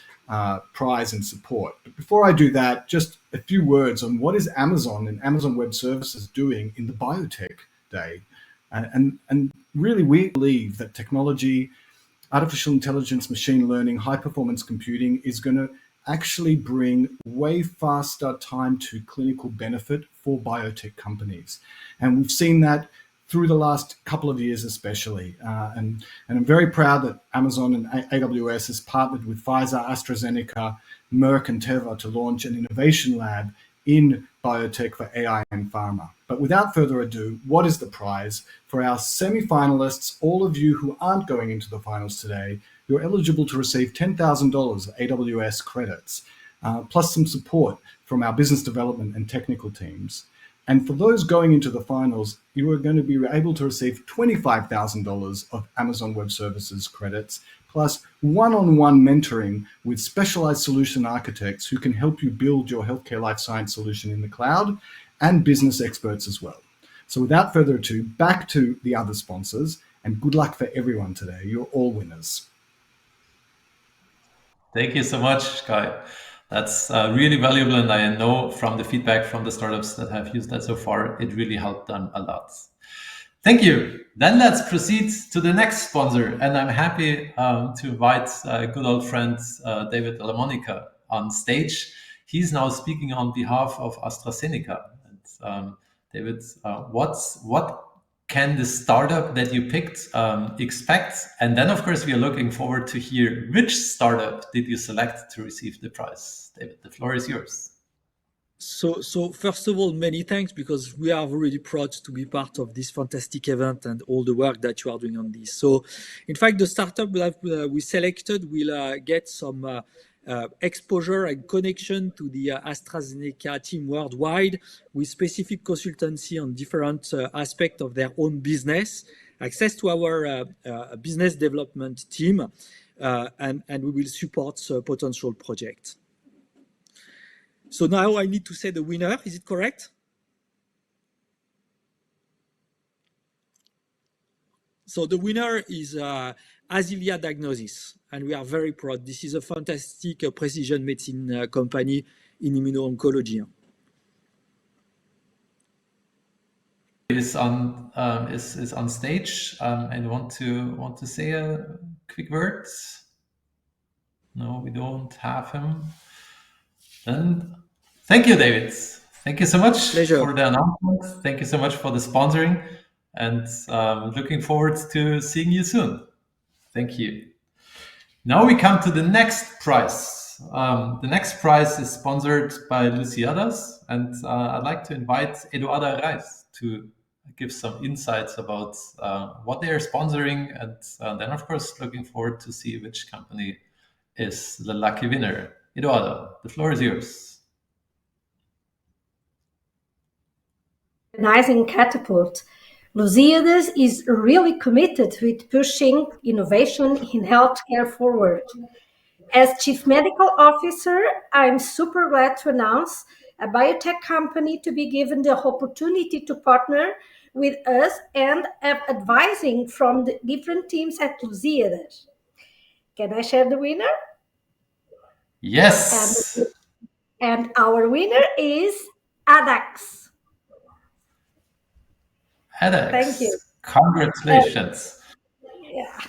prize and support. But before I do that, just a few words on what is Amazon and Amazon Web Services doing in the Biotech Day. And really, we believe that technology, artificial intelligence, machine learning, high-performance computing is going to actually bring way faster time to clinical benefit for biotech companies. And we've seen that through the last couple of years especially. And I'm very proud that Amazon and AWS has partnered with Pfizer, AstraZeneca, Merck and Teva to launch an innovation lab in biotech for AI and pharma. But without further ado, what is the prize? For our semi-finalists, all of you who aren't going into the finals today, you're eligible to receive $10,000 AWS credits, plus some support from our business development and technical teams. And for those going into the finals, you are going to be able to receive $25,000 of Amazon Web Services credits, plus one-on-one mentoring with specialized solution architects who can help you build your healthcare life science solution in the cloud, and business experts as well. So without further ado, back to the other sponsors, and good luck for everyone today. You're all winners. Thank you so much, Kai. That's really valuable, and I know from the feedback from the startups that have used that so far, it really helped them a lot. Thank you. Then let's proceed to the next sponsor, and I'm happy to invite good old friend David Alamonica on stage. He's now speaking on behalf of AstraZeneca. And David, what can the startup that you picked expect? And then, of course, we are looking forward to hear which startup did you select to receive the prize. David, the floor is yours. So first of all, many thanks, because we are really proud to be part of this fantastic event and all the work that you are doing on this. So in fact, the startup that we selected will get some exposure and connection to the AstraZeneca team worldwide, with specific consultancy on different aspects of their own business, access to our business development team, and we will support potential projects. So now I need to say the winner, is it correct? So the winner is Asilia Diagnosis, and we are very proud. This is a fantastic precision medicine company in immuno-oncology. Is on stage and want to say a quick word? No, we don't have him. Then thank you, David. Thank you so much for the announcement. Thank you so much for the sponsoring, and looking forward to seeing you soon. Thank you. Now we come to the next prize. The next prize is sponsored by Luciadas, and I'd like to invite Eduarda Reis to give some insights about what they are sponsoring, and then, of course, looking forward to see which company is the lucky winner. Eduarda, the floor is yours. Organizing Catapult, Lusíadas is really committed with pushing innovation in healthcare forward. As Chief Medical Officer, I'm super glad to announce a biotech company to be given the opportunity to partner with us and advising from the different teams at Lusíadas. Can I share the winner? Yes. And our winner is ADAX. ADAX. Thank you. Congratulations. Yeah.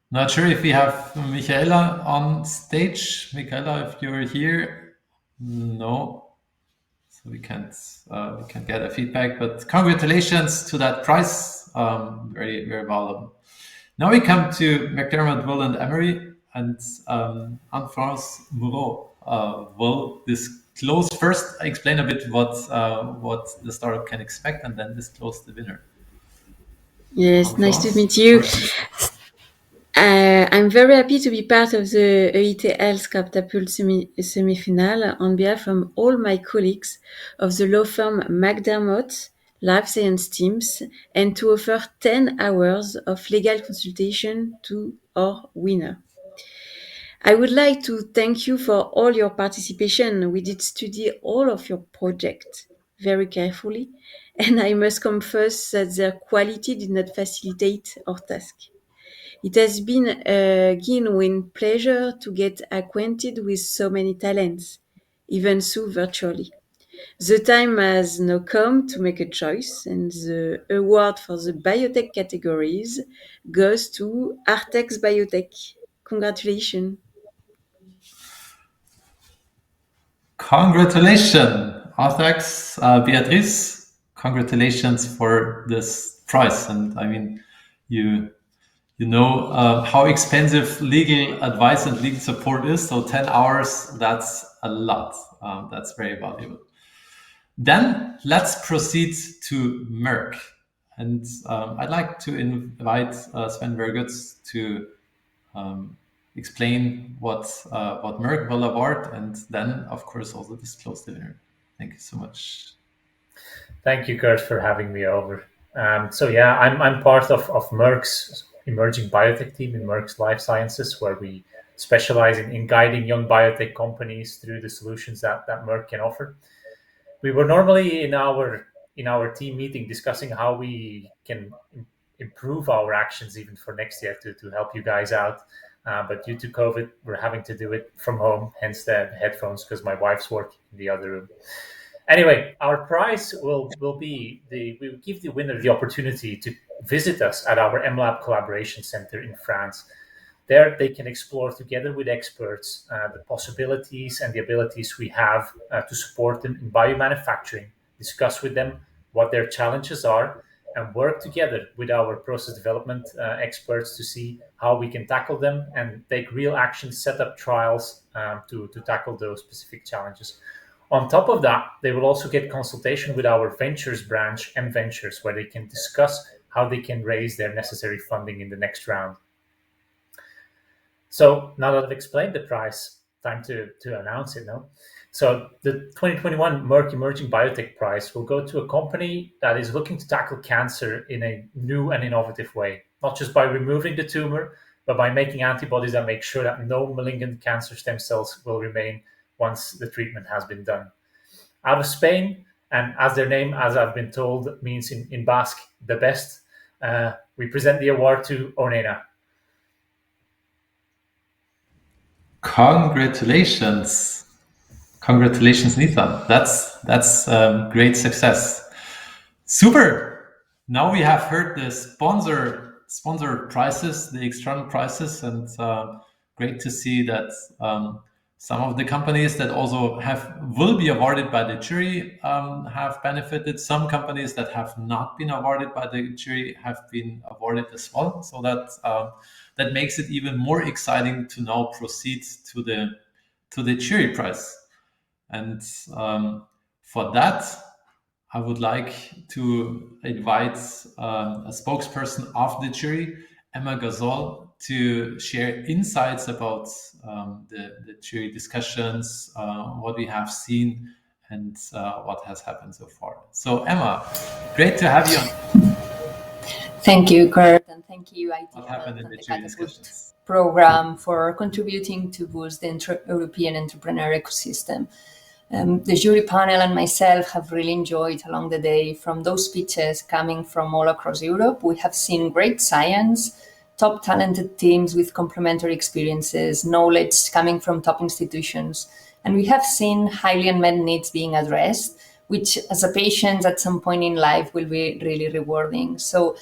Not sure if we have Michaela on stage. Michaela, if you're here, no. So we can't get a feedback, but congratulations to that prize. Very, very valuable. Now we come to McDermott, Will, and Emery, and Anne-France Moreau will disclose. First, explain a bit what the startup can expect, and then disclose the winner. Yes, nice to meet you. I'm very happy to be part of the EIT Health Catapult semi-final on behalf of all my colleagues of the law firm McDermott Life Science teams, and to offer 10 hours of legal consultation to our winner. I would like to thank you for all your participation. We did study all of your projects very carefully, and I must confess that their quality did not facilitate our task. It has been a genuine pleasure to get acquainted with so many talents, even so virtually. The time has now come to make a choice, and the award for the biotech categories goes to Artex Biotech. Congratulations. Congratulations, Artex, Beatrice. Congratulations for this prize. And I mean, you know how expensive legal advice and legal support is. So 10 hours, that's a lot. That's very valuable. Then let's proceed to Merck. And I'd like to invite Sven Vergutz to explain what Merck will award, and then, of course, also disclose the winner. Thank you so much. Thank you, Kurt, for having me over. So yeah, I'm part of Merck's emerging biotech team in Merck's Life Sciences, where we specialize in guiding young biotech companies through the solutions that Merck can offer. We were normally in our team meeting discussing how we can improve our actions even for next year to help you guys out. But due to COVID, we're having to do it from home, hence the headphones, because my wife's working in the other room. Anyway, our prize will be we will give the winner the opportunity to visit us at our MLab Collaboration Center in France. There, they can explore together with experts the possibilities and the abilities we have to support them in biomanufacturing, discuss with them what their challenges are, and work together with our process development experts to see how we can tackle them and take real action, set up trials to tackle those specific challenges. On top of that, they will also get consultation with our ventures branch, M Ventures, where they can discuss how they can raise their necessary funding in the next round. So now that I've explained the prize, time to announce it, no? So the 2021 Merck Emerging Biotech Prize will go to a company that is looking to tackle cancer in a new and innovative way, not just by removing the tumor, but by making antibodies that make sure that no malignant cancer stem cells will remain once the treatment has been done. Out of Spain, and as their name, as I've been told, means in Basque, the best, we present the award to Onena. Congratulations, Nathan. That's great success. Super. Now we have heard the sponsor prices, the external prices, and great to see that some of the companies that also will be awarded by the jury have benefited. Some companies that have not been awarded by the jury have been awarded as well. So that makes it even more exciting to now proceed to the jury prize. And for that, I would like to invite a spokesperson of the jury, Emma Gasol, to share insights about the jury discussions, what we have seen, and what has happened so far. So Emma, great to have you on. Thank you, Kurt, and thank you, EIT what happened in the jury discussions program for contributing to boost the European entrepreneur ecosystem. The jury panel and myself have really enjoyed along the day from those speeches coming from all across Europe. We have seen great science, top talented teams with complementary experiences, knowledge coming from top institutions. And we have seen highly unmet needs being addressed, which as a patient at some point in life will be really rewarding. So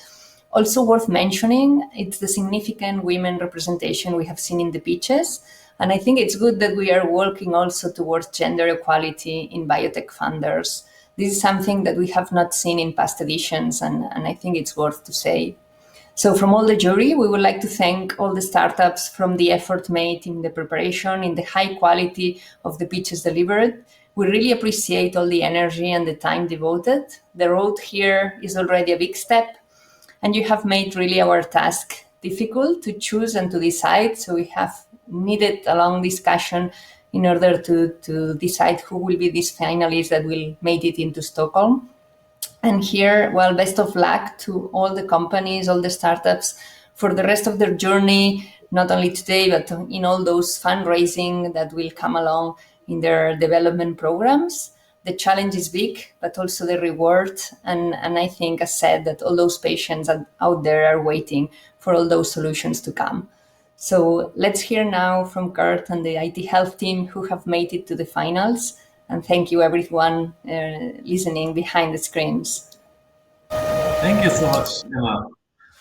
also worth mentioning, it's the significant women representation we have seen in the pitches. And I think it's good that we are working also towards gender equality in biotech funders. This is something that we have not seen in past editions, and I think it's worth to say. So from all the jury, we would like to thank all the startups from the effort made in the preparation, in the high quality of the pitches delivered. We really appreciate all the energy and the time devoted. The road here is already a big step, and you have made really our task difficult to choose and to decide. So we have needed a long discussion in order to decide who will be these finalists that will make it into Stockholm. And here, well, best of luck to all the companies, all the startups for the rest of their journey, not only today, but in all those fundraising that will come along in their development programs. The challenge is big, but also the reward. And I think, as said, that all those patients out there are waiting for all those solutions to come. So let's hear now from Kurt and the EIT Health team who have made it to the finals. And thank you, everyone listening behind the screens. Thank you so much, Emma.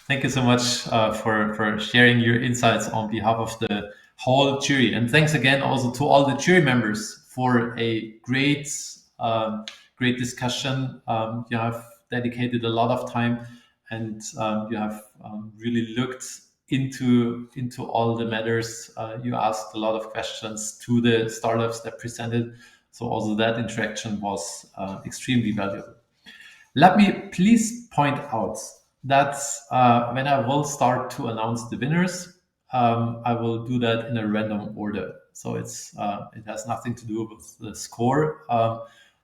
Thank you so much for sharing your insights on behalf of the whole jury. And thanks again also to all the jury members for a great discussion. You have dedicated a lot of time, and you have really looked into all the matters. You asked a lot of questions to the startups that presented, so also that interaction was extremely valuable. Let me please point out that when I will start to announce the winners, I will do that in a random order. So it has nothing to do with the score,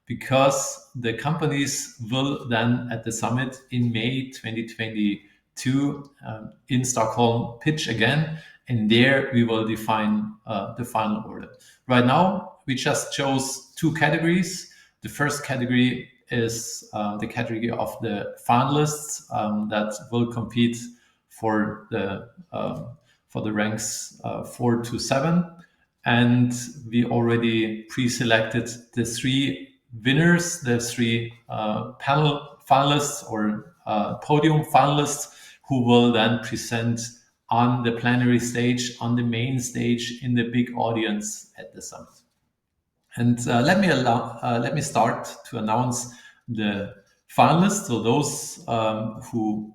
because the companies will then at the summit in May 2022 in Stockholm pitch again, and there we will define the final order. Right now, we just chose 2 categories. The first category is the category of the finalists that will compete for the ranks 4 to 7, and we already pre-selected the 3 winners, the 3 panel finalists or podium finalists, who will then present on the plenary stage, on the main stage, in the big audience at the summit. And let me start to announce the finalists, so those who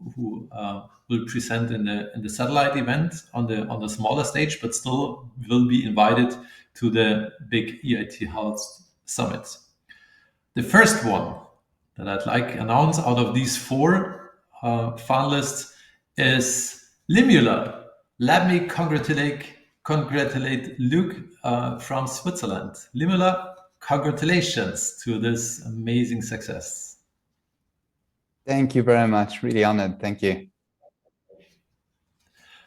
will present in the satellite event on the smaller stage, but still will be invited to the big EIT Health Summit. The first one that I'd like to announce out of these 4 finalists is Limula. Let me congratulate Luke from Switzerland. Limula, congratulations to this amazing success. Thank you very much. Really honored. Thank you.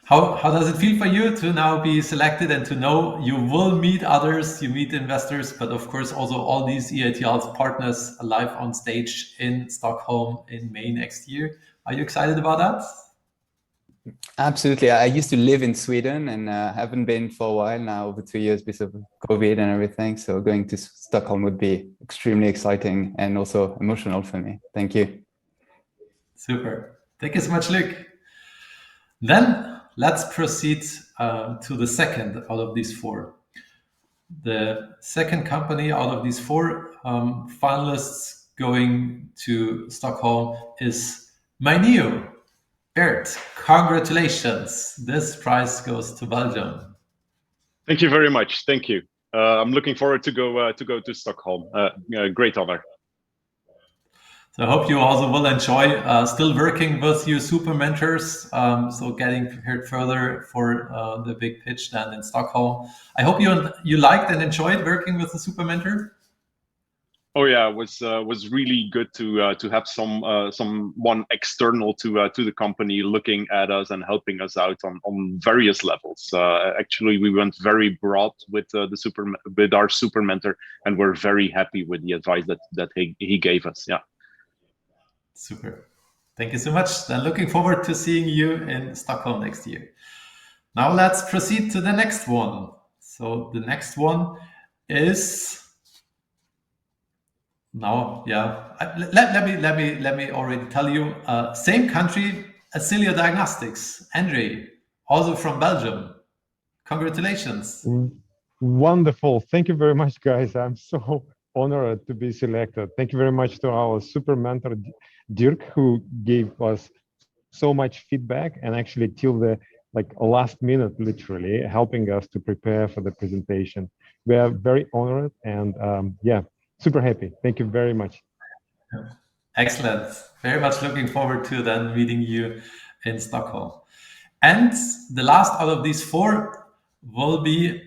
How does it feel for you to now be selected and to know you will meet others, you meet investors, but of course also all these EIT Health partners live on stage in Stockholm in May next year? Are you excited about that? Absolutely. I used to live in Sweden and haven't been for a while now, over 2 years because of COVID and everything. So going to Stockholm would be extremely exciting and also emotional for me. Thank you. Super. Thank you so much, Luke. Then let's proceed to the second out of these 4. The second company out of these 4 finalists going to Stockholm is Myneo. Bert, congratulations. This prize goes to Belgium. Thank you very much. Thank you. I'm looking forward to go to Stockholm. Great honor. So I hope you also will enjoy still working with your super mentors, so getting prepared further for the big pitch then in Stockholm. I hope you liked and enjoyed working with the super mentor. Oh yeah, it was really good to have someone external to the company looking at us and helping us out on various levels. Actually, we went very broad with our super mentor, and we're very happy with the advice that he gave us. Yeah. Super. Thank you so much. Then looking forward to seeing you in Stockholm next year. Now let's proceed to the next one. So the next one is now, yeah. Let me already tell you. Same country, Acilia Diagnostics. Andre, also from Belgium. Congratulations. Wonderful. Thank you very much, guys. I'm so honored to be selected. Thank you very much to our super mentor, Dirk, who gave us so much feedback and actually till the last minute, literally helping us to prepare for the presentation. We are very honored and yeah, super happy. Thank you very much. Excellent. Very much looking forward to then meeting you in Stockholm. And the last out of these 4 will be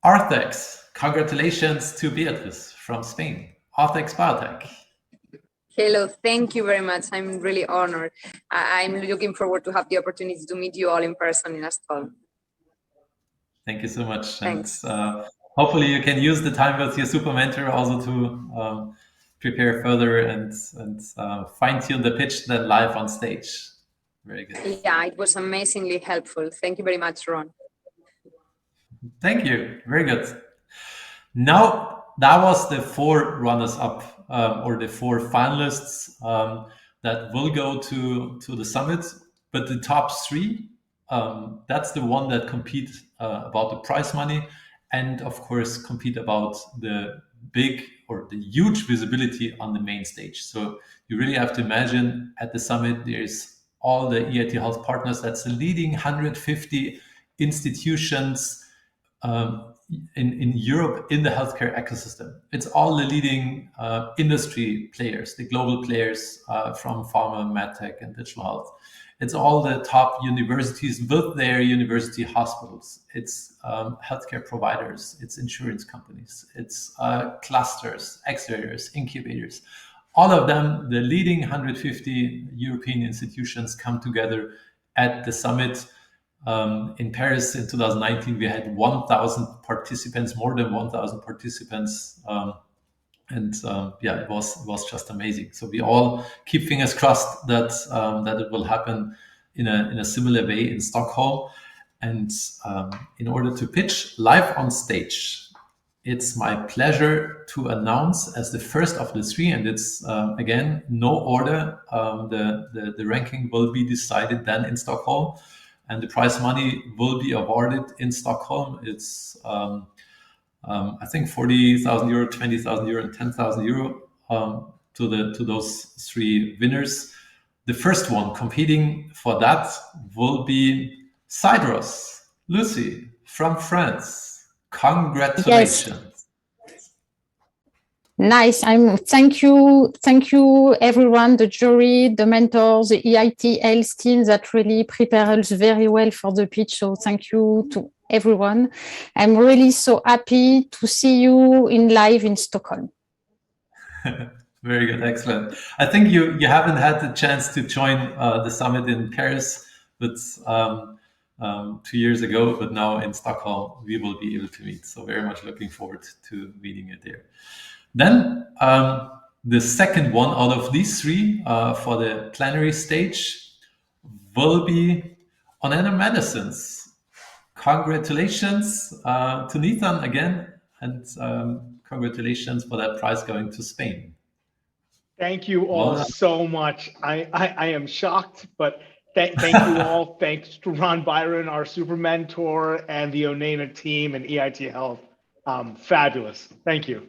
Arthex. Congratulations to Beatriz from Spain. Arthex Biotech. Hello, thank you very much. I'm really honored. I'm looking forward to have the opportunity to meet you all in person in Stockholm. Thank you so much. Thanks. And hopefully you can use the time with your super mentor also to prepare further and fine-tune the pitch then live on stage. Very good. Yeah, it was amazingly helpful. Thank you very much, Ron. Thank you. Very good. Now, that was the 4 runners-up or the 4 finalists that will go to the summit. But the top 3, that's the one that compete about the prize money and, of course, compete about the big or the huge visibility on the main stage. So you really have to imagine at the summit, there's all the EIT Health partners. That's the leading 150 institutions in Europe in the healthcare ecosystem. It's all the leading industry players, the global players from pharma, medtech, and digital health. It's all the top universities with their university hospitals. It's healthcare providers. It's insurance companies. It's clusters, accelerators, incubators. All of them, the leading 150 European institutions, come together at the summit. In Paris in 2019, we had 1,000 participants, more than 1,000 participants. Yeah, it was just amazing. So we all keep fingers crossed that that it will happen in a similar way in Stockholm. And in order to pitch live on stage, it's my pleasure to announce as the first of the three, and it's again no order. The ranking will be decided then in Stockholm, and the prize money will be awarded in Stockholm. It's I think 40,000 euro, 20,000 euro, and 10,000 euro to those three winners. The first one competing for that will be Cydros, Lucy from France. Congratulations. Yes. Nice. Thank you everyone, the jury, the mentors, the EIT Health team that really prepared us very well for the pitch. So thank you to everyone. I'm really so happy to see you live in Stockholm. Very good, excellent. I think you haven't had the chance to join the summit in Paris, but 2 years ago, but now in Stockholm we will be able to meet. So very much looking forward to meeting you there. Then the second one out of these three for the plenary stage will be on nanomedicines. Congratulations to Nathan again, and congratulations for that prize going to Spain. Thank you all so much. I am shocked, but thank you all. Thanks to Ron Byron, our super mentor, and the Onena team and EIT Health. Fabulous. Thank you.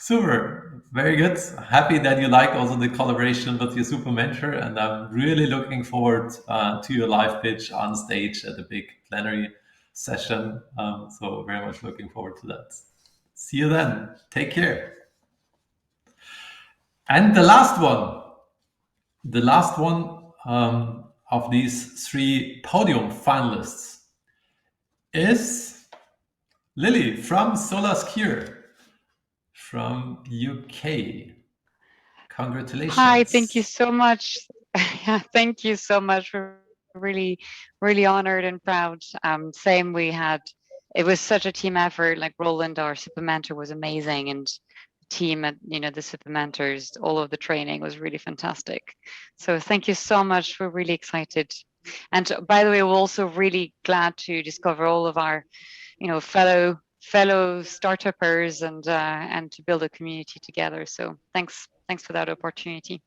Super, very good. Happy that you like also the collaboration with your super mentor, and I'm really looking forward to your live pitch on stage at the big plenary session. So very much looking forward to that. See you then. Take care. And the last one of these three podium finalists is Lily from SolarScure from UK. Congratulations. Hi, thank you so much. Thank you so much. We're really honored and proud. Same, it was such a team effort. Like Roland, our super mentor, was amazing, and team at the super mentors, all of the training was really fantastic. So thank you so much. We're really excited. And by the way, we're also really glad to discover all of our fellow startuppers and to build a community together. So thanks for that opportunity.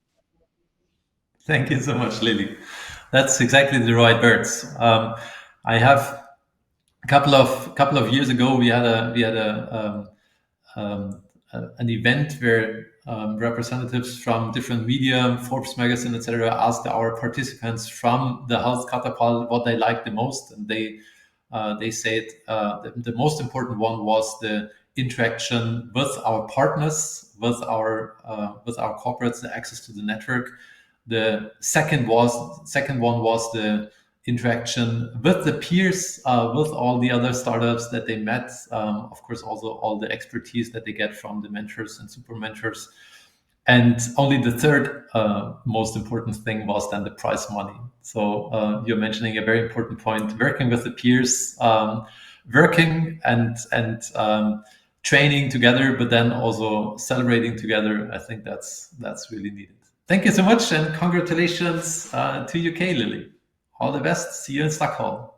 Thank you so much, Lily. That's exactly the right words. I have a couple of years ago we had an event where representatives from different media, Forbes magazine, etc., asked our participants from the Health Catapult what they liked the most, and they said the most important one was the interaction with our partners, with our corporates, the access to the network. The second one was the interaction with the peers, with all the other startups that they met. Of course, also all the expertise that they get from the mentors and super mentors. And only the third most important thing was then the prize money. So you're mentioning a very important point: working with the peers, working and training together, but then also celebrating together. I think that's really needed. Thank you so much, and congratulations to UK, Lily. All the best. See you in Stockholm.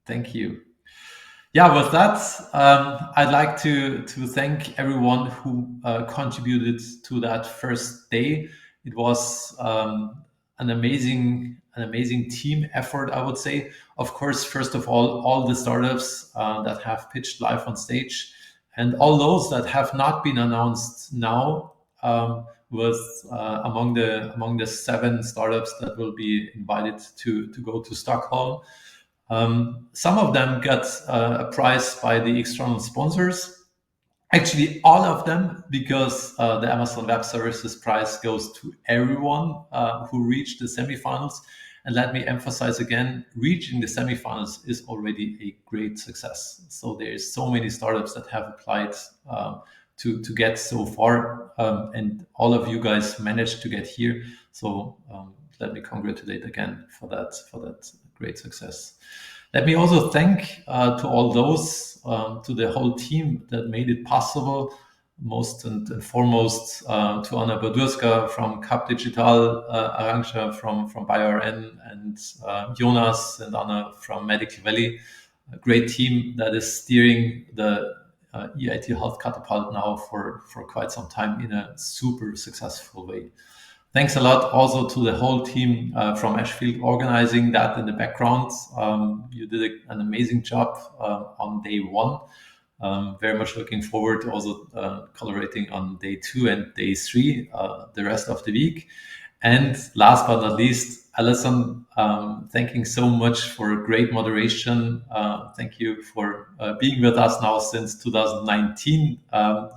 Thank you. Yeah, with that, I'd like to thank everyone who contributed to that first day. It was an amazing team effort, I would say. Of course, first of all the startups that have pitched live on stage, and all those that have not been announced now. was among the 7 startups that will be invited to go to Stockholm. Some of them got a prize by the external sponsors. Actually, all of them, because the Amazon Web Services prize goes to everyone who reached the semifinals. And let me emphasize again, reaching the semifinals is already a great success. So there's so many startups that have applied to get so far, and all of you guys managed to get here. So let me congratulate again for that great success. Let me also thank to all those, to the whole team that made it possible. Most and foremost to Anna Badurska from Cap Digital, Arantxa from BioRN, and Jonas and Anna from Medical Valley. A great team that is steering the EIT Health Catapult now for quite some time in a super successful way. Thanks a lot also to the whole team from Ashfield organizing that in the background. You did an amazing job on day 1. Very much looking forward to also collaborating on day 2 and day 3, the rest of the week. And last but not least, Alison, thanking so much for great moderation. Thank you for being with us now since 2019.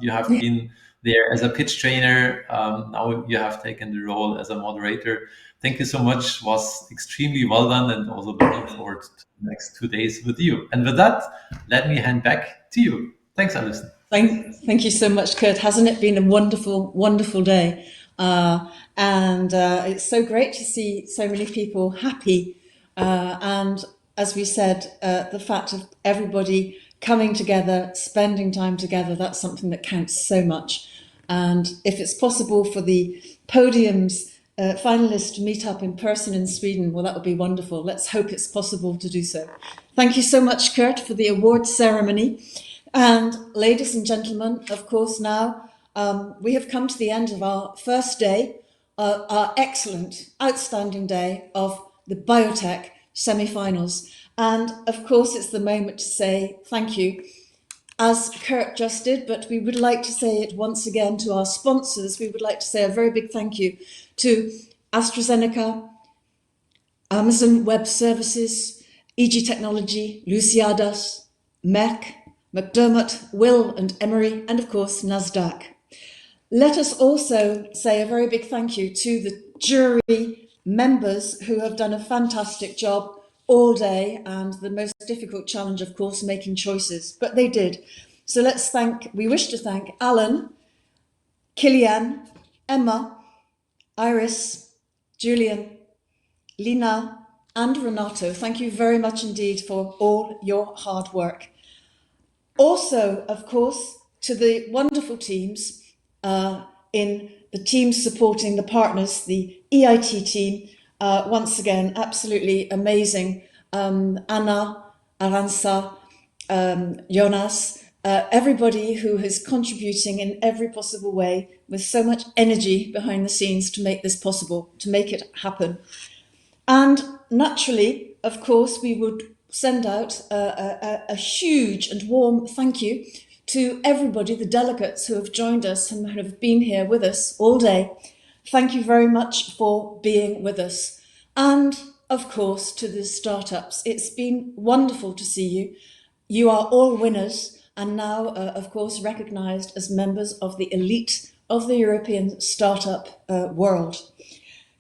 You have been there as a pitch trainer. Now you have taken the role as a moderator. Thank you so much. Was extremely well done, and also looking forward to the next 2 days with you. And with that, let me hand back to you. Thanks, Alison. Thank you so much, Kurt. Hasn't it been a wonderful, wonderful day? And it's so great to see so many people happy. And as we said, the fact of everybody coming together, spending time together, that's something that counts so much. And if it's possible for the podiums finalists to meet up in person in Sweden, well, that would be wonderful. Let's hope it's possible to do so. Thank you so much, Kurt, for the award ceremony. And ladies and gentlemen, of course, now we have come to the end of our first day, our excellent, outstanding day of the Biotech semi-finals. And of course, it's the moment to say thank you, as Kurt just did, but we would like to say it once again to our sponsors. We would like to say a very big thank you to AstraZeneca, Amazon Web Services, EG Technology, Luciadas, Merck, McDermott, Will and Emery, and of course, NASDAQ. Let us also say a very big thank you to the jury members who have done a fantastic job all day, and the most difficult challenge, of course, making choices, but they did. So we wish to thank Alan, Killian, Emma, Iris, Julian, Lina, and Renato. Thank you very much indeed for all your hard work. Also, of course, to the wonderful teams in the teams supporting the partners, the EIT team, once again, absolutely amazing. Anna, Arantxa, Jonas, everybody who is contributing in every possible way with so much energy behind the scenes to make this possible, to make it happen. And naturally, of course, we would send out a huge and warm thank you to everybody, the delegates who have joined us and have been here with us all day. Thank you very much for being with us. And of course, to the startups, it's been wonderful to see you. You are all winners and now, of course, recognized as members of the elite of the European startup world.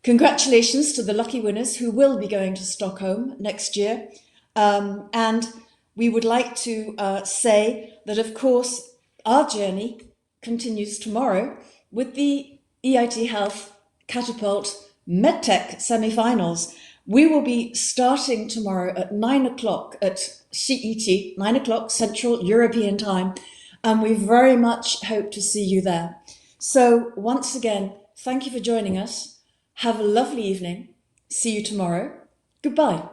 Congratulations to the lucky winners who will be going to Stockholm next year. And we would like to say that, of course, our journey continues tomorrow with the EIT Health Catapult MedTech semi-finals. We will be starting tomorrow at 9 o'clock at CET, 9 o'clock Central European Time, and we very much hope to see you there. So once again, thank you for joining us. Have a lovely evening. See you tomorrow. Goodbye.